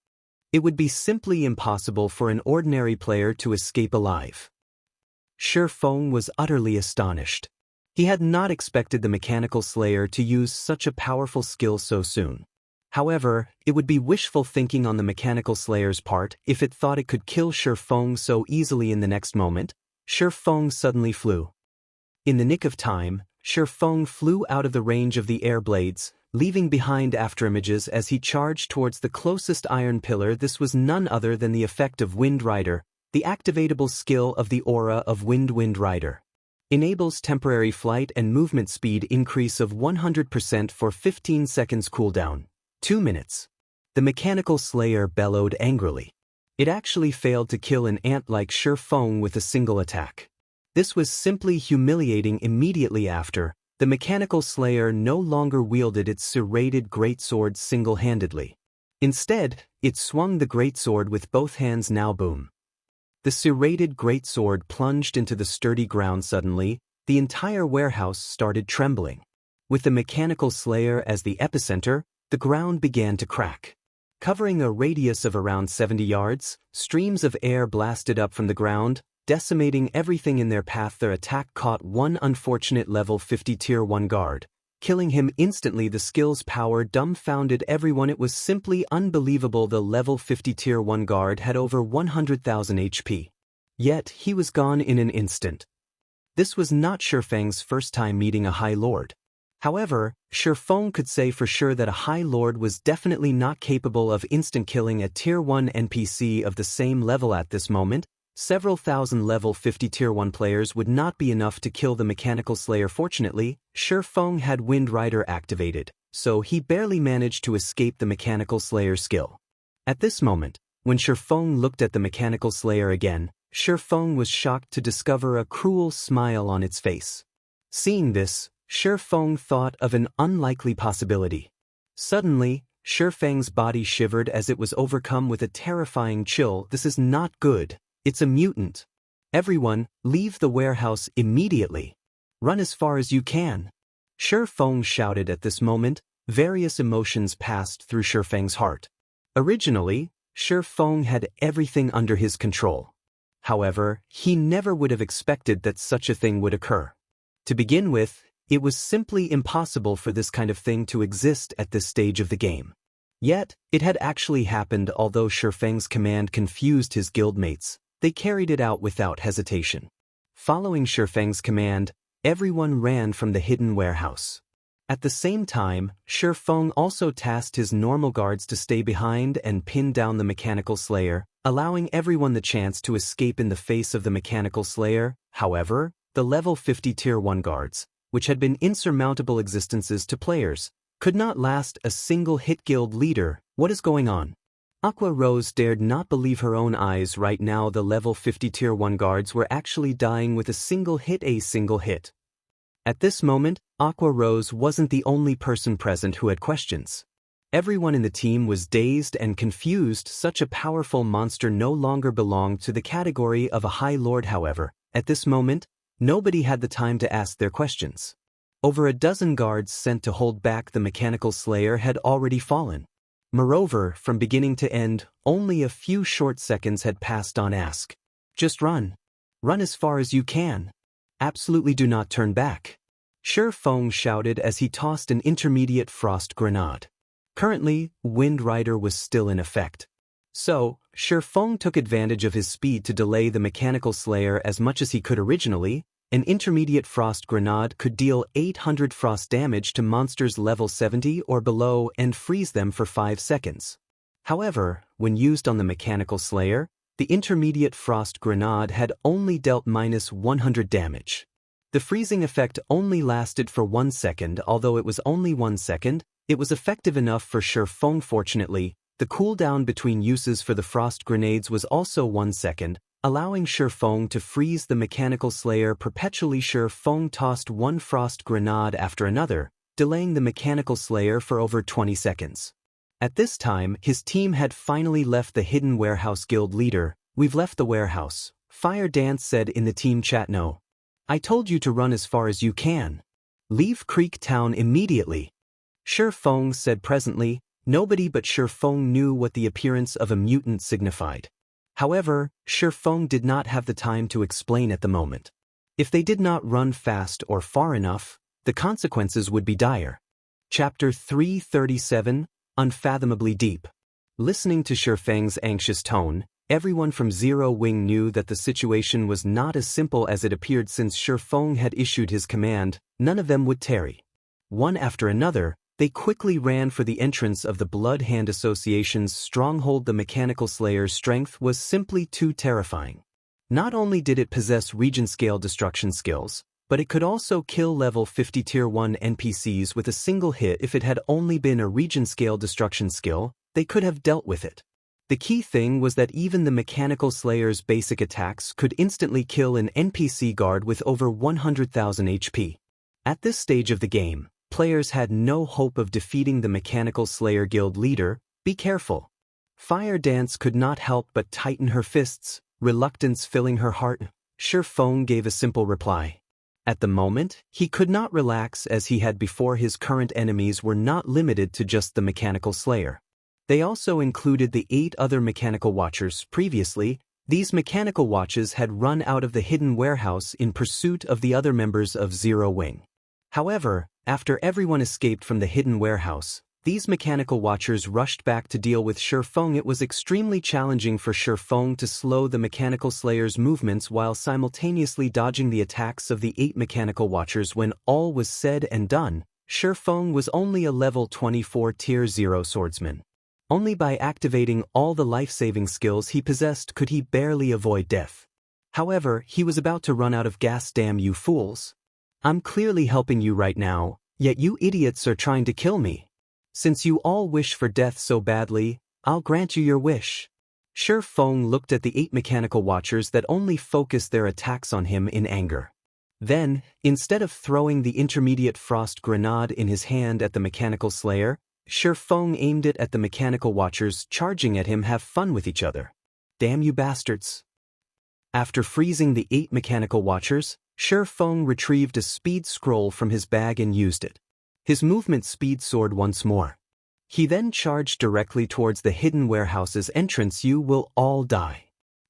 It would be simply impossible for an ordinary player to escape alive. Feng was utterly astonished. He had not expected the mechanical slayer to use such a powerful skill so soon. However, it would be wishful thinking on the mechanical slayer's part if it thought it could kill Feng so easily. In the next moment, Feng suddenly flew. In the nick of time, Feng flew out of the range of the air blades, leaving behind afterimages as he charged towards the closest iron pillar. This was none other than the effect of Wind Rider, the activatable skill of the aura of Wind Rider. Enables temporary flight and movement speed increase of 100% for 15 seconds cooldown. 2 minutes. The mechanical slayer bellowed angrily. It actually failed to kill an ant like Feng with a single attack. This was simply humiliating. Immediately after, the mechanical slayer no longer wielded its serrated greatsword single-handedly. Instead, it swung the greatsword with both hands. Now boom. The serrated greatsword plunged into the sturdy ground. Suddenly, the entire warehouse started trembling. With the mechanical slayer as the epicenter, the ground began to crack. Covering a radius of around 70 yards, streams of air blasted up from the ground, decimating everything in their path. Their attack caught one unfortunate level 50 Tier 1 guard, killing him instantly. The skill's power dumbfounded everyone. It was simply unbelievable. The level 50 Tier 1 guard had over 100,000 HP. Yet, he was gone in an instant. This was not Feng's first time meeting a High Lord. However, Feng could say for sure that a High Lord was definitely not capable of instant killing a Tier 1 NPC of the same level. At this moment, several thousand level 50 Tier 1 players would not be enough to kill the mechanical slayer. Fortunately, Feng had Wind Rider activated, so he barely managed to escape the mechanical slayer skill. At this moment, when Feng looked at the mechanical slayer again, Feng was shocked to discover a cruel smile on its face. Seeing this, Feng thought of an unlikely possibility. Suddenly, Feng's body shivered as it was overcome with a terrifying chill. This is not good. It's a mutant. Everyone, leave the warehouse immediately. Run as far as you can. Feng shouted at this moment, Various emotions passed through Shifeng's heart. Originally, Shifeng had everything under his control. However, he never would have expected that such a thing would occur. To begin with, it was simply impossible for this kind of thing to exist at this stage of the game. Yet, it had actually happened. Although Shifeng's command confused his guildmates, they carried it out without hesitation. Following Shifeng's command, everyone ran from the hidden warehouse. At the same time, Shifeng also tasked his normal guards to stay behind and pin down the Mechanical Slayer, allowing everyone the chance to escape in the face of the Mechanical Slayer. However, the level 50 Tier 1 guards, which had been insurmountable existences to players, could not last a single hit. Guild leader, what is going on? Aqua Rose dared not believe her own eyes. Right now the level 50 Tier 1 guards were actually dying with a single hit. At this moment, Aqua Rose wasn't the only person present who had questions. Everyone in the team was dazed and confused. Such a powerful monster no longer belonged to the category of a High Lord. However, at this moment, nobody had the time to ask their questions. Over a dozen guards sent to hold back the Mechanical Slayer had already fallen. Moreover, from beginning to end, only a few short seconds had passed on. Ask. Just run. Run as far as you can. Absolutely do not turn back. Shifeng shouted as he tossed an intermediate frost grenade. Currently, Wind Rider was still in effect. So, Shifeng took advantage of his speed to delay the Mechanical Slayer as much as he could. Originally, an intermediate frost grenade could deal 800 frost damage to monsters level 70 or below and freeze them for 5 seconds. However, when used on the Mechanical Slayer, the intermediate frost grenade had only dealt -100 damage. The freezing effect only lasted for 1 second. Although it was only 1 second, it was effective enough for Shifeng. Fortunately, the cooldown between uses for the frost grenades was also 1 second, allowing Shifeng to freeze the Mechanical Slayer perpetually. Shifeng tossed one frost grenade after another, delaying the Mechanical Slayer for over 20 seconds. At this time, his team had finally left the hidden warehouse. Guild leader, we've left the warehouse, Fire Dance said in the team chat. No. I told you to run as far as you can. Leave Creek Town immediately. Shifeng said. Presently, nobody but Shifeng knew what the appearance of a mutant signified. However, Shifeng did not have the time to explain at the moment. If they did not run fast or far enough, the consequences would be dire. Chapter 337, Unfathomably Deep. Listening to Shifeng's anxious tone, everyone from Zero Wing knew that the situation was not as simple as it appeared. Since Shifeng had issued his command, none of them would tarry. One after another, they quickly ran for the entrance of the Blood Hand Association's stronghold. The Mechanical Slayer's strength was simply too terrifying. Not only did it possess region-scale destruction skills, but it could also kill level 50 Tier 1 NPCs with a single hit. If it had only been a region-scale destruction skill, they could have dealt with it. The key thing was that even the Mechanical Slayer's basic attacks could instantly kill an NPC guard with over 100,000 HP. At this stage of the game, players had no hope of defeating the Mechanical Slayer. Guild leader, be careful. Fire Dance could not help but tighten her fists, reluctance filling her heart. Shifeng gave a simple reply. At the moment, he could not relax as he had before. His current enemies were not limited to just the Mechanical Slayer. They also included the 8 other Mechanical Watchers. Previously, these Mechanical Watches had run out of the hidden warehouse in pursuit of the other members of Zero Wing. However, after everyone escaped from the hidden warehouse, these Mechanical Watchers rushed back to deal with Shifeng. It was extremely challenging for Shifeng to slow the Mechanical Slayer's movements while simultaneously dodging the attacks of the 8 Mechanical Watchers. When all was said and done, Shifeng was only a level 24 Tier 0 swordsman. Only by activating all the life-saving skills he possessed could he barely avoid death. However, he was about to run out of gas. Damn you fools. I'm clearly helping you right now, yet you idiots are trying to kill me. Since you all wish for death so badly, I'll grant you your wish. Shifeng looked at the 8 Mechanical Watchers that only focused their attacks on him in anger. Then, instead of throwing the intermediate frost grenade in his hand at the Mechanical Slayer, Shifeng aimed it at the Mechanical Watchers charging at him. Have fun with each other. Damn you bastards. After freezing the 8 Mechanical Watchers, Shifeng retrieved a speed scroll from his bag and used it. His movement speed soared once more. He then charged directly towards the hidden warehouse's entrance. You will all die.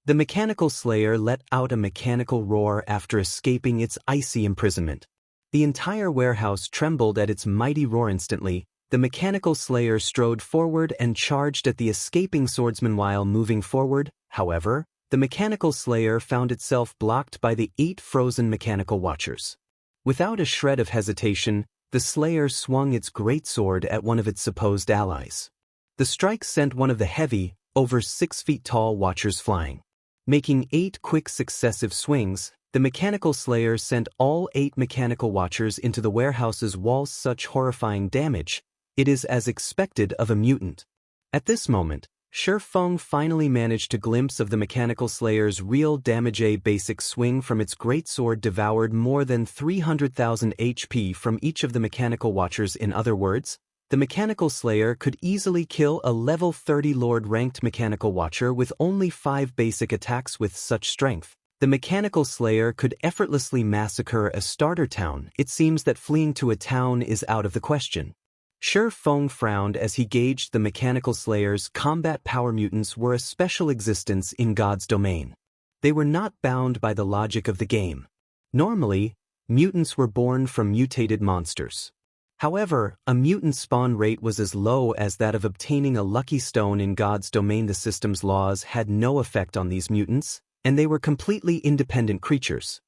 The mechanical slayer let out a mechanical roar after escaping its icy imprisonment. The entire warehouse trembled at its mighty roar. Instantly, the mechanical slayer strode forward and charged at the escaping swordsman. While moving forward, however, the mechanical slayer found itself blocked by the 8 frozen mechanical watchers. Without a shred of hesitation, the slayer swung its great sword at one of its supposed allies. The strike sent one of the heavy, over 6 feet tall watchers flying. Making 8 quick successive swings, the mechanical slayer sent all 8 mechanical watchers into the warehouse's walls. Such horrifying damage, it is as expected of a mutant. At this moment, Shi Feng finally managed to glimpse of the mechanical slayer's real damage. A basic swing from its greatsword devoured more than 300,000 HP from each of the mechanical watchers. In other words, the mechanical slayer could easily kill a level 30 Lord-ranked mechanical watcher with only 5 basic attacks. With such strength, the mechanical slayer could effortlessly massacre a starter town. It seems that fleeing to a town is out of the question. Shi Feng frowned as he gauged the mechanical slayer's combat power. Mutants were a special existence in God's domain. They were not bound by the logic of the game. Normally, mutants were born from mutated monsters. However, a mutant spawn rate was as low as that of obtaining a lucky stone in God's domain. The system's laws had no effect on these mutants, and they were completely independent creatures.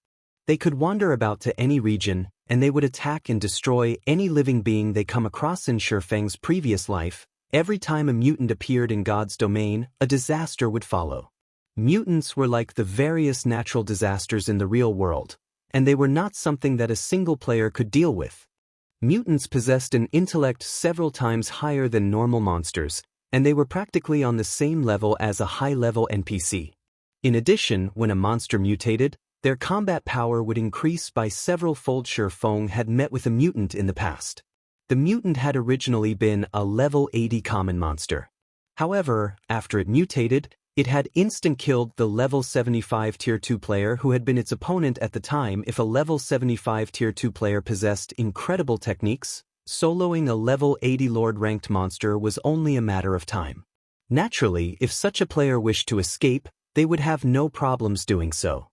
They could wander about to any region, and they would attack and destroy any living being they come across. In Shi Feng's previous life, every time a mutant appeared in God's domain, a disaster would follow. Mutants were like the various natural disasters in the real world, and they were not something that a single player could deal with. Mutants possessed an intellect several times higher than normal monsters, and they were practically on the same level as a high-level NPC. In addition, when a monster mutated, their combat power would increase by several-fold. Shi Feng had met with a mutant in the past. The mutant had originally been a level 80 common monster. However, after it mutated, it had instant-killed the level 75 Tier 2 player who had been its opponent at the time. If a level 75 Tier 2 player possessed incredible techniques, soloing a level 80 Lord-ranked monster was only a matter of time. Naturally, if such a player wished to escape, they would have no problems doing so.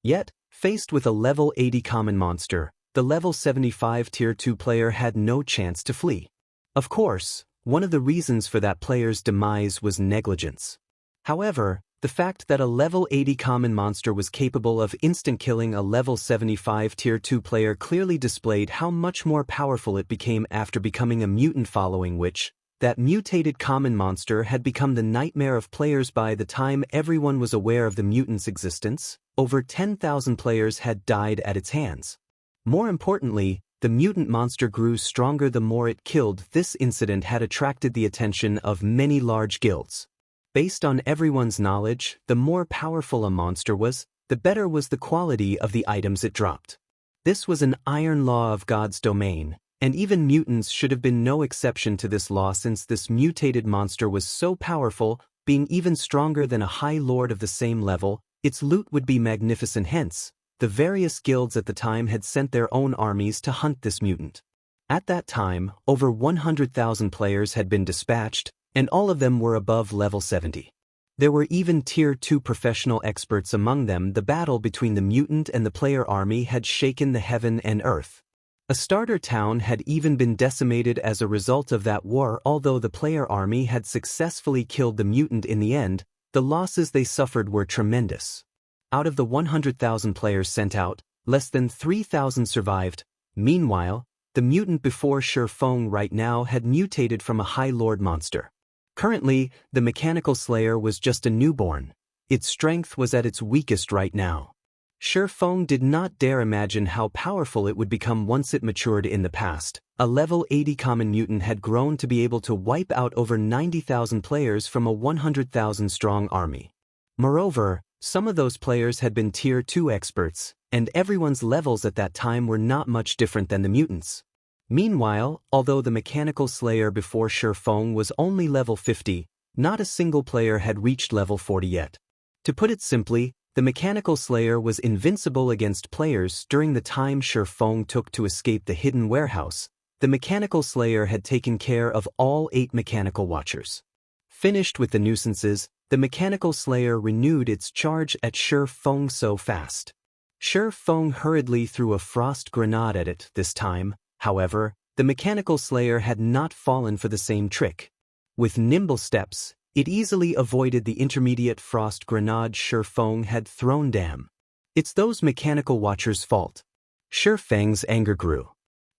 Yet, faced with a level 80 common monster, the level 75 Tier 2 player had no chance to flee. Of course, one of the reasons for that player's demise was negligence. However, the fact that a level 80 common monster was capable of instant killing a level 75 Tier 2 player clearly displayed how much more powerful it became after becoming a mutant, following which, that mutated common monster had become the nightmare of players. By the time everyone was aware of the mutant's existence, over 10,000 players had died at its hands. More importantly, the mutant monster grew stronger the more it killed. This incident had attracted the attention of many large guilds. Based on everyone's knowledge, the more powerful a monster was, the better was the quality of the items it dropped. This was an iron law of God's domain, and even mutants should have been no exception to this law. Since this mutated monster was so powerful, being even stronger than a high lord of the same level, its loot would be magnificent. Hence, the various guilds at the time had sent their own armies to hunt this mutant. At that time, over 100,000 players had been dispatched, and all of them were above level 70. There were even Tier 2 professional experts among them. The battle between the mutant and the player army had shaken the heaven and earth. A starter town had even been decimated as a result of that war. Although the player army had successfully killed the mutant in the end, the losses they suffered were tremendous. Out of the 100,000 players sent out, less than 3,000 survived. Meanwhile, the mutant before Shi Feng right now had mutated from a High Lord monster. Currently, the mechanical slayer was just a newborn. Its strength was at its weakest right now. Shi Feng did not dare imagine how powerful it would become once it matured. In the past, a level 80 common mutant had grown to be able to wipe out over 90,000 players from a 100,000 strong army. Moreover, some of those players had been Tier 2 experts, and everyone's levels at that time were not much different than the mutants. Meanwhile, although the mechanical slayer before Shi Feng was only level 50, not a single player had reached level 40 yet. To put it simply, the mechanical slayer was invincible against players. During the time Shi Feng took to escape the hidden warehouse, the Mechanical Slayer had taken care of all 8 Mechanical Watchers. Finished with the nuisances, the Mechanical Slayer renewed its charge at Shi Feng so fast. Shi Feng hurriedly threw a frost grenade at it this time. However, the Mechanical Slayer had not fallen for the same trick. With nimble steps, it easily avoided the intermediate frost grenade Shi Feng had thrown. Damn. It's those Mechanical Watchers' fault. Shi Feng's anger grew.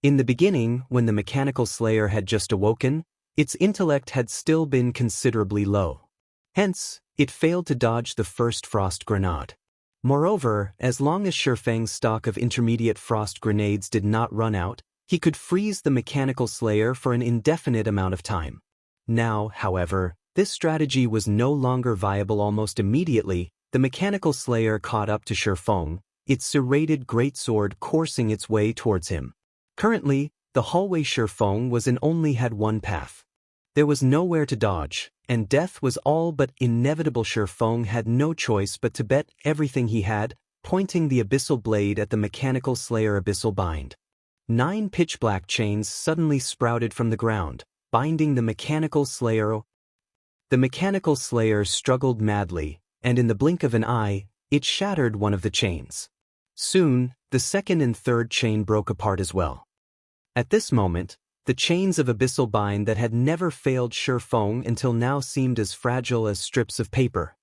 In the beginning, when the Mechanical Slayer had just awoken, its intellect had still been considerably low. Hence, it failed to dodge the first frost grenade. Moreover, as long as Shi Feng's stock of intermediate frost grenades did not run out, he could freeze the Mechanical Slayer for an indefinite amount of time. Now, however, this strategy was no longer viable. Almost immediately, the Mechanical Slayer caught up to Shi Feng, its serrated greatsword coursing its way towards him. Currently, the hallway Shi Feng was in only had one path. There was nowhere to dodge, and death was all but inevitable. Shi Feng had no choice but to bet everything he had, pointing the abyssal blade at the Mechanical Slayer. Abyssal bind. 9 pitch-black chains suddenly sprouted from the ground, binding the Mechanical Slayer. The Mechanical Slayer struggled madly, and in the blink of an eye, it shattered one of the chains. Soon, the second and third chain broke apart as well. At this moment, the chains of abyssal bind that had never failed Shi Feng until now seemed as fragile as strips of paper.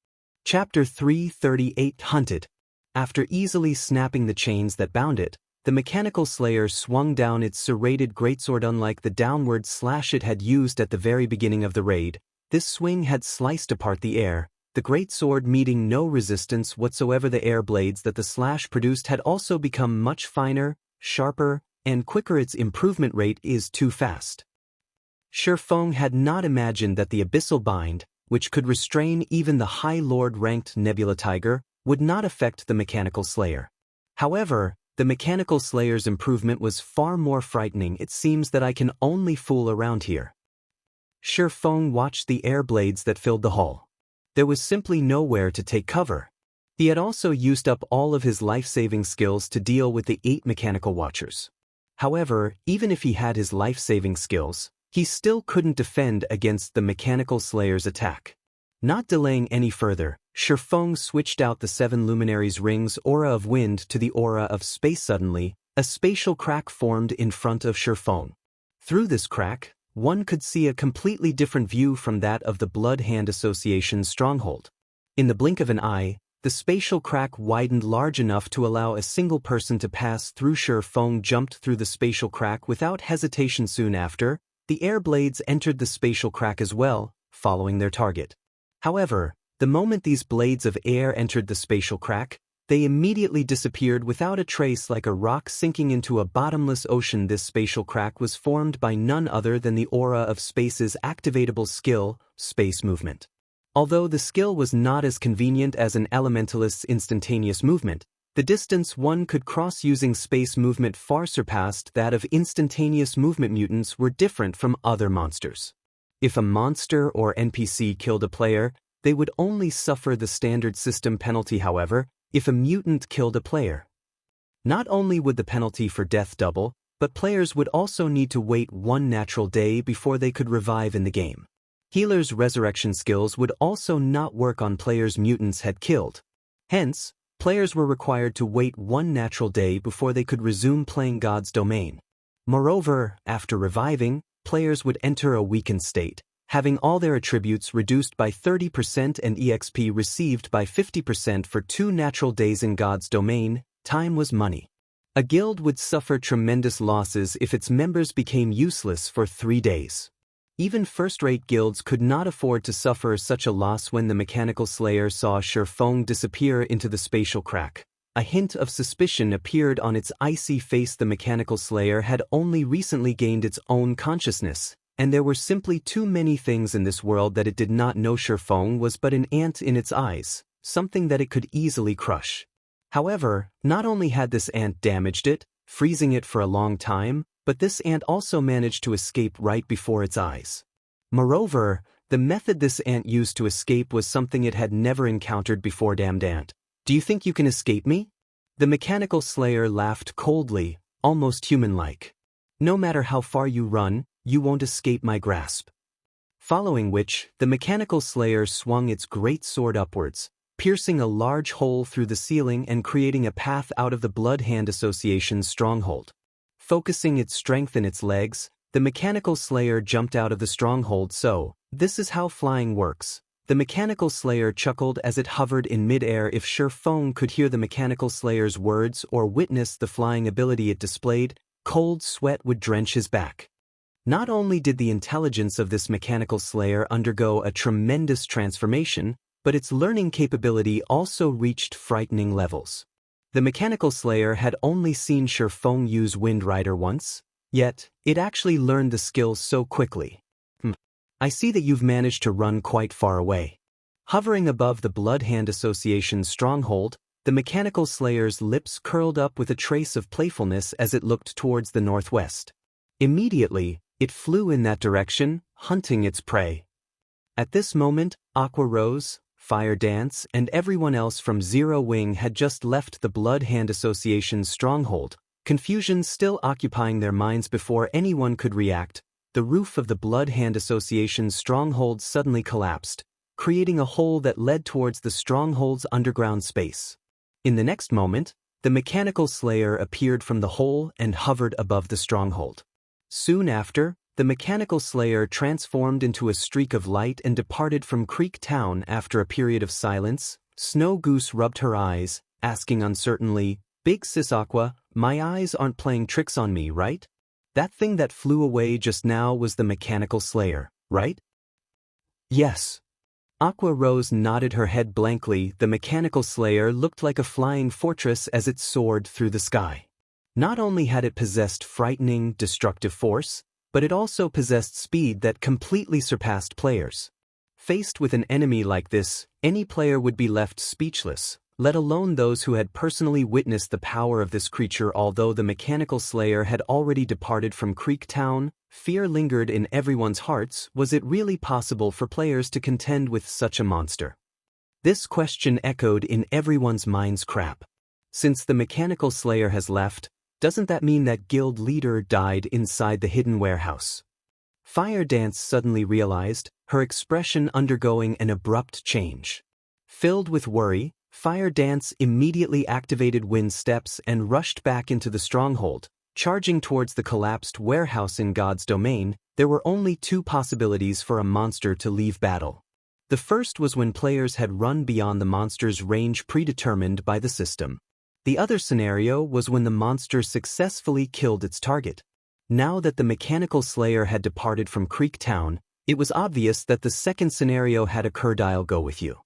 Chapter 338 Hunted. After easily snapping the chains that bound it, the Mechanical Slayer swung down its serrated greatsword. Unlike the downward slash it had used at the very beginning of the raid, this swing had sliced apart the air, the greatsword meeting no resistance whatsoever. The air blades that the slash produced had also become much finer, sharper, and quicker. Its improvement rate is too fast. Shi Feng had not imagined that the abyssal bind, which could restrain even the High Lord-ranked Nebula Tiger, would not affect the Mechanical Slayer. However, the Mechanical Slayer's improvement was far more frightening. It seems that I can only fool around here. Shi Feng watched the air blades that filled the hall. There was simply nowhere to take cover. He had also used up all of his life-saving skills to deal with the 8 Mechanical Watchers. However, even if he had his life-saving skills, he still couldn't defend against the Mechanical Slayer's attack. Not delaying any further, Shi Feng switched out the 7 Luminaries' rings aura of wind to the aura of space. Suddenly, a spatial crack formed in front of Shi Feng. Through this crack, one could see a completely different view from that of the Blood Hand Association's stronghold. In the blink of an eye, the spatial crack widened large enough to allow a single person to pass through. Shi Feng jumped through the spatial crack without hesitation. Soon after, the air blades entered the spatial crack as well, following their target. However, the moment these blades of air entered the spatial crack, they immediately disappeared without a trace, like a rock sinking into a bottomless ocean. This spatial crack was formed by none other than the aura of space's activatable skill, space movement. Although the skill was not as convenient as an elementalist's instantaneous movement, the distance one could cross using space movement far surpassed that of instantaneous movement. Mutants were different from other monsters. If a monster or NPC killed a player, they would only suffer the standard system penalty. However, if a mutant killed a player, not only would the penalty for death double, but players would also need to wait 1 natural day before they could revive in the game. Healers' resurrection skills would also not work on players mutants had killed. Hence, players were required to wait 1 natural day before they could resume playing God's domain. Moreover, after reviving, players would enter a weakened state, having all their attributes reduced by 30% and EXP received by 50% for 2 natural days in God's domain. Time was money. A guild would suffer tremendous losses if its members became useless for 3 days. Even first-rate guilds could not afford to suffer such a loss. When the Mechanical Slayer saw Shi Feng disappear into the spatial crack, a hint of suspicion appeared on its icy face. The Mechanical Slayer had only recently gained its own consciousness, and there were simply too many things in this world that it did not know. Shi Feng was but an ant in its eyes, something that it could easily crush. However, not only had this ant damaged it, freezing it for a long time, but this ant also managed to escape right before its eyes. Moreover, the method this ant used to escape was something it had never encountered before. Damned ant. Do you think you can escape me? The Mechanical Slayer laughed coldly, almost human-like. No matter how far you run, you won't escape my grasp. Following which, the mechanical slayer swung its great sword upwards, piercing a large hole through the ceiling and creating a path out of the Blood Hand Association's stronghold. Focusing its strength in its legs, the mechanical slayer jumped out of the stronghold. So, this is how flying works. The mechanical slayer chuckled as it hovered in mid-air. If Sure Feng could hear the mechanical slayer's words or witness the flying ability it displayed, cold sweat would drench his back. Not only did the intelligence of this mechanical slayer undergo a tremendous transformation, but its learning capability also reached frightening levels. The mechanical slayer had only seen Sure Feng use Wind Rider once, yet it actually learned the skills so quickly. I see that you've managed to run quite far away. Hovering above the Blood Hand Association's stronghold, the mechanical slayer's lips curled up with a trace of playfulness as it looked towards the northwest. Immediately, it flew in that direction, hunting its prey. At this moment, Aqua Rose, Fire Dance, and everyone else from Zero Wing had just left the Blood Hand Association's stronghold, confusion still occupying their minds. Before anyone could react, the roof of the Blood Hand Association's stronghold suddenly collapsed, creating a hole that led towards the stronghold's underground space. In the next moment, the mechanical slayer appeared from the hole and hovered above the stronghold. Soon after, the mechanical slayer transformed into a streak of light and departed from Creek Town. After a period of silence, Snow Goose rubbed her eyes, asking uncertainly, "Big Sis Aqua, my eyes aren't playing tricks on me, right? That thing that flew away just now was the mechanical slayer, right?" "Yes." Aqua Rose nodded her head blankly. The mechanical slayer looked like a flying fortress as it soared through the sky. Not only had it possessed frightening, destructive force, but it also possessed speed that completely surpassed players. Faced with an enemy like this, any player would be left speechless, let alone those who had personally witnessed the power of this creature. Although the mechanical slayer had already departed from Creek Town, fear lingered in everyone's hearts. Was it really possible for players to contend with such a monster? This question echoed in everyone's minds. Crap. Since the mechanical slayer has left, doesn't that mean that guild leader died inside the hidden warehouse? Fire Dance suddenly realized, her expression undergoing an abrupt change. Filled with worry, Fire Dance immediately activated Wind Steps and rushed back into the stronghold, charging towards the collapsed warehouse in God's domain. There were only two possibilities for a monster to leave battle. The first was when players had run beyond the monster's range predetermined by the system. The other scenario was when the monster successfully killed its target. Now that the mechanical slayer had departed from Creek Town, it was obvious that the second scenario had occurred. I'll go with you.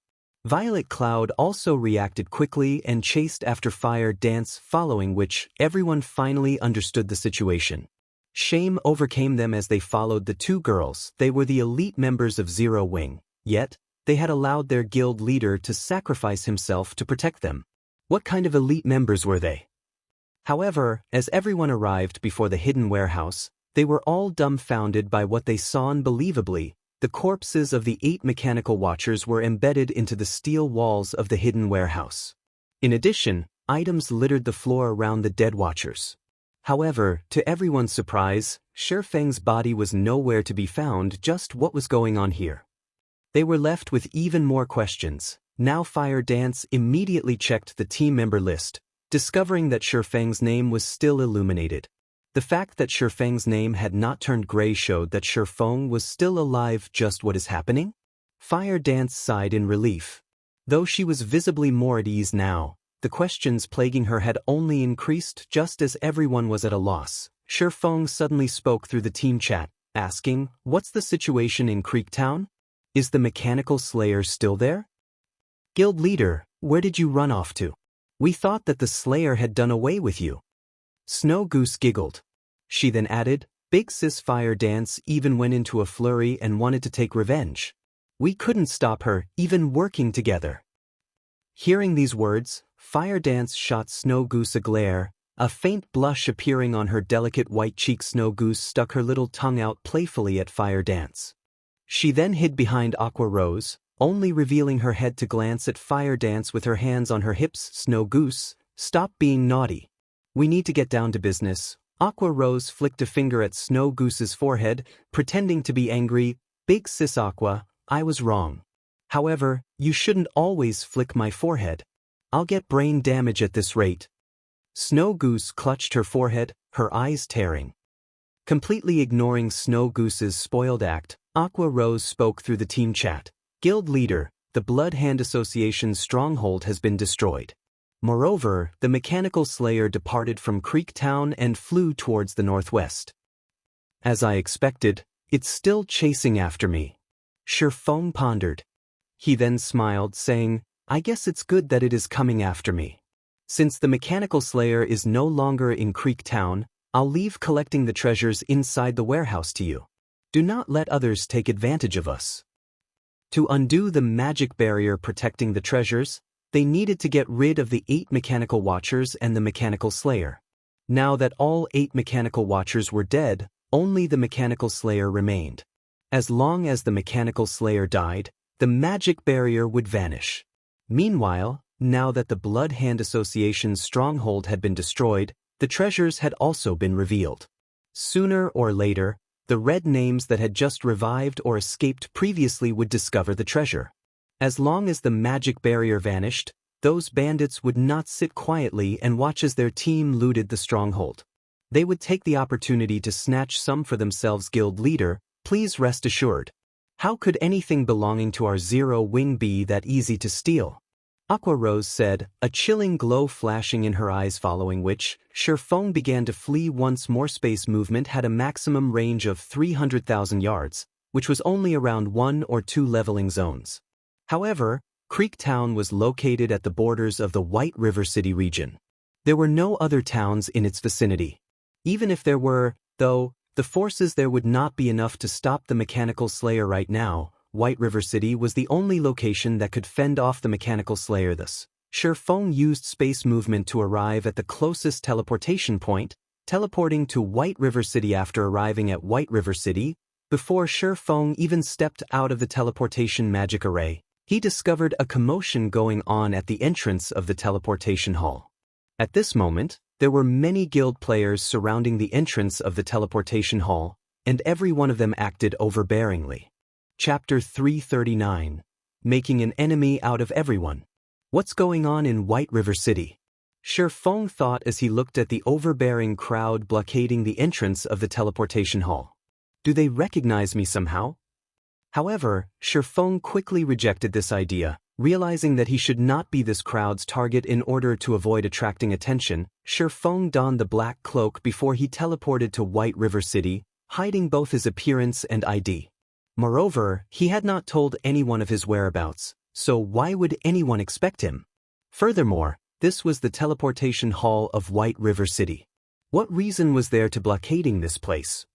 Violet Cloud also reacted quickly and chased after Fire Dance, following which everyone finally understood the situation. Shame overcame them as they followed the two girls. They were the elite members of Zero Wing, yet they had allowed their guild leader to sacrifice himself to protect them. What kind of elite members were they? However, as everyone arrived before the hidden warehouse, they were all dumbfounded by what they saw. Unbelievably, the corpses of the 8 mechanical watchers were embedded into the steel walls of the hidden warehouse. In addition, items littered the floor around the dead watchers. However, to everyone's surprise, Sure Feng's body was nowhere to be found. Just what was going on here? They were left with even more questions. Now Fire Dance immediately checked the team member list, discovering that Sure Feng's name was still illuminated. The fact that Sure Feng's name had not turned gray showed that Sure Feng was still alive. Just what is happening? Fire Dance sighed in relief. Though she was visibly more at ease now, the questions plaguing her had only increased. Just as everyone was at a loss, Sure Feng suddenly spoke through the team chat, asking, "What's the situation in Creek Town? Is the mechanical slayer still there? Guild leader, where did you run off to? We thought that the slayer had done away with you." Snow Goose giggled. She then added, "Big Sis Fire Dance even went into a flurry and wanted to take revenge. We couldn't stop her, even working together." Hearing these words, Fire Dance shot Snow Goose a glare, a faint blush appearing on her delicate white cheek. Snow Goose stuck her little tongue out playfully at Fire Dance. She then hid behind Aqua Rose, only revealing her head to glance at Fire Dance with her hands on her hips. "Snow Goose, stop being naughty. We need to get down to business. Aqua Rose flicked a finger at Snow Goose's forehead, pretending to be angry. Big sis Aqua, I was wrong. However, you shouldn't always flick my forehead. I'll get brain damage at this rate. Snow Goose clutched her forehead, her eyes tearing. Completely ignoring Snow Goose's spoiled act, Aqua Rose spoke through the team chat. Guild leader, the Blood Hand Association's stronghold has been destroyed. Moreover, the Mechanical Slayer departed from Creek Town and flew towards the northwest. As I expected, it's still chasing after me. Shirfong pondered. He then smiled, saying, I guess it's good that it is coming after me. Since the Mechanical Slayer is no longer in Creek Town, I'll leave collecting the treasures inside the warehouse to you. Do not let others take advantage of us. To undo the magic barrier protecting the treasures, they needed to get rid of the 8 Mechanical Watchers and the Mechanical Slayer. Now that all 8 Mechanical Watchers were dead, only the Mechanical Slayer remained. As long as the Mechanical Slayer died, the magic barrier would vanish. Meanwhile, now that the Blood Hand Association's stronghold had been destroyed, the treasures had also been revealed. Sooner or later, the red names that had just revived or escaped previously would discover the treasure. As long as the magic barrier vanished, those bandits would not sit quietly and watch as their team looted the stronghold. They would take the opportunity to snatch some for themselves. Guild leader, please rest assured. How could anything belonging to our Zero Wing be that easy to steal? Aqua Rose said, a chilling glow flashing in her eyes, following which, Shirfong began to flee once more. Space movement had a maximum range of 300,000 yards, which was only around 1 or 2 leveling zones. However, Creek Town was located at the borders of the White River City region. There were no other towns in its vicinity. Even if there were, though, the forces there would not be enough to stop the Mechanical Slayer right now. White River City was the only location that could fend off the Mechanical Slayer. Thus, Shirfong used space movement to arrive at the closest teleportation point, teleporting to White River City. After arriving at White River City, before Shirfong even stepped out of the teleportation magic array, he discovered a commotion going on at the entrance of the teleportation hall. At this moment, there were many guild players surrounding the entrance of the teleportation hall, and every one of them acted overbearingly. Chapter 339. Making an enemy out of everyone. What's going on in White River City? Shirfong thought as he looked at the overbearing crowd blockading the entrance of the teleportation hall. Do they recognize me somehow? However, Shirfong quickly rejected this idea, realizing that he should not be this crowd's target. In order to avoid attracting attention, Shirfong donned the black cloak before he teleported to White River City, hiding both his appearance and ID. Moreover, he had not told anyone of his whereabouts, so why would anyone expect him? Furthermore, this was the teleportation hall of White River City. What reason was there to blockading this place?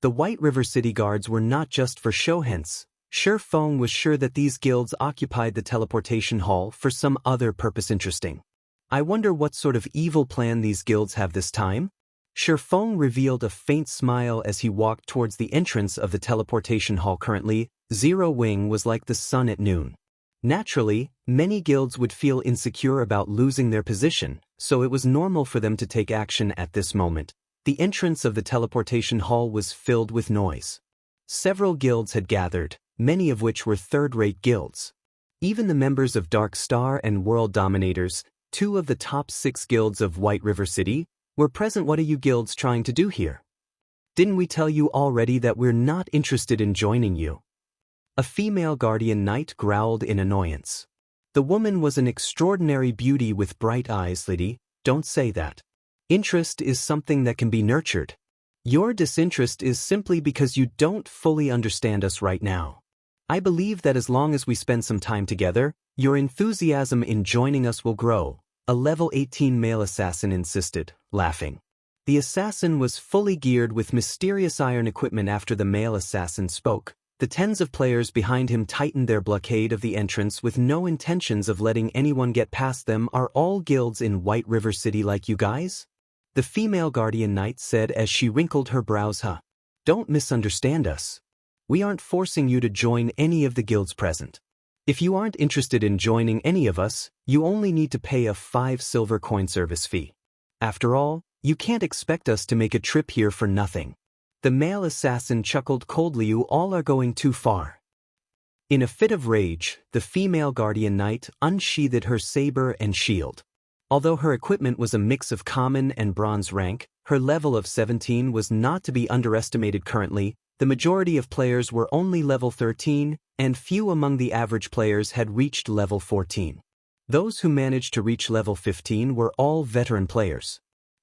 The White River City guards were not just for show. Hence, Shirfong was sure that these guilds occupied the teleportation hall for some other purpose. Interesting. I wonder what sort of evil plan these guilds have this time? Shirfong revealed a faint smile as he walked towards the entrance of the teleportation hall. Currently, Zero Wing was like the sun at noon. Naturally, many guilds would feel insecure about losing their position, so it was normal for them to take action at this moment. The entrance of the teleportation hall was filled with noise. Several guilds had gathered, many of which were third-rate guilds. Even the members of Dark Star and World Dominators, 2 of the top 6 guilds of White River City, were present. What are you guilds trying to do here? Didn't we tell you already that we're not interested in joining you? A female guardian knight growled in annoyance. The woman was an extraordinary beauty with bright eyes. Lady, don't say that. Interest is something that can be nurtured. Your disinterest is simply because you don't fully understand us right now. I believe that as long as we spend some time together, your enthusiasm in joining us will grow, a level 18 male assassin insisted, laughing. The assassin was fully geared with mysterious iron equipment. After the male assassin spoke, the tens of players behind him tightened their blockade of the entrance with no intentions of letting anyone get past them. Are all guilds in White River City like you guys? The female guardian knight said as she wrinkled her brows. Don't misunderstand us. We aren't forcing you to join any of the guilds present. If you aren't interested in joining any of us, you only need to pay a 5 silver coin service fee. After all, You can't expect us to make a trip here for nothing. The male assassin chuckled coldly. You all are going too far. In a fit of rage, the female guardian knight unsheathed her saber and shield. Although her equipment was a mix of common and bronze rank, her level of 17 was not to be underestimated currently. The majority of players were only level 13, and few among the average players had reached level 14. Those who managed to reach level 15 were all veteran players.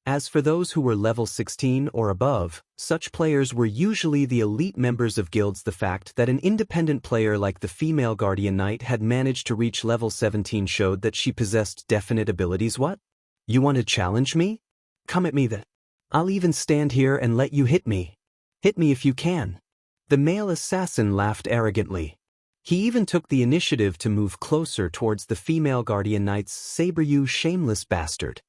As for those who were level 16 or above, such players were usually the elite members of guilds. The fact that an independent player like the female guardian knight had managed to reach level 17 showed that she possessed definite abilities. What? You want to challenge me? Come at me then. I'll even stand here and let you hit me. Hit me if you can. The male assassin laughed arrogantly. He even took the initiative to move closer towards the female guardian knight's saber. You shameless bastard.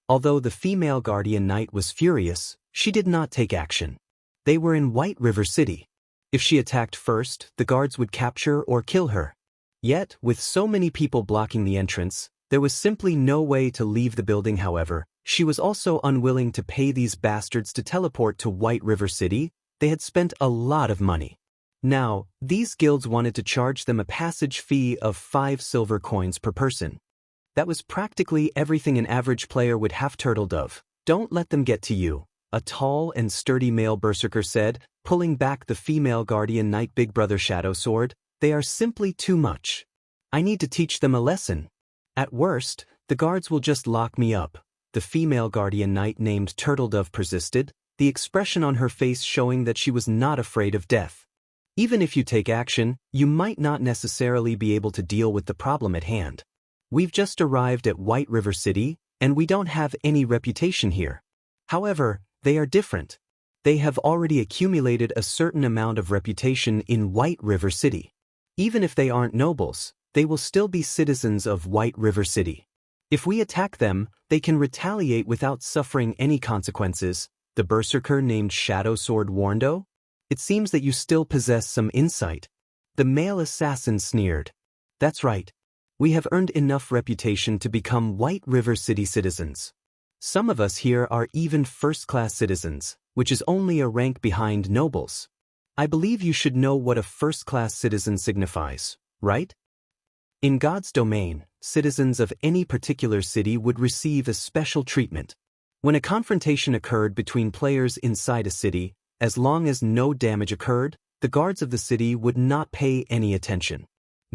Although the female guardian knight was furious, she did not take action. They were in White River City. If she attacked first, the guards would capture or kill her. Yet, with so many people blocking the entrance, there was simply no way to leave the building. However, she was also unwilling to pay these bastards to teleport to White River City. They had spent a lot of money. Now, these guilds wanted to charge them a passage fee of 5 silver coins per person. That was practically everything an average player would have. Turtledove, don't let them get to you, a tall and sturdy male berserker said, pulling back the female guardian knight. Big brother Shadow Sword, they are simply too much. I need to teach them a lesson. At worst, the guards will just lock me up. The female guardian knight named Turtledove persisted, the expression on her face showing that she was not afraid of death. Even if you take action, you might not necessarily be able to deal with the problem at hand. We've just arrived at White River City, and we don't have any reputation here. However, they are different. They have already accumulated a certain amount of reputation in White River City. Even if they aren't nobles, they will still be citizens of White River City. If we attack them, they can retaliate without suffering any consequences, the berserker named Shadow Sword warned. Oh, it seems that you still possess some insight. The male assassin sneered. That's right. We have earned enough reputation to become White River City citizens. Some of us here are even first-class citizens, which is only a rank behind nobles. I believe you should know what a first-class citizen signifies, right? In God's domain, citizens of any particular city would receive a special treatment. When a confrontation occurred between players inside a city, as long as no damage occurred, the guards of the city would not pay any attention.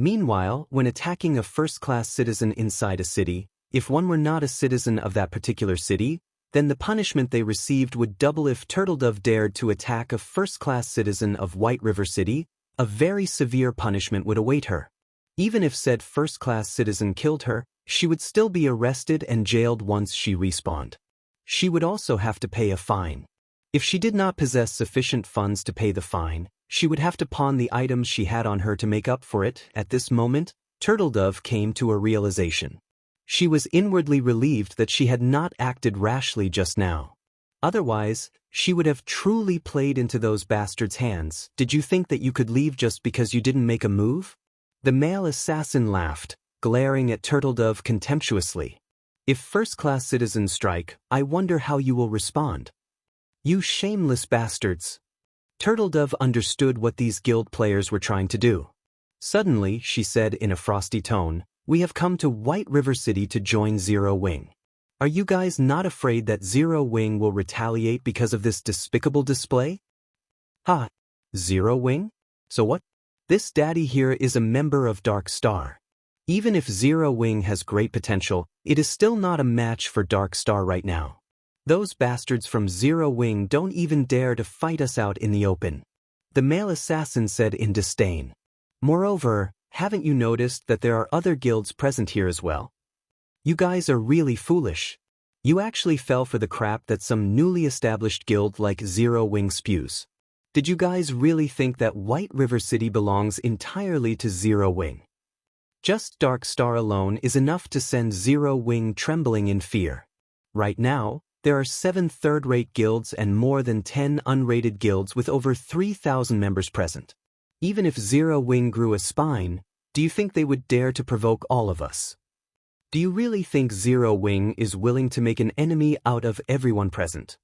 Meanwhile, when attacking a first-class citizen inside a city, if one were not a citizen of that particular city, then the punishment they received would double. If Turtledove dared to attack a first-class citizen of White River City, a very severe punishment would await her. Even if said first-class citizen killed her, she would still be arrested and jailed once she respawned. She would also have to pay a fine. If she did not possess sufficient funds to pay the fine, she would have to pawn the items she had on her to make up for it. At this moment, Turtledove came to a realization. She was inwardly relieved that she had not acted rashly just now. Otherwise, she would have truly played into those bastards' hands. Did you think that you could leave just because you didn't make a move? The male assassin laughed, glaring at Turtledove contemptuously. If first-class citizens strike, I wonder how you will respond. You shameless bastards. Turtledove understood what these guild players were trying to do. Suddenly, she said in a frosty tone, we have come to White River City to join Zero Wing. Are you guys not afraid that Zero Wing will retaliate because of this despicable display? Ha! Zero Wing? So what? This daddy here is a member of Dark Star. Even if Zero Wing has great potential, it is still not a match for Dark Star right now. Those bastards from Zero Wing don't even dare to fight us out in the open. The male assassin said in disdain. Moreover, haven't you noticed that there are other guilds present here as well? You guys are really foolish. You actually fell for the crap that some newly established guild like Zero Wing spews. Did you guys really think that White River City belongs entirely to Zero Wing? Just Dark Star alone is enough to send Zero Wing trembling in fear. Right now, there are 7 third-rate guilds and more than 10 unrated guilds with over 3,000 members present. Even if Zero Wing grew a spine, do you think they would dare to provoke all of us? Do you really think Zero Wing is willing to make an enemy out of everyone present?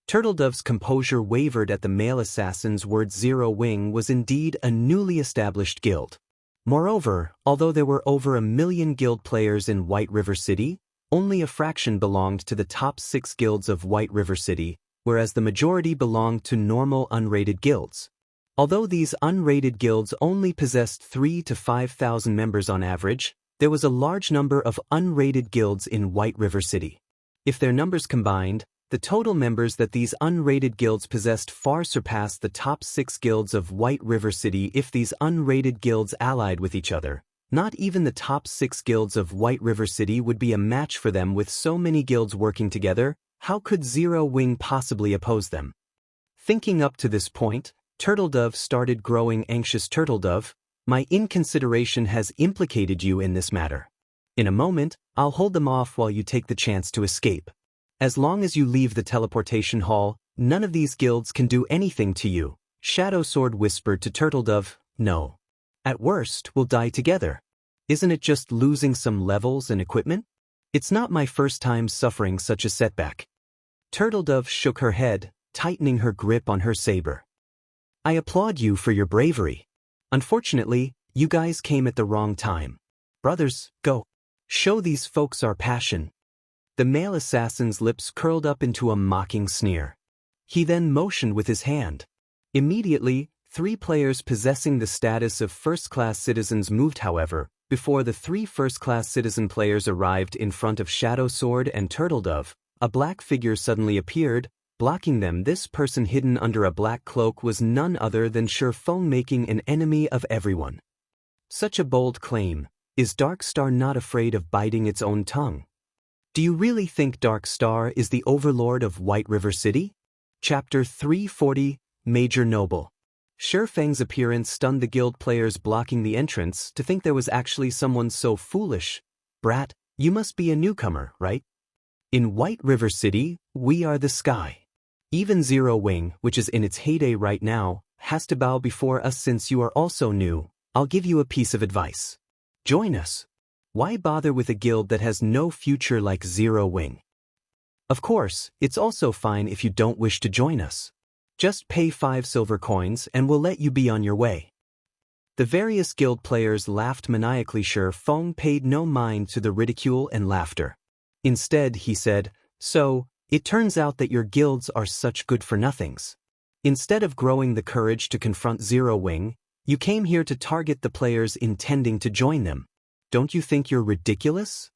Turtledove's composure wavered at the male assassin's words. Zero Wing was indeed a newly established guild. Moreover, although there were over 1 million guild players in White River City, only a fraction belonged to the top 6 guilds of White River City, whereas the majority belonged to normal unrated guilds. Although these unrated guilds only possessed 3,000 to 5,000 members on average, there was a large number of unrated guilds in White River City. If their numbers combined, the total members that these unrated guilds possessed far surpassed the top 6 guilds of White River City. If these unrated guilds allied with each other, not even the top 6 guilds of White River City would be a match for them. With so many guilds working together, how could Zero Wing possibly oppose them? Thinking up to this point, Turtledove started growing anxious. Turtledove, my inconsideration has implicated you in this matter. In a moment, I'll hold them off while you take the chance to escape. As long as you leave the teleportation hall, none of these guilds can do anything to you. Shadow Sword whispered to Turtledove. No. At worst, we'll die together. Isn't it just losing some levels and equipment? It's not my first time suffering such a setback. Turtledove shook her head, tightening her grip on her saber. I applaud you for your bravery. Unfortunately, you guys came at the wrong time. Brothers, go. Show these folks our passion. The male assassin's lips curled up into a mocking sneer. He then motioned with his hand. Immediately, 3 players possessing the status of first-class citizens moved. However, before the 3 first-class citizen players arrived in front of Shadow Sword and Turtledove, a black figure suddenly appeared, blocking them. This person hidden under a black cloak was none other than Sherfong, making an enemy of everyone. Such a bold claim. Is Dark Star not afraid of biting its own tongue? Do you really think Dark Star is the overlord of White River City? Chapter 340, Major Noble. Sherfang's appearance stunned the guild players blocking the entrance. To think there was actually someone so foolish. Brat, you must be a newcomer, right? In White River City, we are the sky. Even Zero Wing, which is in its heyday right now, has to bow before us. Since you are also new, I'll give you a piece of advice. Join us. Why bother with a guild that has no future like Zero Wing? Of course, it's also fine if you don't wish to join us. Just pay 5 silver coins and we'll let you be on your way. The various guild players laughed maniacally. Sherfong paid no mind to the ridicule and laughter. Instead, he said, So, it turns out that your guilds are such good-for-nothings. Instead of growing the courage to confront Zero Wing, you came here to target the players intending to join them. Don't you think you're ridiculous?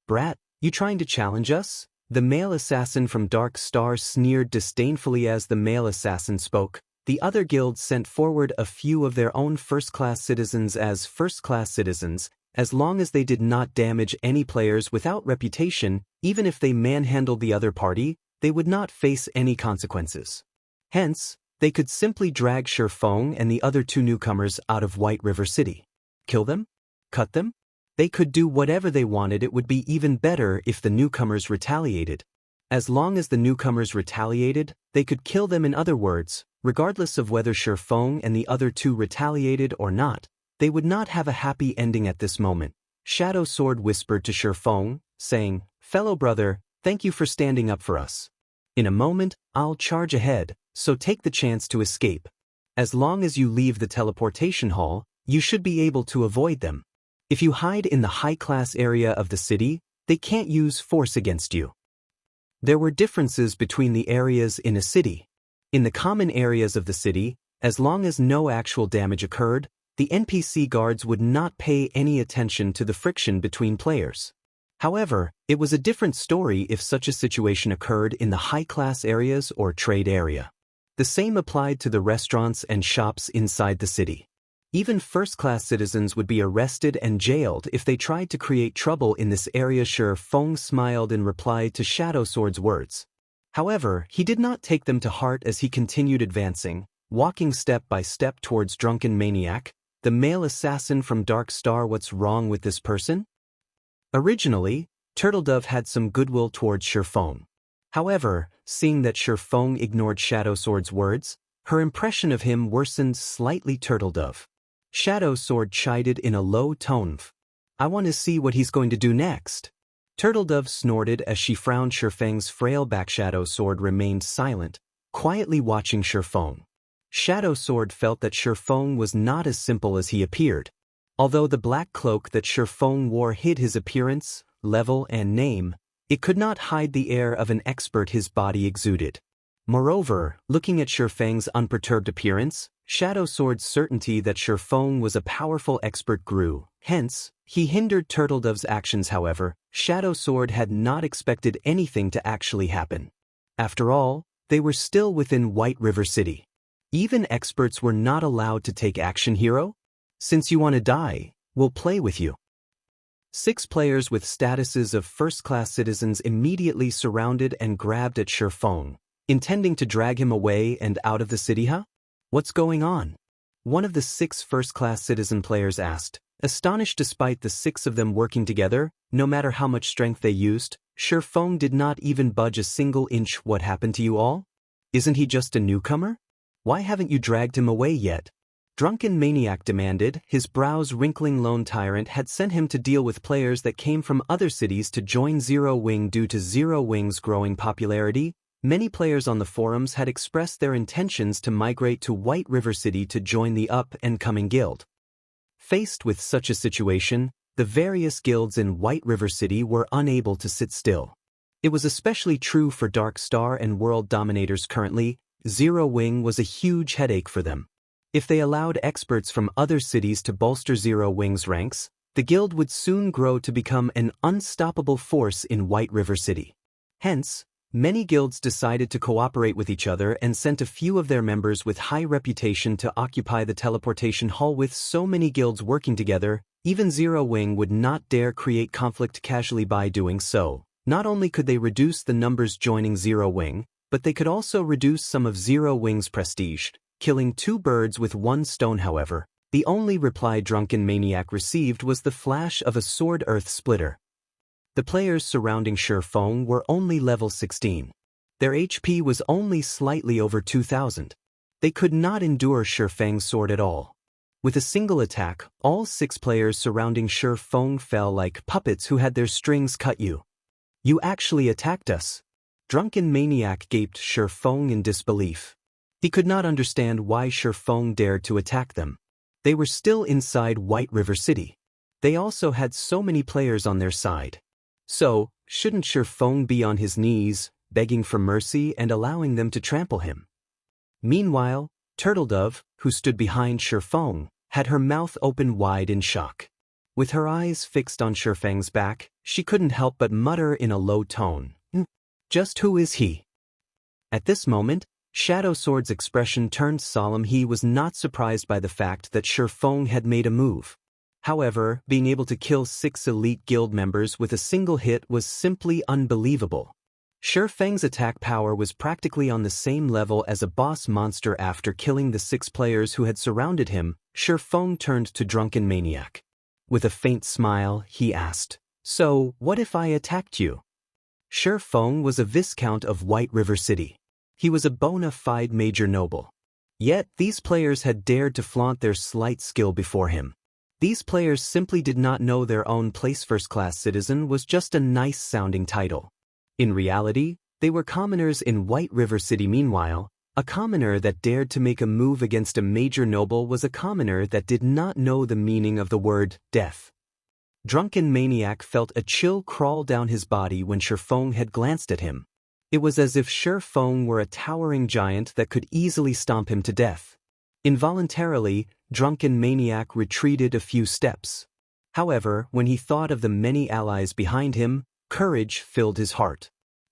Brat, you trying to challenge us? The male assassin from Dark Star sneered disdainfully. As the male assassin spoke, the other guilds sent forward a few of their own first-class citizens as first-class citizens. As long as they did not damage any players without reputation, even if they manhandled the other party, they would not face any consequences. Hence, they could simply drag Sherfong and the other 2 newcomers out of White River City. Kill them? Cut them? They could do whatever they wanted. It would be even better if the newcomers retaliated. As long as the newcomers retaliated, they could kill them. In other words, regardless of whether Sherfong and the other 2 retaliated or not, they would not have a happy ending at this moment. Shadow Sword whispered to Sherfong, saying, Fellow brother, thank you for standing up for us. In a moment, I'll charge ahead, so take the chance to escape. As long as you leave the teleportation hall, you should be able to avoid them. If you hide in the high-class area of the city, they can't use force against you. There were differences between the areas in a city. In the common areas of the city, as long as no actual damage occurred, the NPC guards would not pay any attention to the friction between players. However, it was a different story if such a situation occurred in the high-class areas or trade area. The same applied to the restaurants and shops inside the city. Even first-class citizens would be arrested and jailed if they tried to create trouble in this area. Sherfong smiled in reply to Shadow Sword's words. However, he did not take them to heart as he continued advancing, walking step by step towards Drunken Maniac, the male assassin from Dark Star. What's wrong with this person? Originally, Turtledove had some goodwill towards Sherfong. However, seeing that Sherfong ignored Shadow Sword's words, her impression of him worsened slightly. Turtledove. Shadow Sword chided in a low tone. I want to see what he's going to do next. Turtledove snorted as she frowned. Shifeng's frail backshadow sword remained silent, quietly watching Shifeng. Shadow Sword felt that Shifeng was not as simple as he appeared. Although the black cloak that Shifeng wore hid his appearance, level and name, it could not hide the air of an expert his body exuded. Moreover, looking at Shifeng's unperturbed appearance, Shadow Sword's certainty that Shifeng was a powerful expert grew. Hence, he hindered Turtledove's actions. However, Shadow Sword had not expected anything to actually happen. After all, they were still within White River City. Even experts were not allowed to take action. Hero? Since you want to die, we'll play with you. 6 players with statuses of first-class citizens immediately surrounded and grabbed at Shifeng, intending to drag him away and out of the city. Huh? What's going on? One of the 6 first-class citizen players asked, astonished. Despite the 6 of them working together, no matter how much strength they used, Shifeng did not even budge a single inch. What happened to you all? Isn't he just a newcomer? Why haven't you dragged him away yet? Drunken Maniac demanded. His brows wrinkling. Lone Tyrant had sent him to deal with players that came from other cities to join Zero Wing. Due to Zero Wing's growing popularity, many players on the forums had expressed their intentions to migrate to White River City to join the up-and-coming guild. Faced with such a situation, the various guilds in White River City were unable to sit still. It was especially true for Dark Star and World Dominators. Currently, Zero Wing was a huge headache for them. If they allowed experts from other cities to bolster Zero Wing's ranks, the guild would soon grow to become an unstoppable force in White River City. Hence, many guilds decided to cooperate with each other and sent a few of their members with high reputation to occupy the teleportation hall. With so many guilds working together, even Zero Wing would not dare create conflict casually. By doing so, not only could they reduce the numbers joining Zero Wing, but they could also reduce some of Zero Wing's prestige, killing 2 birds with 1 stone. However, the only reply Drunken Maniac received was the flash of a sword earth splitter. The players surrounding Shifeng were only level 16. Their HP was only slightly over 2,000. They could not endure Shifeng's sword at all. With a single attack, all 6 players surrounding Shifeng fell like puppets who had their strings cut. You actually attacked us. Drunken Maniac gaped. Shifeng in disbelief. He could not understand why Shifeng dared to attack them. They were still inside White River City. They also had so many players on their side. So, shouldn't Shifeng be on his knees, begging for mercy and allowing them to trample him? Meanwhile, Turtledove, who stood behind Shifeng, had her mouth open wide in shock. With her eyes fixed on Shifeng's back, she couldn't help but mutter in a low tone, "Just who is he?" At this moment, Shadow Sword's expression turned solemn. He was not surprised by the fact that Shifeng had made a move. However, being able to kill 6 elite guild members with a single hit was simply unbelievable. Shifeng's attack power was practically on the same level as a boss monster. After killing the 6 players who had surrounded him, Shifeng turned to Drunken Maniac. With a faint smile, he asked, "So, what if I attacked you?" Shifeng was a Viscount of White River City. He was a bona fide major noble. Yet, these players had dared to flaunt their slight skill before him. These players simply did not know their own place. First-class citizen was just a nice-sounding title. In reality, they were commoners in White River City. Meanwhile, a commoner that dared to make a move against a major noble was a commoner that did not know the meaning of the word death. Drunken Maniac felt a chill crawl down his body when Shifeng had glanced at him. It was as if Shifeng were a towering giant that could easily stomp him to death. Involuntarily, Drunken Maniac retreated a few steps. However, when he thought of the many allies behind him, courage filled his heart.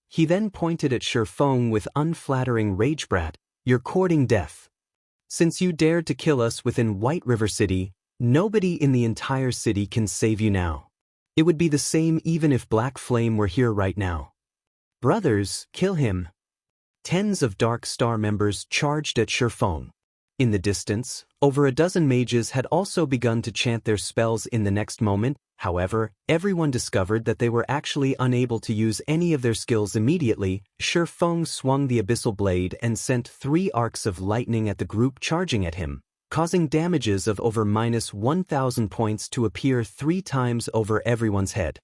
He then pointed at Shifeng with unflattering rage. "Brat, you're courting death. Since you dared to kill us within White River City, nobody in the entire city can save you now. It would be the same even if Black Flame were here right now. Brothers, kill him." Tens of Dark Star members charged at Shifeng. In the distance, over a dozen mages had also begun to chant their spells. In the next moment, however, everyone discovered that they were actually unable to use any of their skills immediately. Shifeng swung the abyssal blade and sent 3 arcs of lightning at the group charging at him. causing damages of over -1,000 points to appear 3 times over everyone's head.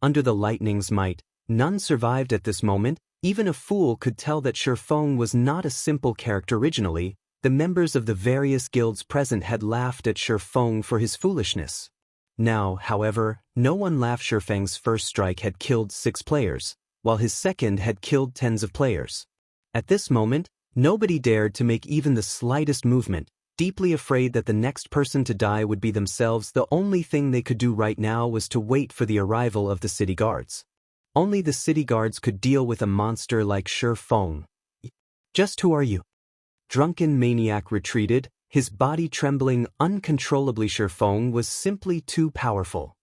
Under the lightning's might, none survived at this moment. Even a fool could tell that Shifeng was not a simple character originally. The members of the various guilds present had laughed at Shifeng for his foolishness. Now, however, no one laughed. Shifeng's first strike had killed 6 players, while his second had killed tens of players. At this moment, nobody dared to make even the slightest movement, deeply afraid that the next person to die would be themselves. The only thing they could do right now was to wait for the arrival of the city guards. Only the city guards could deal with a monster like Shifeng. Just who are you? Drunken Maniac retreated, his body trembling uncontrollably. Shifeng was simply too powerful.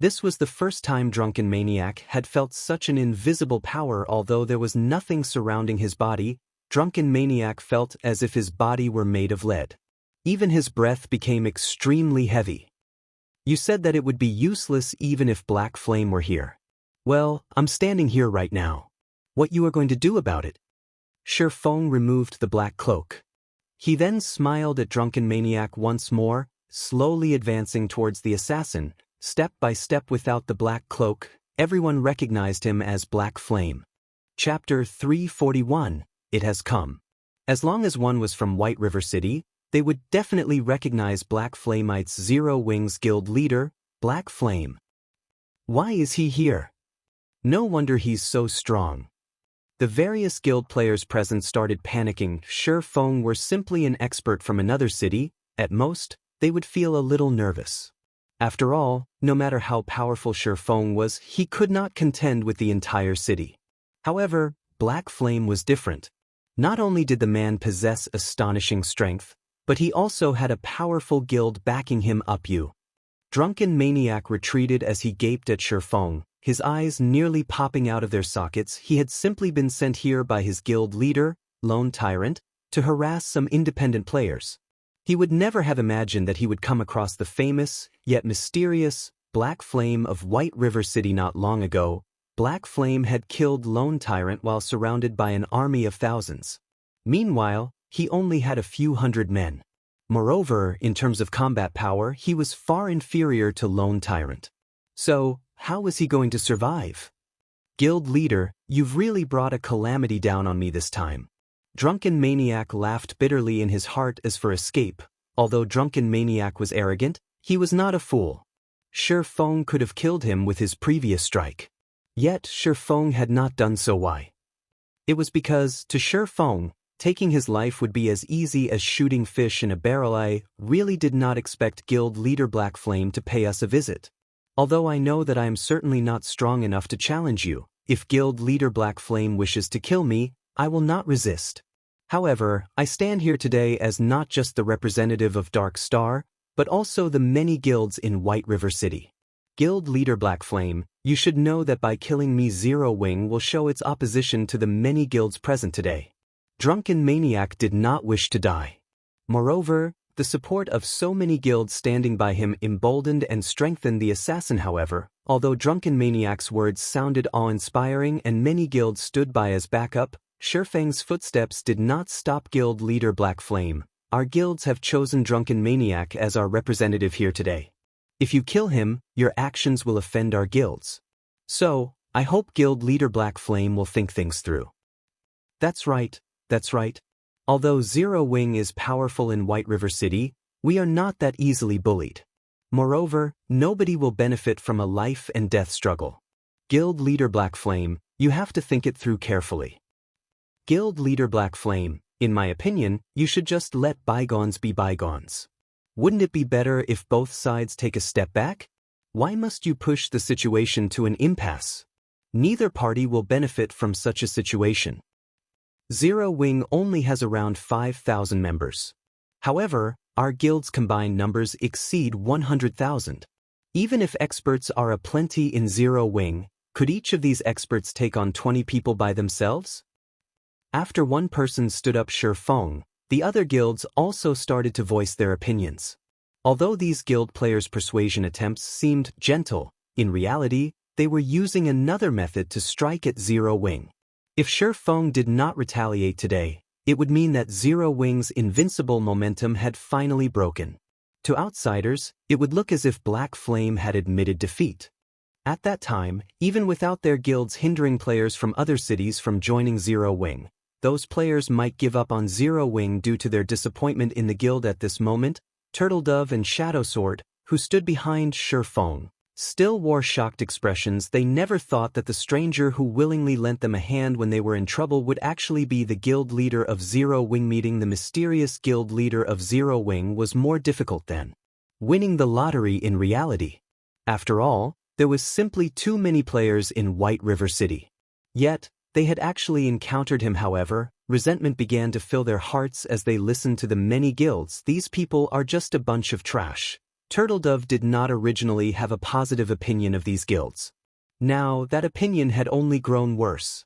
This was the first time Drunken Maniac had felt such an invisible power. Although there was nothing surrounding his body, Drunken Maniac felt as if his body were made of lead. Even his breath became extremely heavy. You said that it would be useless even if Black Flame were here. Well, I'm standing here right now. What you are going to do about it? Shifeng removed the black cloak. He then smiled at Drunken Maniac once more, slowly advancing towards the assassin, step by step. Without the black cloak, everyone recognized him as Black Flame. Chapter 341, It Has Come. As long as one was from White River City, they would definitely recognize Black Flameite's Zero Wings guild leader, Black Flame. Why is he here? No wonder he's so strong. The various guild players present started panicking. Shifeng were simply an expert from another city. At most, they would feel a little nervous. After all, no matter how powerful Shifeng was, he could not contend with the entire city. However, Black Flame was different. Not only did the man possess astonishing strength, but he also had a powerful guild backing him up. Drunken Maniac retreated as he gaped at Shifeng, his eyes nearly popping out of their sockets. He had simply been sent here by his guild leader, Lone Tyrant, to harass some independent players. He would never have imagined that he would come across the famous, yet mysterious, Black Flame of White River City. Not long ago, Black Flame had killed Lone Tyrant while surrounded by an army of thousands. Meanwhile, he only had a few hundred men. Moreover, in terms of combat power, he was far inferior to Lone Tyrant. So, how was he going to survive? Guild leader, you've really brought a calamity down on me this time. Drunken Maniac laughed bitterly in his heart. As for escape, although Drunken Maniac was arrogant, he was not a fool. Shifeng could have killed him with his previous strike. Yet Shifeng had not done so. Why? It was because, to Shifeng, taking his life would be as easy as shooting fish in a barrel. I really did not expect guild leader Black Flame to pay us a visit. Although I know that I am certainly not strong enough to challenge you, if guild leader Black Flame wishes to kill me, I will not resist. However, I stand here today as not just the representative of Dark Star, but also the many guilds in White River City. Guild leader Black Flame, you should know that by killing me, Zero Wing will show its opposition to the many guilds present today. Drunken Maniac did not wish to die. Moreover, the support of so many guilds standing by him emboldened and strengthened the assassin. However, although Drunken Maniac's words sounded awe-inspiring and many guilds stood by as backup, Shifeng's footsteps did not stop guild leader Black Flame. Our guilds have chosen Drunken Maniac as our representative here today. If you kill him, your actions will offend our guilds. So, I hope guild leader Black Flame will think things through. That's right, that's right. Although Zero Wing is powerful in White River City, we are not that easily bullied. Moreover, nobody will benefit from a life and death struggle. Guild leader Black Flame, you have to think it through carefully. Guild leader Black Flame, in my opinion, you should just let bygones be bygones. Wouldn't it be better if both sides take a step back? Why must you push the situation to an impasse? Neither party will benefit from such a situation. Zero Wing only has around 5,000 members. However, our guild's combined numbers exceed 100,000. Even if experts are aplenty in Zero Wing, could each of these experts take on 20 people by themselves? After one person stood up Shifeng, the other guilds also started to voice their opinions. Although these guild players' persuasion attempts seemed gentle, in reality, they were using another method to strike at Zero Wing. If Shifeng did not retaliate today, It would mean that Zero Wing's invincible momentum had finally broken. To outsiders, it would look as if Black Flame had admitted defeat. At that time, even without their guilds hindering players from other cities from joining Zero Wing, those players might give up on Zero Wing due to their disappointment in the guild at this moment. Turtledove and Shadowsword, who stood behind Shifeng, still wore shocked expressions. They never thought that the stranger who willingly lent them a hand when they were in trouble would actually be the guild leader of Zero Wing. Meeting the mysterious guild leader of Zero Wing was more difficult than winning the lottery in reality. After all, there was simply too many players in White River City. Yet, they had actually encountered him. However, resentment began to fill their hearts as they listened to the many guilds. These people are just a bunch of trash. Turtledove did not originally have a positive opinion of these guilds. Now, that opinion had only grown worse.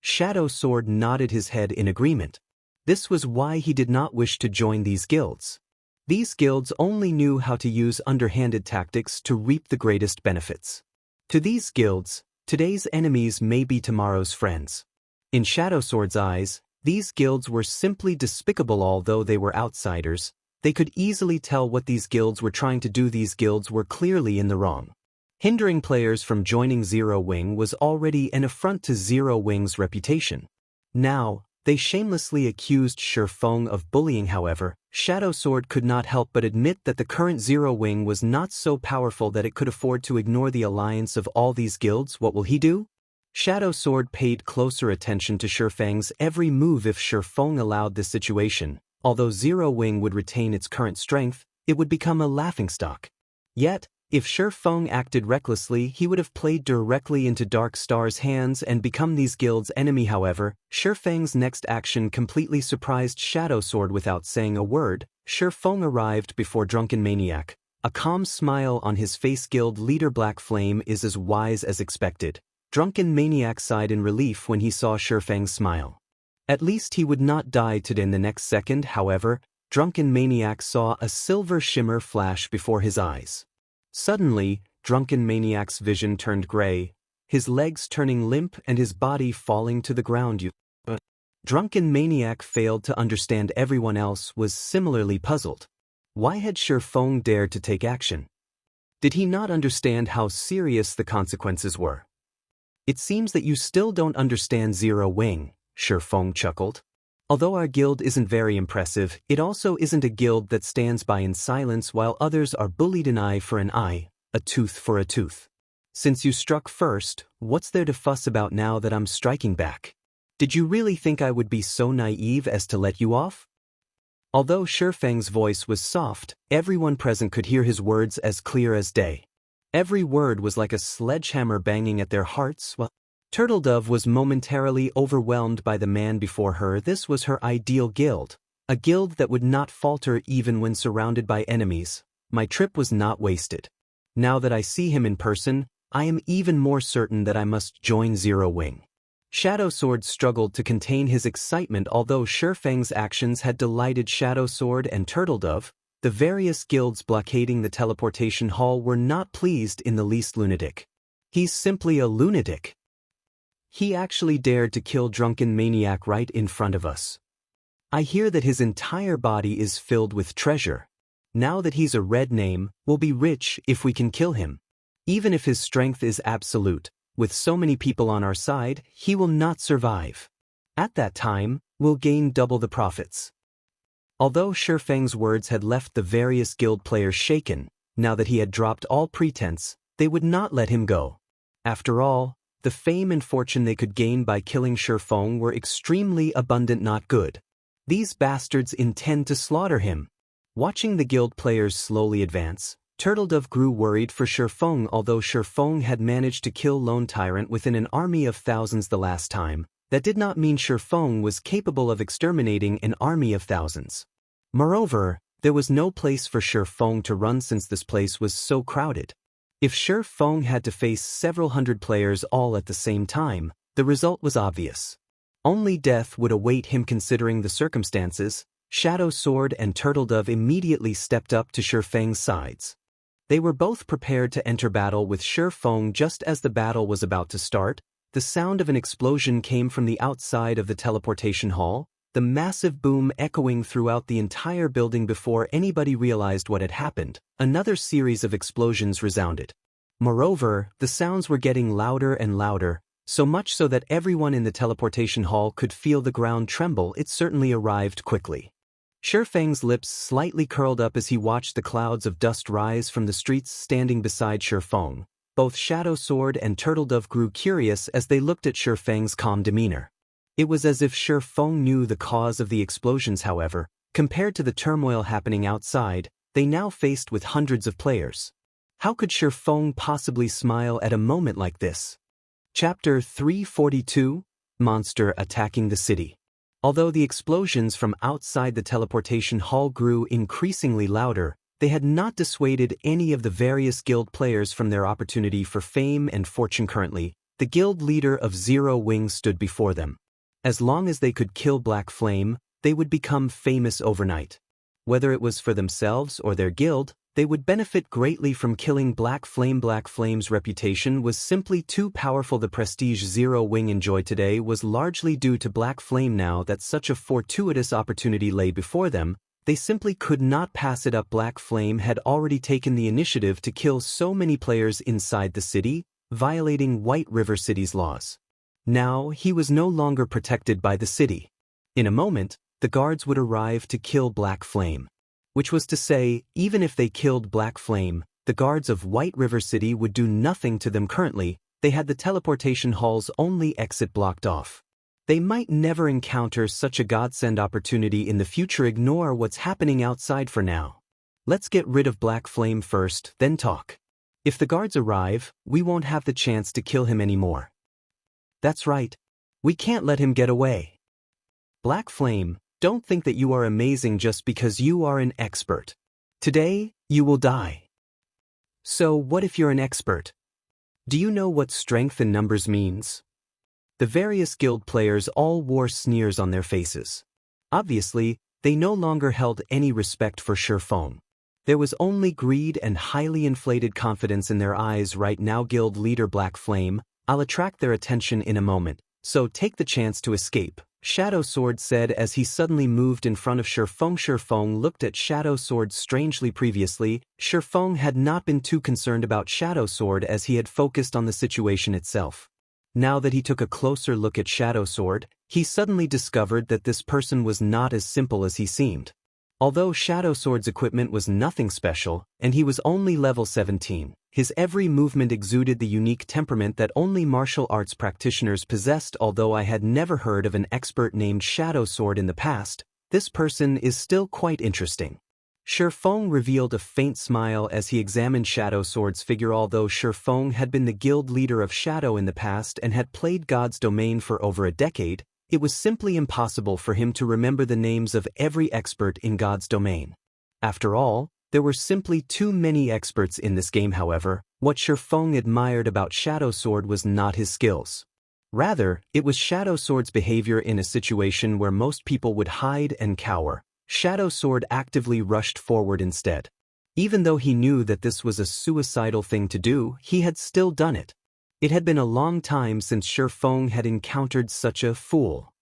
Shadowsword nodded his head in agreement. This was why he did not wish to join these guilds. These guilds only knew how to use underhanded tactics to reap the greatest benefits. To these guilds, today's enemies may be tomorrow's friends. In Shadowsword's eyes, these guilds were simply despicable. Although they were outsiders, they could easily tell what these guilds were trying to do. These guilds were clearly in the wrong. Hindering players from joining Zero Wing was already an affront to Zero Wing's reputation. Now, they shamelessly accused Shifeng of bullying. However, Shadowsword could not help but admit that the current Zero Wing was not so powerful that it could afford to ignore the alliance of all these guilds. What will he do? Shadowsword paid closer attention to Shifeng's every move. If Shifeng allowed this situation, although Zero Wing would retain its current strength, it would become a laughingstock. Yet, if Shifeng acted recklessly, he would have played directly into Dark Star's hands and become these guilds' enemy. However, Shifeng's next action completely surprised Shadowsword. Without saying a word, Shifeng arrived before Drunken Maniac, a calm smile on his face. Guild leader Black Flame is as wise as expected. Drunken Maniac sighed in relief when he saw Shifeng's smile. At least he would not die today. In the next second, however, Drunken Maniac saw a silver shimmer flash before his eyes. Suddenly, Drunken Maniac's vision turned gray, his legs turning limp and his body falling to the ground. Drunken Maniac failed to understand. Everyone else was similarly puzzled. Why had Shifeng dared to take action? Did he not understand how serious the consequences were? It seems that you still don't understand Zero Wing, Shifeng chuckled. Although our guild isn't very impressive, it also isn't a guild that stands by in silence while others are bullied. An eye for an eye, a tooth for a tooth. Since you struck first, what's there to fuss about now that I'm striking back? Did you really think I would be so naive as to let you off? Although Shifeng's voice was soft, everyone present could hear his words as clear as day. Every word was like a sledgehammer banging at their hearts. Turtledove was momentarily overwhelmed by the man before her. This was her ideal guild, a guild that would not falter even when surrounded by enemies. My trip was not wasted. Now that I see him in person, I am even more certain that I must join Zero Wing. Shadowsword struggled to contain his excitement. Although Shifeng's actions had delighted Shadowsword and Turtledove, the various guilds blockading the teleportation hall were not pleased in the least. Lunatic. He's simply a lunatic. He actually dared to kill Drunken Maniac right in front of us. I hear that his entire body is filled with treasure. Now that he's a red name, we'll be rich if we can kill him. Even if his strength is absolute, with so many people on our side, he will not survive. At that time, we'll gain double the profits. Although Shifeng's words had left the various guild players shaken, now that he had dropped all pretense, they would not let him go. After all, the fame and fortune they could gain by killing Shifeng were extremely abundant. Not good. These bastards intend to slaughter him. Watching the guild players slowly advance, Turtledove grew worried for Shifeng. Although Shifeng had managed to kill Lone Tyrant within an army of thousands the last time, that did not mean Shifeng was capable of exterminating an army of thousands. Moreover, there was no place for Shifeng to run since this place was so crowded. If Shifeng had to face several hundred players all at the same time, the result was obvious. Only death would await him. Considering the circumstances, Shadowsword and Turtledove immediately stepped up to Shifeng's sides. They were both prepared to enter battle with Shifeng. Just as the battle was about to start, the sound of an explosion came from the outside of the teleportation hall. the massive boom echoing throughout the entire building before anybody realized what had happened. Another series of explosions resounded. Moreover, the sounds were getting louder and louder, so much so that everyone in the teleportation hall could feel the ground tremble. It certainly arrived quickly. Shifeng's lips slightly curled up as he watched the clouds of dust rise from the streets. Standing beside Shifeng, both Shadow Sword and Turtledove grew curious as they looked at Shifeng's calm demeanor. It was as if Shifeng knew the cause of the explosions. However, compared to the turmoil happening outside, they now faced with hundreds of players. How could Shifeng possibly smile at a moment like this? Chapter 342, Monster Attacking the City. Although the explosions from outside the teleportation hall grew increasingly louder, they had not dissuaded any of the various guild players from their opportunity for fame and fortune. Currently, the guild leader of Zero Wings stood before them. As long as they could kill Black Flame, they would become famous overnight. Whether it was for themselves or their guild, they would benefit greatly from killing Black Flame. Black Flame's reputation was simply too powerful. The prestige Zero Wing enjoyed today was largely due to Black Flame. Now that such a fortuitous opportunity lay before them, they simply could not pass it up. Black Flame had already taken the initiative to kill so many players inside the city, violating White River City's laws. Now he was no longer protected by the city. In a moment, the guards would arrive to kill Black Flame. Which was to say, even if they killed Black Flame, the guards of White River City would do nothing to them. Currently, they had the teleportation hall's only exit blocked off. They might never encounter such a godsend opportunity in the future. Ignore what's happening outside for now. Let's get rid of Black Flame first, then talk. If the guards arrive, we won't have the chance to kill him anymore. That's right. We can't let him get away. Black Flame, don't think that you are amazing just because you are an expert. Today, you will die. So what if you're an expert? Do you know what strength in numbers means? The various guild players all wore sneers on their faces. Obviously, they no longer held any respect for Shifeng. There was only greed and highly inflated confidence in their eyes right now. Guild leader Black Flame, I'll attract their attention in a moment, so take the chance to escape, Shadow Sword said as he suddenly moved in front of Shifeng. Shifeng looked at Shadow Sword strangely. Previously, Shifeng had not been too concerned about Shadow Sword as he had focused on the situation itself. Now that he took a closer look at Shadow Sword, he suddenly discovered that this person was not as simple as he seemed. Although Shadow Sword's equipment was nothing special, and he was only level 17, his every movement exuded the unique temperament that only martial arts practitioners possessed. Although I had never heard of an expert named Shadow Sword in the past, this person is still quite interesting. Shifeng revealed a faint smile as he examined Shadow Sword's figure. Although Shifeng had been the guild leader of Shadow in the past and had played God's Domain for over a decade, it was simply impossible for him to remember the names of every expert in God's Domain. After all, there were simply too many experts in this game. However, what Shifeng admired about Shadow Sword was not his skills. Rather, it was Shadow Sword's behavior. In a situation where most people would hide and cower, Shadow Sword actively rushed forward instead. Even though he knew that this was a suicidal thing to do, he had still done it. It had been a long time since Shifeng had encountered such a fool.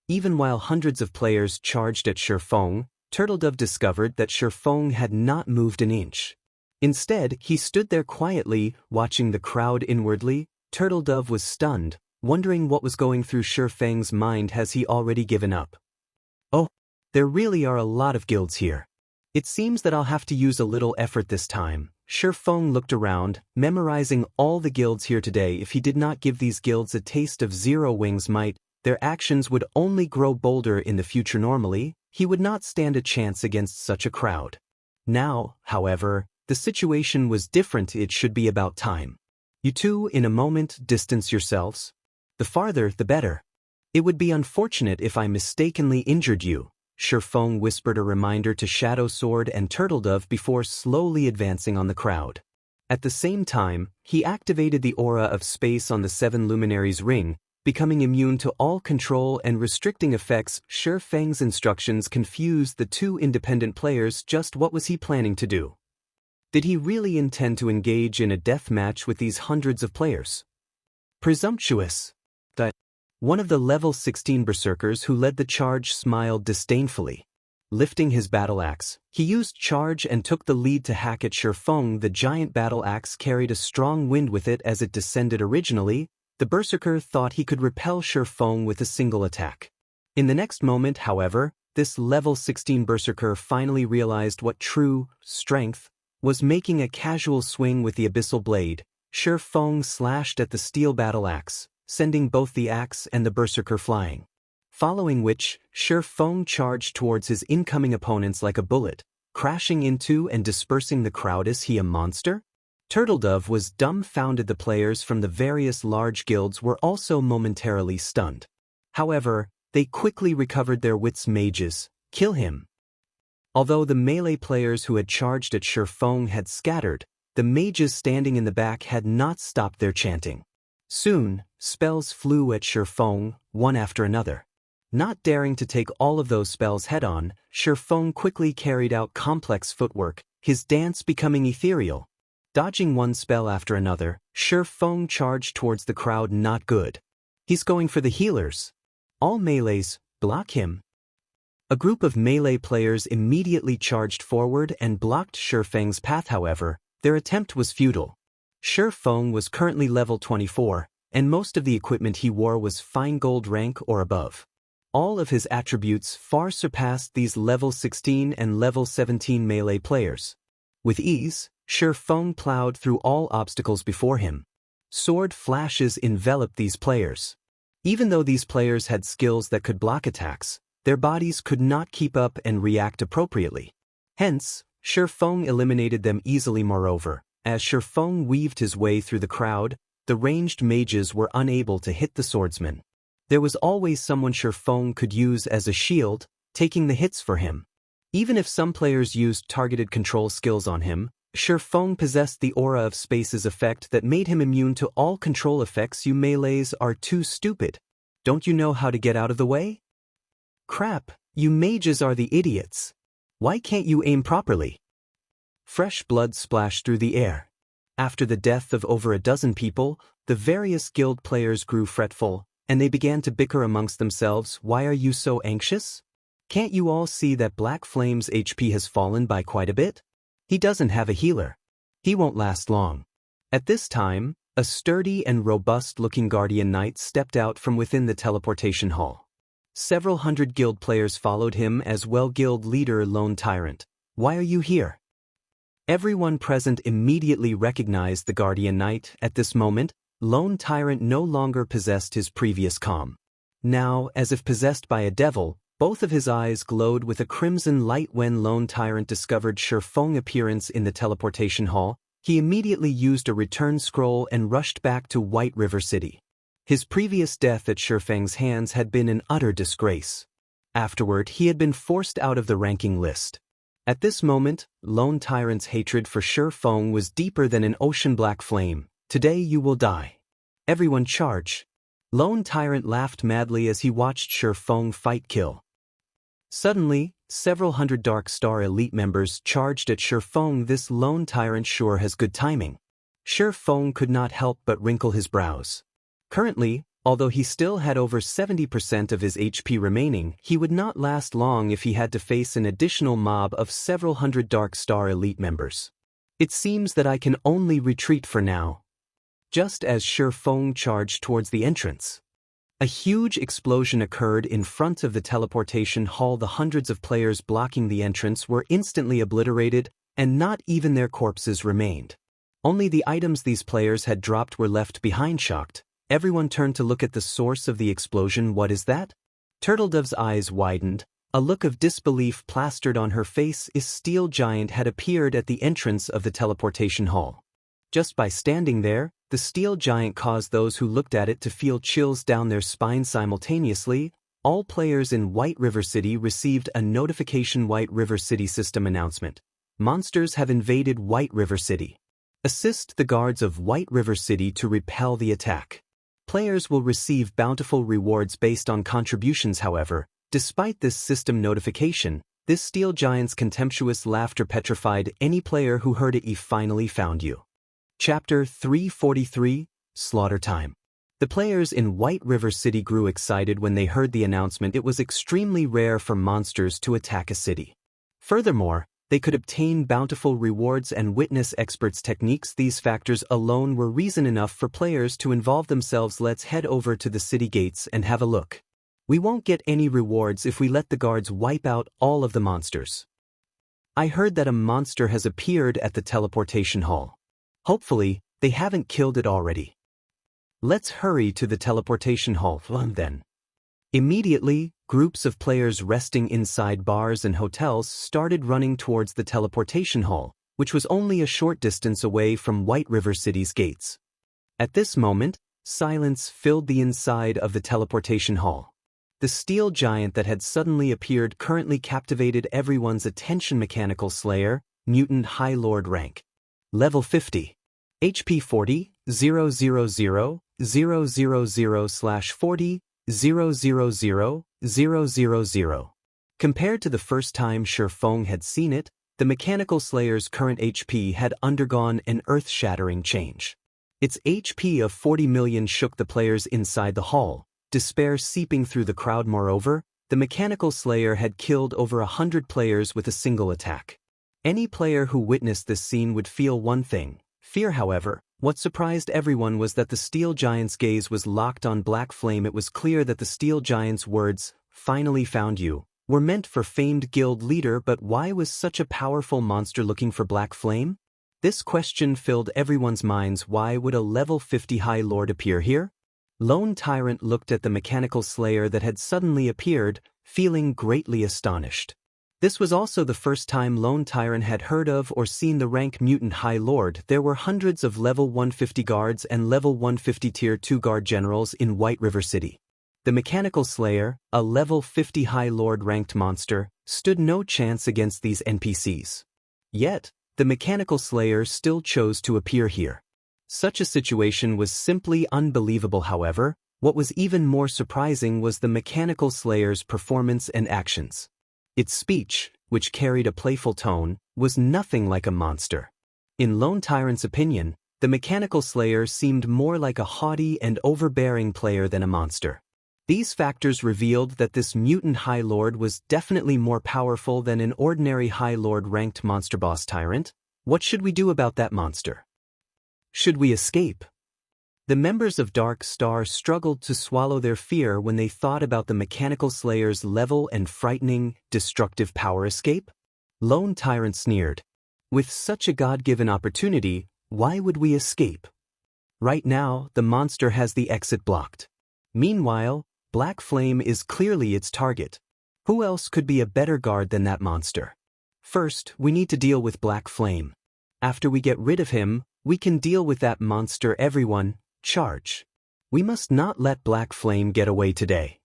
Even while hundreds of players charged at Shifeng, Turtledove discovered that Shifeng had not moved an inch. Instead, he stood there quietly, watching the crowd inwardly. Turtledove was stunned, wondering what was going through Shifeng's mind. Has he already given up? Oh, there really are a lot of guilds here. It seems that I'll have to use a little effort this time. Shifeng looked around, memorizing all the guilds here today. If he did not give these guilds a taste of Zero Wing's might, their actions would only grow bolder in the future. Normally, he would not stand a chance against such a crowd. Now, however, the situation was different. It should be about time. You two, in a moment, distance yourselves. The farther, the better. It would be unfortunate if I mistakenly injured you. Shifeng whispered a reminder to Shadow Sword and Turtledove before slowly advancing on the crowd. At the same time, he activated the aura of space on the Seven Luminaries ring, becoming immune to all control and restricting effects. Shifeng's instructions confused the two independent players. Just what was he planning to do? Did he really intend to engage in a death match with these hundreds of players? Presumptuous. One of the level 16 berserkers who led the charge smiled disdainfully. Lifting his battle axe, he used charge and took the lead to hack at Shurfeng. The giant battle axe carried a strong wind with it as it descended. Originally, the berserker thought he could repel Shurfeng with a single attack. In the next moment, however, this level 16 berserker finally realized what true strength was. Making a casual swing with the abyssal blade, Shurfeng slashed at the steel battle axe, sending both the axe and the berserker flying. Following which, Shurfeng charged towards his incoming opponents like a bullet, crashing into and dispersing the crowd. Is he a monster? Turtledove was dumbfounded. The players from the various large guilds were also momentarily stunned. However, they quickly recovered their wits. Mages, kill him. Although the melee players who had charged at Shurfeng had scattered, the mages standing in the back had not stopped their chanting. Soon, spells flew at Shurfeng, one after another. Not daring to take all of those spells head-on, Shurfeng quickly carried out complex footwork, his dance becoming ethereal. Dodging one spell after another, Shurfeng charged towards the crowd. Not good. He's going for the healers. All melees, block him. A group of melee players immediately charged forward and blocked Shurfeng's path. However, their attempt was futile. Shurfeng was currently level 24, and most of the equipment he wore was fine gold rank or above. All of his attributes far surpassed these level 16 and level 17 melee players. With ease, Shurfeng plowed through all obstacles before him. Sword flashes enveloped these players. Even though these players had skills that could block attacks, their bodies could not keep up and react appropriately. Hence, Shurfeng eliminated them easily. Moreover, as Shurfeng weaved his way through the crowd, the ranged mages were unable to hit the swordsmen. There was always someone Shurfeng could use as a shield, taking the hits for him. Even if some players used targeted control skills on him, Shurfeng possessed the aura of space's effect that made him immune to all control effects. You melees are too stupid. Don't you know how to get out of the way? Crap, you mages are the idiots. Why can't you aim properly? Fresh blood splashed through the air. After the death of over a dozen people, the various guild players grew fretful, and they began to bicker amongst themselves. Why are you so anxious? Can't you all see that Black Flame's HP has fallen by quite a bit? He doesn't have a healer. He won't last long. At this time, a sturdy and robust-looking guardian knight stepped out from within the teleportation hall. Several hundred guild players followed him as well. Guild leader Lone Tyrant, why are you here? Everyone present immediately recognized the guardian knight. At this moment, Lone Tyrant no longer possessed his previous calm. Now, as if possessed by a devil, both of his eyes glowed with a crimson light. When Lone Tyrant discovered Shurfeng's appearance in the teleportation hall, he immediately used a return scroll and rushed back to White River City. His previous death at Shurfeng's hands had been an utter disgrace. Afterward, he had been forced out of the ranking list. At this moment, Lone Tyrant's hatred for Shurfeng was deeper than an ocean. Black Flame, today you will die. Everyone charge. Lone Tyrant laughed madly as he watched Shurfeng fight. Kill. Suddenly, several hundred Dark Star elite members charged at Shurfeng. This Lone Tyrant sure has good timing. Shurfeng could not help but wrinkle his brows. Currently, although he still had over 70% of his HP remaining, he would not last long if he had to face an additional mob of several hundred Dark Star elite members. It seems that I can only retreat for now. Just as Shurfeng charged towards the entrance, a huge explosion occurred in front of the teleportation hall. The hundreds of players blocking the entrance were instantly obliterated, and not even their corpses remained. Only the items these players had dropped were left behind. Shocked, everyone turned to look at the source of the explosion. What is that? Turtledove's eyes widened, a look of disbelief plastered on her face. A steel giant had appeared at the entrance of the teleportation hall. Just by standing there, the steel giant caused those who looked at it to feel chills down their spines. Simultaneously, all players in White River City received a notification. White River City system announcement. Monsters have invaded White River City. Assist the guards of White River City to repel the attack. Players will receive bountiful rewards based on contributions. However, despite this system notification, this steel giant's contemptuous laughter petrified any player who heard it. He finally found you. Chapter 343, Slaughter Time. The players in White River City grew excited when they heard the announcement. It was extremely rare for monsters to attack a city. Furthermore, they could obtain bountiful rewards and witness experts' techniques. These factors alone were reason enough for players to involve themselves. Let's head over to the city gates and have a look. We won't get any rewards if we let the guards wipe out all of the monsters. I heard that a monster has appeared at the teleportation hall. Hopefully, they haven't killed it already. Let's hurry to the teleportation hall then. Immediately, groups of players resting inside bars and hotels started running towards the teleportation hall, which was only a short distance away from White River City's gates. At this moment, silence filled the inside of the teleportation hall. The steel giant that had suddenly appeared currently captivated everyone's attention. Mechanical Slayer, Mutant High Lord rank. Level 50. HP 40, 000, 000/40, 000, 000. Compared to the first time Shifeng had seen it, the Mechanical Slayer's current HP had undergone an earth-shattering change. Its HP of 40 million shook the players inside the hall, despair seeping through the crowd. Moreover, the Mechanical Slayer had killed over 100 players with a single attack. Any player who witnessed this scene would feel one thing: fear. However, what surprised everyone was that the steel giant's gaze was locked on Black Flame. It was clear that the steel giant's words, "Finally found you," were meant for famed guild leader. But why was such a powerful monster looking for Black Flame? This question filled everyone's minds. Why would a level 50 High Lord appear here? Lone Tyrant looked at the Mechanical Slayer that had suddenly appeared, feeling greatly astonished. This was also the first time Lone Tyrant had heard of or seen the rank Mutant High Lord. There were hundreds of level 150 guards and level 150 Tier 2 guard generals in White River City. The Mechanical Slayer, a level 50 High Lord ranked monster, stood no chance against these NPCs. Yet, the Mechanical Slayer still chose to appear here. Such a situation was simply unbelievable. However, what was even more surprising was the Mechanical Slayer's performance and actions. Its speech, which carried a playful tone, was nothing like a monster. In Lone Tyrant's opinion, the Mechanical Slayer seemed more like a haughty and overbearing player than a monster. These factors revealed that this Mutant High Lord was definitely more powerful than an ordinary High Lord ranked monster. Boss Tyrant, what should we do about that monster? Should we escape? The members of Dark Star struggled to swallow their fear when they thought about the Mechanical Slayer's level and frightening, destructive power. Escape? Lone Tyrant sneered. With such a God-given opportunity, why would we escape? Right now, the monster has the exit blocked. Meanwhile, Black Flame is clearly its target. Who else could be a better guard than that monster? First, we need to deal with Black Flame. After we get rid of him, we can deal with that monster. Everyone, charge. We must not let Black Flame get away today.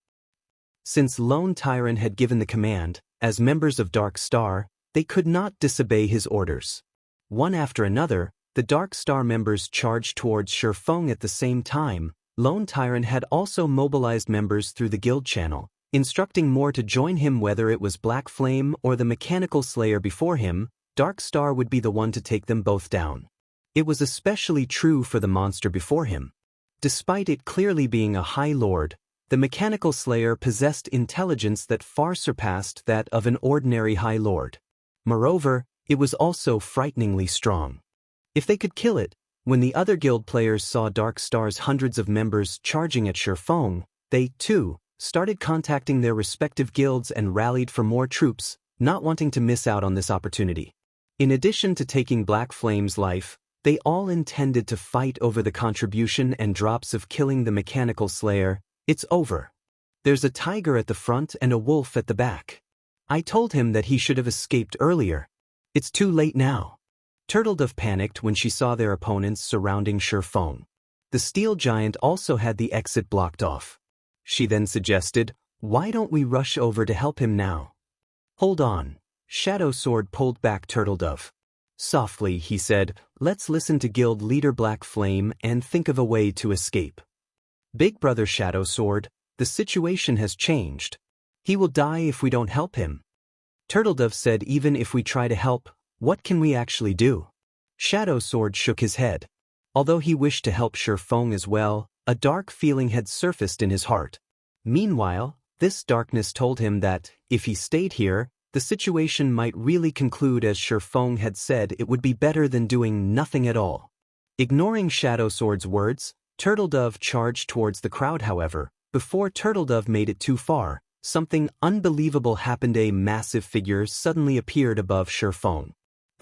Since Lone Tyrant had given the command, as members of Dark Star, they could not disobey his orders. One after another, the Dark Star members charged towards Shifeng. At the same time, Lone Tyrant had also mobilized members through the guild channel, instructing more to join him. Whether it was Black Flame or the Mechanical Slayer before him, Dark Star would be the one to take them both down. It was especially true for the monster before him. Despite it clearly being a High Lord, the Mechanical Slayer possessed intelligence that far surpassed that of an ordinary High Lord. Moreover, it was also frighteningly strong. If they could kill it, when the other guild players saw Dark Star's hundreds of members charging at Shifeng, they, too, started contacting their respective guilds and rallied for more troops, not wanting to miss out on this opportunity. In addition to taking Black Flame's life, they all intended to fight over the contribution and drops of killing the Mechanical Slayer. It's over. There's a tiger at the front and a wolf at the back. I told him that he should have escaped earlier. It's too late now. Turtledove panicked when she saw their opponents surrounding Shifeng. The steel giant also had the exit blocked off. She then suggested, "Why don't we rush over to help him now?" "Hold on." Shadow Sword pulled back Turtledove. Softly, he said, "Let's listen to guild leader Black Flame and think of a way to escape." "Big brother Shadow Sword, the situation has changed. He will die if we don't help him." Turtledove said, "Even if we try to help, what can we actually do?" Shadow Sword shook his head. Although he wished to help Shifeng as well, A dark feeling had surfaced in his heart. Meanwhile, this darkness told him that, if he stayed here, the situation might really conclude as Shifeng had said it would be better than doing nothing at all. Ignoring Shadow Sword's words, Turtledove charged towards the crowd. However, before Turtledove made it too far, something unbelievable happened. A massive figure suddenly appeared above Shifeng.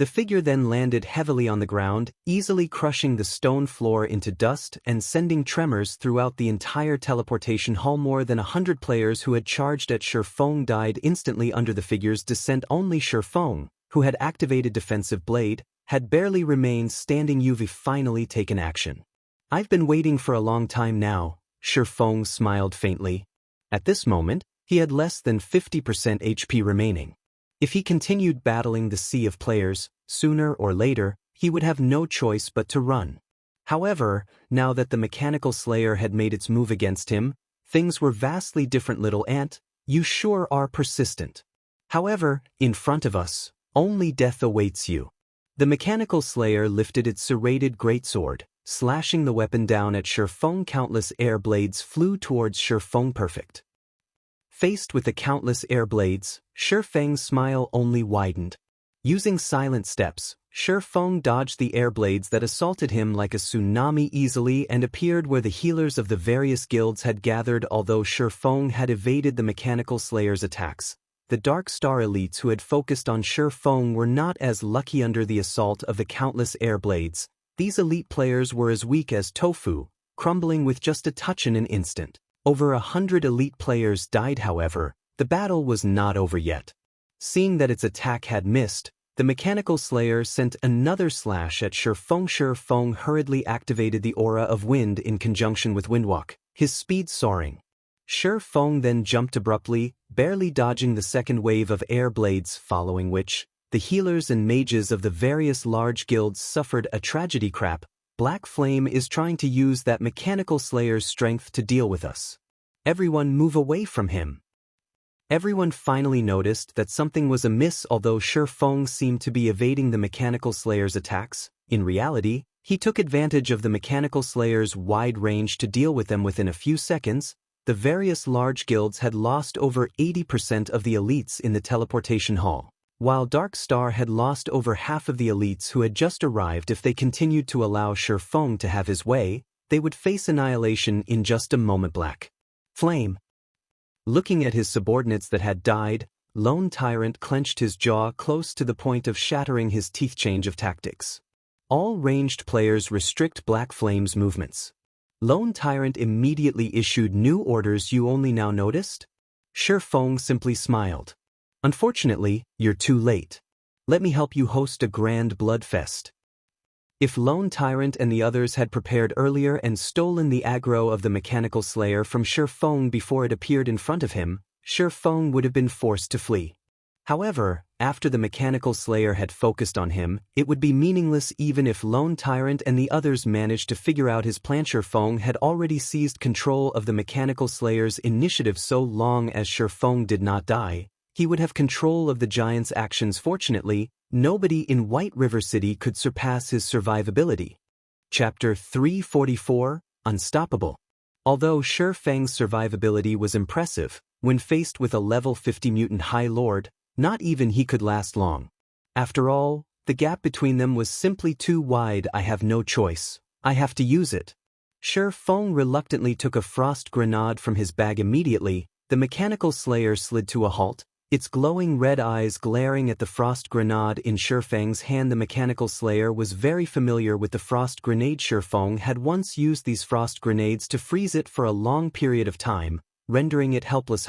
The figure then landed heavily on the ground, easily crushing the stone floor into dust and sending tremors throughout the entire teleportation hall. More than 100 players who had charged at Shifeng died instantly under the figure's descent. Only Shifeng, who had activated Defensive Blade, had barely remained standing. You've finally taken action. I've been waiting for a long time now, Shifeng smiled faintly. At this moment, he had less than 50% HP remaining. If he continued battling the sea of players, sooner or later, he would have no choice but to run. However, now that the Mechanical Slayer had made its move against him, things were vastly different. Little ant, you sure are persistent. However, in front of us, only death awaits you. The Mechanical Slayer lifted its serrated greatsword, slashing the weapon down at Shifeng. Countless air blades flew towards Shifeng. Perfect. Faced with the countless air blades, Shifeng's smile only widened. Using silent steps, Shifeng dodged the air blades that assaulted him like a tsunami easily and appeared where the healers of the various guilds had gathered. Although Shifeng had evaded the Mechanical Slayer's attacks, the Dark Star elites who had focused on Shifeng were not as lucky under the assault of the countless air blades. These elite players were as weak as tofu, crumbling with just a touch in an instant. Over 100 elite players died. However, the battle was not over yet. Seeing that its attack had missed, the Mechanical Slayer sent another slash at Shifeng. Shifeng hurriedly activated the Aura of Wind in conjunction with Windwalk, his speed soaring. Shifeng then jumped abruptly, barely dodging the second wave of air blades, following which, the healers and mages of the various large guilds suffered a tragedy. Crap. Black Flame is trying to use that Mechanical Slayer's strength to deal with us. Everyone move away from him. Everyone finally noticed that something was amiss. Although Shifeng seemed to be evading the Mechanical Slayer's attacks, in reality, he took advantage of the Mechanical Slayer's wide range to deal with them. Within a few seconds, the various large guilds had lost over 80% of the elites in the teleportation hall, while Dark Star had lost over half of the elites who had just arrived. If they continued to allow Shifeng to have his way, they would face annihilation in just a moment. Black Flame. Looking at his subordinates that had died, Lone Tyrant clenched his jaw close to the point of shattering his teeth. Change of tactics. All ranged players restrict Black Flame's movements. Lone Tyrant immediately issued new orders. You only now noticed? Shifeng simply smiled. Unfortunately, you're too late. Let me help you host a grand bloodfest. If Lone Tyrant and the others had prepared earlier and stolen the aggro of the Mechanical Slayer from Shifeng before it appeared in front of him, Shifeng would have been forced to flee. However, after the Mechanical Slayer had focused on him, it would be meaningless. Even if Lone Tyrant and the others managed to figure out his plan. Shifeng had already seized control of the Mechanical Slayer's initiative. So long as Shifeng did not die, he would have control of the giant's actions. Fortunately, nobody in White River City could surpass his survivability. Chapter 344, Unstoppable. Although Shifeng's survivability was impressive, when faced with a level 50 mutant High Lord, not even he could last long. After all, the gap between them was simply too wide. I have no choice. I have to use it. Shifeng reluctantly took a frost grenade from his bag. Immediately, the Mechanical Slayer slid to a halt, its glowing red eyes glaring at the frost grenade in Shifeng's hand. The Mechanical Slayer was very familiar with the frost grenade. Shifeng had once used these frost grenades to freeze it for a long period of time, rendering it helpless.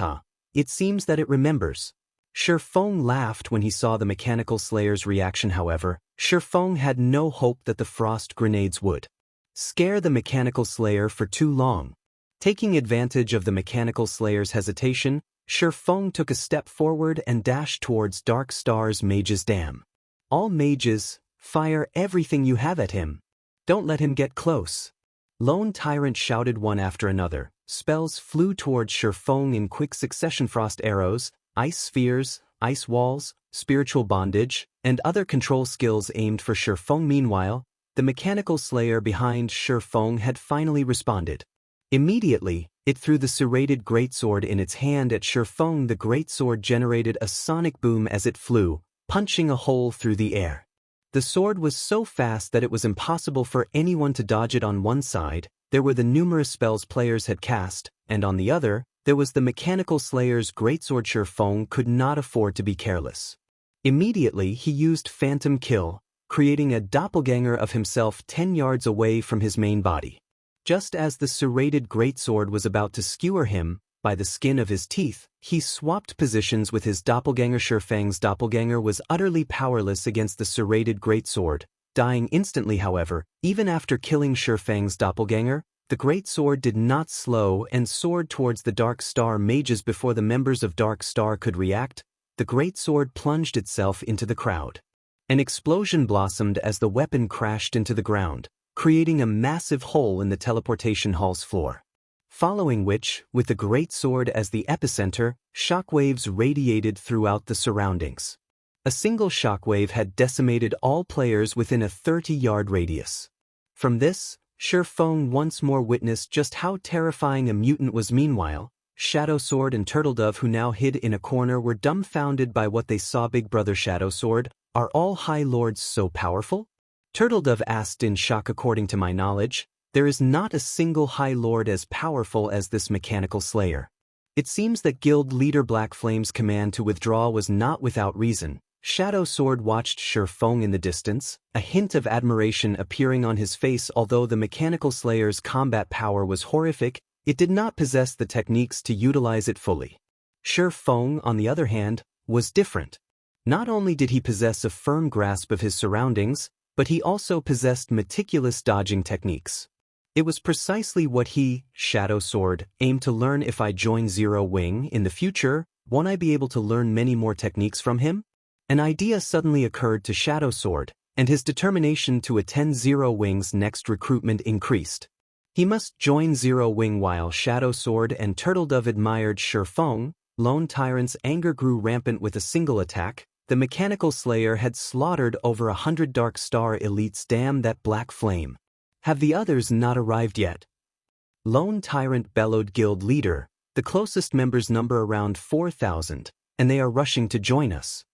It seems that it remembers. Shifeng laughed when he saw the Mechanical Slayer's reaction. However, Shifeng had no hope that the frost grenades would scare the Mechanical Slayer for too long. Taking advantage of the Mechanical Slayer's hesitation, Shifeng took a step forward and dashed towards Dark Star's Mage's Dam. All mages, fire everything you have at him. Don't let him get close. Lone Tyrant shouted one after another. Spells flew towards Shifeng in quick succession. Frost arrows, ice spheres, ice walls, spiritual bondage, and other control skills aimed for Shifeng. Meanwhile, the Mechanical Slayer behind Shifeng had finally responded. Immediately, it threw the serrated greatsword in its hand at Shifeng. The greatsword generated a sonic boom as it flew, punching a hole through the air. The sword was so fast that it was impossible for anyone to dodge it. On one side, there were the numerous spells players had cast, and on the other, there was the mechanical slayer's greatsword. Shifeng could not afford to be careless. Immediately he used Phantom Kill, creating a doppelganger of himself 10 yards away from his main body. Just as the serrated greatsword was about to skewer him, by the skin of his teeth, he swapped positions with his doppelganger. Shifeng's doppelganger was utterly powerless against the serrated greatsword, dying instantly. However, even after killing Shifeng's doppelganger, the greatsword did not slow and soared towards the Dark Star mages. Before the members of Dark Star could react, the greatsword plunged itself into the crowd. An explosion blossomed as the weapon crashed into the ground, creating a massive hole in the teleportation hall's floor. Following which, with the greatsword as the epicenter, shockwaves radiated throughout the surroundings. A single shockwave had decimated all players within a 30-yard radius. From this, Shifeng once more witnessed just how terrifying a mutant was. Meanwhile, Shadowsword and Turtledove, who now hid in a corner, were dumbfounded by what they saw. Big Brother Shadowsword, are all High Lords so powerful? Turtledove asked in shock. According to my knowledge, there is not a single High Lord as powerful as this mechanical slayer. It seems that Guild Leader Black Flame's command to withdraw was not without reason. Shadowsword watched Shifeng in the distance, a hint of admiration appearing on his face. Although the mechanical slayer's combat power was horrific, it did not possess the techniques to utilize it fully. Shifeng, on the other hand, was different. Not only did he possess a firm grasp of his surroundings, but he also possessed meticulous dodging techniques. It was precisely what he, Shadowsword, aimed to learn. If I join Zero Wing in the future, won't I be able to learn many more techniques from him? An idea suddenly occurred to Shadowsword, and his determination to attend Zero Wing's next recruitment increased. He must join Zero Wing. While Shadowsword and Turtledove admired Shifeng, Lone Tyrant's anger grew rampant. With a single attack, the mechanical slayer had slaughtered over 100 Dark Star elites. Damn that Black Flame! Have the others not arrived yet? Lone Tyrant bellowed. Guild Leader, the closest members number around 4,000, and they are rushing to join us.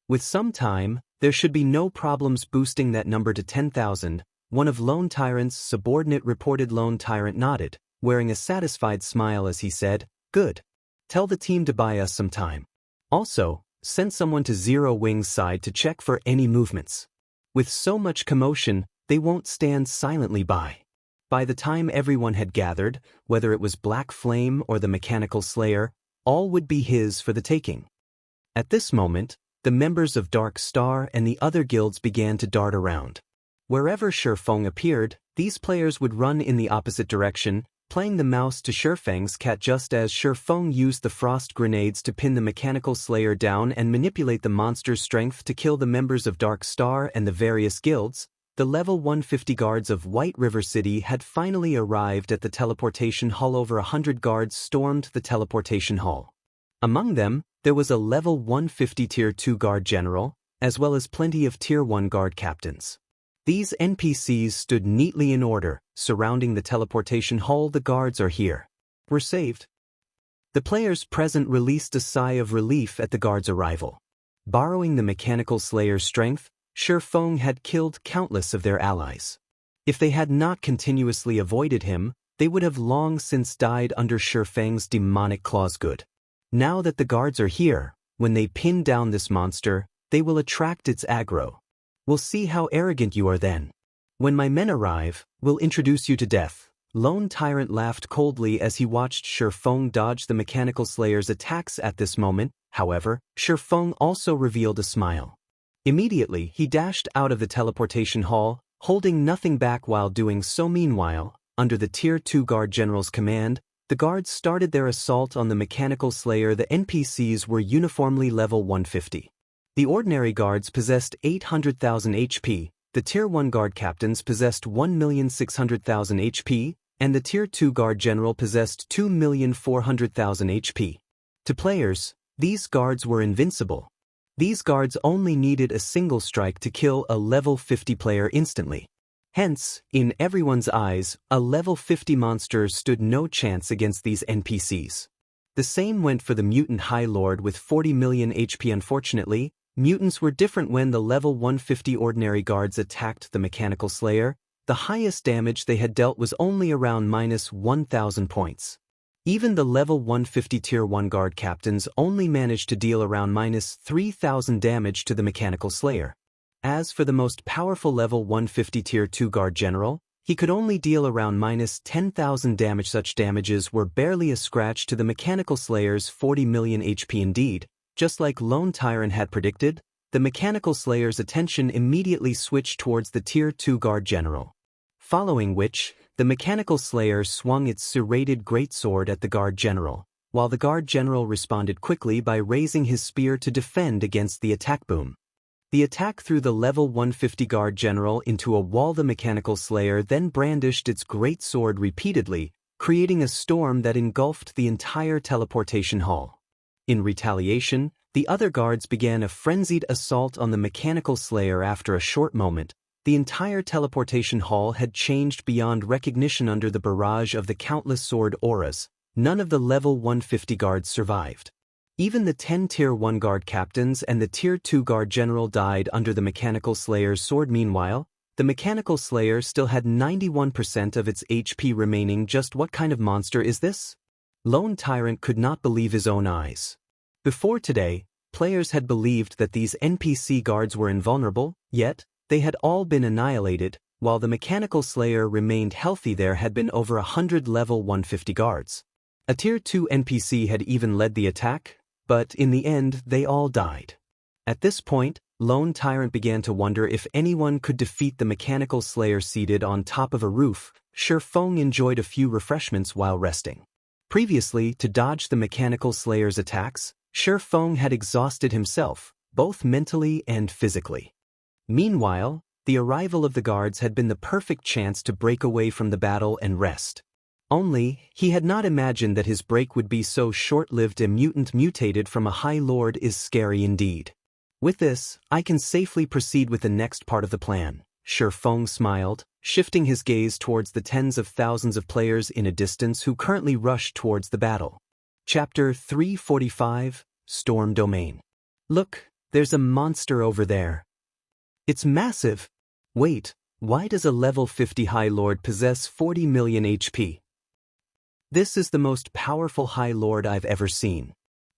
With some time, there should be no problems boosting that number to 10,000, one of Lone Tyrant's subordinate reported. Lone Tyrant nodded, wearing a satisfied smile as he said, "Good. Tell the team to buy us some time. Also, send someone to Zero Wing's side to check for any movements." With so much commotion, they won't stand silently by. By the time everyone had gathered, whether it was Black Flame or the mechanical slayer, all would be his for the taking. At this moment, the members of Dark Star and the other guilds began to dart around. Wherever Shifeng appeared, these players would run in the opposite direction, playing the mouse to Shifeng's cat. Just as Shifeng used the frost grenades to pin the mechanical slayer down and manipulate the monster's strength to kill the members of Dark Star and the various guilds, the level 150 guards of White River City had finally arrived at the teleportation hall. Over 100 guards stormed the teleportation hall. Among them, there was a level 150 Tier 2 guard general, as well as plenty of Tier 1 guard captains. These NPCs stood neatly in order, surrounding the teleportation hall. The guards are here. We're saved. The players present released a sigh of relief at the guards' arrival. Borrowing the mechanical slayer's strength, Shifeng had killed countless of their allies. If they had not continuously avoided him, they would have long since died under Shifeng's demonic claws. Good. Now that the guards are here, when they pin down this monster, they will attract its aggro. We'll see how arrogant you are then. When my men arrive, we'll introduce you to death. Lone Tyrant laughed coldly as he watched Shifeng dodge the mechanical slayer's attacks. At this moment, however, Shifeng also revealed a smile. Immediately, he dashed out of the teleportation hall, holding nothing back. While doing so, meanwhile, under the Tier 2 Guard General's command, the guards started their assault on the mechanical slayer. The NPCs were uniformly level 150. The ordinary guards possessed 800,000 HP, the Tier 1 guard captains possessed 1,600,000 HP, and the Tier 2 Guard General possessed 2,400,000 HP. To players, these guards were invincible. These guards only needed a single strike to kill a level 50 player instantly. Hence, in everyone's eyes, a level 50 monster stood no chance against these NPCs. The same went for the Mutant High Lord with 40 million HP. Unfortunately, mutants were different. When the level 150 ordinary guards attacked the Mechanical Slayer, the highest damage they had dealt was only around -1,000 points. Even the level 150 Tier 1 guard captains only managed to deal around -3,000 damage to the Mechanical Slayer. As for the most powerful level 150 Tier 2 guard general, he could only deal around -10,000 damage. Such damages were barely a scratch to the Mechanical Slayer's 40 million HP. Indeed, just like Lone Tyrant had predicted, the Mechanical Slayer's attention immediately switched towards the Tier 2 guard general. Following which, the Mechanical Slayer swung its serrated greatsword at the guard general, while the guard general responded quickly by raising his spear to defend against the attack boom. The attack threw the level 150 guard general into a wall. The Mechanical Slayer then brandished its greatsword repeatedly, creating a storm that engulfed the entire teleportation hall. In retaliation, the other guards began a frenzied assault on the Mechanical Slayer. After a short moment, the entire teleportation hall had changed beyond recognition under the barrage of the countless sword auras. None of the level 150 guards survived. Even the 10 Tier 1 guard captains and the Tier 2 guard general died under the Mechanical Slayer's sword. Meanwhile, the Mechanical Slayer still had 91% of its HP remaining. Just what kind of monster is this? Lone Tyrant could not believe his own eyes. Before today, players had believed that these NPC guards were invulnerable, yet they had all been annihilated, while the Mechanical Slayer remained healthy. There had been over 100 level 150 guards. A Tier 2 NPC had even led the attack, but in the end they all died. At this point, Lone Tyrant began to wonder if anyone could defeat the Mechanical Slayer. Seated on top of a roof, Feng enjoyed a few refreshments while resting. Previously, to dodge the Mechanical Slayer's attacks, Feng had exhausted himself, both mentally and physically. Meanwhile, the arrival of the guards had been the perfect chance to break away from the battle and rest. Only, he had not imagined that his break would be so short-lived. A mutant mutated from a High Lord is scary indeed. With this, I can safely proceed with the next part of the plan. Feng smiled, shifting his gaze towards the tens of thousands of players in a distance who currently rushed towards the battle. Chapter 345, Storm Domain. Look, there's a monster over there. It's massive. Wait, why does a level 50 High Lord possess 40 million HP? This is the most powerful High Lord I've ever seen.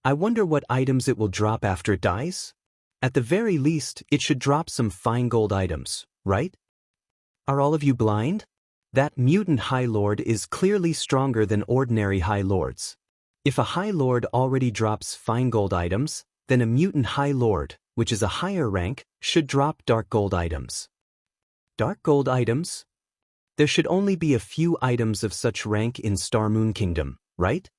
I wonder what items it will drop after it dies? At the very least, it should drop some fine gold items, right? Are all of you blind? That mutant High Lord is clearly stronger than ordinary High Lords. If a High Lord already drops fine gold items, then a mutant High Lord, which is a higher rank, should drop dark gold items. Dark gold items? There should only be a few items of such rank in Star Moon Kingdom, right?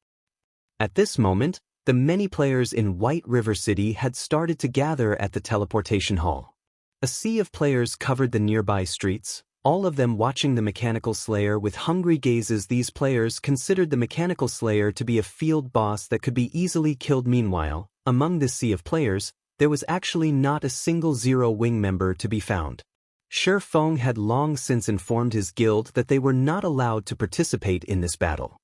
At this moment, the many players in White River City had started to gather at the teleportation hall. A sea of players covered the nearby streets, all of them watching the Mechanical Slayer with hungry gazes. These players considered the Mechanical Slayer to be a field boss that could be easily killed. Meanwhile, among this sea of players, there was actually not a single Zero Wing member to be found. Feng had long since informed his guild that they were not allowed to participate in this battle.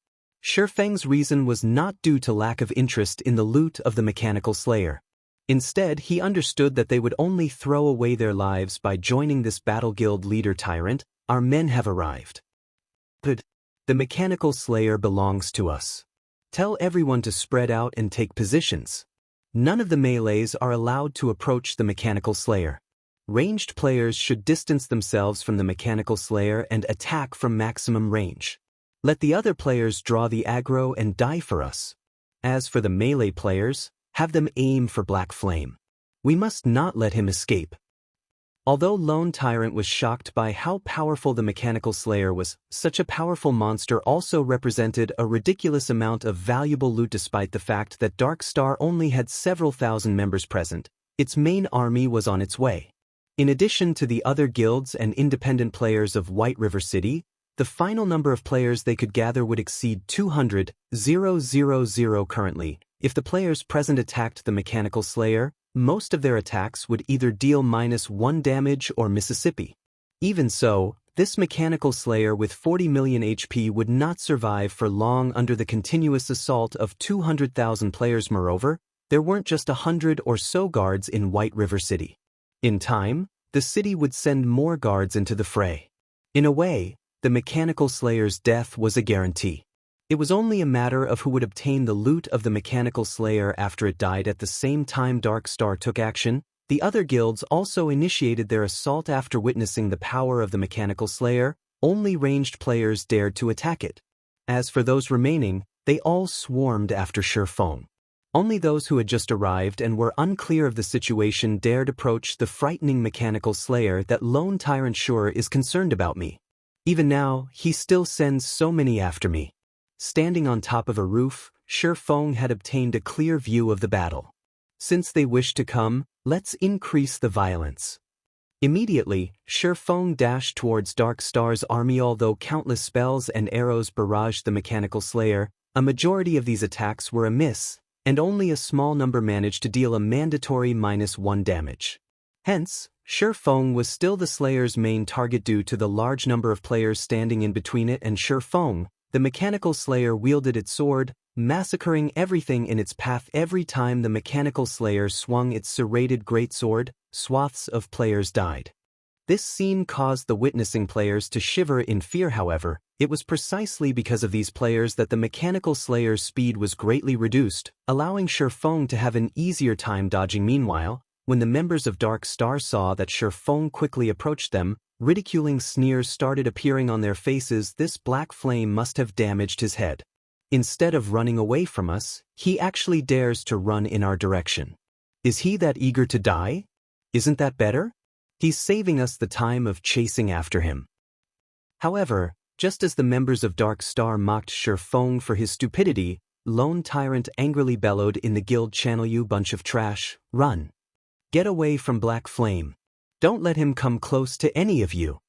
Feng's reason was not due to lack of interest in the loot of the Mechanical Slayer. Instead, he understood that they would only throw away their lives by joining this battle. Guild leader Tyrant, our men have arrived. But the Mechanical Slayer belongs to us. Tell everyone to spread out and take positions. None of the melees are allowed to approach the Mechanical Slayer. Ranged players should distance themselves from the Mechanical Slayer and attack from maximum range. Let the other players draw the aggro and die for us. As for the melee players, have them aim for Black Flame. We must not let him escape. Although Lone Tyrant was shocked by how powerful the Mechanical Slayer was, such a powerful monster also represented a ridiculous amount of valuable loot. Despite the fact that Dark Star only had several thousand members present, its main army was on its way. In addition to the other guilds and independent players of White River City, the final number of players they could gather would exceed 200,000. Currently, if the players present attacked the Mechanical Slayer, most of their attacks would either deal -1 damage or Mississippi. Even so, This mechanical slayer with 40 million HP would not survive for long under the continuous assault of 200,000 players. Moreover, there weren't just 100 or so guards in White River City. In time, the city would send more guards into the fray. In a way, the mechanical slayer's death was a guarantee. It was only a matter of who would obtain the loot of the mechanical slayer after it died. At the same time Dark Star took action, the other guilds also initiated their assault. After witnessing the power of the mechanical slayer, only ranged players dared to attack it. As for those remaining, they all swarmed after Shifeng. Only those who had just arrived and were unclear of the situation dared approach the frightening mechanical slayer. That lone tyrant sure is concerned about me. Even now, he still sends so many after me. Standing on top of a roof, Shifeng had obtained a clear view of the battle. Since they wish to come, let's increase the violence. Immediately, Shifeng dashed towards Dark Star's army. Although countless spells and arrows barraged the mechanical slayer, a majority of these attacks were a miss, and only a small number managed to deal a mandatory -1 damage. Hence, Shifeng was still the slayer's main target due to the large number of players standing in between it and Shifeng. The mechanical slayer wielded its sword, massacring everything in its path. Every time the mechanical slayer swung its serrated greatsword, swaths of players died. This scene caused the witnessing players to shiver in fear. However, it was precisely because of these players that the mechanical slayer's speed was greatly reduced, allowing Shifeng to have an easier time dodging. Meanwhile, when the members of Dark Star saw that Shifeng quickly approached them, ridiculing sneers started appearing on their faces. This black flame must have damaged his head. Instead of running away from us, he actually dares to run in our direction. Is he that eager to die? Isn't that better? He's saving us the time of chasing after him. However, just as the members of Dark Star mocked Shifeng for his stupidity, Lone Tyrant angrily bellowed in the guild channel, "You bunch of trash, run. Get away from Black Flame. Don't let him come close to any of you."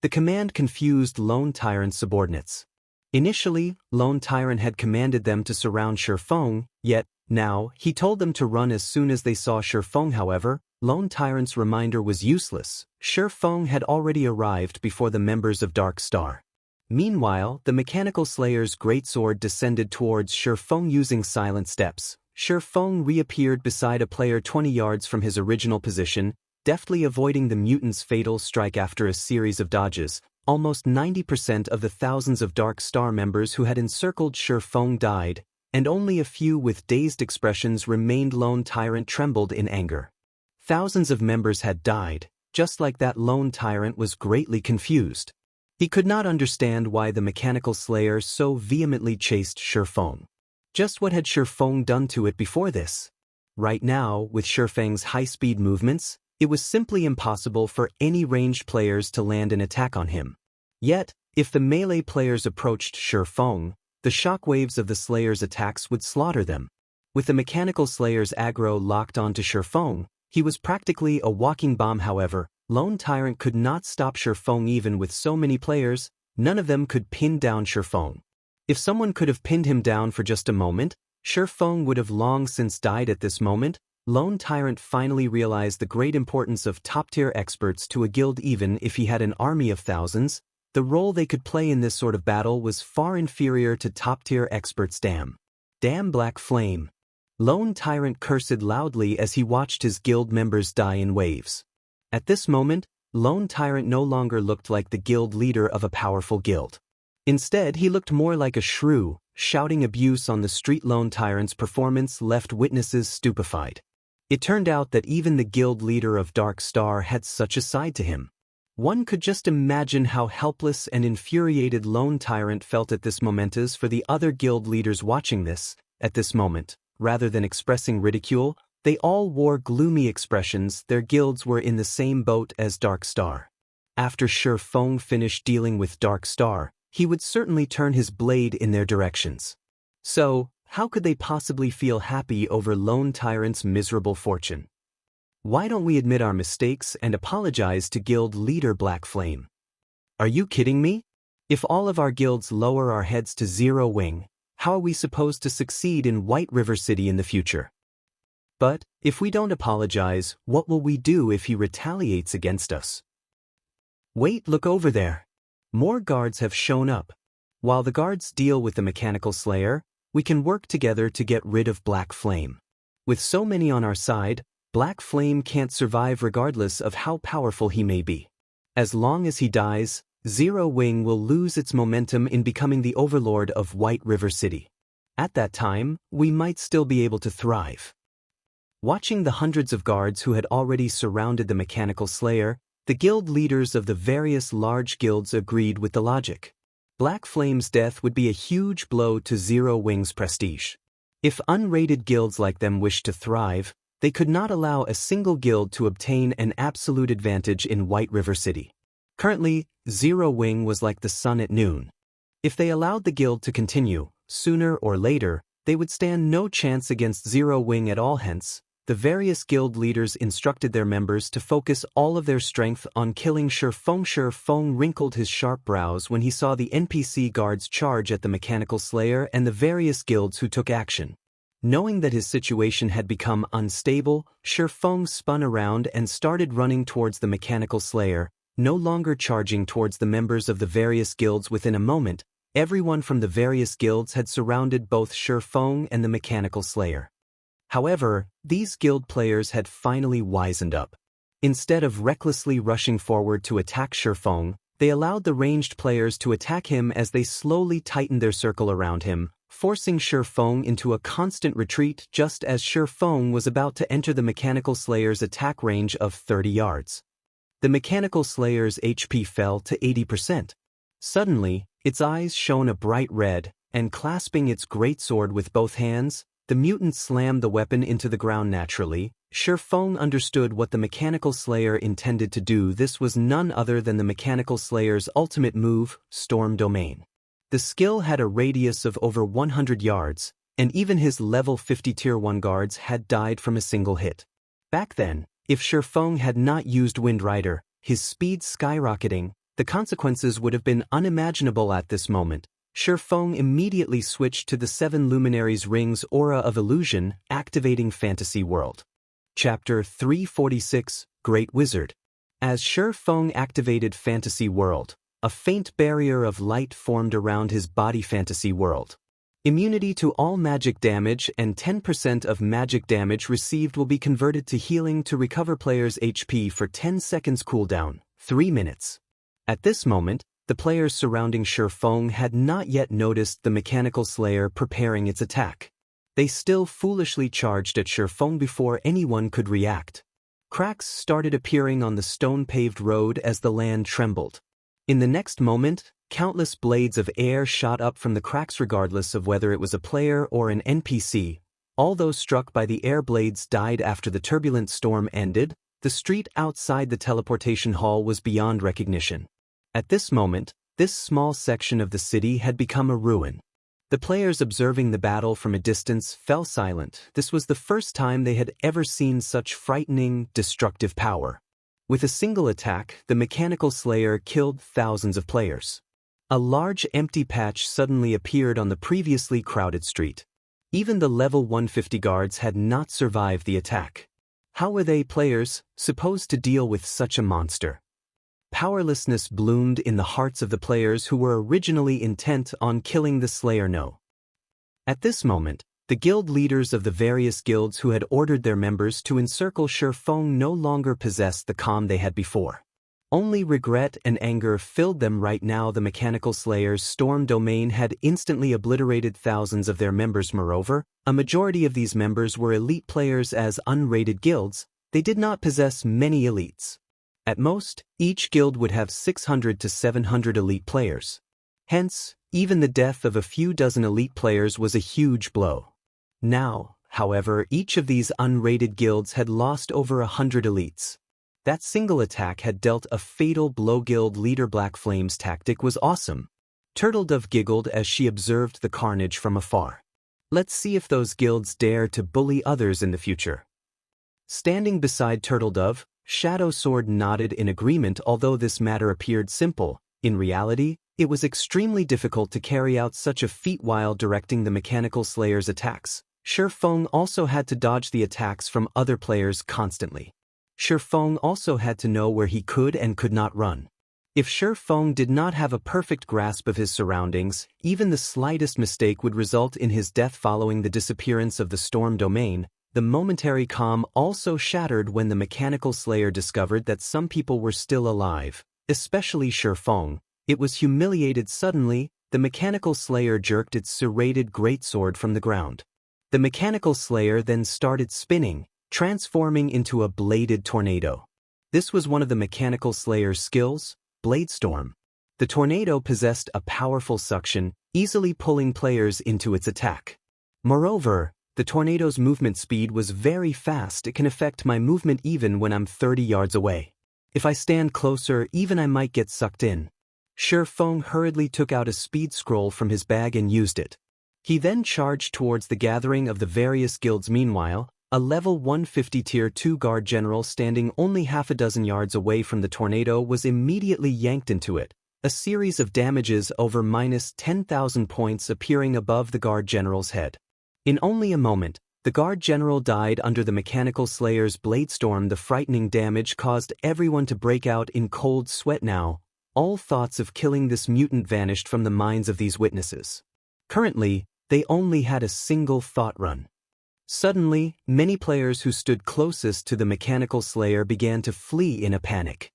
The command confused Lone Tyrant's subordinates. Initially, Lone Tyrant had commanded them to surround Shifeng, yet, now, he told them to run as soon as they saw Shifeng. However, Lone Tyrant's reminder was useless. Shifeng had already arrived before the members of Dark Star. Meanwhile, the mechanical slayer's greatsword descended towards Shifeng using silent steps. Shifeng reappeared beside a player 20 yards from his original position, deftly avoiding the mutant's fatal strike. After a series of dodges, almost 90% of the thousands of Dark Star members who had encircled Shifeng died, and only a few with dazed expressions remained. Lone Tyrant trembled in anger. Thousands of members had died. Just like that, Lone Tyrant was greatly confused. He could not understand why the mechanical slayer so vehemently chased Shifeng. Just what had Shifeng done to it before this? Right now, with Shifeng's high-speed movements, it was simply impossible for any ranged players to land an attack on him. Yet, if the melee players approached Shifeng, the shockwaves of the slayer's attacks would slaughter them. With the mechanical slayer's aggro locked onto Shifeng, he was practically a walking bomb. However, Lone Tyrant could not stop Shifeng. Even with so many players, none of them could pin down Shifeng. If someone could have pinned him down for just a moment, Shifeng would have long since died. At this moment, Lone Tyrant finally realized the great importance of top-tier experts to a guild. Even if he had an army of thousands, the role they could play in this sort of battle was far inferior to top-tier experts. Damn Black Flame. Lone Tyrant cursed loudly as he watched his guild members die in waves. At this moment, Lone Tyrant no longer looked like the guild leader of a powerful guild. Instead, he looked more like a shrew, shouting abuse on the street. Lone Tyrant's performance left witnesses stupefied. It turned out that even the guild leader of Dark Star had such a side to him. One could just imagine how helpless and infuriated Lone Tyrant felt at this moment. As for the other guild leaders watching this, at this moment, rather than expressing ridicule, they all wore gloomy expressions. Their guilds were in the same boat as Dark Star. After Shifeng finished dealing with Dark Star, he would certainly turn his blade in their directions. So, how could they possibly feel happy over Lone Tyrant's miserable fortune? Why don't we admit our mistakes and apologize to guild leader Black Flame? Are you kidding me? If all of our guilds lower our heads to zero wing, how are we supposed to succeed in White River City in the future? But, if we don't apologize, what will we do if he retaliates against us? Wait, look over there. More guards have shown up. While the guards deal with the mechanical slayer, we can work together to get rid of Black Flame. With so many on our side, Black Flame can't survive regardless of how powerful he may be. As long as he dies, Zero Wing will lose its momentum in becoming the overlord of White River City. At that time, we might still be able to thrive. Watching the hundreds of guards who had already surrounded the mechanical slayer, the guild leaders of the various large guilds agreed with the logic. Black Flame's death would be a huge blow to Zero Wing's prestige. If unrated guilds like them wished to thrive, they could not allow a single guild to obtain an absolute advantage in White River City. Currently, Zero Wing was like the sun at noon. If they allowed the guild to continue, sooner or later, they would stand no chance against Zero Wing at all. Hence, the various guild leaders instructed their members to focus all of their strength on killing Shifeng. Shifeng wrinkled his sharp brows when he saw the NPC guards charge at the mechanical slayer and the various guilds who took action. Knowing that his situation had become unstable, Shifeng spun around and started running towards the mechanical slayer, no longer charging towards the members of the various guilds. Within a moment, everyone from the various guilds had surrounded both Shifeng and the mechanical slayer. However, these guild players had finally wisened up. Instead of recklessly rushing forward to attack Shifeng, they allowed the ranged players to attack him as they slowly tightened their circle around him, forcing Shifeng into a constant retreat just as Shifeng was about to enter the mechanical slayer's attack range of 30 yards. The mechanical slayer's HP fell to 80%. Suddenly, its eyes shone a bright red, and clasping its greatsword with both hands, the mutant slammed the weapon into the ground naturally. Shifeng understood what the mechanical slayer intended to do. This was none other than the mechanical slayer's ultimate move, Storm Domain. The skill had a radius of over 100 yards, and even his level 50 Tier 1 guards had died from a single hit. Back then, if Shifeng had not used Windrider, his speed skyrocketing, the consequences would have been unimaginable at this moment. Shifeng immediately switched to the 7 Luminaries Ring's Aura of Illusion, activating Fantasy World. Chapter 346, Great Wizard. As Shifeng activated Fantasy World, a faint barrier of light formed around his body. Fantasy World. Immunity to all magic damage and 10% of magic damage received will be converted to healing to recover players' HP for 10 seconds cooldown, 3 minutes. At this moment, the players surrounding Shifeng had not yet noticed the mechanical slayer preparing its attack. They still foolishly charged at Shifeng before anyone could react. Cracks started appearing on the stone-paved road as the land trembled. In the next moment, countless blades of air shot up from the cracks regardless of whether it was a player or an NPC. All those struck by the air blades died after the turbulent storm ended. The street outside the teleportation hall was beyond recognition. At this moment, this small section of the city had become a ruin. The players observing the battle from a distance fell silent. This was the first time they had ever seen such frightening, destructive power. With a single attack, the mechanical slayer killed thousands of players. A large empty patch suddenly appeared on the previously crowded street. Even the level 150 guards had not survived the attack. How were they, players, supposed to deal with such a monster? Powerlessness bloomed in the hearts of the players who were originally intent on killing the slayer. No. At this moment, the guild leaders of the various guilds who had ordered their members to encircle Shifeng no longer possessed the calm they had before. Only regret and anger filled them right now. The mechanical slayer's storm domain had instantly obliterated thousands of their members. Moreover, a majority of these members were elite players. As unrated guilds, they did not possess many elites. At most, each guild would have 600 to 700 elite players. Hence, even the death of a few dozen elite players was a huge blow. Now, however, each of these unrated guilds had lost over 100 elites. That single attack had dealt a fatal blow. Guild leader Black Flame's tactic was awesome. Turtledove giggled as she observed the carnage from afar. Let's see if those guilds dare to bully others in the future. Standing beside Turtledove, Shadow Sword nodded in agreement. Although this matter appeared simple, in reality, it was extremely difficult to carry out such a feat while directing the mechanical slayer's attacks. Shifeng also had to dodge the attacks from other players constantly. Shifeng also had to know where he could and could not run. If Feng did not have a perfect grasp of his surroundings, even the slightest mistake would result in his death following the disappearance of the storm domain. The momentary calm also shattered when the mechanical slayer discovered that some people were still alive, especially Feng. It was humiliated suddenly. The mechanical slayer jerked its serrated greatsword from the ground. The mechanical slayer then started spinning, transforming into a bladed tornado. This was one of the mechanical slayer's skills, Bladestorm. The tornado possessed a powerful suction, easily pulling players into its attack. Moreover, the tornado's movement speed was very fast. It can affect my movement even when I'm 30 yards away. If I stand closer, even I might get sucked in. Feng hurriedly took out a speed scroll from his bag and used it. He then charged towards the gathering of the various guilds. Meanwhile, a level 150 tier 2 guard general standing only half a dozen yards away from the tornado was immediately yanked into it, a series of damages over minus 10,000 points appearing above the guard general's head. In only a moment, the guard general died under the mechanical slayer's bladestorm. The frightening damage caused everyone to break out in cold sweat. Now, all thoughts of killing this mutant vanished from the minds of these witnesses. Currently, they only had a single thought run. Suddenly, many players who stood closest to the mechanical slayer began to flee in a panic.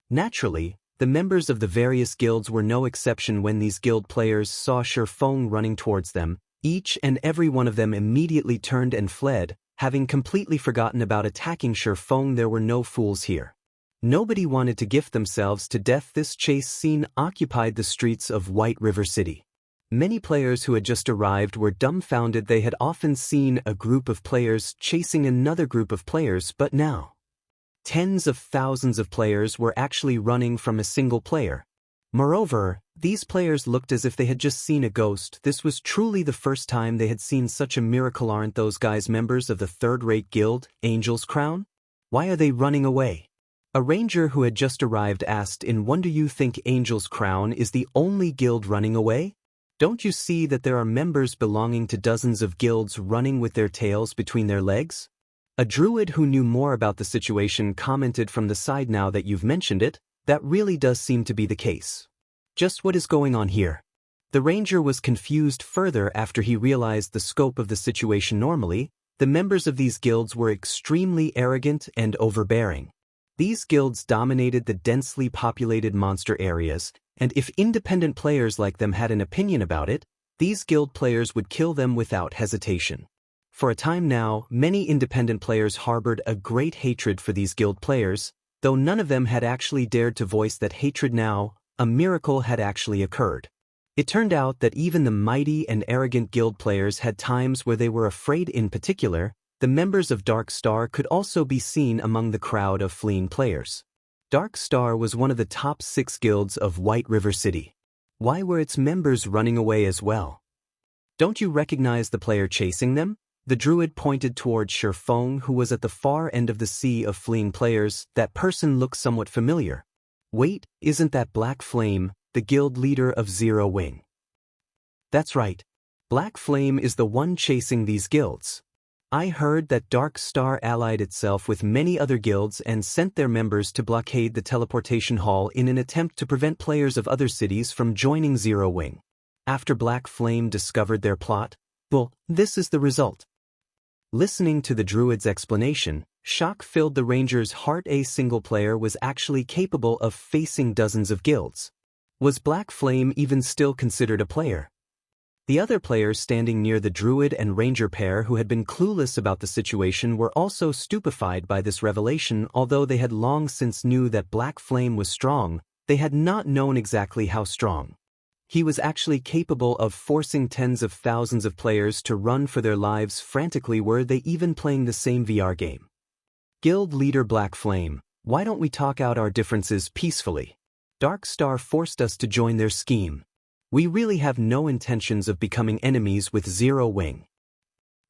Naturally, the members of the various guilds were no exception. When these guild players saw Feng running towards them, each and every one of them immediately turned and fled, having completely forgotten about attacking Feng. There were no fools here. Nobody wanted to gift themselves to death. This chase scene occupied the streets of White River City. Many players who had just arrived were dumbfounded. They had often seen a group of players chasing another group of players, but now, tens of thousands of players were actually running from a single player. Moreover, these players looked as if they had just seen a ghost. This was truly the first time they had seen such a miracle. Aren't those guys members of the third-rate guild, Angel's Crown? Why are they running away? A ranger who had just arrived asked in wonder. You think Angel's Crown is the only guild running away? Don't you see that there are members belonging to dozens of guilds running with their tails between their legs? A druid who knew more about the situation commented from the side. Now that you've mentioned it, that really does seem to be the case. Just what is going on here? The ranger was confused further after he realized the scope of the situation. Normally, the members of these guilds were extremely arrogant and overbearing. These guilds dominated the densely populated monster areas, and if independent players like them had an opinion about it, these guild players would kill them without hesitation. For a time now, many independent players harbored a great hatred for these guild players, though none of them had actually dared to voice that hatred. Now, a miracle had actually occurred. It turned out that even the mighty and arrogant guild players had times where they were afraid. In particular, the members of Dark Star could also be seen among the crowd of fleeing players. Dark Star was one of the top 6 guilds of White River City. Why were its members running away as well? Don't you recognize the player chasing them? The druid pointed toward Feng, who was at the far end of the sea of fleeing players. That person looks somewhat familiar. Wait, isn't that Black Flame, the guild leader of Zero Wing? That's right. Black Flame is the one chasing these guilds. I heard that Dark Star allied itself with many other guilds and sent their members to blockade the teleportation hall in an attempt to prevent players of other cities from joining Zero Wing. After Black Flame discovered their plot, well, this is the result. Listening to the druid's explanation, shock filled the ranger's heart. A single player was actually capable of facing dozens of guilds. Was Black Flame even still considered a player? The other players standing near the druid and ranger pair, who had been clueless about the situation, were also stupefied by this revelation. Although they had long since knew that Black Flame was strong, they had not known exactly how strong. He was actually capable of forcing tens of thousands of players to run for their lives frantically. Were they even playing the same VR game? Guild leader Black Flame, why don't we talk out our differences peacefully? Dark Star forced us to join their scheme. We really have no intentions of becoming enemies with Zero Wing.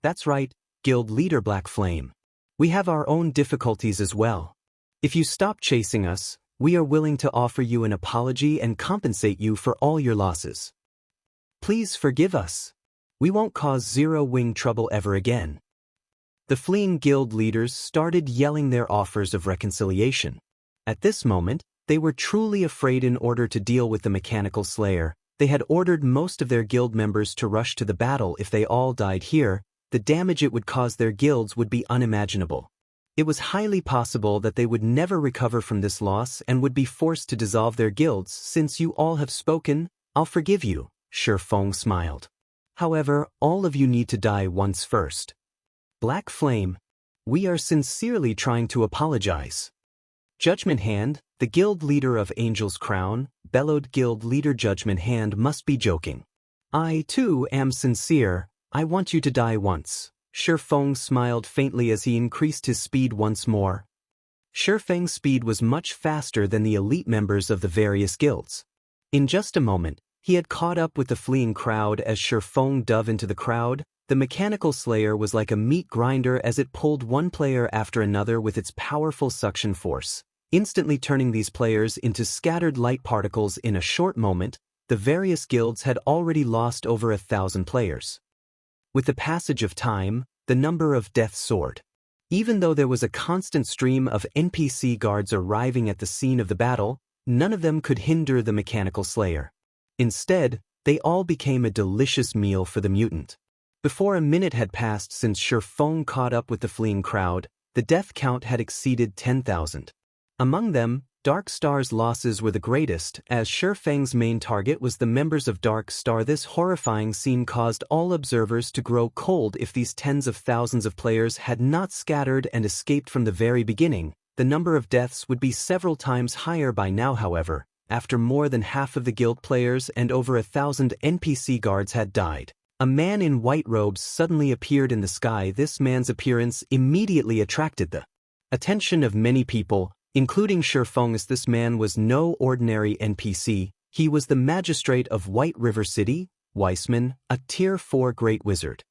That's right, Guild leader Black Flame. We have our own difficulties as well. If you stop chasing us, we are willing to offer you an apology and compensate you for all your losses. Please forgive us. We won't cause Zero Wing trouble ever again. The fleeing guild leaders started yelling their offers of reconciliation. At this moment, They were truly afraid. In order to deal with the mechanical slayer, they had ordered most of their guild members to rush to the battle. If they all died here, the damage it would cause their guilds would be unimaginable. It was highly possible that they would never recover from this loss and would be forced to dissolve their guilds. Since you all have spoken, I'll forgive you, Shi Feng smiled. However, all of you need to die once first. Black Flame, we are sincerely trying to apologize. Judgment Hand, the guild leader of Angel's Crown, bellowed. Guild leader Judgment Hand must be joking. I, too, am sincere. I want you to die once. Shi Feng smiled faintly as he increased his speed once more. Shi Feng's speed was much faster than the elite members of the various guilds. In just a moment, he had caught up with the fleeing crowd. As Shi Feng dove into the crowd, the mechanical slayer was like a meat grinder as it pulled one player after another with its powerful suction force, instantly turning these players into scattered light particles. In a short moment, the various guilds had already lost over 1,000 players. With the passage of time, the number of deaths soared. Even though there was a constant stream of NPC guards arriving at the scene of the battle, none of them could hinder the mechanical slayer. Instead, they all became a delicious meal for the mutant. Before a minute had passed since Shi Feng caught up with the fleeing crowd, the death count had exceeded 10,000. Among them, Dark Star's losses were the greatest, as Shi Feng's main target was the members of Dark Star. This horrifying scene caused all observers to grow cold. If these tens of thousands of players had not scattered and escaped from the very beginning, the number of deaths would be several times higher by now. However, after more than half of the guild players and over 1,000 NPC guards had died, a man in white robes suddenly appeared in the sky. This man's appearance immediately attracted the attention of many people, including Shi Feng. This man was no ordinary NPC, he was the magistrate of White River City, Weissman, a Tier 4 Great Wizard.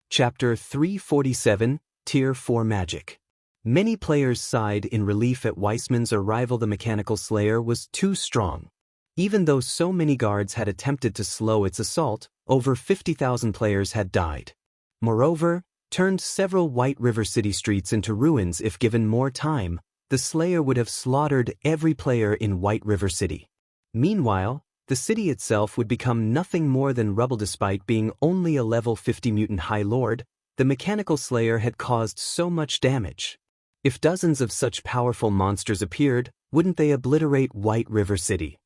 Chapter 347, Tier 4 Magic. Many players sighed in relief at Weissman's arrival. The mechanical slayer was too strong. Even though so many guards had attempted to slow its assault, over 50,000 players had died. Moreover, turned several White River City streets into ruins. If given more time, the Slayer would have slaughtered every player in White River City. Meanwhile, the city itself would become nothing more than rubble. Despite being only a level 50 mutant High Lord, the mechanical slayer had caused so much damage. If dozens of such powerful monsters appeared, wouldn't they obliterate White River City?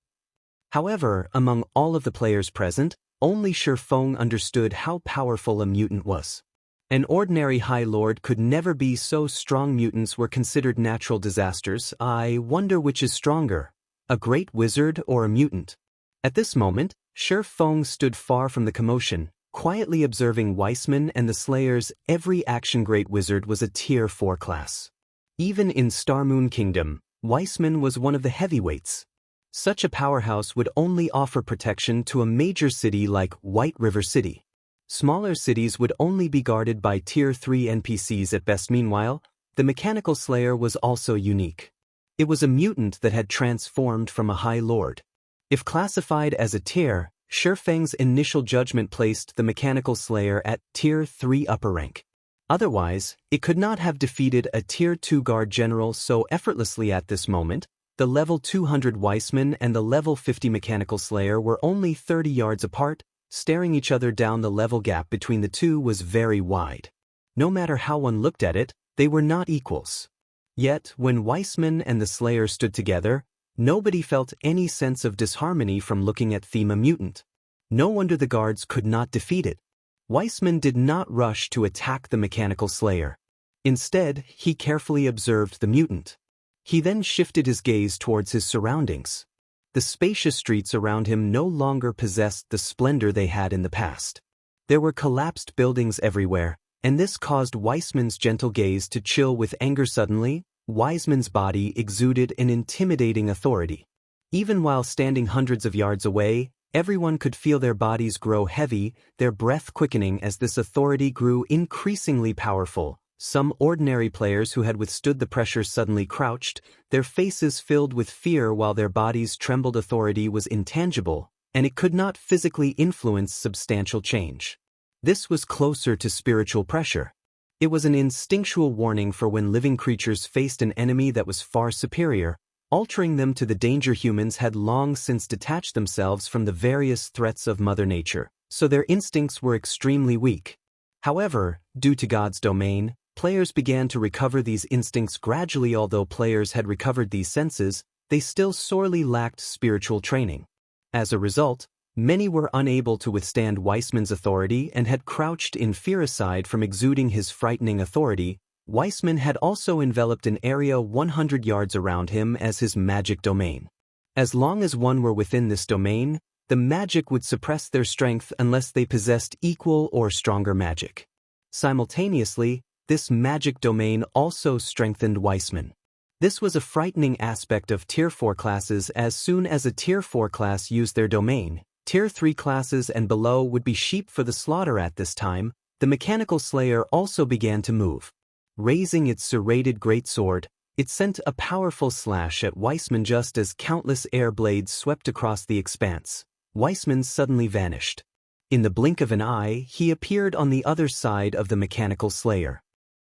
However, among all of the players present, only Shi Feng understood how powerful a mutant was. An ordinary High Lord could never be so strong. Mutants were considered natural disasters. I wonder which is stronger, a great wizard or a mutant. At this moment, Shi Feng stood far from the commotion, quietly observing Weissman and the Slayers. Every action. Great Wizard was a Tier 4 class. Even in Starmoon Kingdom, Weissman was one of the heavyweights. Such a powerhouse would only offer protection to a major city like White River City. Smaller cities would only be guarded by Tier 3 NPCs at best. Meanwhile, the mechanical slayer was also unique. It was a mutant that had transformed from a High Lord. If classified as a tier, Shi Feng's initial judgment placed the mechanical slayer at Tier 3 upper rank. Otherwise, it could not have defeated a Tier 2 guard general so effortlessly. At this moment, the level 200 Weissman and the level 50 mechanical slayer were only 30 yards apart, staring each other down. The level gap between the two was very wide. No matter how one looked at it, they were not equals. Yet, when Weissman and the Slayer stood together, nobody felt any sense of disharmony from looking at Thema Mutant. No wonder the guards could not defeat it. Weissman did not rush to attack the mechanical slayer. Instead, he carefully observed the mutant. He then shifted his gaze towards his surroundings. The spacious streets around him no longer possessed the splendor they had in the past. There were collapsed buildings everywhere, and this caused Weissman's gentle gaze to chill with anger. Suddenly, Weissman's body exuded an intimidating authority. Even while standing hundreds of yards away, everyone could feel their bodies grow heavy, their breath quickening as this authority grew increasingly powerful. Some ordinary players who had withstood the pressure suddenly crouched, their faces filled with fear while their bodies trembled. Authority was intangible, and it could not physically influence substantial change. This was closer to spiritual pressure. It was an instinctual warning for when living creatures faced an enemy that was far superior. altering them to the danger. Humans had long since detached themselves from the various threats of Mother Nature, so their instincts were extremely weak. However, due to God's domain, players began to recover these instincts gradually. Although players had recovered these senses, they still sorely lacked spiritual training. As a result, many were unable to withstand Weissman's authority and had crouched in fear. Aside from exuding his frightening authority, Weissman had also enveloped an area 100 yards around him as his magic domain. As long as one were within this domain, the magic would suppress their strength unless they possessed equal or stronger magic. Simultaneously, this magic domain also strengthened Weissman. This was a frightening aspect of Tier 4 classes. As soon as a Tier 4 class used their domain, Tier 3 classes and below would be sheep for the slaughter. At this time, the Mechanical Slayer also began to move. Raising its serrated greatsword, it sent a powerful slash at Weissman. Just as countless air blades swept across the expanse, Weissman suddenly vanished. In the blink of an eye, he appeared on the other side of the Mechanical Slayer.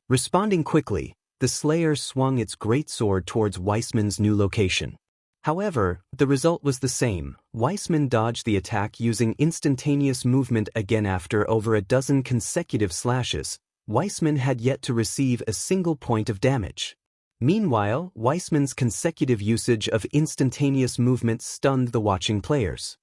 Responding quickly, the Slayer swung its greatsword towards Weissman's new location. However, the result was the same. Weissman dodged the attack using instantaneous movement. Again, after over a dozen consecutive slashes, Weissman had yet to receive a single point of damage. Meanwhile, Weissman's consecutive usage of instantaneous movement stunned the watching players.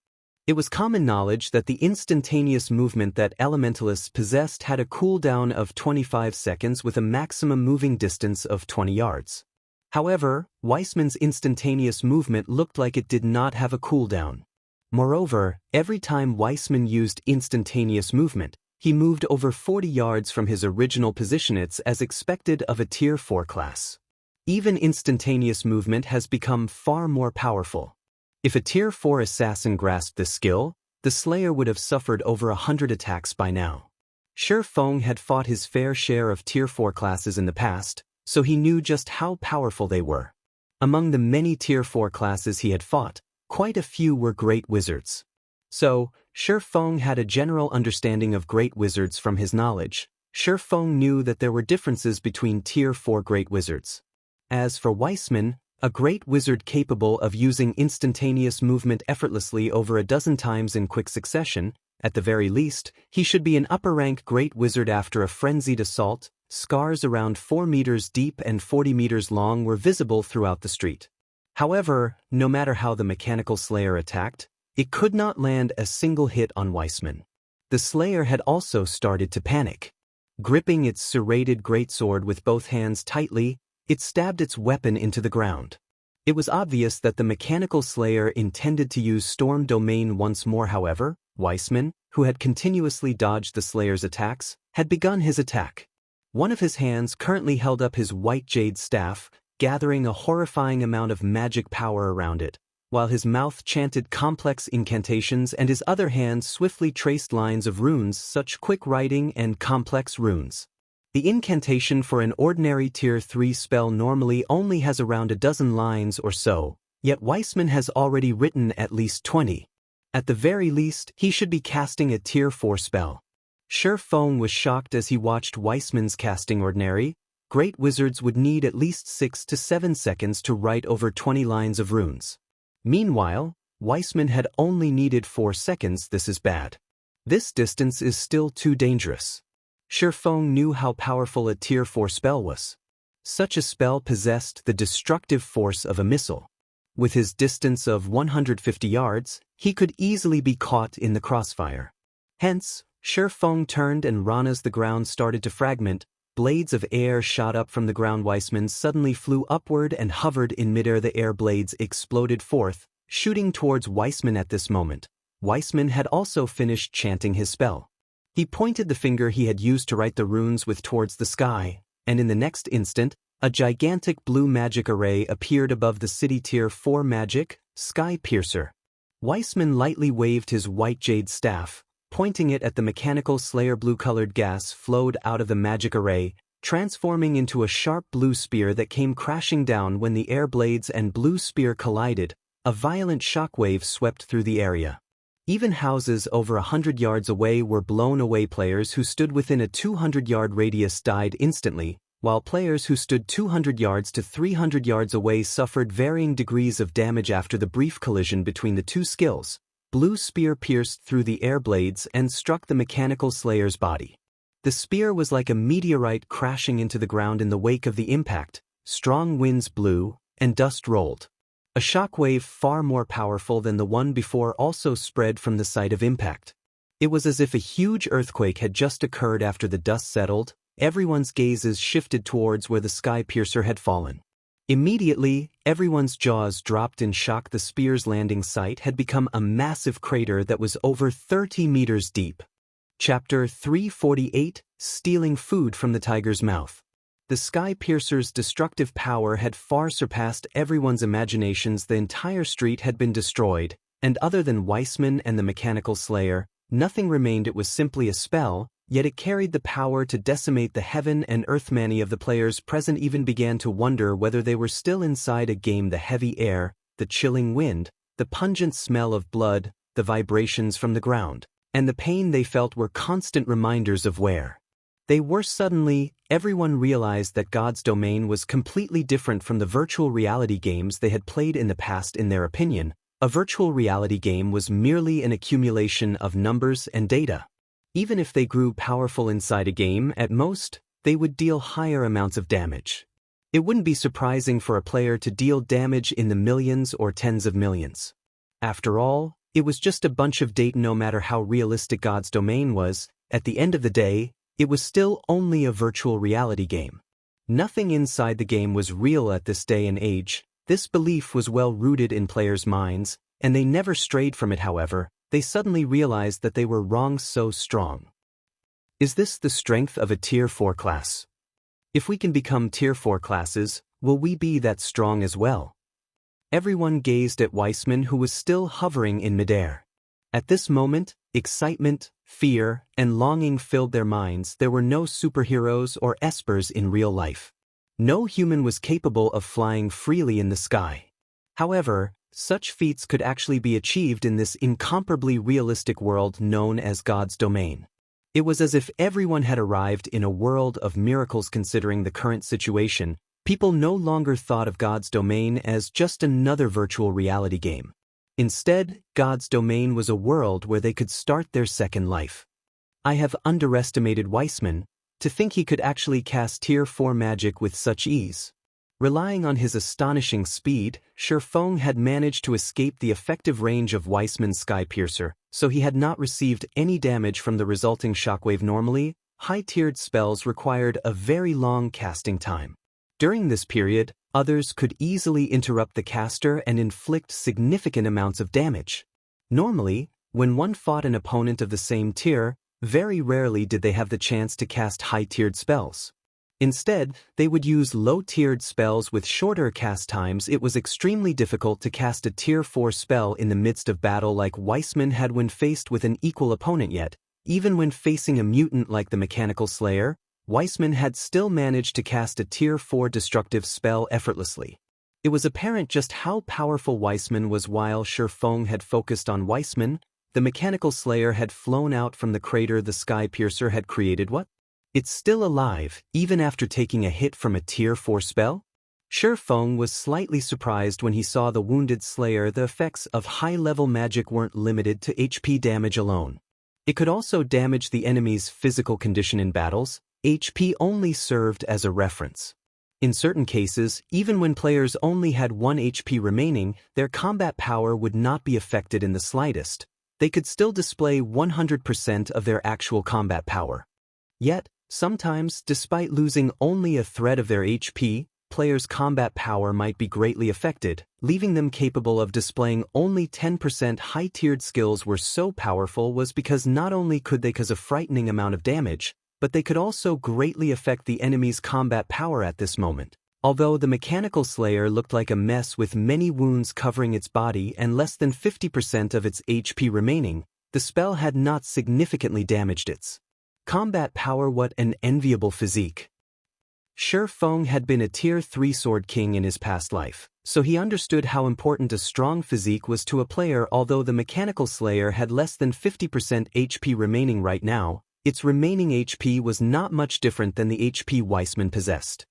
It was common knowledge that the instantaneous movement that elementalists possessed had a cooldown of 25 seconds with a maximum moving distance of 20 yards. However, Weissman's instantaneous movement looked like it did not have a cooldown. Moreover, every time Weissman used instantaneous movement, he moved over 40 yards from his original position. It's as expected of a Tier 4 class. Even instantaneous movement has become far more powerful. If a Tier 4 assassin grasped this skill, the Slayer would have suffered over 100 attacks by now. Shi Feng had fought his fair share of Tier 4 classes in the past, so he knew just how powerful they were. Among the many Tier 4 classes he had fought, quite a few were great wizards. So, Shi Feng had a general understanding of great wizards. From his knowledge, Shi Feng knew that there were differences between Tier 4 great wizards. As for Weissman, a great wizard capable of using instantaneous movement effortlessly over a dozen times in quick succession, at the very least, he should be an upper-rank great wizard. After a frenzied assault, scars around 4 meters deep and 40 meters long were visible throughout the street. However, no matter how the Mechanical Slayer attacked, it could not land a single hit on Weissman. The Slayer had also started to panic. Gripping its serrated greatsword with both hands tightly, it stabbed its weapon into the ground. It was obvious that the Mechanical Slayer intended to use Storm Domain once more. However, Weissman, who had continuously dodged the Slayer's attacks, had begun his attack. One of his hands currently held up his white jade staff, gathering a horrifying amount of magic power around it, while his mouth chanted complex incantations and his other hand swiftly traced lines of runes. Such quick writing and complex runes. The incantation for an ordinary Tier 3 spell normally only has around a dozen lines or so, yet Weissman has already written at least 20. At the very least, he should be casting a Tier 4 spell. Shi Feng was shocked as he watched Weissman's casting. Ordinary great wizards would need at least 6 to 7 seconds to write over 20 lines of runes. Meanwhile, Weissman had only needed 4 seconds. This is bad. This distance is still too dangerous. Shi Feng knew how powerful a Tier 4 spell was. Such a spell possessed the destructive force of a missile. With his distance of 150 yards, he could easily be caught in the crossfire. Hence, Shi Feng turned and ran as the ground started to fragment. Blades of air shot up from the ground. Weissman suddenly flew upward and hovered in midair. The air blades exploded forth, shooting towards Weissman. At this moment, Weissman had also finished chanting his spell. He pointed the finger he had used to write the runes with towards the sky, and in the next instant, a gigantic blue magic array appeared above the city. Tier 4 magic, Sky Piercer. Weissman lightly waved his white jade staff, pointing it at the Mechanical Slayer. Blue-colored gas flowed out of the magic array, transforming into a sharp blue spear that came crashing down. When the air blades and blue spear collided, a violent shockwave swept through the area. Even houses over 100 yards away were blown away. Players who stood within a 200-yard radius died instantly, while players who stood 200 yards to 300 yards away suffered varying degrees of damage after the brief collision between the two skills. Blue spear pierced through the air blades and struck the mechanical slayer's body. The spear was like a meteorite crashing into the ground in the wake of the impact. Strong winds blew, and dust rolled. A shockwave far more powerful than the one before also spread from the site of impact. It was as if a huge earthquake had just occurred after the dust settled. Everyone's gazes shifted towards where the sky piercer had fallen. Immediately, everyone's jaws dropped in shock. The spear's landing site had become a massive crater that was over 30 meters deep. Chapter 348, Stealing Food from the Tiger's Mouth. The sky piercer's destructive power had far surpassed everyone's imaginations. The entire street had been destroyed, and other than Weissman and the mechanical slayer, nothing remained. It was simply a spell, yet it carried the power to decimate the heaven and earth. Many of the players present even began to wonder whether they were still inside a game. The heavy air, the chilling wind, the pungent smell of blood, the vibrations from the ground, and the pain they felt were constant reminders of where they were. Suddenly, everyone realized that God's domain was completely different from the virtual reality games they had played in the past. In their opinion, a virtual reality game was merely an accumulation of numbers and data. Even if they grew powerful inside a game, at most, they would deal higher amounts of damage. It wouldn't be surprising for a player to deal damage in the millions or tens of millions. After all, it was just a bunch of data. No matter how realistic God's domain was, at the end of the day, it was still only a virtual reality game. Nothing inside the game was real at this day and age. This belief was well rooted in players' minds, and they never strayed from it. However, they suddenly realized that they were wrong. So strong. Is this the strength of a Tier 4 class? If we can become Tier 4 classes, will we be that strong as well? Everyone gazed at Weissman, who was still hovering in midair. At this moment, excitement, fear, and longing filled their minds. There were no superheroes or espers in real life. No human was capable of flying freely in the sky. However, such feats could actually be achieved in this incomparably realistic world known as God's domain. It was as if everyone had arrived in a world of miracles. Considering the current situation, people no longer thought of God's domain as just another virtual reality game. Instead, God's domain was a world where they could start their second life. I have underestimated Weissman. To think he could actually cast Tier 4 magic with such ease. Relying on his astonishing speed, Shifeng had managed to escape the effective range of Weissman's sky piercer, so he had not received any damage from the resulting shockwave. Normally, high-tiered spells required a very long casting time. During this period, others could easily interrupt the caster and inflict significant amounts of damage. Normally, when one fought an opponent of the same tier, very rarely did they have the chance to cast high-tiered spells. Instead, they would use low-tiered spells with shorter cast times. It was extremely difficult to cast a Tier 4 spell in the midst of battle like Weissman had when faced with an equal opponent. Yet, even when facing a mutant like the Mechanical Slayer, Weissman had still managed to cast a Tier 4 destructive spell effortlessly. It was apparent just how powerful Weissman was. While Shifeng had focused on Weissman, the Mechanical Slayer had flown out from the crater the Sky Piercer had created. What? It's still alive, even after taking a hit from a Tier 4 spell? Shifeng was slightly surprised when he saw the wounded Slayer. The effects of high-level magic weren't limited to HP damage alone. It could also damage the enemy's physical condition in battles. HP only served as a reference. In certain cases, even when players only had 1 HP remaining, their combat power would not be affected in the slightest. They could still display 100% of their actual combat power. Yet, sometimes, despite losing only a thread of their HP, players' combat power might be greatly affected, leaving them capable of displaying only 10%. High-tiered skills were so powerful was because not only could they cause a frightening amount of damage, but they could also greatly affect the enemy's combat power at this moment. Although the Mechanical Slayer looked like a mess with many wounds covering its body and less than 50% of its HP remaining, the spell had not significantly damaged its combat power. What an enviable physique. Shifeng had been a Tier 3 Sword King in his past life, so he understood how important a strong physique was to a player. Although the Mechanical Slayer had less than 50% HP remaining right now, Its remaining HP was not much different than the HP Weissman possessed.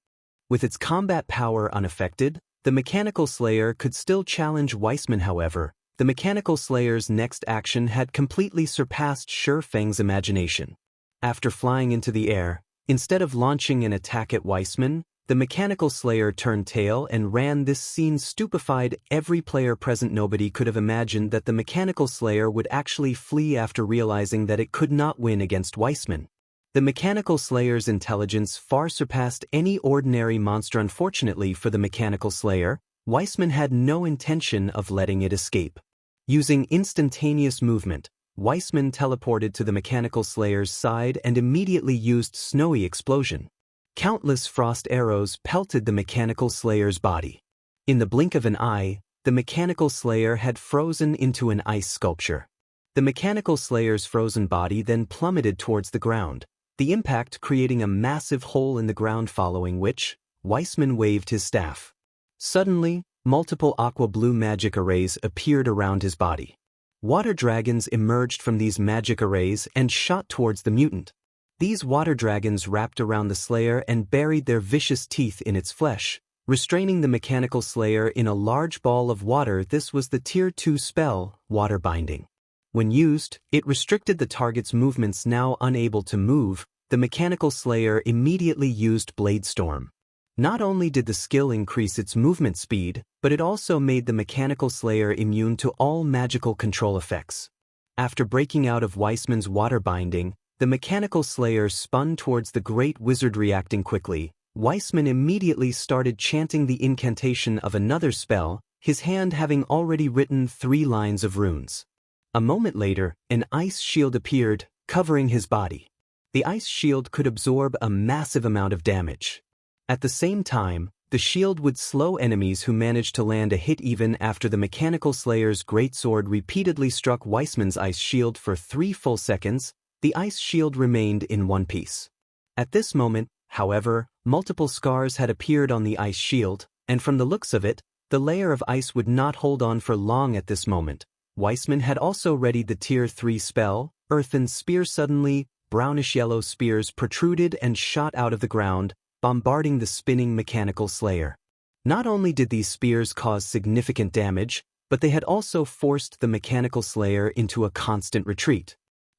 With its combat power unaffected, the Mechanical Slayer could still challenge Weissman. However, the Mechanical Slayer's next action had completely surpassed Shi Feng's imagination. After flying into the air, instead of launching an attack at Weissman, the Mechanical Slayer turned tail and ran. This scene stupefied every player present. Nobody could have imagined that the Mechanical Slayer would actually flee after realizing that it could not win against Weissman. The Mechanical Slayer's intelligence far surpassed any ordinary monster. Unfortunately for the Mechanical Slayer, Weissman had no intention of letting it escape. Using instantaneous movement, Weissman teleported to the Mechanical Slayer's side and immediately used Snowy Explosion. Countless frost arrows pelted the Mechanical Slayer's body. In the blink of an eye, the Mechanical Slayer had frozen into an ice sculpture. The Mechanical Slayer's frozen body then plummeted towards the ground, the impact creating a massive hole in the ground, following which, Weissman waved his staff. Suddenly, multiple aqua-blue magic arrays appeared around his body. Water dragons emerged from these magic arrays and shot towards the mutant. These water dragons wrapped around the Slayer and buried their vicious teeth in its flesh, restraining the Mechanical Slayer in a large ball of water. This was the Tier 2 spell, Water Binding. When used, it restricted the target's movements. Now unable to move, the Mechanical Slayer immediately used Blade Storm. Not only did the skill increase its movement speed, but it also made the Mechanical Slayer immune to all magical control effects. After breaking out of Weissman's Water Binding, the Mechanical Slayer spun towards the Great Wizard. Reacting quickly, Weissman immediately started chanting the incantation of another spell, his hand having already written 3 lines of runes. A moment later, an ice shield appeared, covering his body. The ice shield could absorb a massive amount of damage. At the same time, the shield would slow enemies who managed to land a hit. Even after the Mechanical Slayer's greatsword repeatedly struck Weissman's ice shield for 3 full seconds, the ice shield remained in one piece. At this moment, however, multiple scars had appeared on the ice shield, and from the looks of it, the layer of ice would not hold on for long. At this moment, Weissman had also readied the Tier 3 spell, Earthen Spear. Suddenly, brownish-yellow spears protruded and shot out of the ground, bombarding the spinning Mechanical Slayer. Not only did these spears cause significant damage, but they had also forced the Mechanical Slayer into a constant retreat.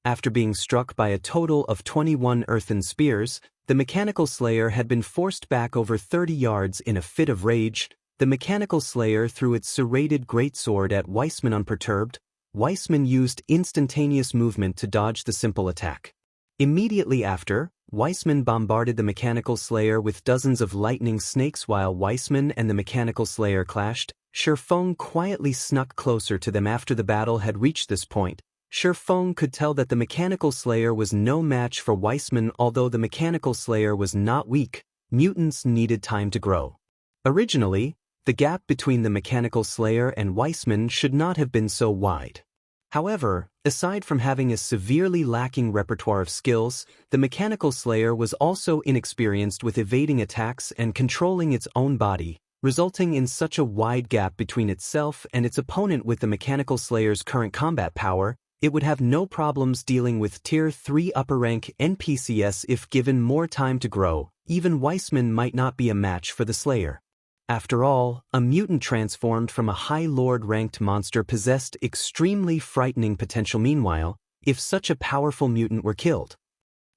After being struck by a total of 21 earthen spears, the Mechanical Slayer had been forced back over 30 yards. In a fit of rage, the Mechanical Slayer threw its serrated greatsword at Weissman. Unperturbed, Weissman used instantaneous movement to dodge the simple attack. Immediately after, Weissman bombarded the Mechanical Slayer with dozens of lightning snakes. While Weissman and the Mechanical Slayer clashed, Shi Feng quietly snuck closer to them. After the battle had reached this point, Shi Feng could tell that the Mechanical Slayer was no match for Weissman. Although the Mechanical Slayer was not weak, mutants needed time to grow. Originally, the gap between the Mechanical Slayer and Weissman should not have been so wide. However, aside from having a severely lacking repertoire of skills, the Mechanical Slayer was also inexperienced with evading attacks and controlling its own body, resulting in such a wide gap between itself and its opponent. With the Mechanical Slayer's current combat power, it would have no problems dealing with Tier 3 upper-rank NPCs if given more time to grow. Even Weissman might not be a match for the Slayer. After all, a mutant transformed from a High Lord-ranked monster possessed extremely frightening potential. Meanwhile, if such a powerful mutant were killed,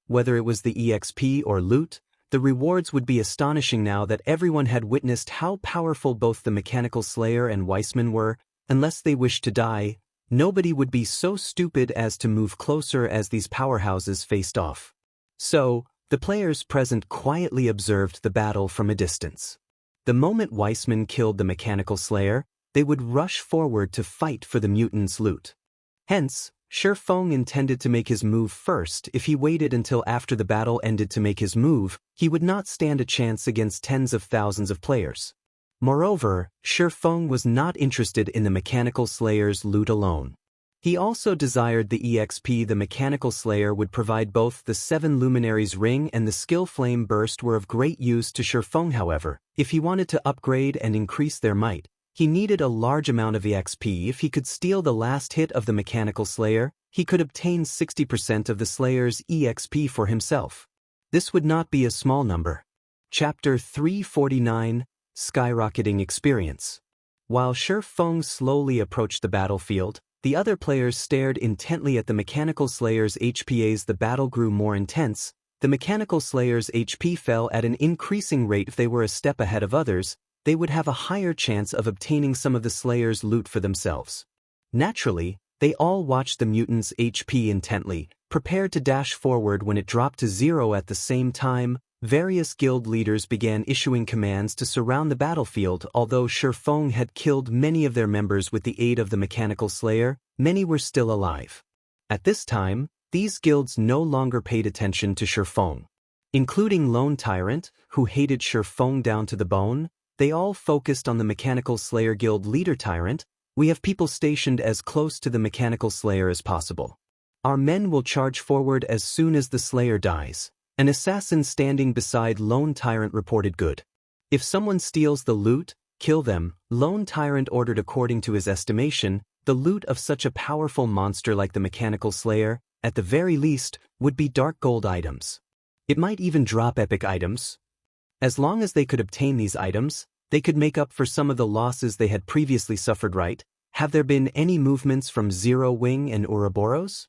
whether it was the EXP or loot, the rewards would be astonishing. Now that everyone had witnessed how powerful both the Mechanical Slayer and Weissman were, unless they wished to die, nobody would be so stupid as to move closer as these powerhouses faced off. So, the players present quietly observed the battle from a distance. The moment Weissman killed the Mechanical Slayer, they would rush forward to fight for the mutant's loot. Hence, Shi Feng intended to make his move first. If he waited until after the battle ended to make his move, he would not stand a chance against tens of thousands of players. Moreover, Shi Feng was not interested in the Mechanical Slayer's loot alone. He also desired the EXP. The Mechanical Slayer would provide. Both the 7 Luminaries Ring and the Skill Flame Burst were of great use to Shi Feng. However, if he wanted to upgrade and increase their might, He needed a large amount of EXP. If he could steal the last hit of the Mechanical Slayer, he could obtain 60% of the Slayer's EXP for himself. This would not be a small number. Chapter 349, Skyrocketing Experience. While Shi Feng slowly approached the battlefield, the other players stared intently at the Mechanical Slayer's HP. As the battle grew more intense, the Mechanical Slayer's HP fell at an increasing rate. If they were a step ahead of others, they would have a higher chance of obtaining some of the Slayer's loot for themselves. Naturally, they all watched the mutant's HP intently, prepared to dash forward when it dropped to 0. At the same time, various guild leaders began issuing commands to surround the battlefield. Although Shi Feng had killed many of their members with the aid of the Mechanical Slayer, many were still alive. At this time, these guilds no longer paid attention to Shi Feng. Including Lone Tyrant, who hated Shi Feng down to the bone, they all focused on the Mechanical Slayer guild leader. Tyrant, we have people stationed as close to the Mechanical Slayer as possible. Our men will charge forward as soon as the Slayer dies. An assassin standing beside Lone Tyrant reported. Good. If someone steals the loot, kill them. Lone Tyrant ordered. According to his estimation, the loot of such a powerful monster like the Mechanical Slayer, at the very least, would be dark gold items. It might even drop epic items. As long as they could obtain these items, they could make up for some of the losses they had previously suffered. Right? Have there been any movements from Zero Wing and Ouroboros?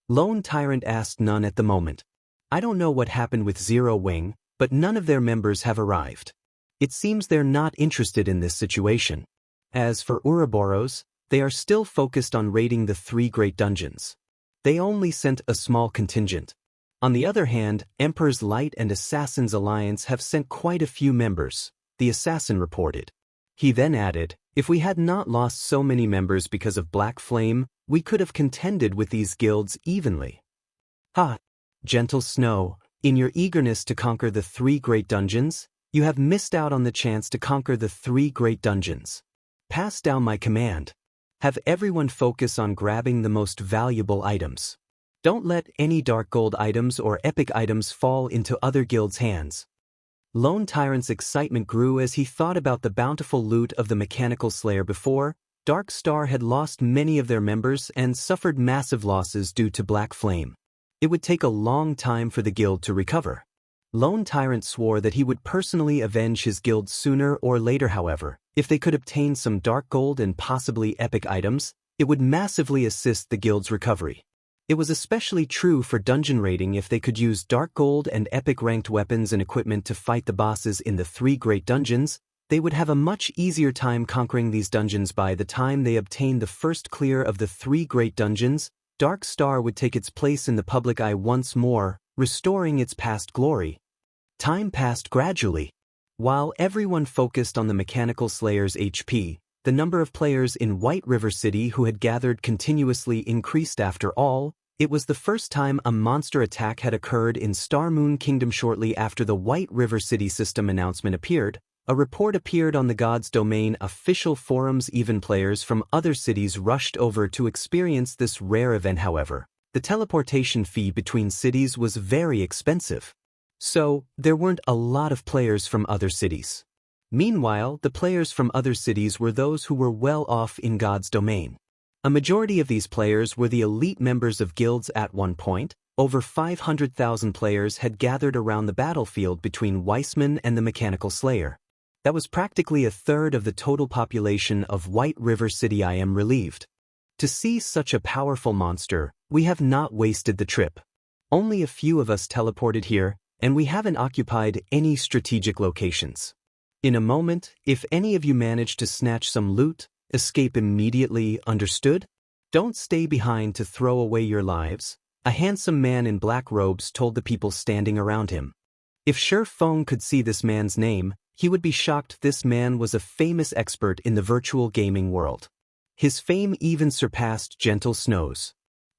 Lone Tyrant asked. None at the moment. I don't know what happened with Zero Wing, but none of their members have arrived. It seems they're not interested in this situation. As for Ouroboros, they are still focused on raiding the 3 great dungeons. They only sent a small contingent. On the other hand, Emperor's Light and Assassin's Alliance have sent quite a few members, the assassin reported. He then added, if we had not lost so many members because of Black Flame, we could have contended with these guilds evenly. Ha! Gentle Snow, in your eagerness to conquer the 3 great dungeons, you have missed out on the chance to conquer the 3 great dungeons. Pass down my command. Have everyone focus on grabbing the most valuable items. Don't let any dark gold items or epic items fall into other guilds' hands. Lone Tyrant's excitement grew as he thought about the bountiful loot of the Mechanical Slayer. Before, Dark Star had lost many of their members and suffered massive losses due to Black Flame. It would take a long time for the guild to recover. Lone Tyrant swore that he would personally avenge his guild sooner or later. However, if they could obtain some dark gold and possibly epic items, it would massively assist the guild's recovery. It was especially true for dungeon raiding. If they could use dark gold and epic ranked weapons and equipment to fight the bosses in the 3 great dungeons, they would have a much easier time conquering these dungeons. By the time they obtained the first clear of the 3 great dungeons, Dark Star would take its place in the public eye once more, restoring its past glory. Time passed gradually. While everyone focused on the Mechanical Slayer's HP, the number of players in White River City who had gathered continuously increased. After all, it was the first time a monster attack had occurred in Star Moon Kingdom. Shortly after the White River City system announcement appeared, a report appeared on the God's Domain official forums. Even players from other cities rushed over to experience this rare event. However, the teleportation fee between cities was very expensive. So, there weren't a lot of players from other cities. Meanwhile, the players from other cities were those who were well off in God's Domain. A majority of these players were the elite members of guilds. At one point, over 500,000 players had gathered around the battlefield between Weissman and the Mechanical Slayer. That was practically a third of the total population of White River City. I am relieved. To see such a powerful monster, we have not wasted the trip. Only a few of us teleported here, and we haven't occupied any strategic locations. In a moment, if any of you manage to snatch some loot, escape immediately. Understood? Don't stay behind to throw away your lives, a handsome man in black robes told the people standing around him. If Shi Feng could see this man's name, he would be shocked. This man was a famous expert in the virtual gaming world. His fame even surpassed Gentle Snow's.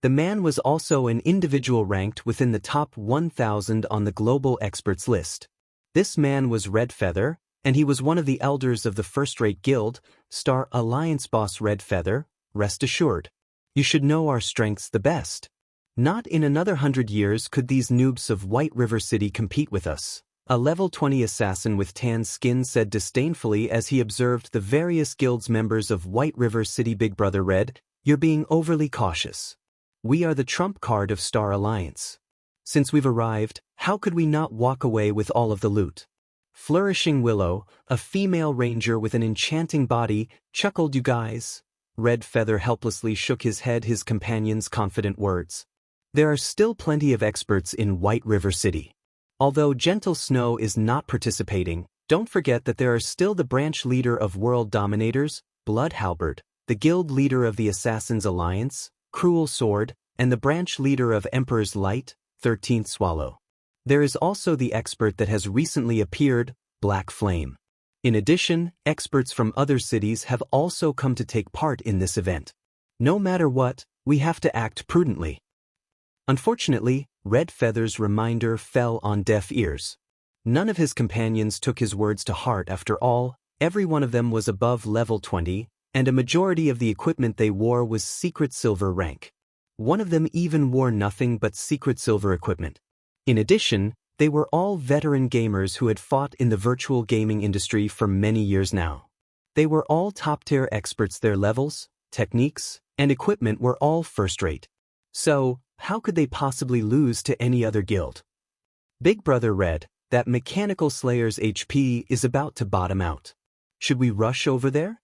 The man was also an individual ranked within the top 1,000 on the global experts list. This man was Red Feather, and he was one of the elders of the first-rate guild, Star Alliance boss Red Feather. Rest assured, you should know our strengths the best. Not in another 100 years could these noobs of White River City compete with us. A level 20 assassin with tan skin said disdainfully as he observed the various guilds members of White River City. Big Brother Red, you're being overly cautious. We are the trump card of Star Alliance. Since we've arrived, how could we not walk away with all of the loot? Flourishing Willow, a female ranger with an enchanting body, chuckled. You guys? Red Feather helplessly shook his head. His companion's confident words. There are still plenty of experts in White River City. Although Gentle Snow is not participating, don't forget that there are still the branch leader of World Dominators, Blood Halberd, the guild leader of the Assassins Alliance, Cruel Sword, and the branch leader of Emperor's Light, 13th Swallow. There is also the expert that has recently appeared, Black Flame. In addition, experts from other cities have also come to take part in this event. No matter what, we have to act prudently. Unfortunately, Red Feather's reminder fell on deaf ears. None of his companions took his words to heart. After all, every one of them was above level 20, and a majority of the equipment they wore was secret silver rank. One of them even wore nothing but secret silver equipment. In addition, they were all veteran gamers who had fought in the virtual gaming industry for many years now. They were all top-tier experts. Their levels, techniques, and equipment were all first-rate. So, how could they possibly lose to any other guild? Big Brother Red, that Mechanical Slayer's HP is about to bottom out. Should we rush over there?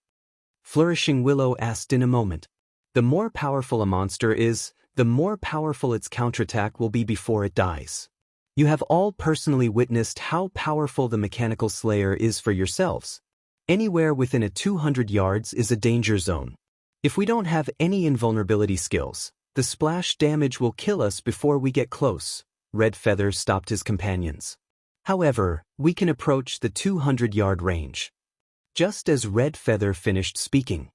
Flourishing Willow asked. In a moment. The more powerful a monster is, the more powerful its counterattack will be before it dies. You have all personally witnessed how powerful the Mechanical Slayer is for yourselves. Anywhere within a 200 yards is a danger zone. If we don't have any invulnerability skills, the splash damage will kill us before we get close. Red Feather stopped his companions. However, we can approach the 200-yard range. Just as Red Feather finished speaking,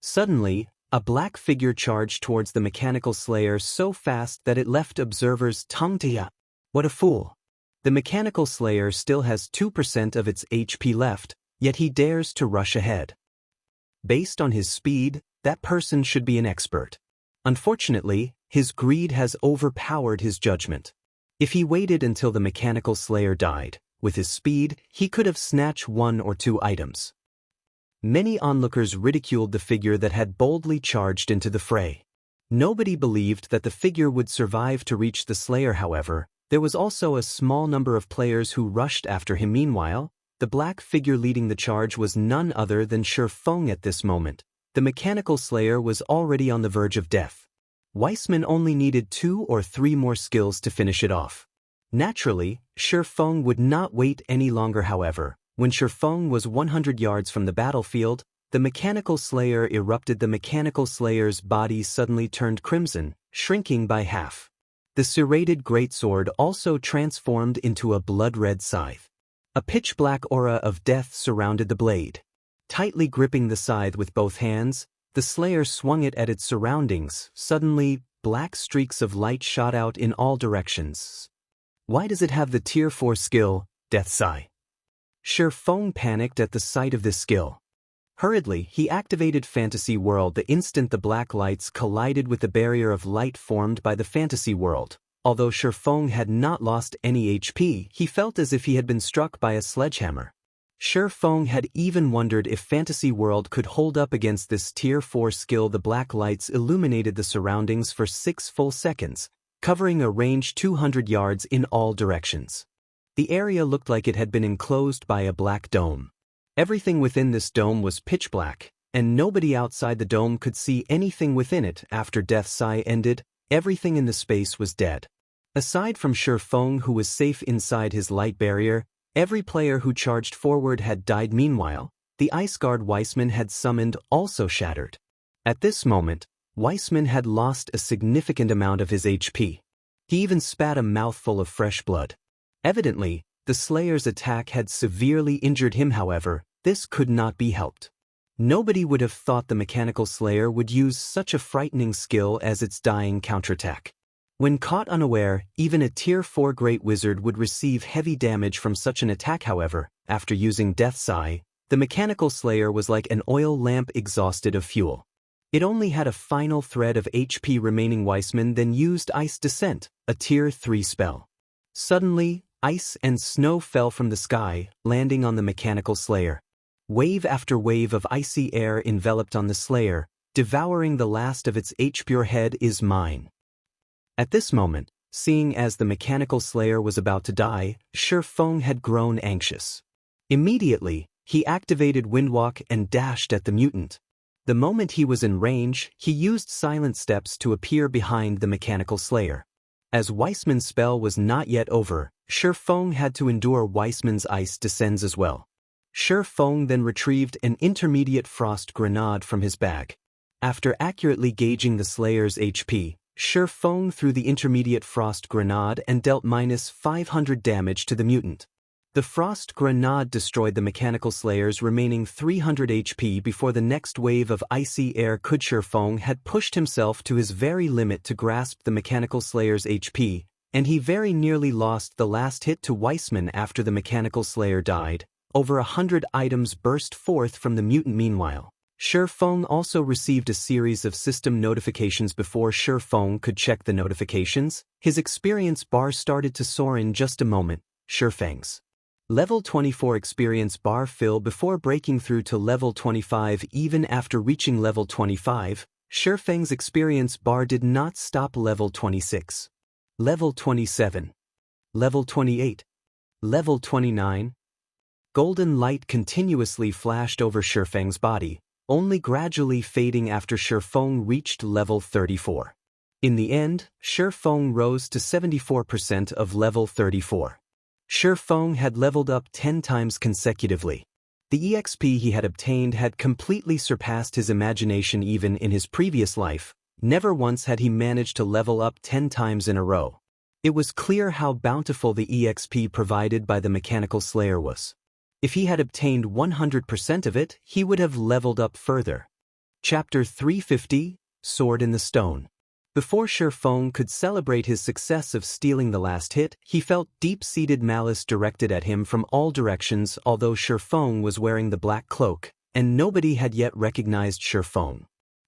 suddenly, a black figure charged towards the Mechanical Slayer so fast that it left observers tongue-tied. What a fool! The Mechanical Slayer still has 2% of its HP left, yet he dares to rush ahead. Based on his speed, that person should be an expert. Unfortunately, his greed has overpowered his judgment. If he waited until the Mechanical Slayer died, with his speed, he could have snatched one or two items. Many onlookers ridiculed the figure that had boldly charged into the fray. Nobody believed that the figure would survive to reach the Slayer. However, there was also a small number of players who rushed after him. Meanwhile, the black figure leading the charge was none other than Shi Feng. At this moment, the Mechanical Slayer was already on the verge of death. Weissman only needed 2 or 3 more skills to finish it off. Naturally, Shi Feng would not wait any longer. However, when Shi Feng was 100 yards from the battlefield, the Mechanical Slayer erupted. The Mechanical Slayer's body suddenly turned crimson, shrinking by half. The serrated greatsword also transformed into a blood-red scythe. A pitch-black aura of death surrounded the blade. Tightly gripping the scythe with both hands, the Slayer swung it at its surroundings. Suddenly, black streaks of light shot out in all directions. Why does it have the Tier 4 skill, Death Sigh? Shi Feng panicked at the sight of this skill. Hurriedly, he activated Fantasy World the instant the black lights collided with the barrier of light formed by the Fantasy World. Although Shi Feng had not lost any HP, he felt as if he had been struck by a sledgehammer. Shi Feng had even wondered if Fantasy World could hold up against this Tier 4 skill. The black lights illuminated the surroundings for 6 full seconds, covering a range 200 yards in all directions. The area looked like it had been enclosed by a black dome. Everything within this dome was pitch black, and nobody outside the dome could see anything within it. After Death Sigh ended, everything in the space was dead. Aside from Shi Feng, who was safe inside his light barrier, every player who charged forward had died. Meanwhile, the ice guard Weissman had summoned also shattered. At this moment, Weissman had lost a significant amount of his HP. He even spat a mouthful of fresh blood. Evidently, the Slayer's attack had severely injured him. However, this could not be helped. Nobody would have thought the Mechanical Slayer would use such a frightening skill as its dying counterattack. When caught unaware, even a Tier 4 Great Wizard would receive heavy damage from such an attack. However, after using Death Sigh, the Mechanical Slayer was like an oil lamp exhausted of fuel. It only had a final thread of HP remaining. Weissman then used Ice Descent, a Tier 3 spell. Suddenly, Ice and snow fell from the sky, landing on the mechanical slayer. Wave after wave of icy air enveloped on the slayer, devouring the last of its Your head is mine. At this moment, seeing as the mechanical slayer was about to die, Shi Feng had grown anxious. Immediately, he activated Windwalk and dashed at the mutant. The moment he was in range, he used silent steps to appear behind the mechanical slayer. As Weissman's spell was not yet over, Shi Feng had to endure Weissman's ice descends as well. Shi Feng then retrieved an intermediate frost grenade from his bag. After accurately gauging the slayer's HP, Shi Feng threw the intermediate frost grenade and dealt -500 damage to the mutant. The frost grenade destroyed the mechanical slayer's remaining 300 HP before the next wave of icy air could. Shi Feng had pushed himself to his very limit to grasp the mechanical slayer's HP, and he very nearly lost the last hit to Weissman after the mechanical slayer died. Over 100 items burst forth from the mutant meanwhile. Shi Feng also received a series of system notifications before Shi Feng could check the notifications. His experience bar started to soar in just a moment. Shi Feng's Level 24 experience bar filled before breaking through to level 25. Even after reaching level 25, Shi Feng's experience bar did not stop. Level 26. Level 27. Level 28. Level 29. Golden light continuously flashed over Shi Feng's body, only gradually fading after Shi Feng reached level 34. In the end, Shi Feng rose to 74% of level 34. Shi Feng had leveled up 10 times consecutively. The EXP he had obtained had completely surpassed his imagination. Even in his previous life, never once had he managed to level up 10 times in a row. It was clear how bountiful the EXP provided by the mechanical slayer was. If he had obtained 100% of it, he would have leveled up further. Chapter 350, Sword in the Stone. Before Shi Feng could celebrate his success of stealing the last hit, he felt deep-seated malice directed at him from all directions. Although Shi Feng was wearing the black cloak, and nobody had yet recognized Shi Feng.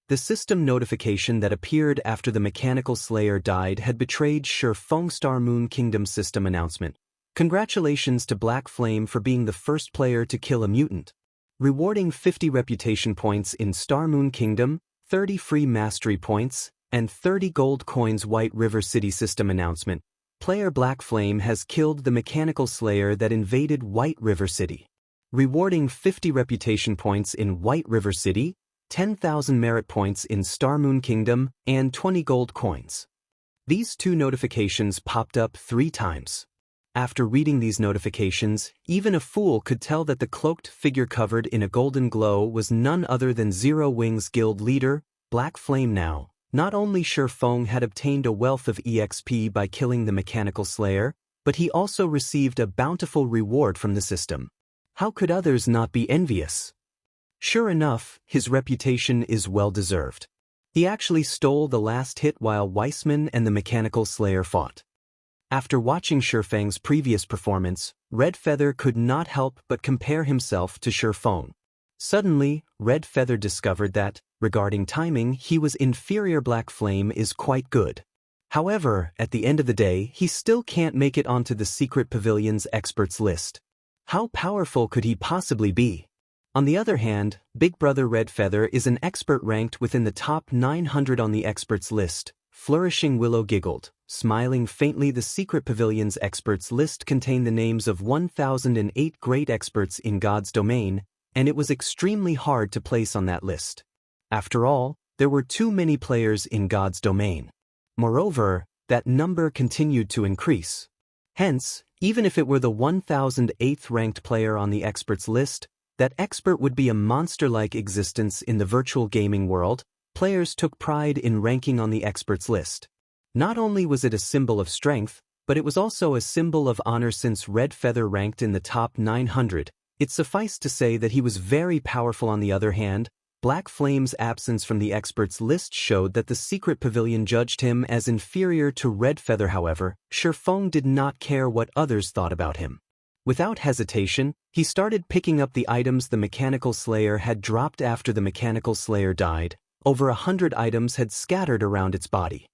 The system notification that appeared after the mechanical slayer died had betrayed Shi Feng's Star Moon Kingdom system announcement. Congratulations to Black Flame for being the first player to kill a mutant. Rewarding 50 reputation points in Star Moon Kingdom, 30 free mastery points, and 30 gold coins. White River City system announcement. Player Black Flame has killed the mechanical slayer that invaded White River City. Rewarding 50 reputation points in White River City, 10,000 merit points in Star Moon Kingdom, and 20 gold coins. These two notifications popped up 3 times. After reading these notifications, even a fool could tell that the cloaked figure covered in a golden glow was none other than Zero Wings Guild leader, Black Flame. Now, not only Shi Feng had obtained a wealth of EXP by killing the mechanical slayer, but he also received a bountiful reward from the system. How could others not be envious? Sure enough, his reputation is well-deserved. He actually stole the last hit while Weissman and the mechanical slayer fought. After watching Shi Feng's previous performance, Red Feather could not help but compare himself to Shi Feng. Suddenly, Red Feather discovered that, regarding timing, he was inferior. Black Flame is quite good. However, at the end of the day, he still can't make it onto the Secret Pavilion's experts list. How powerful could he possibly be? On the other hand, Big Brother Red Feather is an expert ranked within the top 900 on the experts list. Flourishing Willow giggled, smiling faintly. The Secret Pavilion's experts list contained the names of 1008 great experts in God's domain, and it was extremely hard to place on that list. After all, there were too many players in God's domain. Moreover, that number continued to increase. Hence, even if it were the 1008th ranked player on the experts list, that expert would be a monster-like existence in the virtual gaming world. Players took pride in ranking on the experts list. Not only was it a symbol of strength, but it was also a symbol of honor. Since Red Feather ranked in the top 900, it sufficed to say that he was very powerful. On the other hand, Black Flame's absence from the experts list showed that the Secret Pavilion judged him as inferior to Red Feather. However, Shi Feng did not care what others thought about him. Without hesitation, he started picking up the items the mechanical slayer had dropped after the mechanical slayer died. Over 100 items had scattered around its body.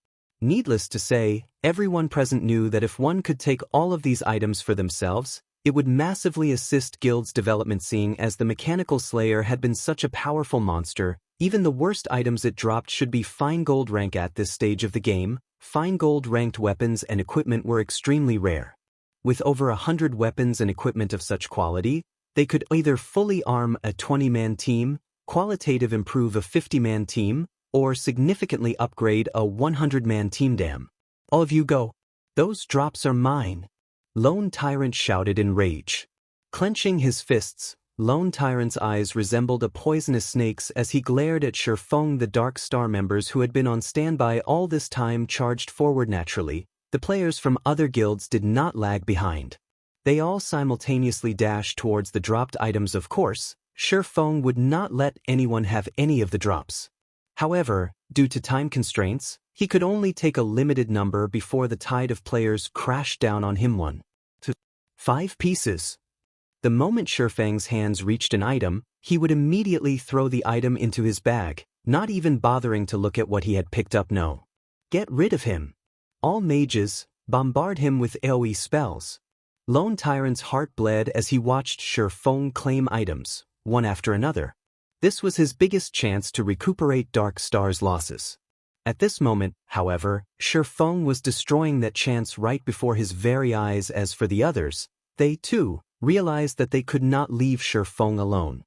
Needless to say, everyone present knew that if one could take all of these items for themselves, it would massively assist Guild's development. Seeing as the Mechanical Slayer had been such a powerful monster, even the worst items it dropped should be fine gold rank. At this stage of the game, fine gold ranked weapons and equipment were extremely rare. With over 100 weapons and equipment of such quality, they could either fully arm a 20-man team, qualitative improve a 50-man team, or significantly upgrade a 100-man team. Damn. All of you go. Those drops are mine. Lone Tyrant shouted in rage. Clenching his fists, Lone Tyrant's eyes resembled a poisonous snake's as he glared at Shifeng. The Dark Star members who had been on standby all this time charged forward naturally. The players from other guilds did not lag behind. They all simultaneously dashed towards the dropped items. Of course, Shifeng would not let anyone have any of the drops. However, due to time constraints, he could only take a limited number before the tide of players crashed down on him. 1 to 5 pieces. The moment Shifeng's hands reached an item, he would immediately throw the item into his bag, not even bothering to look at what he had picked up. No. Get rid of him. All mages, bombard him with AoE spells. Lone Tyrant's heart bled as he watched Shifeng claim items, one after another. This was his biggest chance to recuperate Dark Star's losses. At this moment, however, Shifeng was destroying that chance right before his very eyes. As for the others, they too realized that they could not leave Shifeng alone.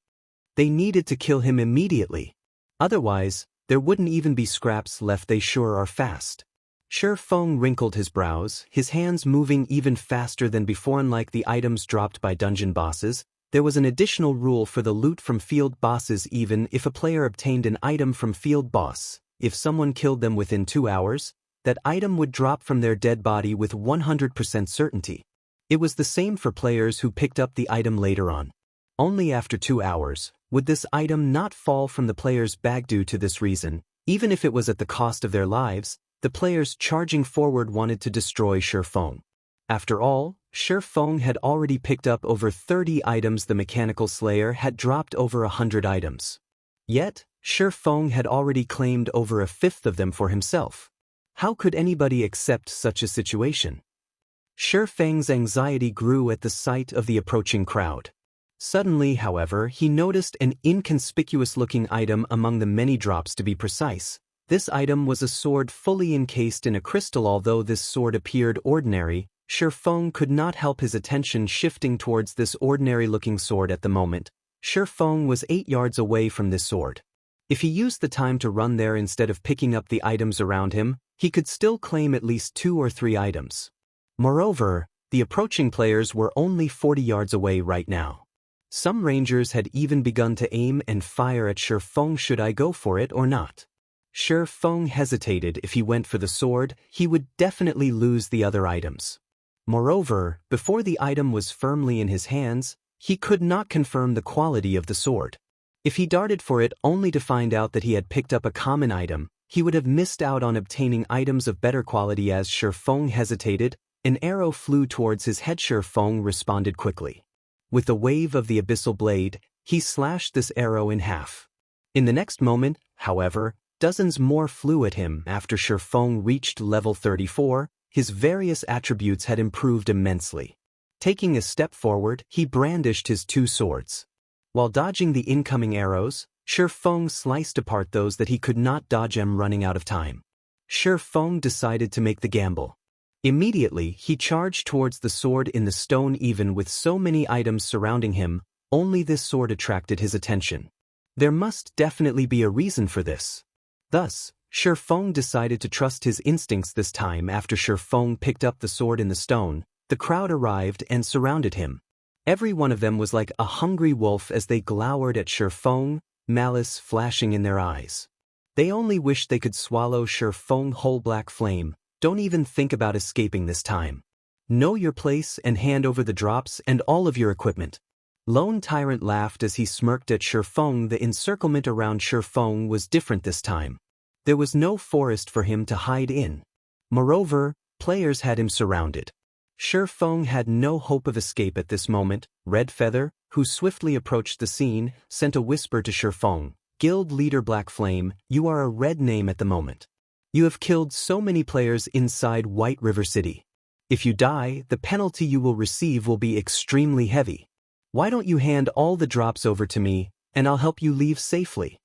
They needed to kill him immediately. Otherwise, there wouldn't even be scraps left. They sure are fast. Shifeng wrinkled his brows, his hands moving even faster than before. Unlike the items dropped by dungeon bosses, there was an additional rule for the loot from field bosses. Even if a player obtained an item from field boss, if someone killed them within 2 hours, that item would drop from their dead body with 100% certainty. It was the same for players who picked up the item later on. Only after 2 hours would this item not fall from the player's bag. Due to this reason, even if it was at the cost of their lives, the players charging forward wanted to destroy Shifeng. After all, Shifeng had already picked up over 30 items. The Mechanical Slayer had dropped over 100 items. Yet, Shifeng had already claimed over a fifth of them for himself. How could anybody accept such a situation? Shifeng's anxiety grew at the sight of the approaching crowd. Suddenly, however, he noticed an inconspicuous-looking item among the many drops. To be precise, this item was a sword fully encased in a crystal. Although this sword appeared ordinary, Shifeng could not help his attention shifting towards this ordinary-looking sword. At the moment, Shifeng was 8 yards away from this sword. If he used the time to run there instead of picking up the items around him, he could still claim at least 2 or 3 items. Moreover, the approaching players were only 40 yards away right now. Some rangers had even begun to aim and fire at Shifeng. Should I go for it or not? Shifeng hesitated. If he went for the sword, he would definitely lose the other items. Moreover, before the item was firmly in his hands, he could not confirm the quality of the sword. If he darted for it only to find out that he had picked up a common item, he would have missed out on obtaining items of better quality. As Shifeng hesitated, an arrow flew towards his head. Shifeng responded quickly. With a wave of the abyssal blade, he slashed this arrow in half. In the next moment, however, dozens more flew at him. After Shifeng reached level 34, his various attributes had improved immensely. Taking a step forward, he brandished his 2 swords. While dodging the incoming arrows, Shifeng sliced apart those that he could not dodge. Running out of time, Shifeng decided to make the gamble. Immediately, he charged towards the sword in the stone. Even with so many items surrounding him, only this sword attracted his attention. There must definitely be a reason for this. Thus, Shifeng decided to trust his instincts this time. After Shifeng picked up the sword in the stone, the crowd arrived and surrounded him. Every one of them was like a hungry wolf as they glowered at Shifeng, malice flashing in their eyes. They only wished they could swallow Shifeng whole. Black Flame, don't even think about escaping this time. Know your place and hand over the drops and all of your equipment. Lone Tyrant laughed as he smirked at Shifeng. The encirclement around Shifeng was different this time. There was no forest for him to hide in. Moreover, players had him surrounded. Shifeng had no hope of escape at this moment. Red Feather, who swiftly approached the scene, sent a whisper to Shifeng. Guild leader Black Flame, you are a red name at the moment. You have killed so many players inside White River City. If you die, the penalty you will receive will be extremely heavy. Why don't you hand all the drops over to me, and I'll help you leave safely?"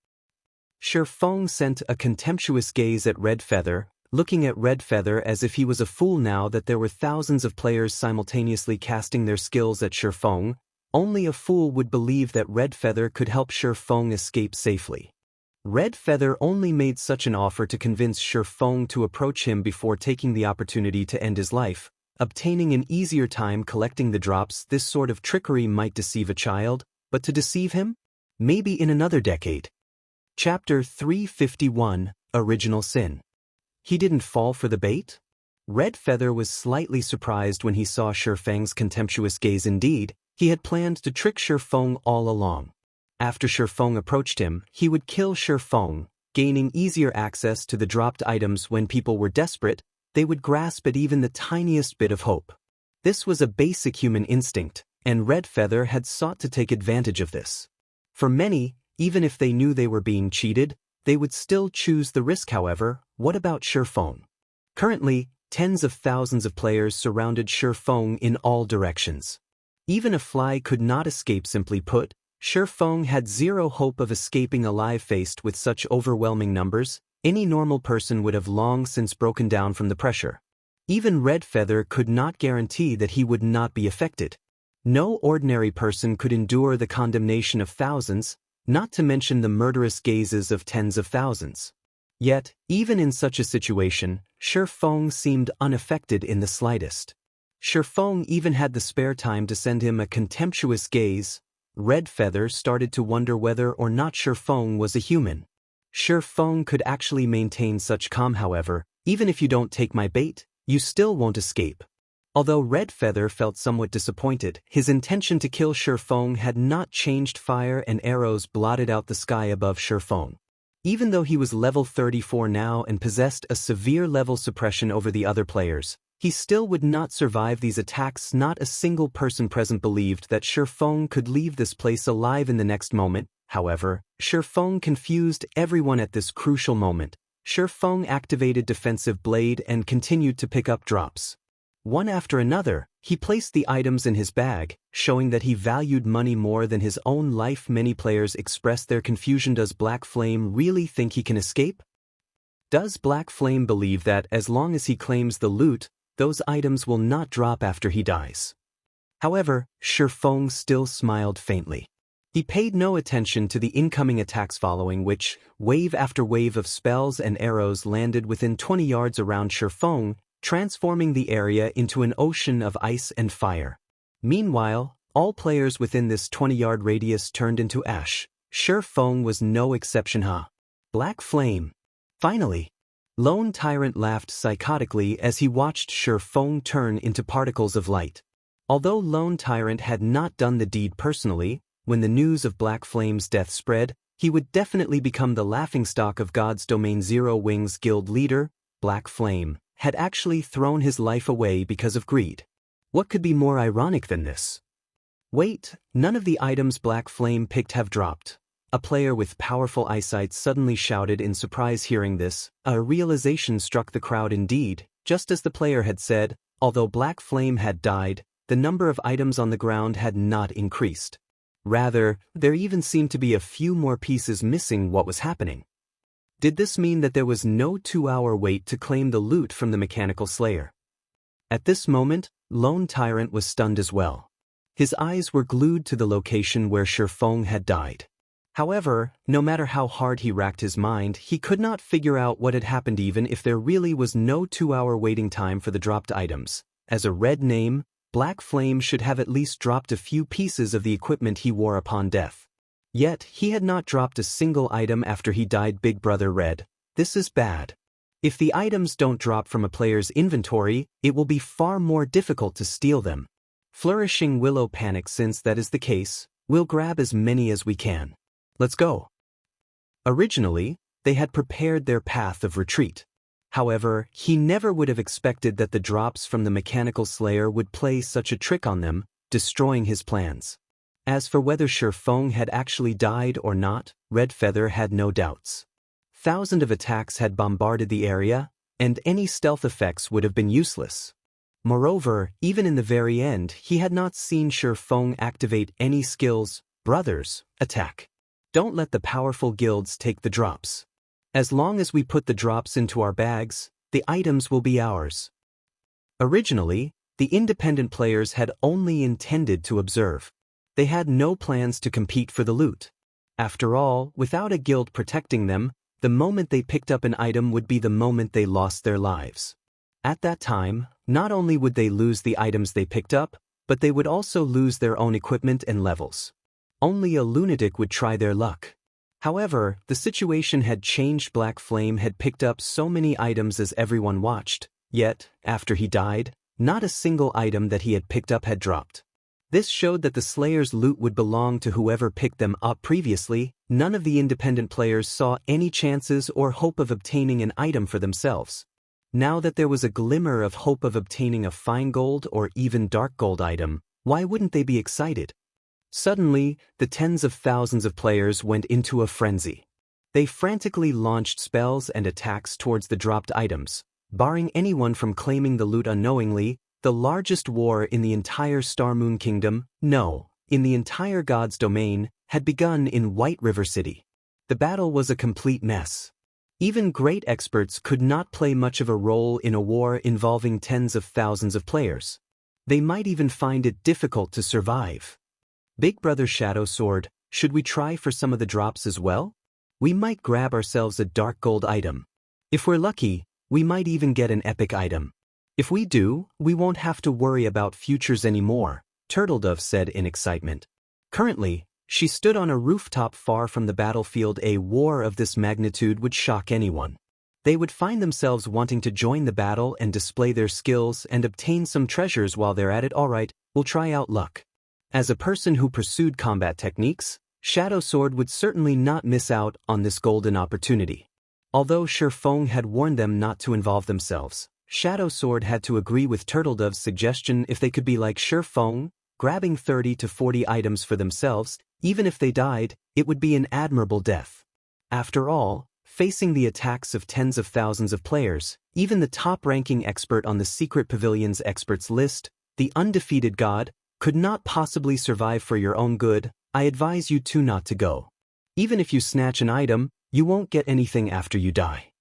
Sher Feng sent a contemptuous gaze at Red Feather, looking at Red Feather as if he was a fool now that there were thousands of players simultaneously casting their skills at Sher Feng. Only a fool would believe that Red Feather could help Sher Feng escape safely. Red Feather only made such an offer to convince Sher Feng to approach him before taking the opportunity to end his life, obtaining an easier time collecting the drops. This sort of trickery might deceive a child, but to deceive him? Maybe in another decade. Chapter 351, Original Sin. He didn't fall for the bait? Red Feather was slightly surprised when he saw Sher Feng's contemptuous gaze. Indeed, he had planned to trick Sher Feng all along. After Sher Feng approached him, he would kill Sher Feng, gaining easier access to the dropped items. When people were desperate, they would grasp at even the tiniest bit of hope. This was a basic human instinct, and Red Feather had sought to take advantage of this. For many, even if they knew they were being cheated, they would still choose the risk. However, what about Sher Feng? Currently, tens of thousands of players surrounded Sher Feng in all directions. Even a fly could not escape. Simply put, Sher Feng had zero hope of escaping alive. Faced with such overwhelming numbers, any normal person would have long since broken down from the pressure. Even Red Feather could not guarantee that he would not be affected. No ordinary person could endure the condemnation of thousands, not to mention the murderous gazes of tens of thousands. Yet, even in such a situation, Sher Feng seemed unaffected in the slightest. Sher Feng even had the spare time to send him a contemptuous gaze. Red Feather started to wonder whether or not Sher Feng was a human. Sher Feng could actually maintain such calm. However, even if you don't take my bait, you still won't escape. Although Red Feather felt somewhat disappointed, his intention to kill Sher Feng had not changed. Fire and arrows blotted out the sky above Sher Feng. Even though he was level 34 now and possessed a severe level suppression over the other players, he still would not survive these attacks. Not a single person present believed that Sher Feng could leave this place alive in the next moment. However, Sher Feng confused everyone at this crucial moment. Sher Feng activated Defensive Blade and continued to pick up drops. One after another, he placed the items in his bag, showing that he valued money more than his own life. Many players expressed their confusion. Does Black Flame really think he can escape? Does Black Flame believe that as long as he claims the loot, those items will not drop after he dies? However, Sher Feng still smiled faintly. He paid no attention to the incoming attacks following which, wave after wave of spells and arrows landed within 20 yards around Sher Feng, transforming the area into an ocean of ice and fire. Meanwhile, all players within this 20-yard radius turned into ash. Sher Feng was no exception. Black Flame. Finally. Lone Tyrant laughed psychotically as he watched Sher Feng turn into particles of light. Although Lone Tyrant had not done the deed personally, when the news of Black Flame's death spread, he would definitely become the laughingstock of God's Domain. Zero Wings Guild leader, Black Flame, had actually thrown his life away because of greed. What could be more ironic than this? Wait, none of the items Black Flame picked have dropped. A player with powerful eyesight suddenly shouted in surprise. Hearing this, a realization struck the crowd. Indeed, just as the player had said, although Black Flame had died, the number of items on the ground had not increased. Rather, there even seemed to be a few more pieces missing. What was happening? Did this mean that there was no 2-hour wait to claim the loot from the Mechanical Slayer? At this moment, Lone Tyrant was stunned as well. His eyes were glued to the location where Sher Feng had died. However, no matter how hard he racked his mind, he could not figure out what had happened. Even if there really was no 2-hour waiting time for the dropped items, as a red name, Black Flame should have at least dropped a few pieces of the equipment he wore upon death. Yet, he had not dropped a single item after he died. Big Brother Red, this is bad. If the items don't drop from a player's inventory, it will be far more difficult to steal them. Flourishing Willow panics. Since that is the case, we'll grab as many as we can. Let's go. Originally, they had prepared their path of retreat. However, he never would have expected that the drops from the Mechanical Slayer would play such a trick on them, destroying his plans. As for whether Sher Feng had actually died or not, Red Feather had no doubts. Thousands of attacks had bombarded the area, and any stealth effects would have been useless. Moreover, even in the very end, he had not seen Shi Feng activate any skills. Brothers, attack. Don't let the powerful guilds take the drops. As long as we put the drops into our bags, the items will be ours. Originally, the independent players had only intended to observe. They had no plans to compete for the loot. After all, without a guild protecting them, the moment they picked up an item would be the moment they lost their lives. At that time, not only would they lose the items they picked up, but they would also lose their own equipment and levels. Only a lunatic would try their luck. However, the situation had changed. Black Flame had picked up so many items as everyone watched, yet, after he died, not a single item that he had picked up had dropped. This showed that the Slayer's loot would belong to whoever picked them up previously. None of the independent players saw any chances or hope of obtaining an item for themselves. Now that there was a glimmer of hope of obtaining a fine gold or even dark gold item, why wouldn't they be excited? Suddenly, the tens of thousands of players went into a frenzy. They frantically launched spells and attacks towards the dropped items, barring anyone from claiming the loot unknowingly. The largest war in the entire Star Moon Kingdom, no, in the entire God's domain, had begun in White River City. The battle was a complete mess. Even great experts could not play much of a role in a war involving tens of thousands of players. They might even find it difficult to survive. Big Brother Shadow Sword, should we try for some of the drops as well? We might grab ourselves a dark gold item. If we're lucky, we might even get an epic item. If we do, we won't have to worry about futures anymore, Turtledove said in excitement. Currently, she stood on a rooftop far from the battlefield. A war of this magnitude would shock anyone. They would find themselves wanting to join the battle and display their skills and obtain some treasures while they're at it. Alright, we'll try out luck. As a person who pursued combat techniques, Shadow Sword would certainly not miss out on this golden opportunity. Although Shi Feng had warned them not to involve themselves, Shadow Sword had to agree with Turtledove's suggestion. If they could be like Shi Feng, grabbing 30 to 40 items for themselves, even if they died, it would be an admirable death. After all, facing the attacks of tens of thousands of players, even the top-ranking expert on the Secret Pavilion's experts list, the undefeated god, could not possibly survive. For your own good, I advise you to not to go. Even if you snatch an item, you won't get anything after you die.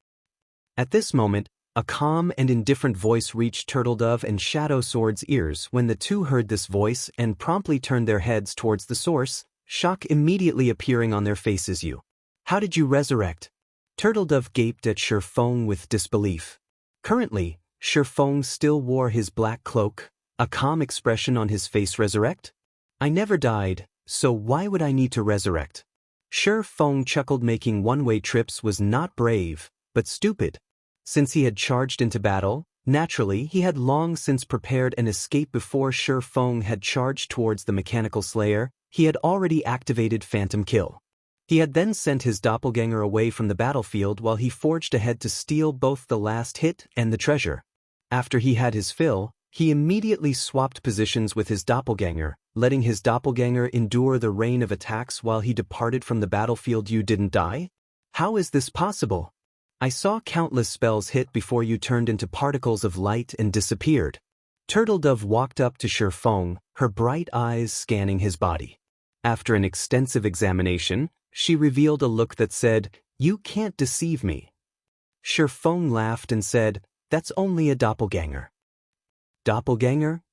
At this moment, a calm and indifferent voice reached Turtledove and Shadow Sword's ears. When the two heard this voice and promptly turned their heads towards the source, shock immediately appearing on their faces. You. How did you resurrect? Turtledove gaped at Shi Feng with disbelief. Currently, Shi Feng still wore his black cloak, a calm expression on his face. Resurrect? I never died, so why would I need to resurrect? Shi Feng chuckled. Making one-way trips was not brave, but stupid. Since he had charged into battle, naturally he had long since prepared an escape. Before Shi Feng had charged towards the mechanical slayer, he had already activated Phantom Kill. He had then sent his doppelganger away from the battlefield while he forged ahead to steal both the last hit and the treasure. After he had his fill, he immediately swapped positions with his doppelganger, letting his doppelganger endure the rain of attacks while he departed from the battlefield. You didn't die? How is this possible? I saw countless spells hit before you turned into particles of light and disappeared. Turtledove walked up to Shi Feng, her bright eyes scanning his body. After an extensive examination, she revealed a look that said, "You can't deceive me." Shi Feng laughed and said, "That's only a doppelganger." Doppelganger?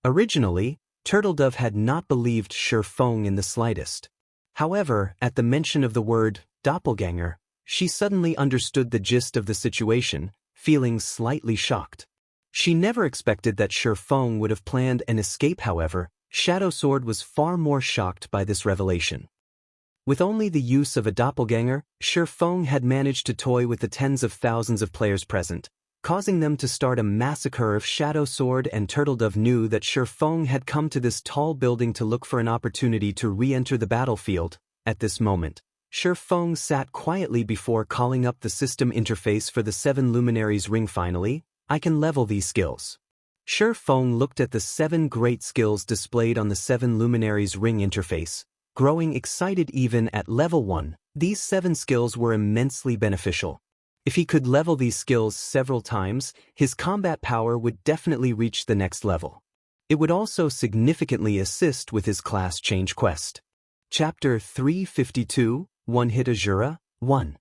Originally, Turtledove had not believed Shi Feng in the slightest. However, at the mention of the word doppelganger, she suddenly understood the gist of the situation, feeling slightly shocked. She never expected that Shi Feng would have planned an escape. However, Shadow Sword was far more shocked by this revelation. With only the use of a doppelganger, Shi Feng had managed to toy with the tens of thousands of players present, causing them to start a massacre of Shadow Sword. And Turtledove knew that Shi Feng had come to this tall building to look for an opportunity to re-enter the battlefield. At this moment, Shi Feng sat quietly before calling up the system interface for the 7 luminaries ring. Finally, I can level these skills. Shi Feng looked at the 7 great skills displayed on the 7 luminaries ring interface, Growing excited even at level 1, these 7 skills were immensely beneficial. If he could level these skills several times, his combat power would definitely reach the next level. It would also significantly assist with his class change quest. Chapter 352, One-Hit Asura, 1.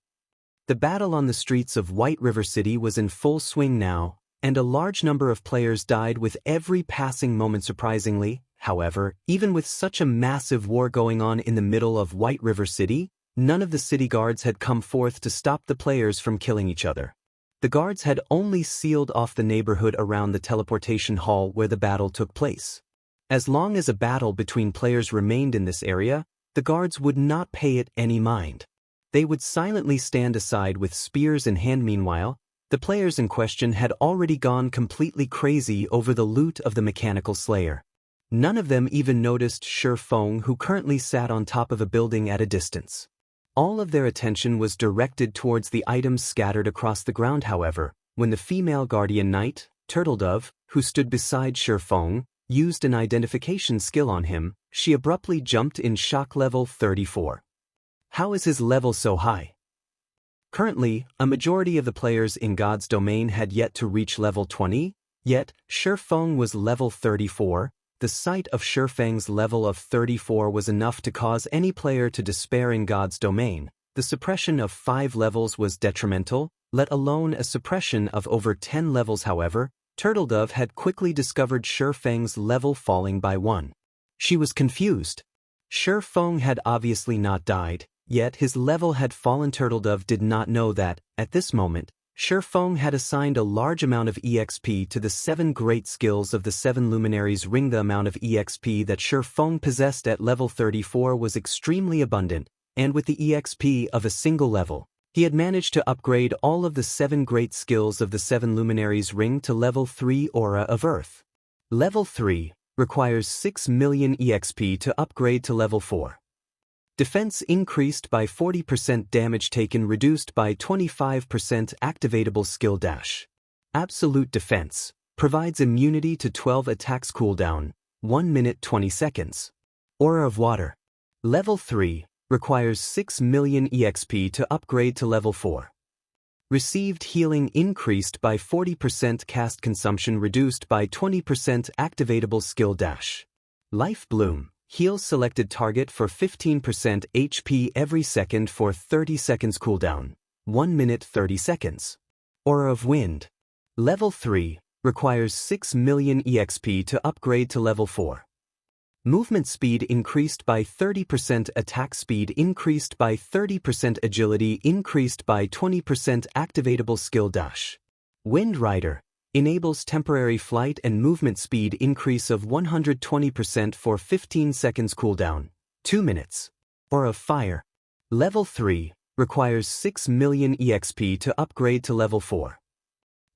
The battle on the streets of White River City was in full swing now, and a large number of players died with every passing moment. Surprisingly, however, even with such a massive war going on in the middle of White River City, none of the city guards had come forth to stop the players from killing each other. The guards had only sealed off the neighborhood around the teleportation hall where the battle took place. As long as a battle between players remained in this area, the guards would not pay it any mind. They would silently stand aside with spears in hand. Meanwhile, the players in question had already gone completely crazy over the loot of the mechanical slayer. None of them even noticed Shi Feng, who currently sat on top of a building at a distance. All of their attention was directed towards the items scattered across the ground. However, when the female guardian knight, Turtledove, who stood beside Shi Feng, used an identification skill on him, she abruptly jumped in shock. Level 34. How is his level so high? Currently, a majority of the players in God's domain had yet to reach level 20, yet Shi Feng was level 34. The sight of Shi Feng's level of 34 was enough to cause any player to despair in God's domain. The suppression of 5 levels was detrimental, let alone a suppression of over 10 levels. However, Turtledove had quickly discovered Shi Feng's level falling by 1. She was confused. Shi Feng had obviously not died, yet his level had fallen. Turtledove did not know that, at this moment, Shi Feng had assigned a large amount of EXP to the 7 great skills of the 7 luminaries ring. The amount of EXP that Shi Feng possessed at level 34 was extremely abundant, and with the EXP of a single level, he had managed to upgrade all of the 7 great skills of the 7 luminaries ring to level 3 Aura of Earth. Level 3 requires 6 million EXP to upgrade to level 4. Defense increased by 40%, damage taken reduced by 25%. Activatable skill dash. Absolute defense provides immunity to 12 attacks. Cooldown 1 minute 20 seconds. Aura of water. Level 3 requires 6 million EXP to upgrade to level 4. Received healing increased by 40%, cast consumption reduced by 20%. Activatable skill dash. Life bloom. Heals selected target for 15% HP every second for 30 seconds. Cooldown 1 minute 30 seconds. Aura of wind. Level 3 requires 6 million EXP to upgrade to level 4. Movement speed increased by 30%, attack speed increased by 30%, agility increased by 20%. Activatable skill dash. Wind Rider. Enables temporary flight and movement speed increase of 120% for 15 seconds. Cooldown 2 minutes. Aura of fire. Level 3 requires 6 million EXP to upgrade to level 4.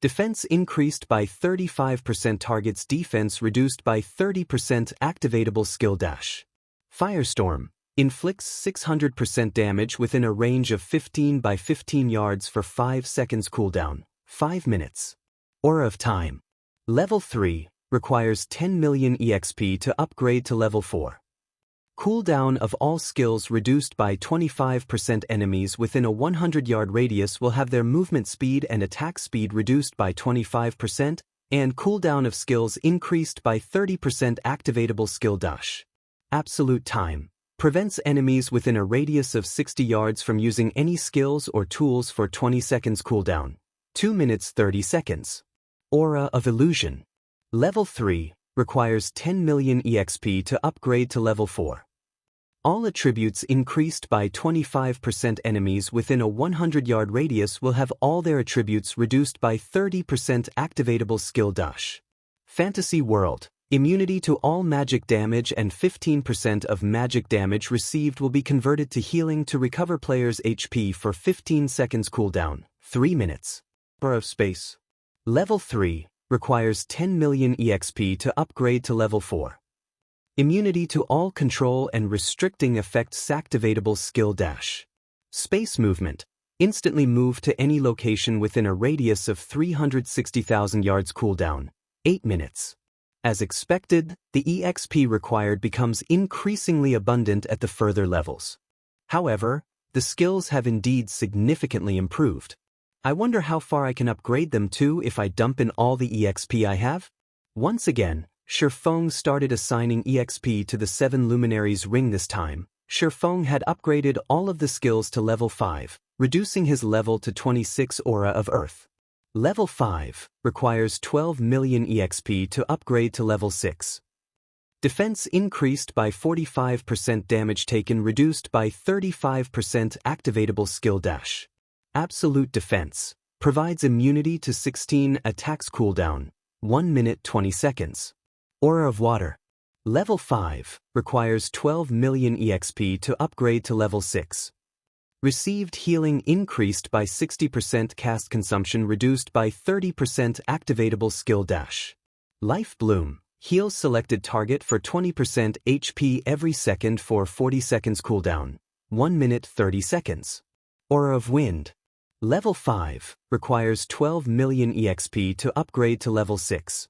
Defense increased by 35%, target's defense reduced by 30%. Activatable skill dash. Firestorm. Inflicts 600% damage within a range of 15 by 15 yards for 5 seconds. Cooldown 5 minutes. Aura of time. Level 3 requires 10 million EXP to upgrade to level 4. Cooldown of all skills reduced by 25%. Enemies within a 100-yard radius will have their movement speed and attack speed reduced by 25%, and cooldown of skills increased by 30%. Activatable skill dash. Absolute time. Prevents enemies within a radius of 60 yards from using any skills or tools for 20 seconds. Cooldown 2 minutes 30 seconds. Aura of illusion. Level 3 requires 10 million EXP to upgrade to level 4. All attributes increased by 25%. Enemies within a 100-yard radius will have all their attributes reduced by 30%. Activatable skill dash. Fantasy World. Immunity to all magic damage and 15% of magic damage received will be converted to healing to recover players' HP for 15 seconds. Cooldown 3 minutes. Aura of space. Level 3 requires 10 million EXP to upgrade to level 4. Immunity to all control and restricting effects. Activatable skill dash. Space movement. Instantly move to any location within a radius of 360,000 yards. Cooldown 8 minutes. As expected, the EXP required becomes increasingly abundant at the further levels. However, the skills have indeed significantly improved. I wonder how far I can upgrade them to if I dump in all the EXP I have? Once again, Shifeng started assigning EXP to the 7 Luminaries ring this time. Shifeng had upgraded all of the skills to level 5, reducing his level to 26 Aura of Earth. Level 5 requires 12 million EXP to upgrade to level 6. Defense increased by 45%, damage taken reduced by 35%, activatable skill dash. Absolute defense provides immunity to 16 attacks, cooldown 1 minute 20 seconds. Aura of Water. Level 5 requires 12 million EXP to upgrade to level 6. Received healing increased by 60%, cast consumption reduced by 30%, activatable skill dash. Life Bloom heals selected target for 20% HP every second for 40 seconds, cooldown 1 minute 30 seconds. Aura of Wind. Level 5 requires 12 million EXP to upgrade to level 6.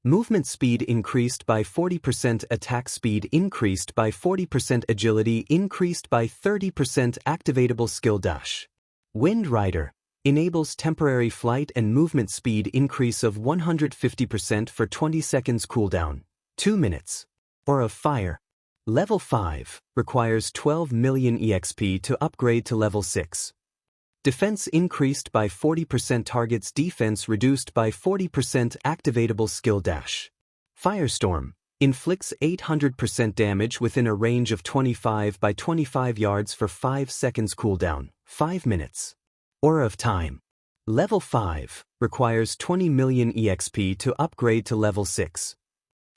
Movement speed increased by 40%, attack speed increased by 40%, agility increased by 30%, activatable skill dash. Wind Rider enables temporary flight and movement speed increase of 150% for 20 seconds, cooldown 2 minutes. Aura of Fire. Level 5 requires 12 million EXP to upgrade to level 6. Defense increased by 40%, target's defense reduced by 40%, activatable skill dash. Firestorm inflicts 800% damage within a range of 25 by 25 yards for 5 seconds, cooldown 5 minutes. Aura of Time. Level 5 requires 20 million EXP to upgrade to level 6.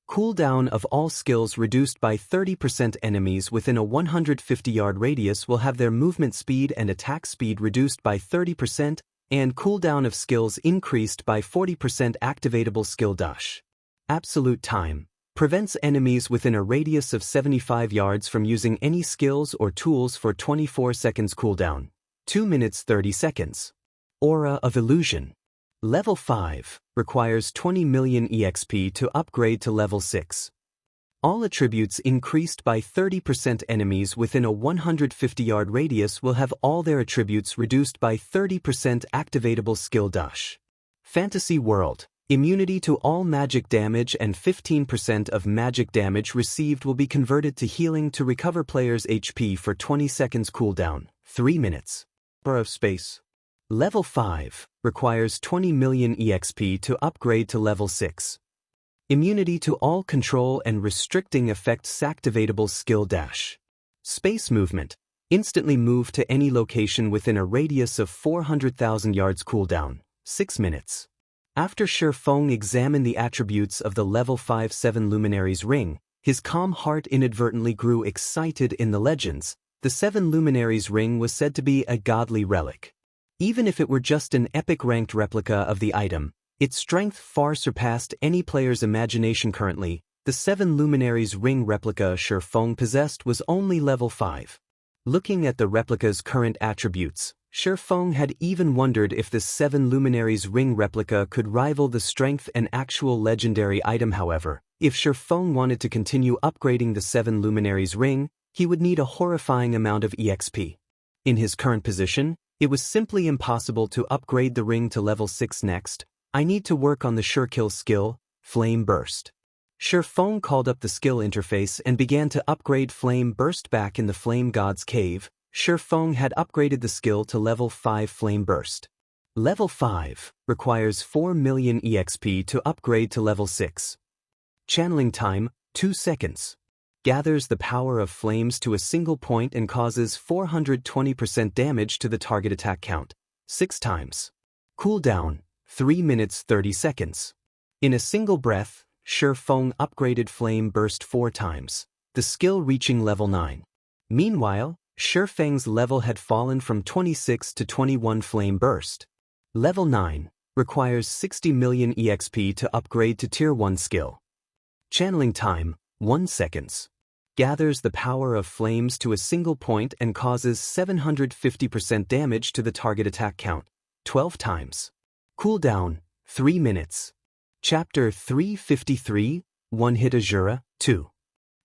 Cooldown of all skills reduced by 30%, enemies within a 150-yard radius will have their movement speed and attack speed reduced by 30%, and cooldown of skills increased by 40%, activatable skill dash. Absolute Time prevents enemies within a radius of 75 yards from using any skills or tools for 24 seconds, cooldown 2 minutes 30 seconds. Aura of Illusion. Level 5 requires 20 million EXP to upgrade to level 6. All attributes increased by 30%, enemies within a 150-yard radius will have all their attributes reduced by 30%, activatable skill dash. Fantasy World. Immunity to all magic damage and 15% of magic damage received will be converted to healing to recover players' HP for 20 seconds, cooldown 3 minutes. Aura of Space. Level 5 requires 20 million EXP to upgrade to level 6. Immunity to all control and restricting effects, activatable skill dash. Space Movement. Instantly move to any location within a radius of 400,000 yards, cooldown 6 minutes. After Shifeng examined the attributes of the level 5-7 Luminaries ring, his calm heart inadvertently grew excited. In the legends, the 7 Luminaries ring was said to be a godly relic. Even if it were just an epic ranked replica of the item, its strength far surpassed any player's imagination. Currently, the 7 Luminaries ring replica Shifeng possessed was only level 5. Looking at the replica's current attributes, Shifeng had even wondered if the 7 Luminaries ring replica could rival the strength and actual legendary item. However, if Shifeng wanted to continue upgrading the 7 Luminaries ring, he would need a horrifying amount of EXP. In his current position, it was simply impossible to upgrade the ring to level 6 next. I need to work on the Surekill skill, Flame Burst. Shifeng called up the skill interface and began to upgrade Flame Burst. Back in the Flame God's Cave, Shifeng had upgraded the skill to level 5 Flame Burst. Level 5 requires 4 million EXP to upgrade to level 6. Channeling time, 2 seconds. Gathers the power of flames to a single point and causes 420% damage to the target attack count, 6 times. Cooldown, 3 minutes 30 seconds. In a single breath, Shifeng upgraded Flame Burst 4 times, the skill reaching level 9. Meanwhile, Shifeng's level had fallen from 26 to 21 Flame Burst. Level 9 requires 60 million EXP to upgrade to Tier 1 skill. Channeling time, 1 seconds. Gathers the power of flames to a single point and causes 750% damage to the target attack count, 12 times. Cooldown, 3 minutes. Chapter 353, One Hit Asura, 2.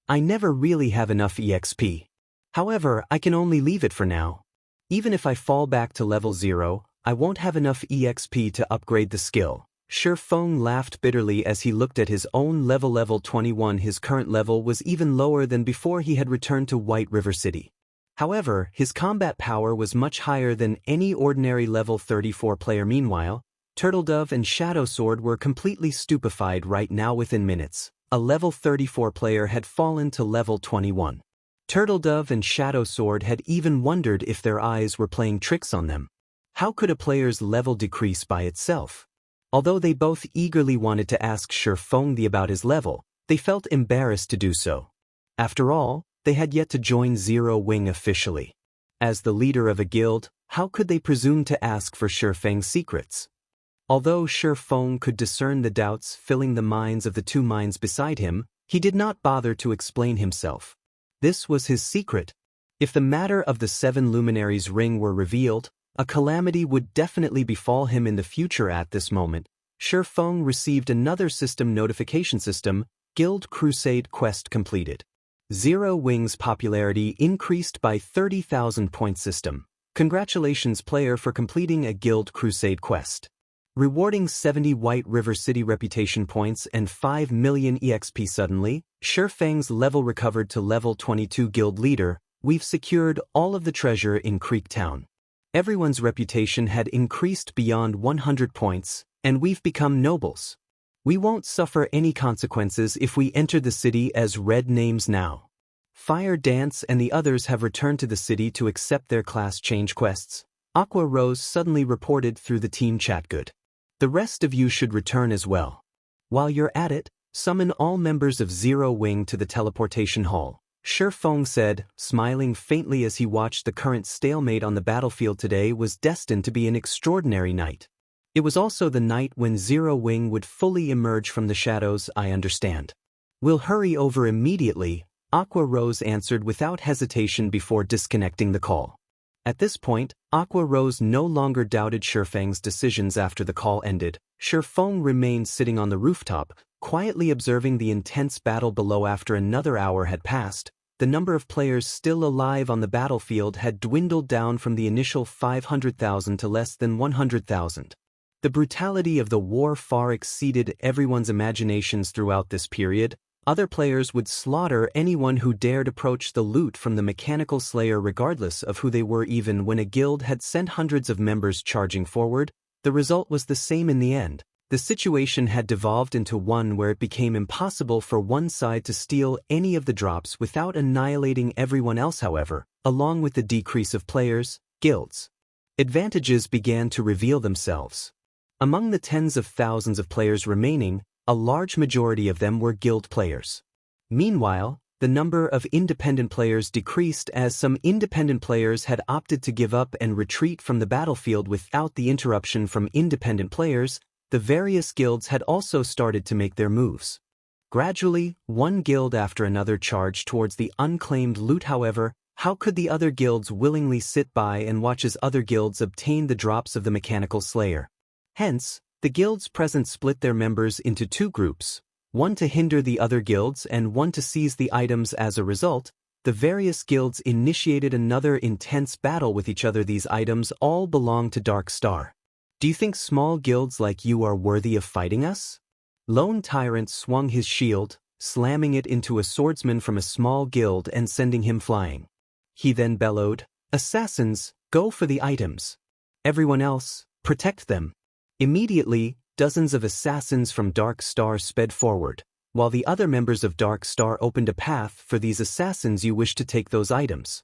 I never really have enough EXP. However, I can only leave it for now. Even if I fall back to level 0, I won't have enough EXP to upgrade the skill. Feng laughed bitterly as he looked at his own level 21. His current level was even lower than before he had returned to White River City. However, his combat power was much higher than any ordinary level 34 player. Meanwhile, Turtledove and Shadow Sword were completely stupefied right now. Within minutes, a level 34 player had fallen to level 21. Turtledove and Shadow Sword had even wondered if their eyes were playing tricks on them. How could a player's level decrease by itself? Although they both eagerly wanted to ask Feng about his level, they felt embarrassed to do so. After all, they had yet to join Zero Wing officially. As the leader of a guild, how could they presume to ask for Feng's secrets? Although Feng could discern the doubts filling the minds of the two minds beside him, he did not bother to explain himself. This was his secret. If the matter of the 7 luminaries ring were revealed, a calamity would definitely befall him in the future. At this moment, Feng received another system notification system, Guild Crusade quest completed. Zero Wing's popularity increased by 30,000 points. System. Congratulations player for completing a Guild Crusade quest. Rewarding 70 White River City reputation points and 5 million EXP. Suddenly, Feng's level recovered to level 22 guild leader. We've secured all of the treasure in Creek Town. Everyone's reputation had increased beyond 100 points, and we've become nobles. We won't suffer any consequences if we enter the city as red names now. Fire Dance and the others have returned to the city to accept their class change quests. Aqua Rose suddenly reported through the team chat. Good. The rest of you should return as well. While you're at it, summon all members of Zero Wing to the teleportation hall. Feng said, smiling faintly as he watched the current stalemate on the battlefield. Today was destined to be an extraordinary night. It was also the night when Zero Wing would fully emerge from the shadows. I understand. We'll hurry over immediately, Aqua Rose answered without hesitation before disconnecting the call. At this point, Aqua Rose no longer doubted Feng's decisions. After the call ended, Feng remained sitting on the rooftop, quietly observing the intense battle below. After another hour had passed, the number of players still alive on the battlefield had dwindled down from the initial 500,000 to less than 100,000. The brutality of the war far exceeded everyone's imaginations. Throughout this period, other players would slaughter anyone who dared approach the loot from the mechanical slayer regardless of who they were. Even when a guild had sent hundreds of members charging forward, the result was the same in the end. The situation had devolved into one where it became impossible for one side to steal any of the drops without annihilating everyone else. However, along with the decrease of players, guilds' advantages began to reveal themselves. Among the tens of thousands of players remaining, a large majority of them were guild players. Meanwhile, the number of independent players decreased as some independent players had opted to give up and retreat from the battlefield without the interruption from independent players. The various guilds had also started to make their moves. Gradually, one guild after another charged towards the unclaimed loot. However, how could the other guilds willingly sit by and watch as other guilds obtained the drops of the mechanical slayer? Hence, the guilds present split their members into 2 groups, one to hinder the other guilds and one to seize the items. As a result, the various guilds initiated another intense battle with each other. These items all belong to Dark Star. Do you think small guilds like you are worthy of fighting us? Lone Tyrant swung his shield, slamming it into a swordsman from a small guild and sending him flying. He then bellowed, "Assassins, go for the items. Everyone else, protect them." Immediately, dozens of assassins from Dark Star sped forward, while the other members of Dark Star opened a path for these assassins. You wish to take those items?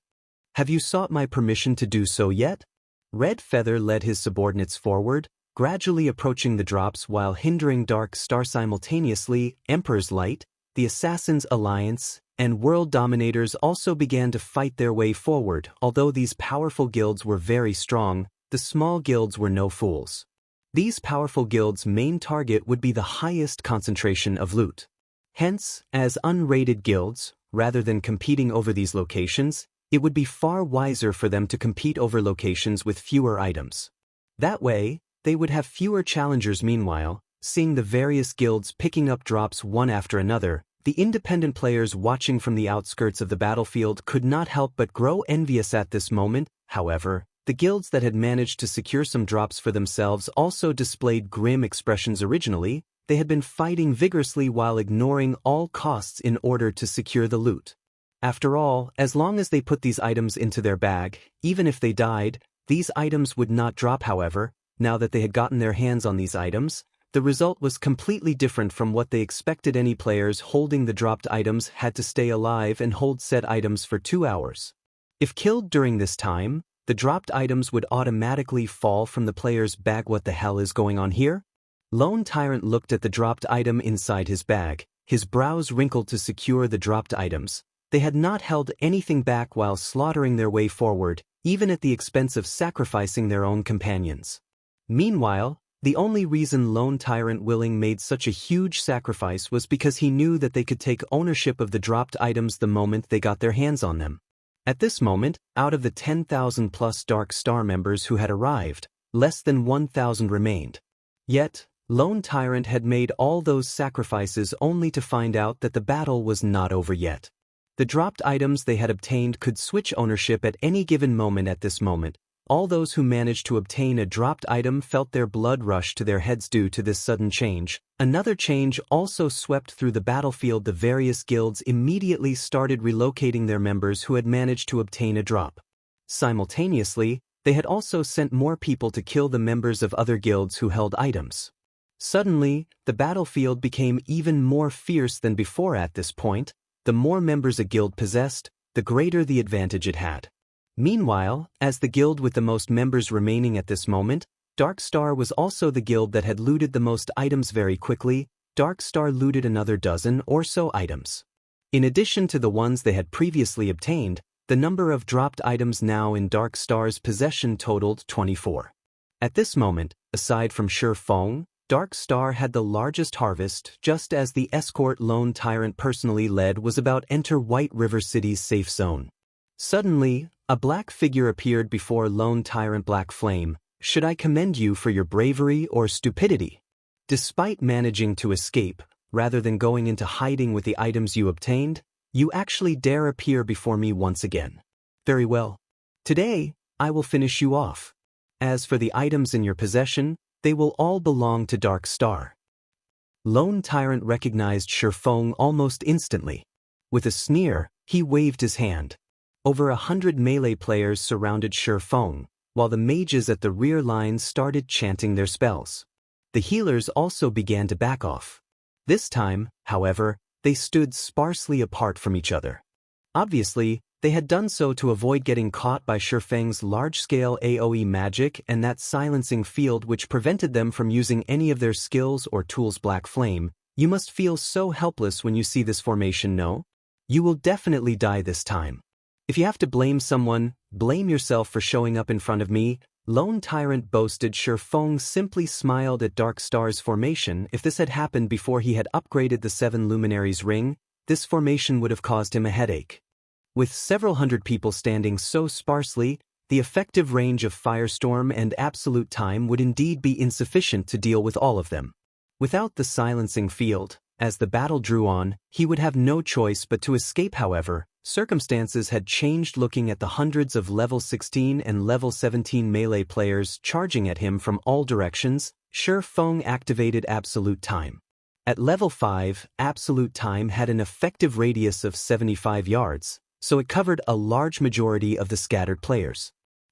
Have you sought my permission to do so yet? Red Feather led his subordinates forward, gradually approaching the drops while hindering Dark Star simultaneously. Emperor's Light, the Assassins' Alliance, and World Dominators also began to fight their way forward. Although these powerful guilds were very strong, the small guilds were no fools. These powerful guilds' main target would be the highest concentration of loot. Hence, as unrated guilds, rather than competing over these locations, it would be far wiser for them to compete over locations with fewer items. That way, they would have fewer challengers. Meanwhile, seeing the various guilds picking up drops one after another, the independent players watching from the outskirts of the battlefield could not help but grow envious at this moment. However, the guilds that had managed to secure some drops for themselves also displayed grim expressions. Originally, they had been fighting vigorously while ignoring all costs in order to secure the loot. After all, as long as they put these items into their bag, even if they died, these items would not drop. However, now that they had gotten their hands on these items, the result was completely different from what they expected. Any players holding the dropped items had to stay alive and hold said items for 2 hours. If killed during this time, the dropped items would automatically fall from the player's bag. What the hell is going on here? Lone Tyrant looked at the dropped item inside his bag, his brows wrinkled. To secure the dropped items, they had not held anything back while slaughtering their way forward, even at the expense of sacrificing their own companions. Meanwhile, the only reason Lone Tyrant made such a huge sacrifice was because he knew that they could take ownership of the dropped items the moment they got their hands on them. At this moment, out of the 10,000 plus Dark Star members who had arrived, less than 1,000 remained. Yet, Lone Tyrant had made all those sacrifices only to find out that the battle was not over yet. The dropped items they had obtained could switch ownership at any given moment. At this moment, all those who managed to obtain a dropped item felt their blood rush to their heads due to this sudden change. Another change also swept through the battlefield. The various guilds immediately started relocating their members who had managed to obtain a drop. Simultaneously, they had also sent more people to kill the members of other guilds who held items. Suddenly, the battlefield became even more fierce than before. At this point, the more members a guild possessed, the greater the advantage it had. Meanwhile, as the guild with the most members remaining at this moment, Dark Star was also the guild that had looted the most items. Very quickly, Dark Star looted another dozen or so items. In addition to the ones they had previously obtained, the number of dropped items now in Dark Star's possession totaled 24. At this moment, aside from Feng, Dark Star had the largest harvest. Just as the escort Lone Tyrant personally led was about to enter White River City's safe zone. Suddenly, a black figure appeared before Lone Tyrant. Black Flame, should I commend you for your bravery or stupidity? Despite managing to escape, rather than going into hiding with the items you obtained, you actually dare appear before me once again. Very well. Today, I will finish you off. As for the items in your possession, they will all belong to Dark Star. Lone Tyrant recognized Feng almost instantly. With a sneer, he waved his hand. Over 100 melee players surrounded Feng, while the mages at the rear lines started chanting their spells. The healers also began to back off. This time, however, they stood sparsely apart from each other. Obviously, they had done so to avoid getting caught by Feng's large-scale AoE magic and that silencing field which prevented them from using any of their skills or tools. Black Flame, you must feel so helpless when you see this formation, no? You will definitely die this time. If you have to blame someone, blame yourself for showing up in front of me, Lone Tyrant boasted. Feng simply smiled at Dark Star's formation. If this had happened before he had upgraded the 7 Luminaries ring, this formation would have caused him a headache. With several hundred people standing so sparsely, the effective range of Firestorm and Absolute Time would indeed be insufficient to deal with all of them. Without the silencing field, as the battle drew on, he would have no choice but to escape. However, circumstances had changed. Looking at the hundreds of level 16 and level 17 melee players charging at him from all directions, Feng activated Absolute Time. At level 5, Absolute Time had an effective radius of 75 yards. So it covered a large majority of the scattered players.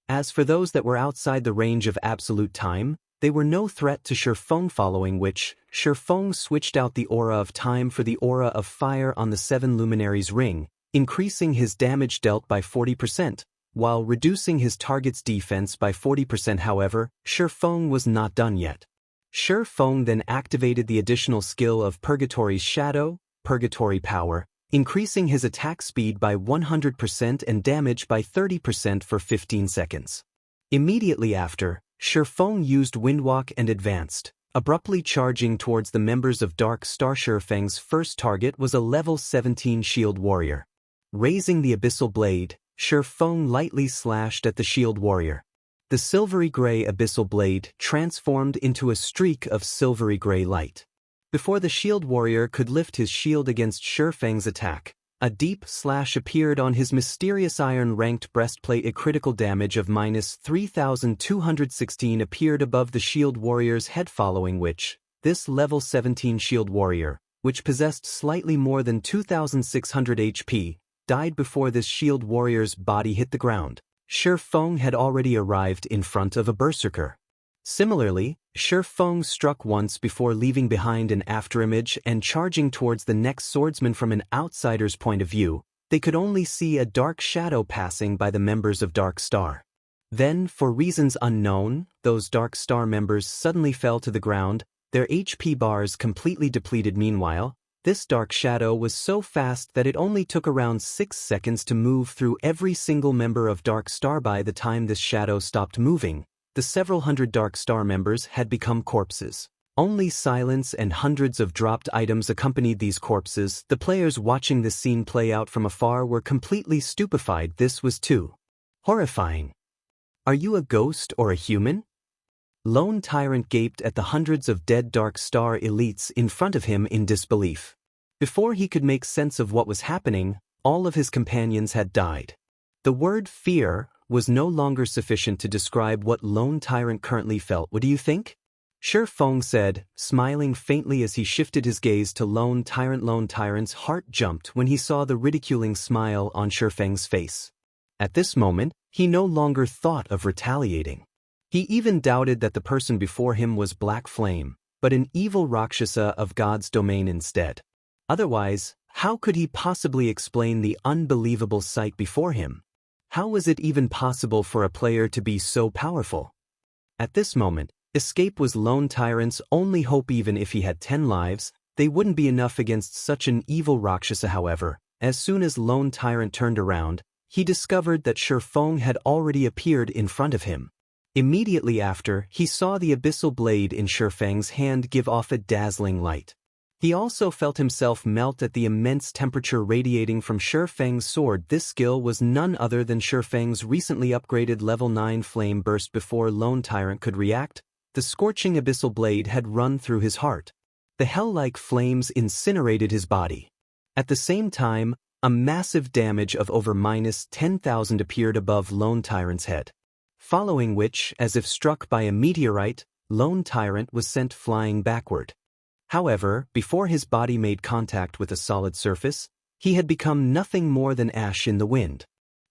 As for those that were outside the range of Absolute Time, they were no threat to Feng, following which, Feng switched out the Aura of Time for the Aura of Fire on the 7 Luminaries ring, increasing his damage dealt by 40%, while reducing his target's defense by 40%. However, Feng was not done yet. Feng then activated the additional skill of Purgatory's Shadow, Purgatory Power, increasing his attack speed by 100% and damage by 30% for 15 seconds. Immediately after, Feng used Windwalk and advanced, abruptly charging towards the members of Dark Star. Feng's first target was a level 17 shield warrior. Raising the Abyssal Blade, Feng lightly slashed at the shield warrior. The silvery gray abyssal blade transformed into a streak of silvery gray light. Before the shield warrior could lift his shield against Shurfeng's attack, a deep slash appeared on his mysterious iron-ranked breastplate. A critical damage of -3,216 appeared above the shield warrior's head, following which, this level 17 shield warrior, which possessed slightly more than 2,600 HP, died before this shield warrior's body hit the ground. Shurfeng had already arrived in front of a berserker. Similarly, Shurfeng struck once before leaving behind an afterimage and charging towards the next swordsman. From an outsider's point of view, they could only see a dark shadow passing by the members of Dark Star. Then, for reasons unknown, those Dark Star members suddenly fell to the ground, their HP bars completely depleted. Meanwhile, this dark shadow was so fast that it only took around 6 seconds to move through every single member of Dark Star. By the time this shadow stopped moving, the several hundred Dark Star members had become corpses. Only silence and hundreds of dropped items accompanied these corpses. The players watching this scene play out from afar were completely stupefied. This was too horrifying. Are you a ghost or a human? Lone Tyrant gaped at the hundreds of dead Dark Star elites in front of him in disbelief. Before he could make sense of what was happening, all of his companions had died. The word fear was no longer sufficient to describe what Lone Tyrant currently felt. What do you think? Shurfeng said, smiling faintly as he shifted his gaze to Lone Tyrant. Lone Tyrant's heart jumped when he saw the ridiculing smile on Shurfeng's face. At this moment, he no longer thought of retaliating. He even doubted that the person before him was Black Flame, but an evil Rakshasa of God's domain instead. Otherwise, how could he possibly explain the unbelievable sight before him? How was it even possible for a player to be so powerful? At this moment, escape was Lone Tyrant's only hope. Even if he had 10 lives, they wouldn't be enough against such an evil Rakshasa. However, as soon as Lone Tyrant turned around, he discovered that Shurfeng had already appeared in front of him. Immediately after, he saw the abyssal blade in Shurfeng's hand give off a dazzling light. He also felt himself melt at the immense temperature radiating from Shurfeng's sword. This skill was none other than Shurfeng's recently upgraded level 9 flame burst. Before Lone Tyrant could react, the scorching abyssal blade had run through his heart. The hell-like flames incinerated his body. At the same time, a massive damage of over -10,000 appeared above Lone Tyrant's head. Following which, as if struck by a meteorite, Lone Tyrant was sent flying backward. However, before his body made contact with a solid surface, he had become nothing more than ash in the wind.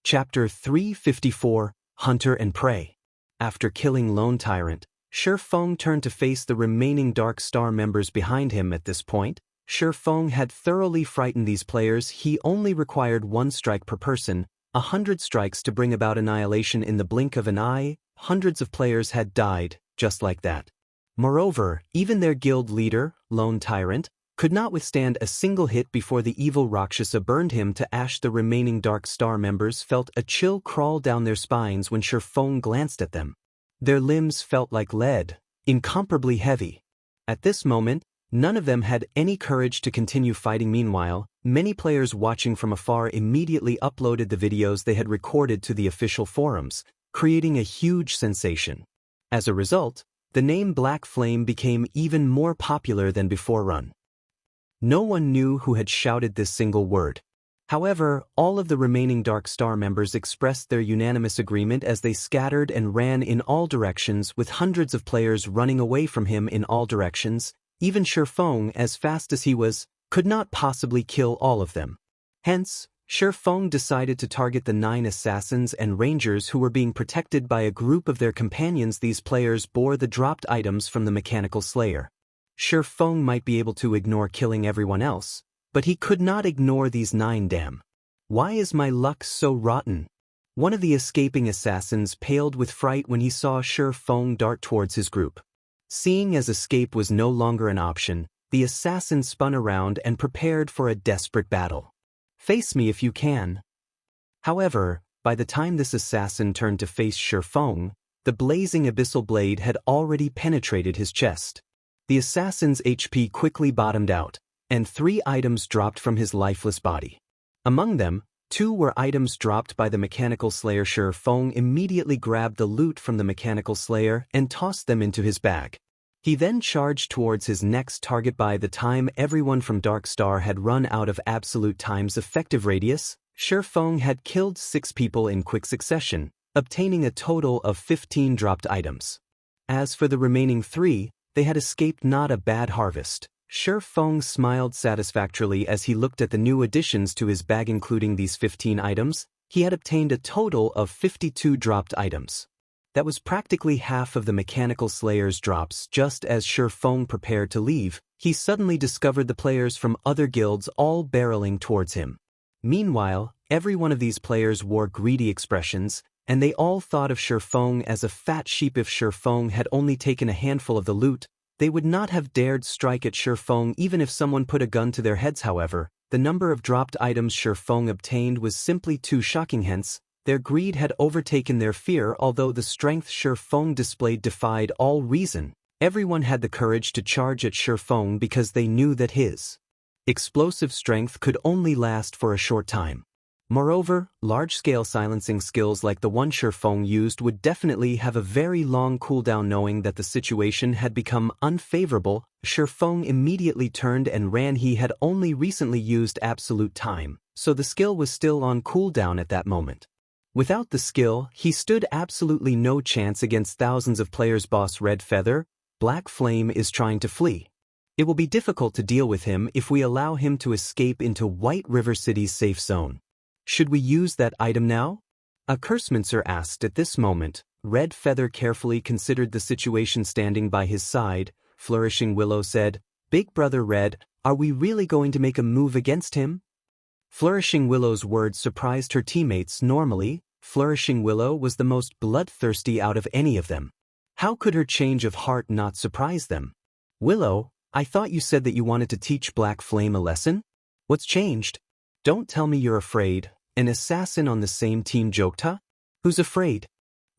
Chapter 354, Hunter and Prey. After killing Lone Tyrant, Shurfeng turned to face the remaining Dark Star members behind him. At this point, Shurfeng had thoroughly frightened these players. He only required 1 strike per person, 100 strikes to bring about annihilation in the blink of an eye. Hundreds of players had died, just like that. Moreover, even their guild leader, Lone Tyrant, could not withstand a single hit before the evil Rakshasa burned him to ash. The remaining Dark Star members felt a chill crawl down their spines when Shurfeng glanced at them. Their limbs felt like lead, incomparably heavy. At this moment, none of them had any courage to continue fighting. Meanwhile, many players watching from afar immediately uploaded the videos they had recorded to the official forums, creating a huge sensation. As a result, the name Black Flame became even more popular than before. Run. No one knew who had shouted this single word. However, all of the remaining Dark Star members expressed their unanimous agreement as they scattered and ran in all directions, with hundreds of players running away from him in all directions. Even Shurfeng, as fast as he was, could not possibly kill all of them. Hence, Shurfeng decided to target the 9 assassins and rangers who were being protected by a group of their companions. These players bore the dropped items from the Mechanical Slayer. Shurfeng might be able to ignore killing everyone else, but he could not ignore these 9. Damn. Why is my luck so rotten? One of the escaping assassins paled with fright when he saw Shurfeng dart towards his group. Seeing as escape was no longer an option, the assassin spun around and prepared for a desperate battle. Face me if you can. However, by the time this assassin turned to face Shurfeng, the blazing abyssal blade had already penetrated his chest. The assassin's HP quickly bottomed out, and 3 items dropped from his lifeless body. Among them, Two were items dropped by the Mechanical Slayer. Shi Feng immediately grabbed the loot from the Mechanical Slayer and tossed them into his bag. He then charged towards his next target. By the time everyone from Dark Star had run out of absolute time's effective radius, Shi Feng had killed 6 people in quick succession, obtaining a total of 15 dropped items. As for the remaining 3, they had escaped. Not a bad harvest. Shi Feng smiled satisfactorily as he looked at the new additions to his bag. Including these 15 items, he had obtained a total of 52 dropped items. That was practically half of the Mechanical Slayer's drops. Just as Shi Feng prepared to leave, he suddenly discovered the players from other guilds all barreling towards him. Meanwhile, every one of these players wore greedy expressions, and they all thought of Shi Feng as a fat sheep. If Shi Feng had only taken a handful of the loot, they would not have dared strike at Shi Feng even if someone put a gun to their heads. However, the number of dropped items Shi Feng obtained was simply too shocking. Hence, their greed had overtaken their fear. Although the strength Shi Feng displayed defied all reason, everyone had the courage to charge at Shi Feng because they knew that his explosive strength could only last for a short time. Moreover, large-scale silencing skills like the one Shi Feng used would definitely have a very long cooldown. Knowing that the situation had become unfavorable, Shi Feng immediately turned and ran. He had only recently used absolute time, so the skill was still on cooldown at that moment. Without the skill, he stood absolutely no chance against thousands of players. Boss Red Feather, Black Flame is trying to flee. It will be difficult to deal with him if we allow him to escape into White River City's safe zone. Should we use that item now? A Cursemancer asked. At this moment, Red Feather carefully considered the situation. Standing by his side, Flourishing Willow said, "Big Brother Red, are we really going to make a move against him?" Flourishing Willow's words surprised her teammates. Normally, Flourishing Willow was the most bloodthirsty out of any of them. How could her change of heart not surprise them? "Willow, I thought you said that you wanted to teach Black Flame a lesson? What's changed? Don't tell me you're afraid." An assassin on the same team joked. "Huh? Who's afraid?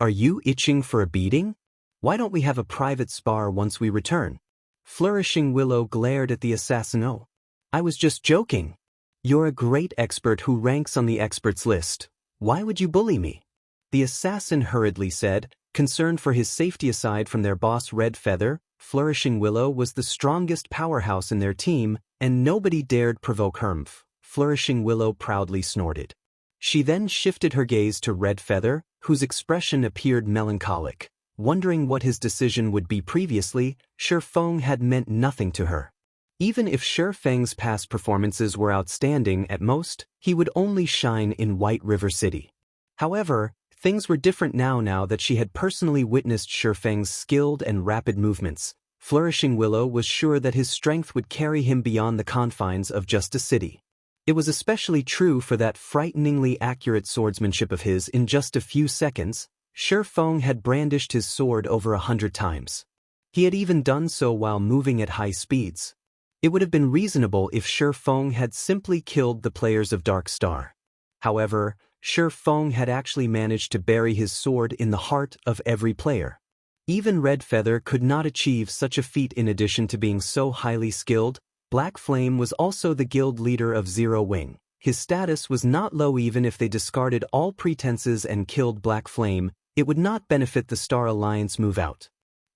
Are you itching for a beating? Why don't we have a private spar once we return?" Flourishing Willow glared at the assassin. "Oh, I was just joking. You're a great expert who ranks on the experts list. Why would you bully me?" The assassin hurriedly said, concerned for his safety. Aside from their boss Red Feather, Flourishing Willow was the strongest powerhouse in their team, and nobody dared provoke her. Flourishing Willow proudly snorted. She then shifted her gaze to Red Feather, whose expression appeared melancholic. Wondering what his decision would be. Previously, Shi Feng had meant nothing to her. Even if Shi Feng's past performances were outstanding at most, he would only shine in White River City. However, things were different now that she had personally witnessed Shi Feng's skilled and rapid movements. Flourishing Willow was sure that his strength would carry him beyond the confines of just a city. It was especially true for that frighteningly accurate swordsmanship of his. In just a few seconds, Shi Feng had brandished his sword over 100 times. He had even done so while moving at high speeds. It would have been reasonable if Shi Feng had simply killed the players of Dark Star. However, Shi Feng had actually managed to bury his sword in the heart of every player. Even Red Feather could not achieve such a feat. In addition to being so highly skilled, Black Flame was also the guild leader of Zero Wing. His status was not low. Even if they discarded all pretenses and killed Black Flame, it would not benefit the Star Alliance move out.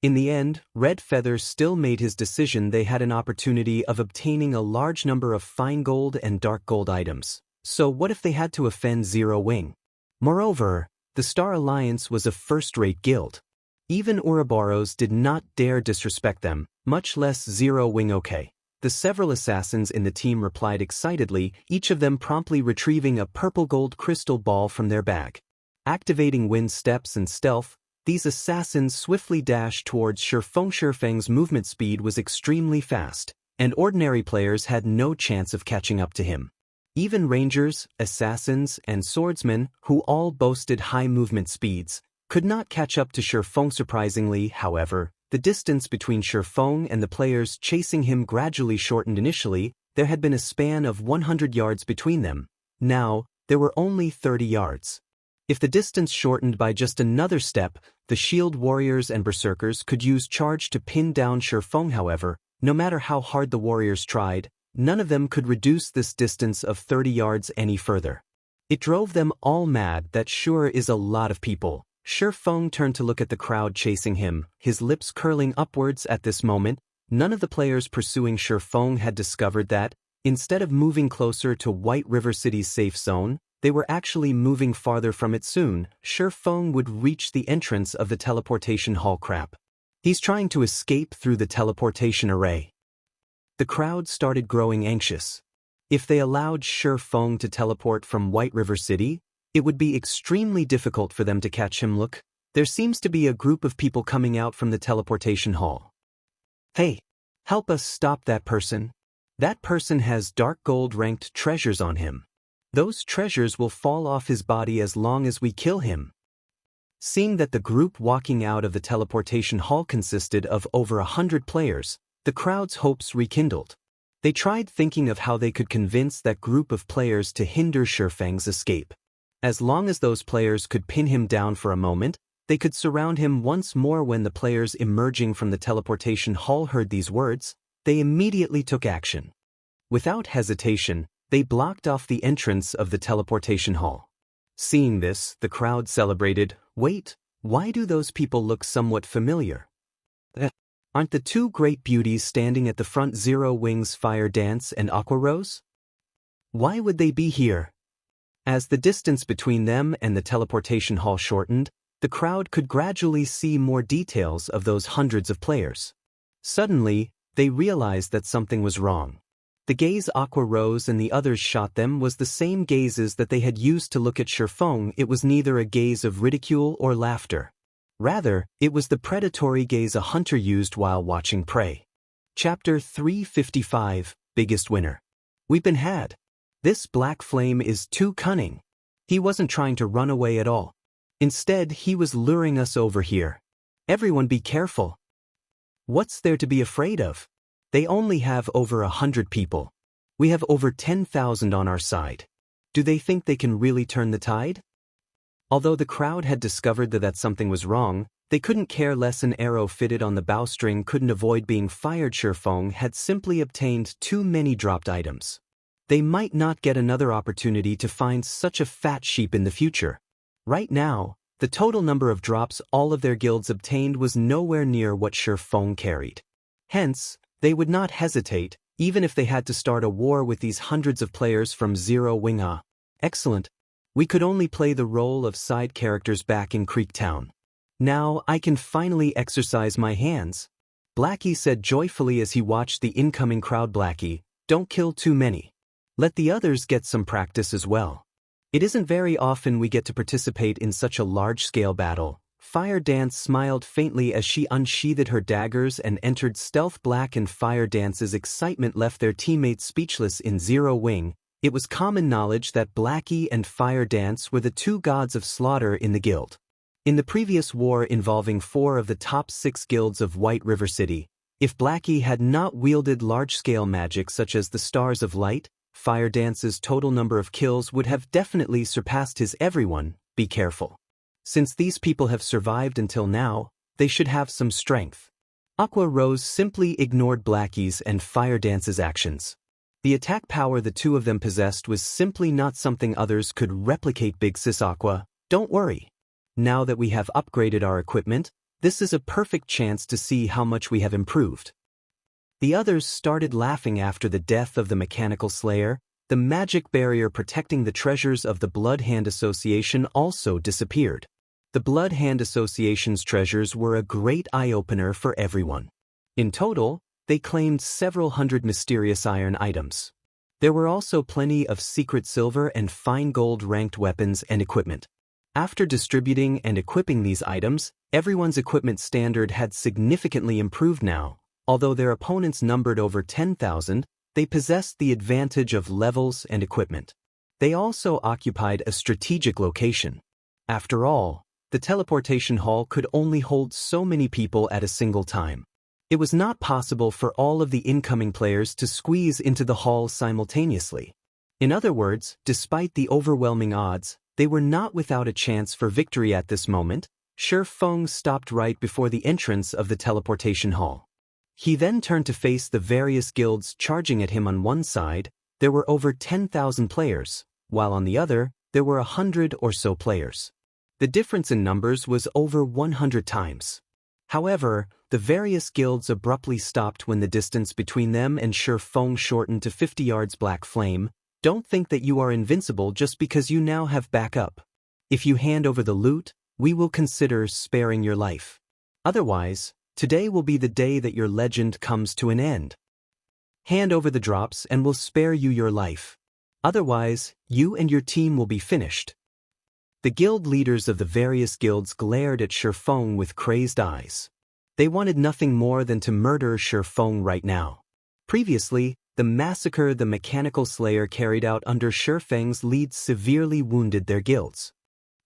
In the end, Red Feather still made his decision. They had an opportunity of obtaining a large number of fine gold and dark gold items. So what if they had to offend Zero Wing? Moreover, the Star Alliance was a first-rate guild. Even Ouroboros did not dare disrespect them, much less Zero Wing. Okay. The several assassins in the team replied excitedly, each of them promptly retrieving a purple gold crystal ball from their bag. Activating wind steps and stealth, these assassins swiftly dashed towards Shi Feng. Shi Feng's movement speed was extremely fast, and ordinary players had no chance of catching up to him. Even rangers, assassins, and swordsmen, who all boasted high movement speeds, could not catch up to Shi Feng. Surprisingly, however, the distance between Shi Feng and the players chasing him gradually shortened. Initially, there had been a span of 100 yards between them. Now, there were only 30 yards. If the distance shortened by just another step, the shield warriors and berserkers could use charge to pin down Shi Feng. However, no matter how hard the warriors tried, none of them could reduce this distance of 30 yards any further. It drove them all mad. That sure is a lot of people. Shi Feng turned to look at the crowd chasing him, his lips curling upwards at this moment. None of the players pursuing Shi Feng had discovered that, instead of moving closer to White River City's safe zone, they were actually moving farther from it soon. Shi Feng would reach the entrance of the teleportation hall. Crap. He's trying to escape through the teleportation array. The crowd started growing anxious. If they allowed Shi Feng to teleport from White River City, it would be extremely difficult for them to catch him. Look, there seems to be a group of people coming out from the teleportation hall. Hey, help us stop that person. That person has dark gold-ranked treasures on him. Those treasures will fall off his body as long as we kill him. Seeing that the group walking out of the teleportation hall consisted of over 100 players, the crowd's hopes rekindled. They tried thinking of how they could convince that group of players to hinder Shi Feng's escape. As long as those players could pin him down for a moment, they could surround him once more. When the players emerging from the teleportation hall heard these words, they immediately took action. Without hesitation, they blocked off the entrance of the teleportation hall. Seeing this, the crowd celebrated. Wait, why do those people look somewhat familiar? Aren't the two great beauties standing at the front Zero Wings, Fire Dance and Aqua Rose? Why would they be here? As the distance between them and the teleportation hall shortened, the crowd could gradually see more details of those hundreds of players. Suddenly, they realized that something was wrong. The gaze Aqua Rose and the others shot them was the same gazes that they had used to look at Shi Feng. It was neither a gaze of ridicule or laughter. Rather, it was the predatory gaze a hunter used while watching prey. Chapter 355, Biggest Winner. We've been had. This black flame is too cunning. He wasn't trying to run away at all. Instead, he was luring us over here. Everyone be careful. What's there to be afraid of? They only have over 100 people. We have over 10,000 on our side. Do they think they can really turn the tide? Although the crowd had discovered that something was wrong, they couldn't care less. An arrow fitted on the bowstring couldn't avoid being fired. Shi Feng had simply obtained too many dropped items. They might not get another opportunity to find such a fat sheep in the future. Right now, the total number of drops all of their guilds obtained was nowhere near what Shi Feng carried. Hence, they would not hesitate, even if they had to start a war with these hundreds of players from Zero Wing. Excellent. We could only play the role of side characters back in Creek Town. Now I can finally exercise my hands. Blackie said joyfully as he watched the incoming crowd. Blackie, don't kill too many. Let the others get some practice as well. It isn't very often we get to participate in such a large-scale battle. Fire Dance smiled faintly as she unsheathed her daggers and entered stealth. Black and Fire Dance's excitement left their teammates speechless. In Zero Wing, it was common knowledge that Blackie and Fire Dance were the two gods of slaughter in the guild. In the previous war involving 4 of the top 6 guilds of White River City, if Blackie had not wielded large-scale magic such as the Stars of Light, Fire Dance's total number of kills would have definitely surpassed his. Everyone, be careful. Since these people have survived until now, they should have some strength. Aqua Rose simply ignored Blackie's and Fire Dance's actions. The attack power the two of them possessed was simply not something others could replicate. Big Sis Aqua, don't worry. Now that we have upgraded our equipment, this is a perfect chance to see how much we have improved. The others started laughing. After the death of the Mechanical Slayer, the magic barrier protecting the treasures of the Blood Hand Association also disappeared. The Blood Hand Association's treasures were a great eye-opener for everyone. In total, they claimed several hundred mysterious iron items. There were also plenty of secret silver and fine gold-ranked weapons and equipment. After distributing and equipping these items, everyone's equipment standard had significantly improved now. Although their opponents numbered over 10,000, they possessed the advantage of levels and equipment. They also occupied a strategic location. After all, the teleportation hall could only hold so many people at a single time. It was not possible for all of the incoming players to squeeze into the hall simultaneously. In other words, despite the overwhelming odds, they were not without a chance for victory at this moment. Shi Feng stopped right before the entrance of the teleportation hall. He then turned to face the various guilds charging at him. On one side, there were over 10,000 players, while on the other, there were 100 or so players. The difference in numbers was over 100 times. However, the various guilds abruptly stopped when the distance between them and Shifeng shortened to 50 yards. Black Flame, don't think that you are invincible just because you now have backup. If you hand over the loot, we will consider sparing your life. Otherwise, today will be the day that your legend comes to an end. Hand over the drops and we'll spare you your life. Otherwise, you and your team will be finished. The guild leaders of the various guilds glared at Shifeng with crazed eyes. They wanted nothing more than to murder Shifeng right now. Previously, the massacre the Mechanical Slayer carried out under Shifeng's lead severely wounded their guilds.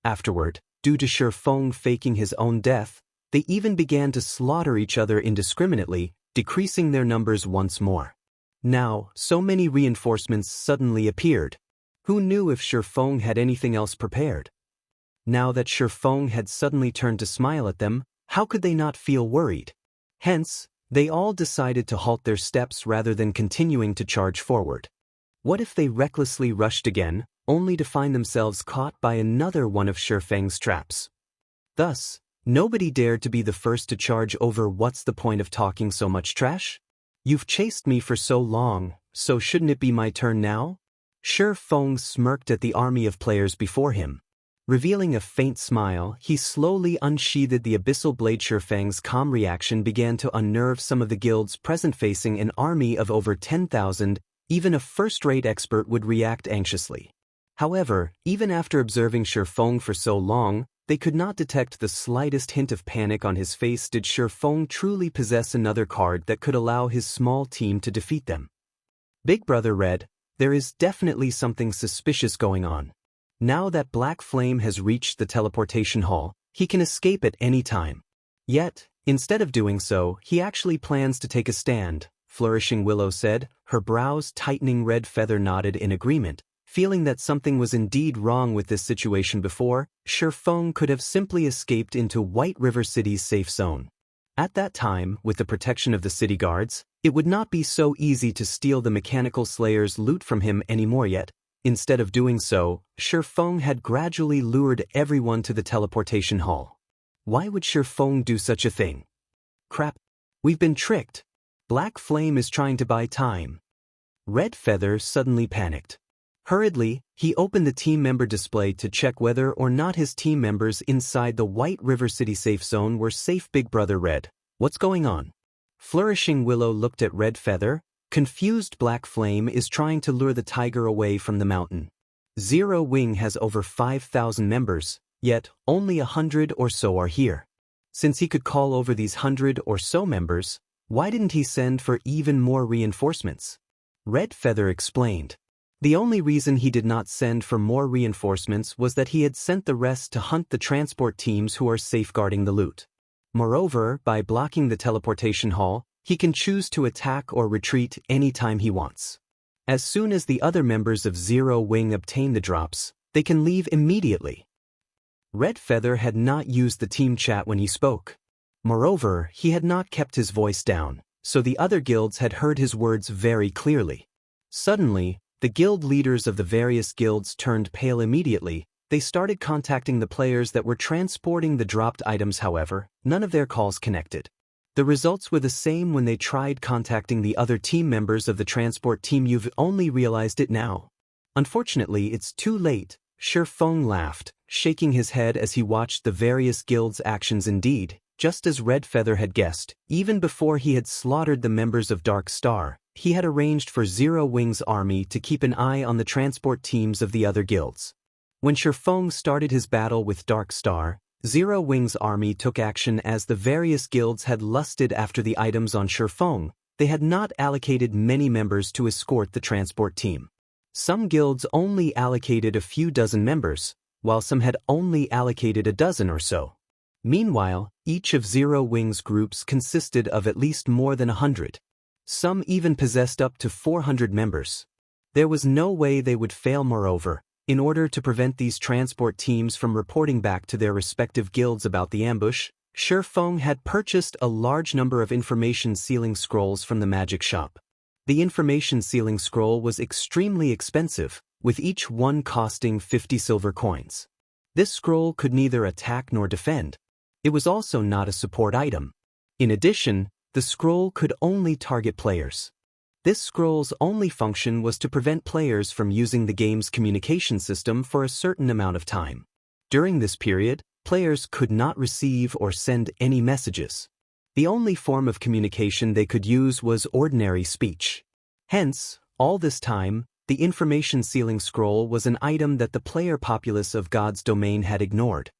Afterward, due to Shifeng faking his own death, they even began to slaughter each other indiscriminately, decreasing their numbers once more. Now, so many reinforcements suddenly appeared. Who knew if Shifeng had anything else prepared? Now that Shifeng had suddenly turned to smile at them, how could they not feel worried? Hence, they all decided to halt their steps rather than continuing to charge forward. What if they recklessly rushed again, only to find themselves caught by another one of Shifeng's traps? Thus, nobody dared to be the first to charge over. What's the point of talking so much trash? You've chased me for so long, so shouldn't it be my turn now? Shifeng smirked at the army of players before him. Revealing a faint smile, he slowly unsheathed the abyssal blade. Shifeng's calm reaction began to unnerve some of the guilds present. Facing an army of over 10,000, even a first-rate expert would react anxiously. However, even after observing Shifeng for so long, they could not detect the slightest hint of panic on his face. Did Shifeng truly possess another card that could allow his small team to defeat them? Big Brother Red, there is definitely something suspicious going on. Now that Black Flame has reached the teleportation hall, he can escape at any time. Yet, instead of doing so, he actually plans to take a stand, Flourishing Willow said, her brows tightening. Red Feather nodded in agreement, feeling that something was indeed wrong with this situation. Before, Shifeng could have simply escaped into White River City's safe zone. At that time, with the protection of the city guards, it would not be so easy to steal the Mechanical Slayer's loot from him anymore. Yet, instead of doing so, Shifeng had gradually lured everyone to the teleportation hall. Why would Shifeng do such a thing? Crap. We've been tricked. Black Flame is trying to buy time. Red Feather suddenly panicked. Hurriedly, he opened the team member display to check whether or not his team members inside the White River City safe zone were safe. Big Brother Red, what's going on? Flourishing Willow looked at Red Feather. Confused. Black Flame is trying to lure the tiger away from the mountain. Zero Wing has over 5,000 members, yet only 100 or so are here. Since he could call over these 100 or so members, why didn't he send for even more reinforcements? Red Feather explained. The only reason he did not send for more reinforcements was that he had sent the rest to hunt the transport teams who are safeguarding the loot. Moreover, by blocking the teleportation hall, he can choose to attack or retreat anytime he wants. As soon as the other members of Zero Wing obtain the drops, they can leave immediately. Red Feather had not used the team chat when he spoke. Moreover, he had not kept his voice down, so the other guilds had heard his words very clearly. Suddenly, the guild leaders of the various guilds turned pale immediately. They started contacting the players that were transporting the dropped items. However, none of their calls connected. The results were the same when they tried contacting the other team members of the transport team. You've only realized it now. Unfortunately, it's too late. Shifeng laughed, shaking his head as he watched the various guilds' actions. Indeed, just as Red Feather had guessed, even before he had slaughtered the members of Dark Star, he had arranged for Zero Wing's army to keep an eye on the transport teams of the other guilds. When Shifeng started his battle with Dark Star, Zero Wing's army took action. As the various guilds had lusted after the items on Shifeng, they had not allocated many members to escort the transport team. Some guilds only allocated a few dozen members, while some had only allocated a dozen or so. Meanwhile, each of Zero Wing's groups consisted of at least more than 100. Some even possessed up to 400 members. There was no way they would fail. Moreover, in order to prevent these transport teams from reporting back to their respective guilds about the ambush, Shifeng had purchased a large number of information sealing scrolls from the magic shop. The information sealing scroll was extremely expensive, with each one costing 50 silver coins. This scroll could neither attack nor defend. It was also not a support item. In addition, the scroll could only target players. This scroll's only function was to prevent players from using the game's communication system for a certain amount of time. During this period, players could not receive or send any messages. The only form of communication they could use was ordinary speech. Hence, all this time, the information sealing scroll was an item that the player populace of God's domain had ignored.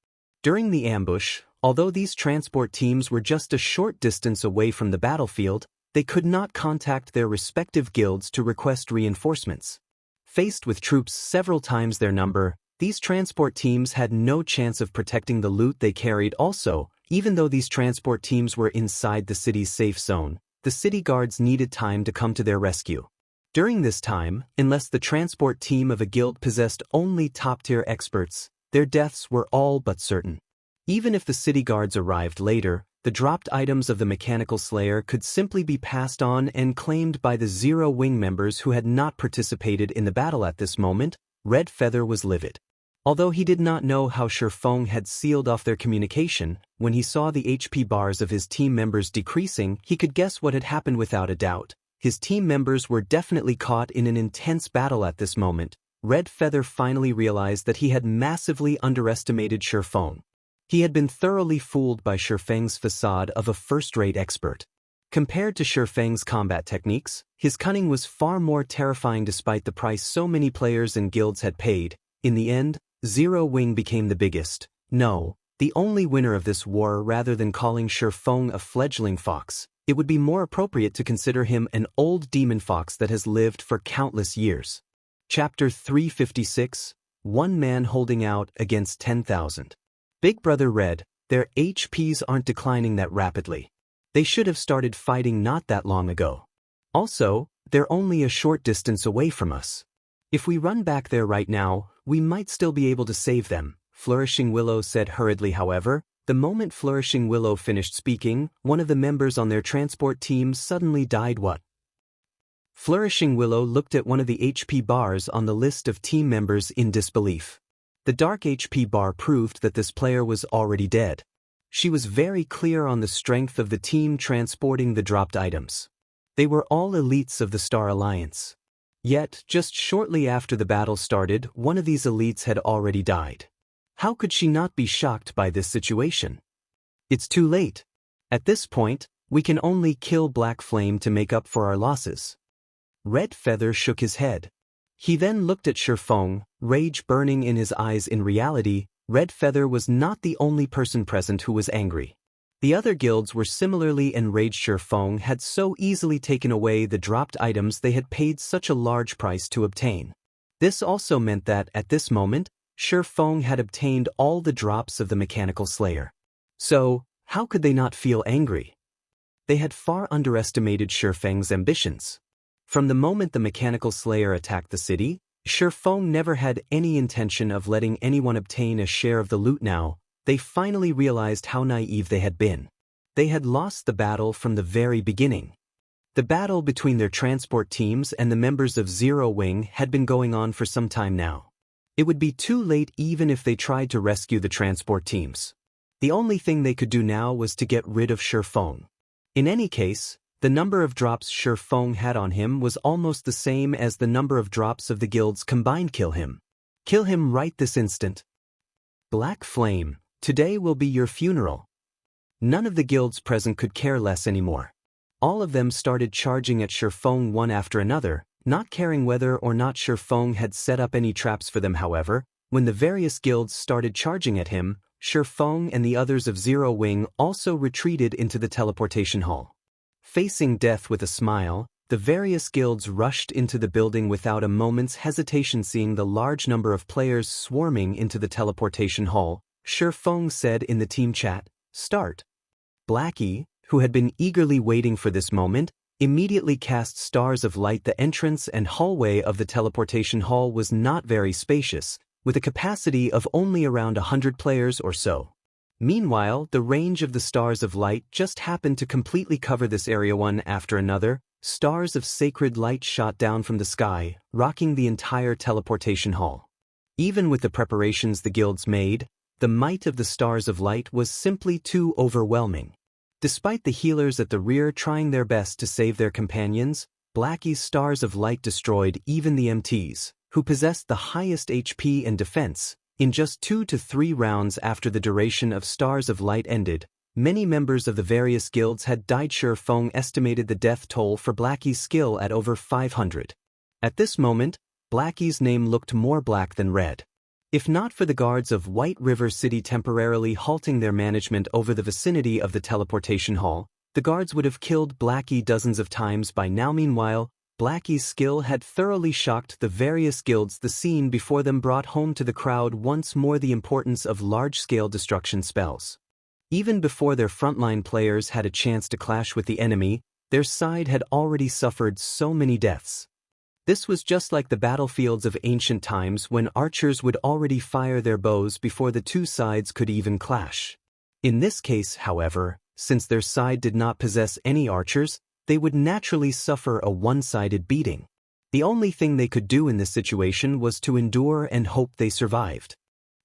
During the ambush, although these transport teams were just a short distance away from the battlefield, they could not contact their respective guilds to request reinforcements. Faced with troops several times their number, these transport teams had no chance of protecting the loot they carried. Also, even though these transport teams were inside the city's safe zone, the city guards needed time to come to their rescue. During this time, unless the transport team of a guild possessed only top-tier experts, their deaths were all but certain. Even if the city guards arrived later, the dropped items of the Mechanical Slayer could simply be passed on and claimed by the Zero Wing members who had not participated in the battle at this moment. Red Feather was livid. Although he did not know how Shifeng had sealed off their communication, when he saw the HP bars of his team members decreasing, he could guess what had happened without a doubt. His team members were definitely caught in an intense battle at this moment. Red Feather finally realized that he had massively underestimated Shifeng. He had been thoroughly fooled by Shifeng's facade of a first-rate expert. Compared to Shifeng's combat techniques, his cunning was far more terrifying despite the price so many players and guilds had paid. In the end, Zero Wing became the biggest, no, the only winner of this war. Rather than calling Shifeng a fledgling fox, it would be more appropriate to consider him an old demon fox that has lived for countless years. Chapter 356, One Man Holding Out Against 10,000. Big Brother Red, their HPs aren't declining that rapidly. They should have started fighting not that long ago. Also, they're only a short distance away from us. If we run back there right now, we might still be able to save them, Flourishing Willow said hurriedly. However, the moment Flourishing Willow finished speaking, one of the members on their transport team suddenly died. What? Flourishing Willow looked at one of the HP bars on the list of team members in disbelief. The dark HP bar proved that this player was already dead. She was very clear on the strength of the team transporting the dropped items. They were all elites of the Star Alliance. Yet, just shortly after the battle started, one of these elites had already died. How could she not be shocked by this situation? It's too late. At this point, we can only kill Black Flame to make up for our losses. Red Feather shook his head. He then looked at Shifeng, rage burning in his eyes. In reality, Red Feather was not the only person present who was angry. The other guilds were similarly enraged. Shifeng had so easily taken away the dropped items they had paid such a large price to obtain. This also meant that, at this moment, Shifeng had obtained all the drops of the Mechanical Slayer. So, how could they not feel angry? They had far underestimated Shifeng's ambitions. From the moment the Mechanical Slayer attacked the city, Shifeng never had any intention of letting anyone obtain a share of the loot. Now, they finally realized how naive they had been. They had lost the battle from the very beginning. The battle between their transport teams and the members of Zero Wing had been going on for some time now. It would be too late even if they tried to rescue the transport teams. The only thing they could do now was to get rid of Shifeng. In any case, the number of drops Shifeng had on him was almost the same as the number of drops of the guilds combined. Kill him. Kill him right this instant. Black Flame, today will be your funeral. None of the guilds present could care less anymore. All of them started charging at Shifeng one after another, not caring whether or not Shifeng had set up any traps for them. However, when the various guilds started charging at him, Shifeng and the others of Zero Wing also retreated into the teleportation hall. Facing death with a smile, the various guilds rushed into the building without a moment's hesitation. Seeing the large number of players swarming into the teleportation hall, Shifeng said in the team chat, "Start." Blackie, who had been eagerly waiting for this moment, immediately cast stars of light. The entrance and hallway of the teleportation hall was not very spacious, with a capacity of only around 100 players or so. Meanwhile, the range of the stars of light just happened to completely cover this area. One after another, Stars of sacred light shot down from the sky, rocking the entire teleportation hall. Even with the preparations the guilds made, the might of the stars of light was simply too overwhelming. Despite the healers at the rear trying their best to save their companions, Blackie's stars of light destroyed even the MTs, who possessed the highest HP and defense. In just 2 to 3 rounds after the duration of stars of light ended, many members of the various guilds had died. Feng estimated the death toll for Blackie's skill at over 500. At this moment, Blackie's name looked more black than red. If not for the guards of White River City temporarily halting their management over the vicinity of the teleportation hall, the guards would have killed Blackie dozens of times by now. Meanwhile, Blackie's skill had thoroughly shocked the various guilds. The scene before them brought home to the crowd once more the importance of large-scale destruction spells. Even before their frontline players had a chance to clash with the enemy, their side had already suffered so many deaths. This was just like the battlefields of ancient times when archers would already fire their bows before the two sides could even clash. In this case, however, since their side did not possess any archers, they would naturally suffer a one-sided beating. The only thing they could do in this situation was to endure and hope they survived.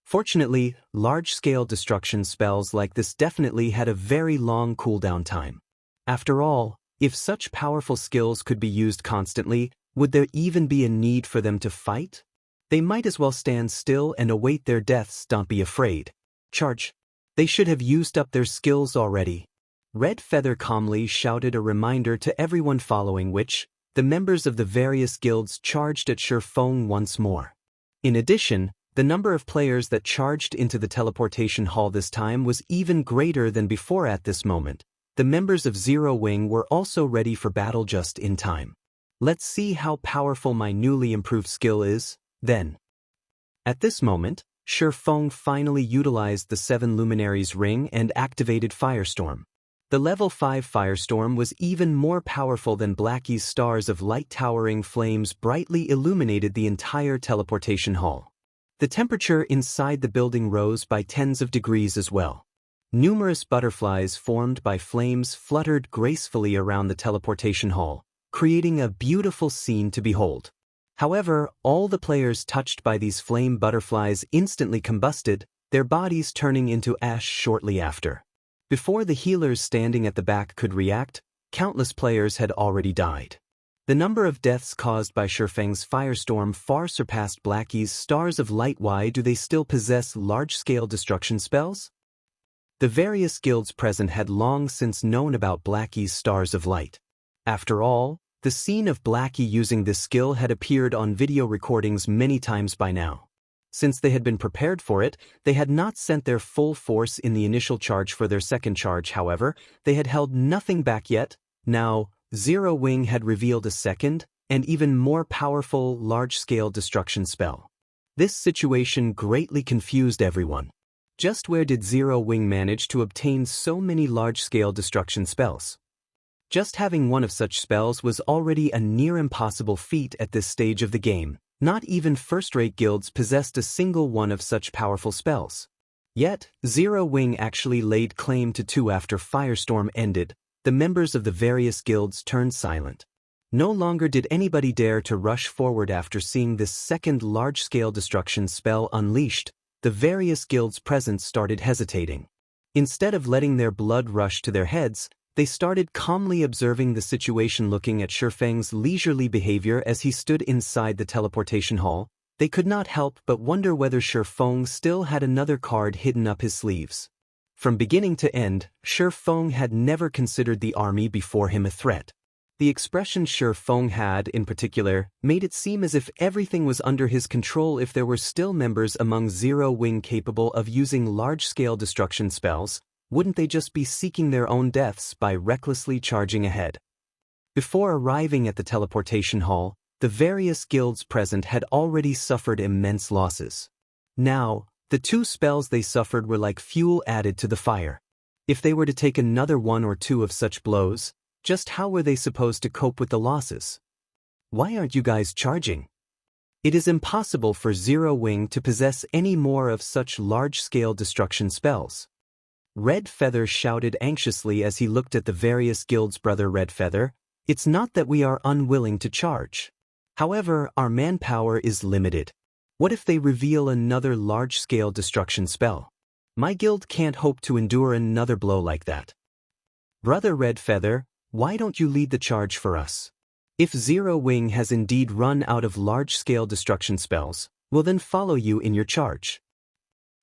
Fortunately, large-scale destruction spells like this definitely had a very long cooldown time. After all, if such powerful skills could be used constantly, would there even be a need for them to fight? They might as well stand still and await their deaths. Don't be afraid. Charge. They should have used up their skills already. Red Feather calmly shouted a reminder to everyone, following which, the members of the various guilds charged at Feng once more. In addition, the number of players that charged into the teleportation hall this time was even greater than before. At this moment, the members of Zero Wing were also ready for battle just in time. Let's see how powerful my newly improved skill is, then. At this moment, Feng finally utilized the 7 Luminaries ring and activated Firestorm. The level 5 Firestorm was even more powerful than Blackie's stars of light. Towering flames brightly illuminated the entire teleportation hall. The temperature inside the building rose by tens of degrees as well. Numerous butterflies formed by flames fluttered gracefully around the teleportation hall, creating a beautiful scene to behold. However, all the players touched by these flame butterflies instantly combusted, their bodies turning into ash shortly after. Before the healers standing at the back could react, countless players had already died. The number of deaths caused by Feng's firestorm far surpassed Blackie's stars of light. Why do they still possess large-scale destruction spells? The various guilds present had long since known about Blackie's stars of light. After all, the scene of Blackie using this skill had appeared on video recordings many times by now. Since they had been prepared for it, they had not sent their full force in the initial charge. For their second charge, however, they had held nothing back yet. Now, Zero Wing had revealed a second, and even more powerful large-scale destruction spell. This situation greatly confused everyone. Just where did Zero Wing manage to obtain so many large-scale destruction spells? Just having one of such spells was already a near impossible feat at this stage of the game. Not even first-rate guilds possessed a single one of such powerful spells. Yet, Zero Wing actually laid claim to 2 after Firestorm ended. The members of the various guilds turned silent. No longer did anybody dare to rush forward after seeing this second large-scale destruction spell unleashed. The various guilds present started hesitating. Instead of letting their blood rush to their heads, they started calmly observing the situation. Looking at Feng's leisurely behavior as he stood inside the teleportation hall, they could not help but wonder whether Feng still had another card hidden up his sleeves. From beginning to end, Feng had never considered the army before him a threat. The expression Feng had, in particular, made it seem as if everything was under his control. If there were still members among Zero Wing capable of using large-scale destruction spells, wouldn't they just be seeking their own deaths by recklessly charging ahead? Before arriving at the teleportation hall, the various guilds present had already suffered immense losses. Now, the 2 spells they suffered were like fuel added to the fire. If they were to take another 1 or 2 of such blows, just how were they supposed to cope with the losses? Why aren't you guys charging? It is impossible for Zero Wing to possess any more of such large-scale destruction spells. Red Feather shouted anxiously as he looked at the various guilds. Brother Red Feather, It's not that we are unwilling to charge. However, our manpower is limited. What if they reveal another large-scale destruction spell? My guild can't hope to endure another blow like that. Brother Red Feather, why don't you lead the charge for us? If Zero Wing has indeed run out of large-scale destruction spells, we'll then follow you in your charge.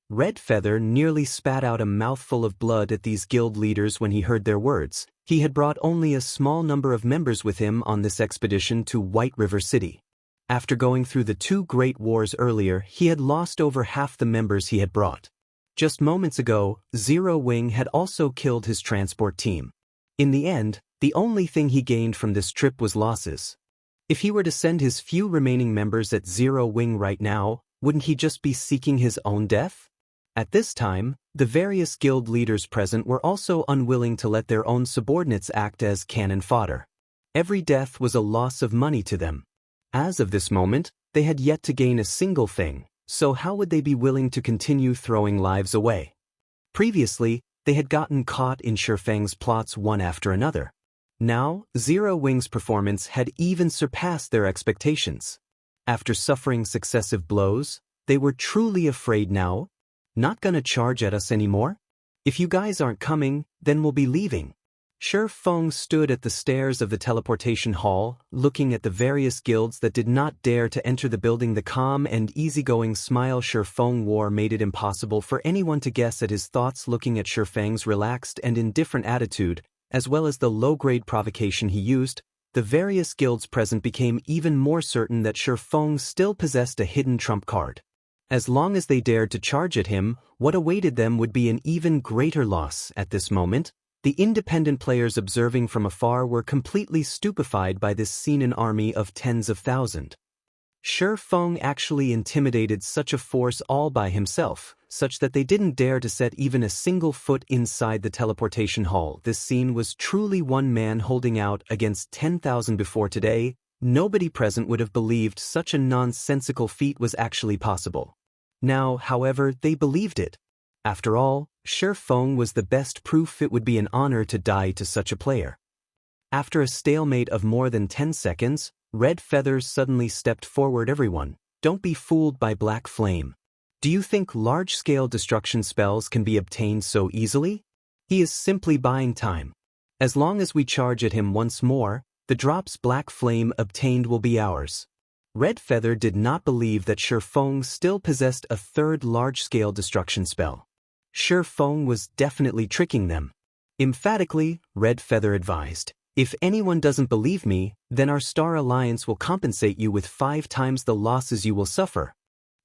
Red Feather nearly spat out a mouthful of blood at these guild leaders when he heard their words. He had brought only a small number of members with him on this expedition to White River City. After going through the 2 great wars earlier, he had lost over half the members he had brought. Just moments ago, Zero Wing had also killed his transport team. In the end, the only thing he gained from this trip was losses. If he were to send his few remaining members at Zero Wing right now, wouldn't he just be seeking his own death? At this time, the various guild leaders present were also unwilling to let their own subordinates act as cannon fodder. Every death was a loss of money to them. As of this moment, they had yet to gain a single thing, so how would they be willing to continue throwing lives away? Previously, they had gotten caught in Shifeng's plots one after another. Now, Zero Wing's performance had even surpassed their expectations. After suffering successive blows, they were truly afraid now. Not gonna charge at us anymore? If you guys aren't coming, then we'll be leaving. Shifeng stood at the stairs of the teleportation hall, looking at the various guilds that did not dare to enter the building. The calm and easygoing smile Shifeng wore made it impossible for anyone to guess at his thoughts. Looking at Shifeng's relaxed and indifferent attitude, as well as the low-grade provocation he used, the various guilds present became even more certain that Shifeng still possessed a hidden trump card. As long as they dared to charge at him, what awaited them would be an even greater loss. At this moment, the independent players observing from afar were completely stupefied by this scene. An army of tens of thousands. Shifeng actually intimidated such a force all by himself, such that they didn't dare to set even a single foot inside the teleportation hall. This scene was truly one man holding out against 10,000. Before today, nobody present would have believed such a nonsensical feat was actually possible. Now, however, they believed it. After all, Shifeng was the best proof it would be an honor to die to such a player. After a stalemate of more than 10 seconds, Red Feather suddenly stepped forward. Everyone, don't be fooled by Black Flame. Do you think large-scale destruction spells can be obtained so easily? He is simply buying time. As long as we charge at him once more, the drops Black Flame obtained will be ours. Red Feather did not believe that Shifeng still possessed a third large-scale destruction spell. Shifeng was definitely tricking them. Emphatically, Red Feather advised, if anyone doesn't believe me, then our Star Alliance will compensate you with 5 times the losses you will suffer.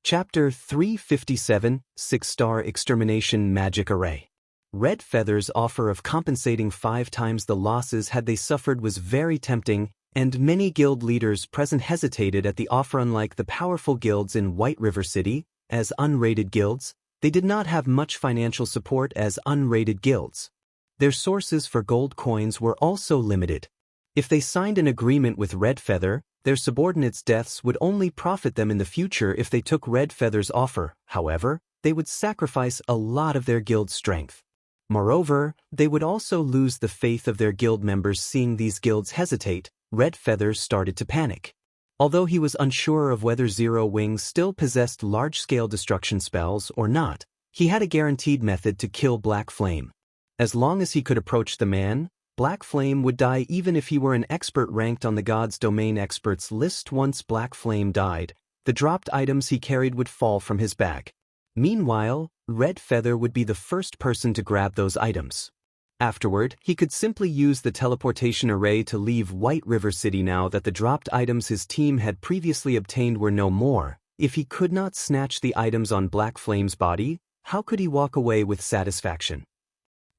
Chapter 357, 6-Star Extermination Magic Array. Red Feather's offer of compensating 5 times the losses had they suffered was very tempting, and many guild leaders present hesitated at the offer. Unlike the powerful guilds in White River City, as unrated guilds, they did not have much financial support as unrated guilds. Their sources for gold coins were also limited. If they signed an agreement with Red Feather, their subordinates' deaths would only profit them in the future. If they took Red Feather's offer, however, they would sacrifice a lot of their guild's strength. Moreover, they would also lose the faith of their guild members. Seeing these guilds hesitate, Red Feather started to panic. Although he was unsure of whether Zero Wing still possessed large-scale destruction spells or not, he had a guaranteed method to kill Black Flame. As long as he could approach the man, Black Flame would die even if he were an expert ranked on the God's Domain experts list. Once Black Flame died, the dropped items he carried would fall from his bag. Meanwhile, Red Feather would be the first person to grab those items. Afterward, he could simply use the teleportation array to leave White River City. Now that the dropped items his team had previously obtained were no more, if he could not snatch the items on Black Flame's body, how could he walk away with satisfaction?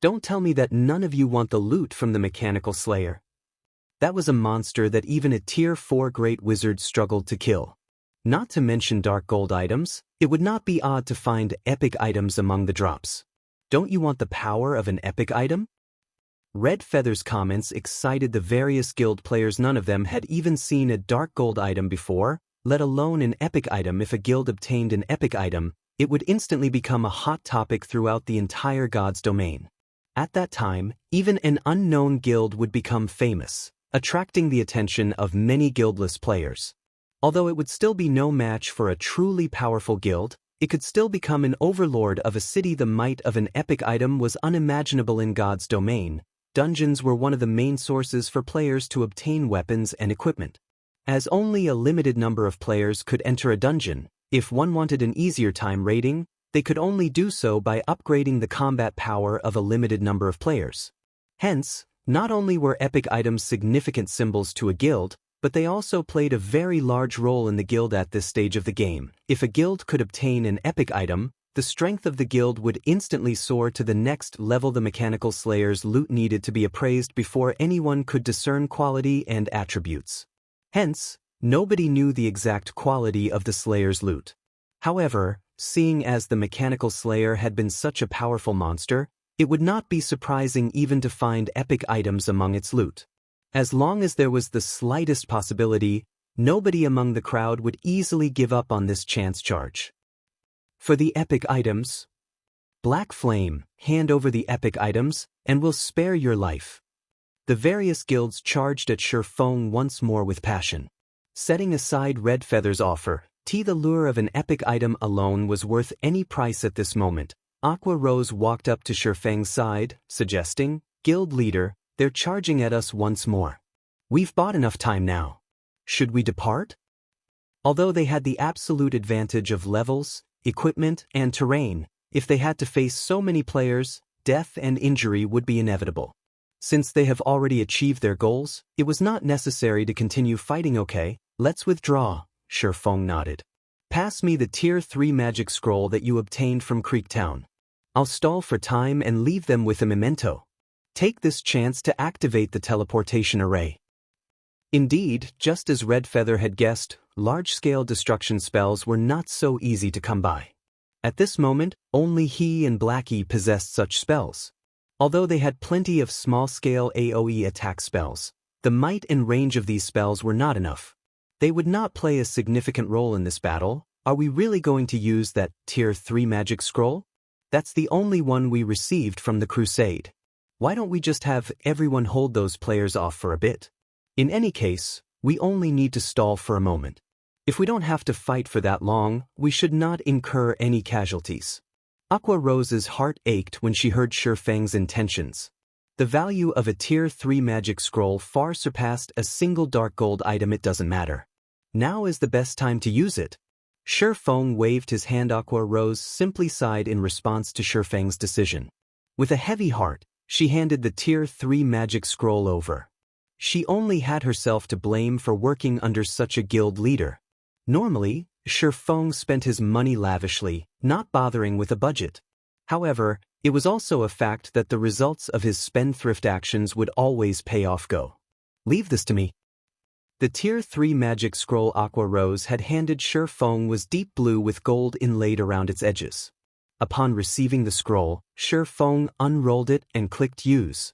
Don't tell me that none of you want the loot from the Mechanical Slayer. That was a monster that even a Tier 4 Great Wizard struggled to kill. Not to mention dark gold items, it would not be odd to find epic items among the drops. Don't you want the power of an epic item? Red Feather's comments excited the various guild players. None of them had even seen a dark gold item before, let alone an epic item. If a guild obtained an epic item, it would instantly become a hot topic throughout the entire God's Domain. At that time, even an unknown guild would become famous. attracting the attention of many guildless players. Although it would still be no match for a truly powerful guild, it could still become an overlord of a city. The might of an epic item was unimaginable in God's domain. Dungeons were one of the main sources for players to obtain weapons and equipment. As only a limited number of players could enter a dungeon, if one wanted an easier time raiding, they could only do so by upgrading the combat power of a limited number of players. Hence, not only were epic items significant symbols to a guild, but they also played a very large role in the guild at this stage of the game. If a guild could obtain an epic item, the strength of the guild would instantly soar to the next level. The mechanical slayer's loot needed to be appraised before anyone could discern quality and attributes. Hence, nobody knew the exact quality of the slayer's loot. However, seeing as the mechanical slayer had been such a powerful monster, it would not be surprising even to find epic items among its loot. As long as there was the slightest possibility, nobody among the crowd would easily give up on this chance charge. For the epic items, Black Flame, hand over the epic items, and we'll spare your life. The various guilds charged at Shurfeng once more with passion. Setting aside Red Feather's offer, the lure of an epic item alone was worth any price at this moment. Aqua Rose walked up to Shurfeng's side, suggesting, "Guild leader, they're charging at us once more. We've bought enough time now. Should we depart?" Although they had the absolute advantage of levels, equipment, and terrain, if they had to face so many players, death and injury would be inevitable. Since they have already achieved their goals, it was not necessary to continue fighting. "Okay, let's withdraw," Shurfeng nodded. "Pass me the Tier 3 magic scroll that you obtained from Creektown. I'll stall for time and leave them with a memento. Take this chance to activate the teleportation array." Indeed, just as Red Feather had guessed, large-scale destruction spells were not so easy to come by. At this moment, only he and Blackie possessed such spells. Although they had plenty of small-scale AoE attack spells, the might and range of these spells were not enough. They would not play a significant role in this battle. Are we really going to use that Tier 3 magic scroll? That's the only one we received from the Crusade. Why don't we just have everyone hold those players off for a bit? In any case, we only need to stall for a moment. If we don't have to fight for that long, we should not incur any casualties. Aqua Rose's heart ached when she heard Shurfeng's intentions. The value of a Tier 3 magic scroll far surpassed a single dark gold item. It doesn't matter. Now is the best time to use it. Shurfeng waved his hand. Aqua Rose simply sighed in response to Shurfeng's decision. With a heavy heart, she handed the Tier 3 magic scroll over. She only had herself to blame for working under such a guild leader. Normally, Shurfeng spent his money lavishly, not bothering with a budget. However, it was also a fact that the results of his spendthrift actions would always pay off. "Go. Leave this to me." The Tier 3 magic scroll Aqua Rose had handed Shurfeng was deep blue with gold inlaid around its edges. Upon receiving the scroll, Shurfeng unrolled it and clicked Use.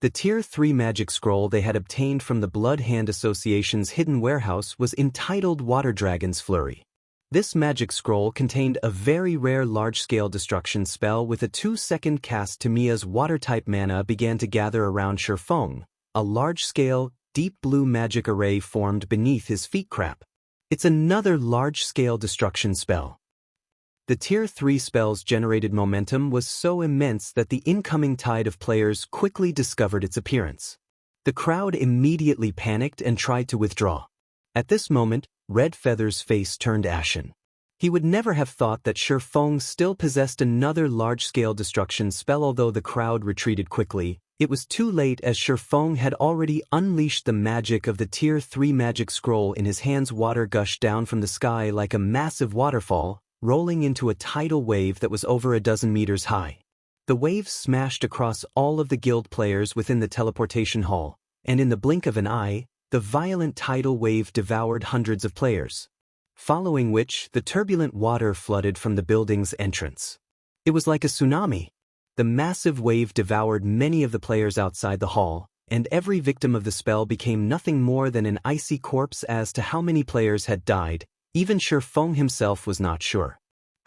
The Tier 3 magic scroll they had obtained from the Blood Hand Association's hidden warehouse was entitled Water Dragon's Flurry. This magic scroll contained a very rare large-scale destruction spell with a 2-second cast. Tamiya's water-type mana began to gather around Shurfeng. A large-scale, deep blue magic array formed beneath his feet. Crap. It's another large-scale destruction spell. The Tier 3 spell's generated momentum was so immense that the incoming tide of players quickly discovered its appearance. The crowd immediately panicked and tried to withdraw. At this moment, Red Feather's face turned ashen. He would never have thought that Shurfeng still possessed another large-scale destruction spell. Although the crowd retreated quickly, it was too late as Shurfeng had already unleashed the magic of the Tier 3 magic scroll in his hands. Water gushed down from the sky like a massive waterfall, rolling into a tidal wave that was over a dozen meters high. The wave smashed across all of the guild players within the teleportation hall, and in the blink of an eye, the violent tidal wave devoured hundreds of players. Following which, the turbulent water flooded from the building's entrance. It was like a tsunami. The massive wave devoured many of the players outside the hall, and every victim of the spell became nothing more than an icy corpse. As to how many players had died, even Shurfeng himself was not sure.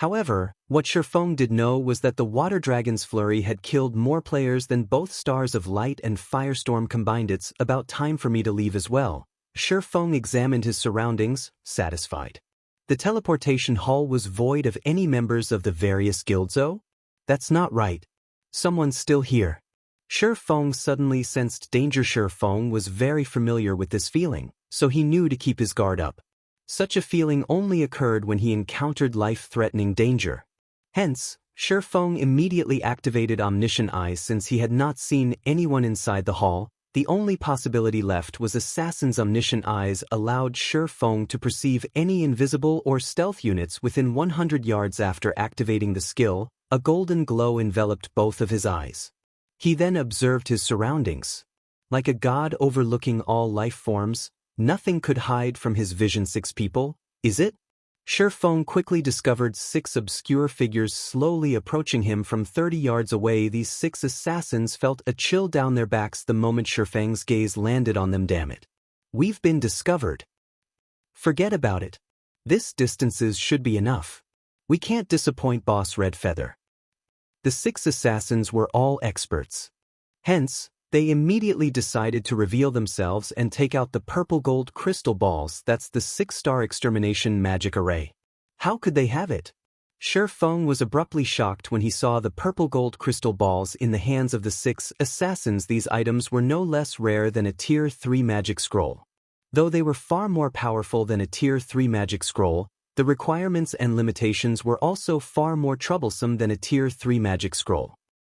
However, what Shifeng did know was that the Water Dragon's flurry had killed more players than both Stars of Light and Firestorm combined. It's about time for me to leave as well. Shifeng examined his surroundings, satisfied. The teleportation hall was void of any members of the various guilds. Oh? That's not right. Someone's still here. Shifeng suddenly sensed danger. Shifeng was very familiar with this feeling, so he knew to keep his guard up. Such a feeling only occurred when he encountered life-threatening danger. Hence, Shifeng immediately activated Omniscient Eyes. Since he had not seen anyone inside the hall, the only possibility left was Assassin's Omniscient Eyes allowed Shifeng to perceive any invisible or stealth units within 100 yards. After activating the skill, a golden glow enveloped both of his eyes. He then observed his surroundings. Like a god overlooking all life forms, nothing could hide from his vision. 6 people, is it? Shifeng quickly discovered 6 obscure figures slowly approaching him from 30 yards away. These 6 assassins felt a chill down their backs the moment Shifeng's gaze landed on them. Damn it. We've been discovered. Forget about it. This distances should be enough. We can't disappoint Boss Redfeather. The 6 assassins were all experts. Hence, they immediately decided to reveal themselves and take out the purple gold crystal balls. That's the 6-star extermination magic array. How could they have it? Shifeng was abruptly shocked when he saw the purple gold crystal balls in the hands of the 6 assassins. These items were no less rare than a Tier 3 magic scroll. Though they were far more powerful than a Tier 3 magic scroll, the requirements and limitations were also far more troublesome than a Tier 3 magic scroll.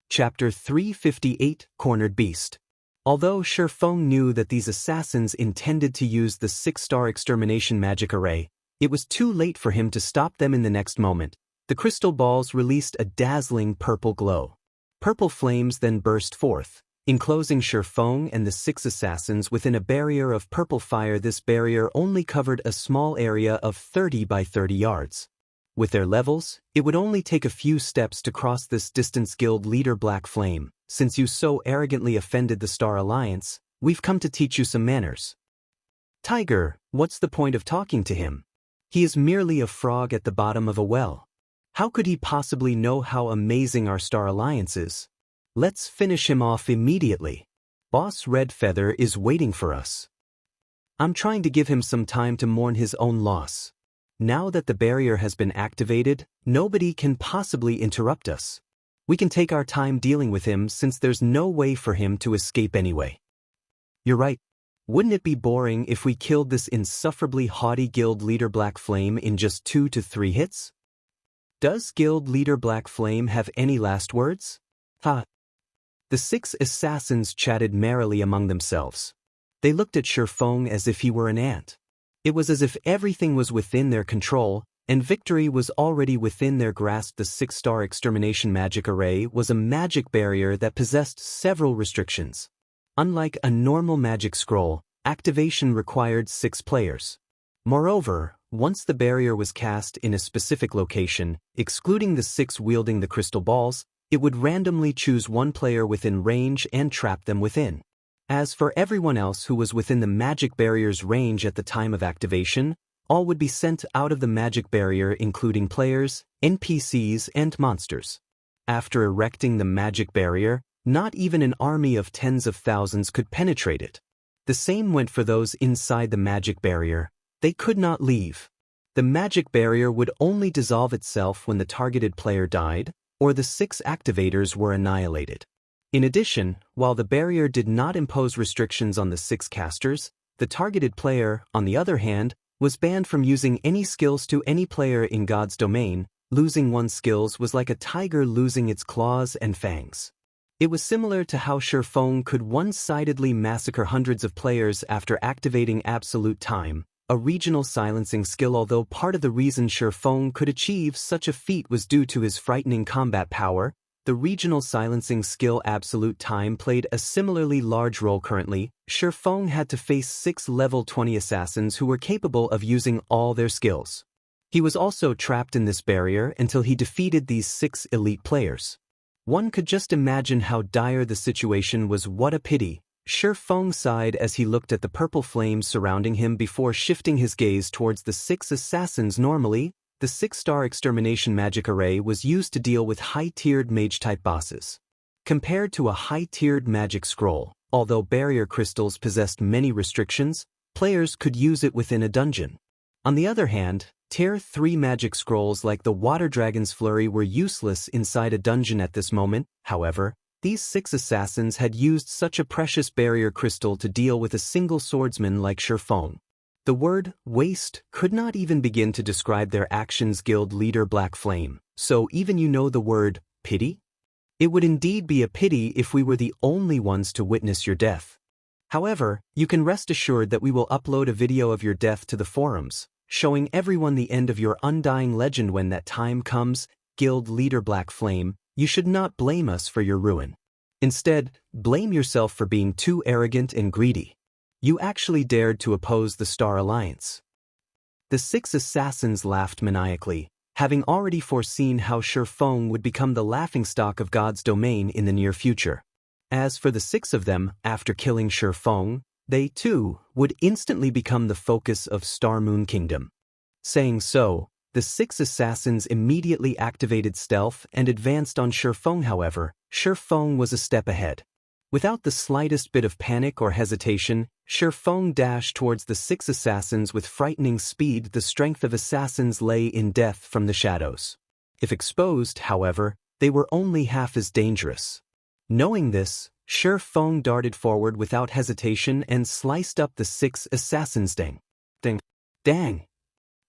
Chapter 358, Cornered Beast. Although Shifeng knew that these assassins intended to use the 6-star extermination magic array, it was too late for him to stop them. In the next moment, the crystal balls released a dazzling purple glow. Purple flames then burst forth, enclosing Shifeng and the 6 assassins within a barrier of purple fire. This barrier only covered a small area of 30 by 30 yards. With their levels, it would only take a few steps to cross this distance. Guild leader Black Flame, since you so arrogantly offended the Star Alliance, we've come to teach you some manners. Tiger, what's the point of talking to him? He is merely a frog at the bottom of a well. How could he possibly know how amazing our Star Alliance is? Let's finish him off immediately. Boss Redfeather is waiting for us. I'm trying to give him some time to mourn his own loss. Now that the barrier has been activated, nobody can possibly interrupt us. We can take our time dealing with him since there's no way for him to escape anyway. You're right. Wouldn't it be boring if we killed this insufferably haughty guild leader Black Flame in just 2 to 3 hits? Does guild leader Black Flame have any last words? Ha! The 6 assassins chatted merrily among themselves. They looked at Shifeng as if he were an ant. It was as if everything was within their control, and victory was already within their grasp. The 6-star extermination magic array was a magic barrier that possessed several restrictions. Unlike a normal magic scroll, activation required 6 players. Moreover, once the barrier was cast in a specific location, excluding the 6 wielding the crystal balls, it would randomly choose 1 player within range and trap them within. As for everyone else who was within the magic barrier's range at the time of activation, all would be sent out of the magic barrier, including players, NPCs, and monsters. After erecting the magic barrier, not even an army of tens of thousands could penetrate it. The same went for those inside the magic barrier. They could not leave. The magic barrier would only dissolve itself when the targeted player died, or the 6 activators were annihilated. In addition, while the barrier did not impose restrictions on the 6 casters, the targeted player, on the other hand, was banned from using any skills to any player in God's domain. Losing one's skills was like a tiger losing its claws and fangs. It was similar to how Shifeng could one-sidedly massacre hundreds of players after activating Absolute Time, a regional silencing skill. Although part of the reason Shifeng could achieve such a feat was due to his frightening combat power, the regional silencing skill Absolute Time played a similarly large role. Currently, Shifeng had to face 6 level 20 assassins who were capable of using all their skills. He was also trapped in this barrier until he defeated these 6 elite players. One could just imagine how dire the situation was. What a pity. Shifeng sighed as he looked at the purple flames surrounding him before shifting his gaze towards the 6 assassins. Normally, the 6-star Extermination magic array was used to deal with high-tiered mage-type bosses. Compared to a high-tiered magic scroll, although barrier crystals possessed many restrictions, players could use it within a dungeon. On the other hand, Tier 3 magic scrolls like the Water Dragon's Flurry were useless inside a dungeon at this moment. However, these 6 assassins had used such a precious barrier crystal to deal with a single swordsman like Shifeng. The word waste could not even begin to describe their actions. Guild leader Black Flame, so even you know the word pity? It would indeed be a pity if we were the only ones to witness your death. However, you can rest assured that we will upload a video of your death to the forums, showing everyone the end of your undying legend when that time comes. Guild leader Black Flame, you should not blame us for your ruin. Instead, blame yourself for being too arrogant and greedy. You actually dared to oppose the Star Alliance. The 6 assassins laughed maniacally, having already foreseen how Shifeng would become the laughingstock of God's domain in the near future. As for the 6 of them, after killing Shifeng, they too would instantly become the focus of Star Moon Kingdom. Saying so, the 6 assassins immediately activated stealth and advanced on Shifeng. However, Shifeng was a step ahead. Without the slightest bit of panic or hesitation, Shifeng dashed towards the 6 assassins with frightening speed. The strength of assassins lay in death from the shadows. If exposed, however, they were only half as dangerous. Knowing this, Shifeng darted forward without hesitation and sliced up the 6 assassins. Dang!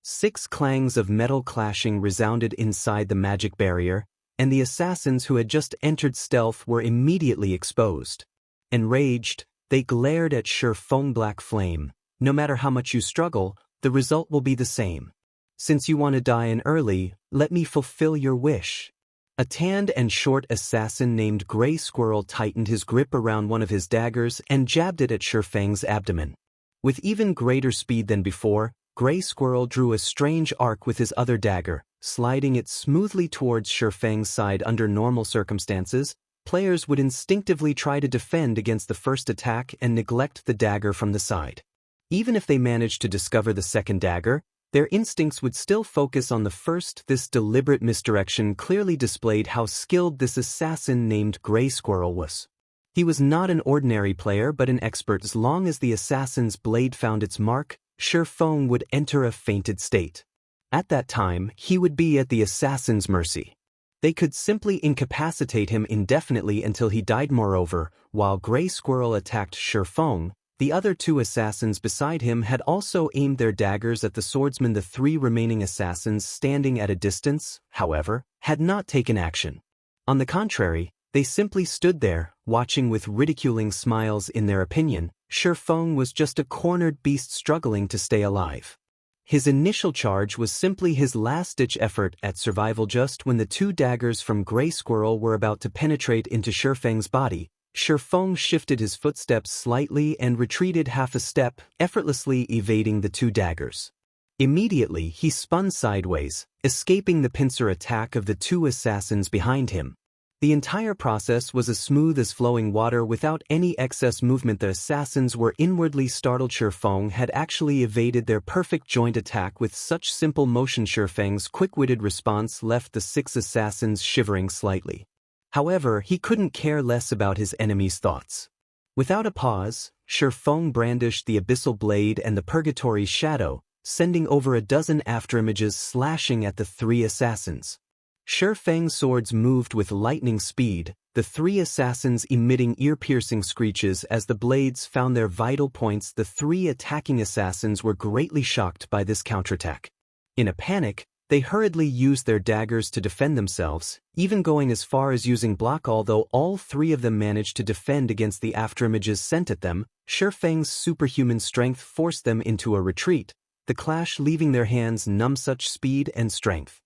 6 clangs of metal clashing resounded inside the magic barrier, and the assassins who had just entered stealth were immediately exposed. Enraged, they glared at Shifeng. Black Flame, no matter how much you struggle, the result will be the same. Since you want to die in early, let me fulfill your wish. A tanned and short assassin named Gray Squirrel tightened his grip around one of his daggers and jabbed it at Shifeng's abdomen. With even greater speed than before, Gray Squirrel drew a strange arc with his other dagger, sliding it smoothly towards Shifeng's side. Under normal circumstances, players would instinctively try to defend against the first attack and neglect the dagger from the side. Even if they managed to discover the second dagger, their instincts would still focus on the first. This deliberate misdirection clearly displayed how skilled this assassin named Gray Squirrel was. He was not an ordinary player but an expert. As long as the assassin's blade found its mark, Shifeng would enter a fainted state. At that time, he would be at the assassin's mercy. They could simply incapacitate him indefinitely until he died. Moreover, while Gray Squirrel attacked Shifeng, the other 2 assassins beside him had also aimed their daggers at the swordsman. The 3 remaining assassins standing at a distance, however, had not taken action. On the contrary, they simply stood there, watching with ridiculing smiles. In their opinion, Shifeng was just a cornered beast struggling to stay alive. His initial charge was simply his last-ditch effort at survival. Just when the 2 daggers from Gray Squirrel were about to penetrate into Shifeng's body, Shifeng shifted his footsteps slightly and retreated half a step, effortlessly evading the 2 daggers. Immediately, he spun sideways, escaping the pincer attack of the 2 assassins behind him. The entire process was as smooth as flowing water without any excess movement. The assassins were inwardly startled. Shifeng had actually evaded their perfect joint attack with such simple motion. Shifeng's quick-witted response left the 6 assassins shivering slightly. However, he couldn't care less about his enemy's thoughts. Without a pause, Shifeng brandished the abyssal blade and the purgatory shadow, sending over a dozen afterimages slashing at the 3 assassins. Shifeng's swords moved with lightning speed, the 3 assassins emitting ear-piercing screeches as the blades found their vital points. The 3 attacking assassins were greatly shocked by this counterattack. In a panic, they hurriedly used their daggers to defend themselves, even going as far as using block. Although all 3 of them managed to defend against the afterimages sent at them, Shifeng's superhuman strength forced them into a retreat, the clash leaving their hands numb. Such speed and strength.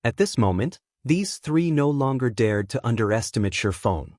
At this moment, these 3 no longer dared to underestimate Shifeng.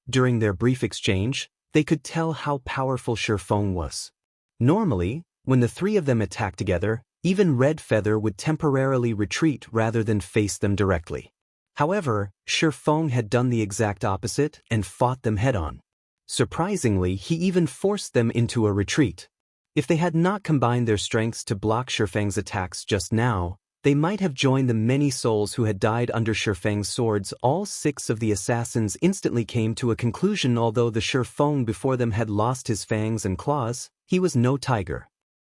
During their brief exchange, they could tell how powerful Shifeng was. Normally, when the 3 of them attacked together, even Red Feather would temporarily retreat rather than face them directly. However, Shifeng had done the exact opposite and fought them head-on. Surprisingly, he even forced them into a retreat. If they had not combined their strengths to block Shifeng's attacks just now, They might have joined the many souls who had died under Shifeng's swords. All 6 of the assassins instantly came to a conclusion. Although the Shifeng before them had lost his fangs and claws, he was no tiger.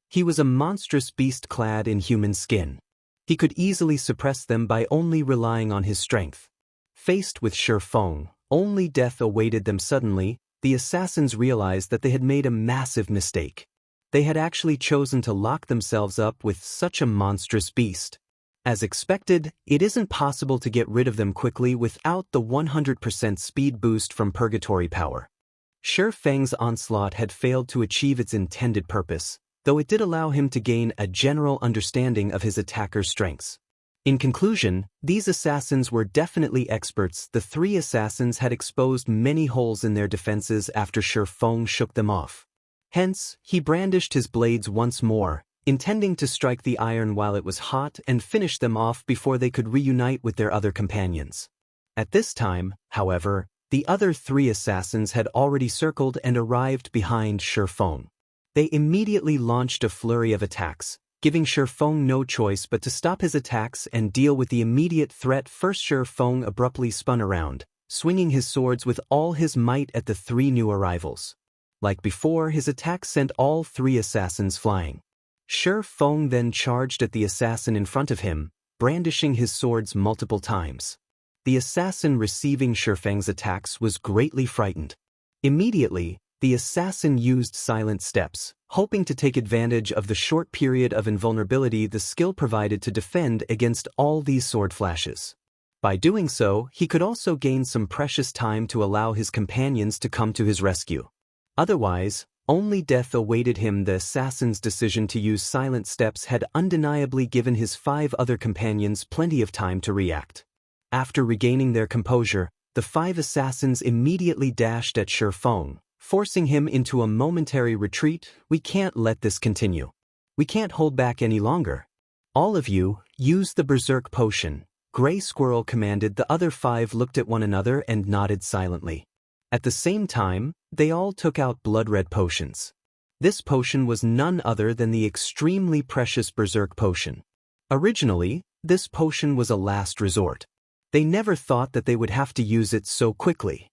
He was a monstrous beast clad in human skin. He could easily suppress them by only relying on his strength. Faced with Shifeng, only death awaited them. Suddenly, the assassins realized that they had made a massive mistake. They had actually chosen to lock themselves up with such a monstrous beast. As expected, it isn't possible to get rid of them quickly without the 100% speed boost from purgatory power. Shifeng's onslaught had failed to achieve its intended purpose, though it did allow him to gain a general understanding of his attacker's strengths. In conclusion, these assassins were definitely experts. The 3 assassins had exposed many holes in their defenses after Shifeng shook them off. Hence, he brandished his blades once more, intending to strike the iron while it was hot and finish them off before they could reunite with their other companions. At this time, however, the other 3 assassins had already circled and arrived behind Shifeng. They immediately launched a flurry of attacks, giving Shifeng no choice but to stop his attacks and deal with the immediate threat. First, Shifeng abruptly spun around, swinging his swords with all his might at the 3 new arrivals. Like before, his attack sent all 3 assassins flying. Shifeng then charged at the assassin in front of him, brandishing his swords multiple times. The assassin receiving Shifeng's attacks was greatly frightened. Immediately, the assassin used silent steps, hoping to take advantage of the short period of invulnerability the skill provided to defend against all these sword flashes. By doing so, he could also gain some precious time to allow his companions to come to his rescue. Otherwise, only death awaited him. The assassin's decision to use silent steps had undeniably given his 5 other companions plenty of time to react. After regaining their composure, the 5 assassins immediately dashed at Shifeng, forcing him into a momentary retreat. We can't let this continue. We can't hold back any longer. All of you, use the Berserk Potion, Gray Squirrel commanded. The other 5 looked at one another and nodded silently. At the same time, they all took out Blood Red Potions. This potion was none other than the extremely precious Berserk Potion. Originally, this potion was a last resort. They never thought that they would have to use it so quickly.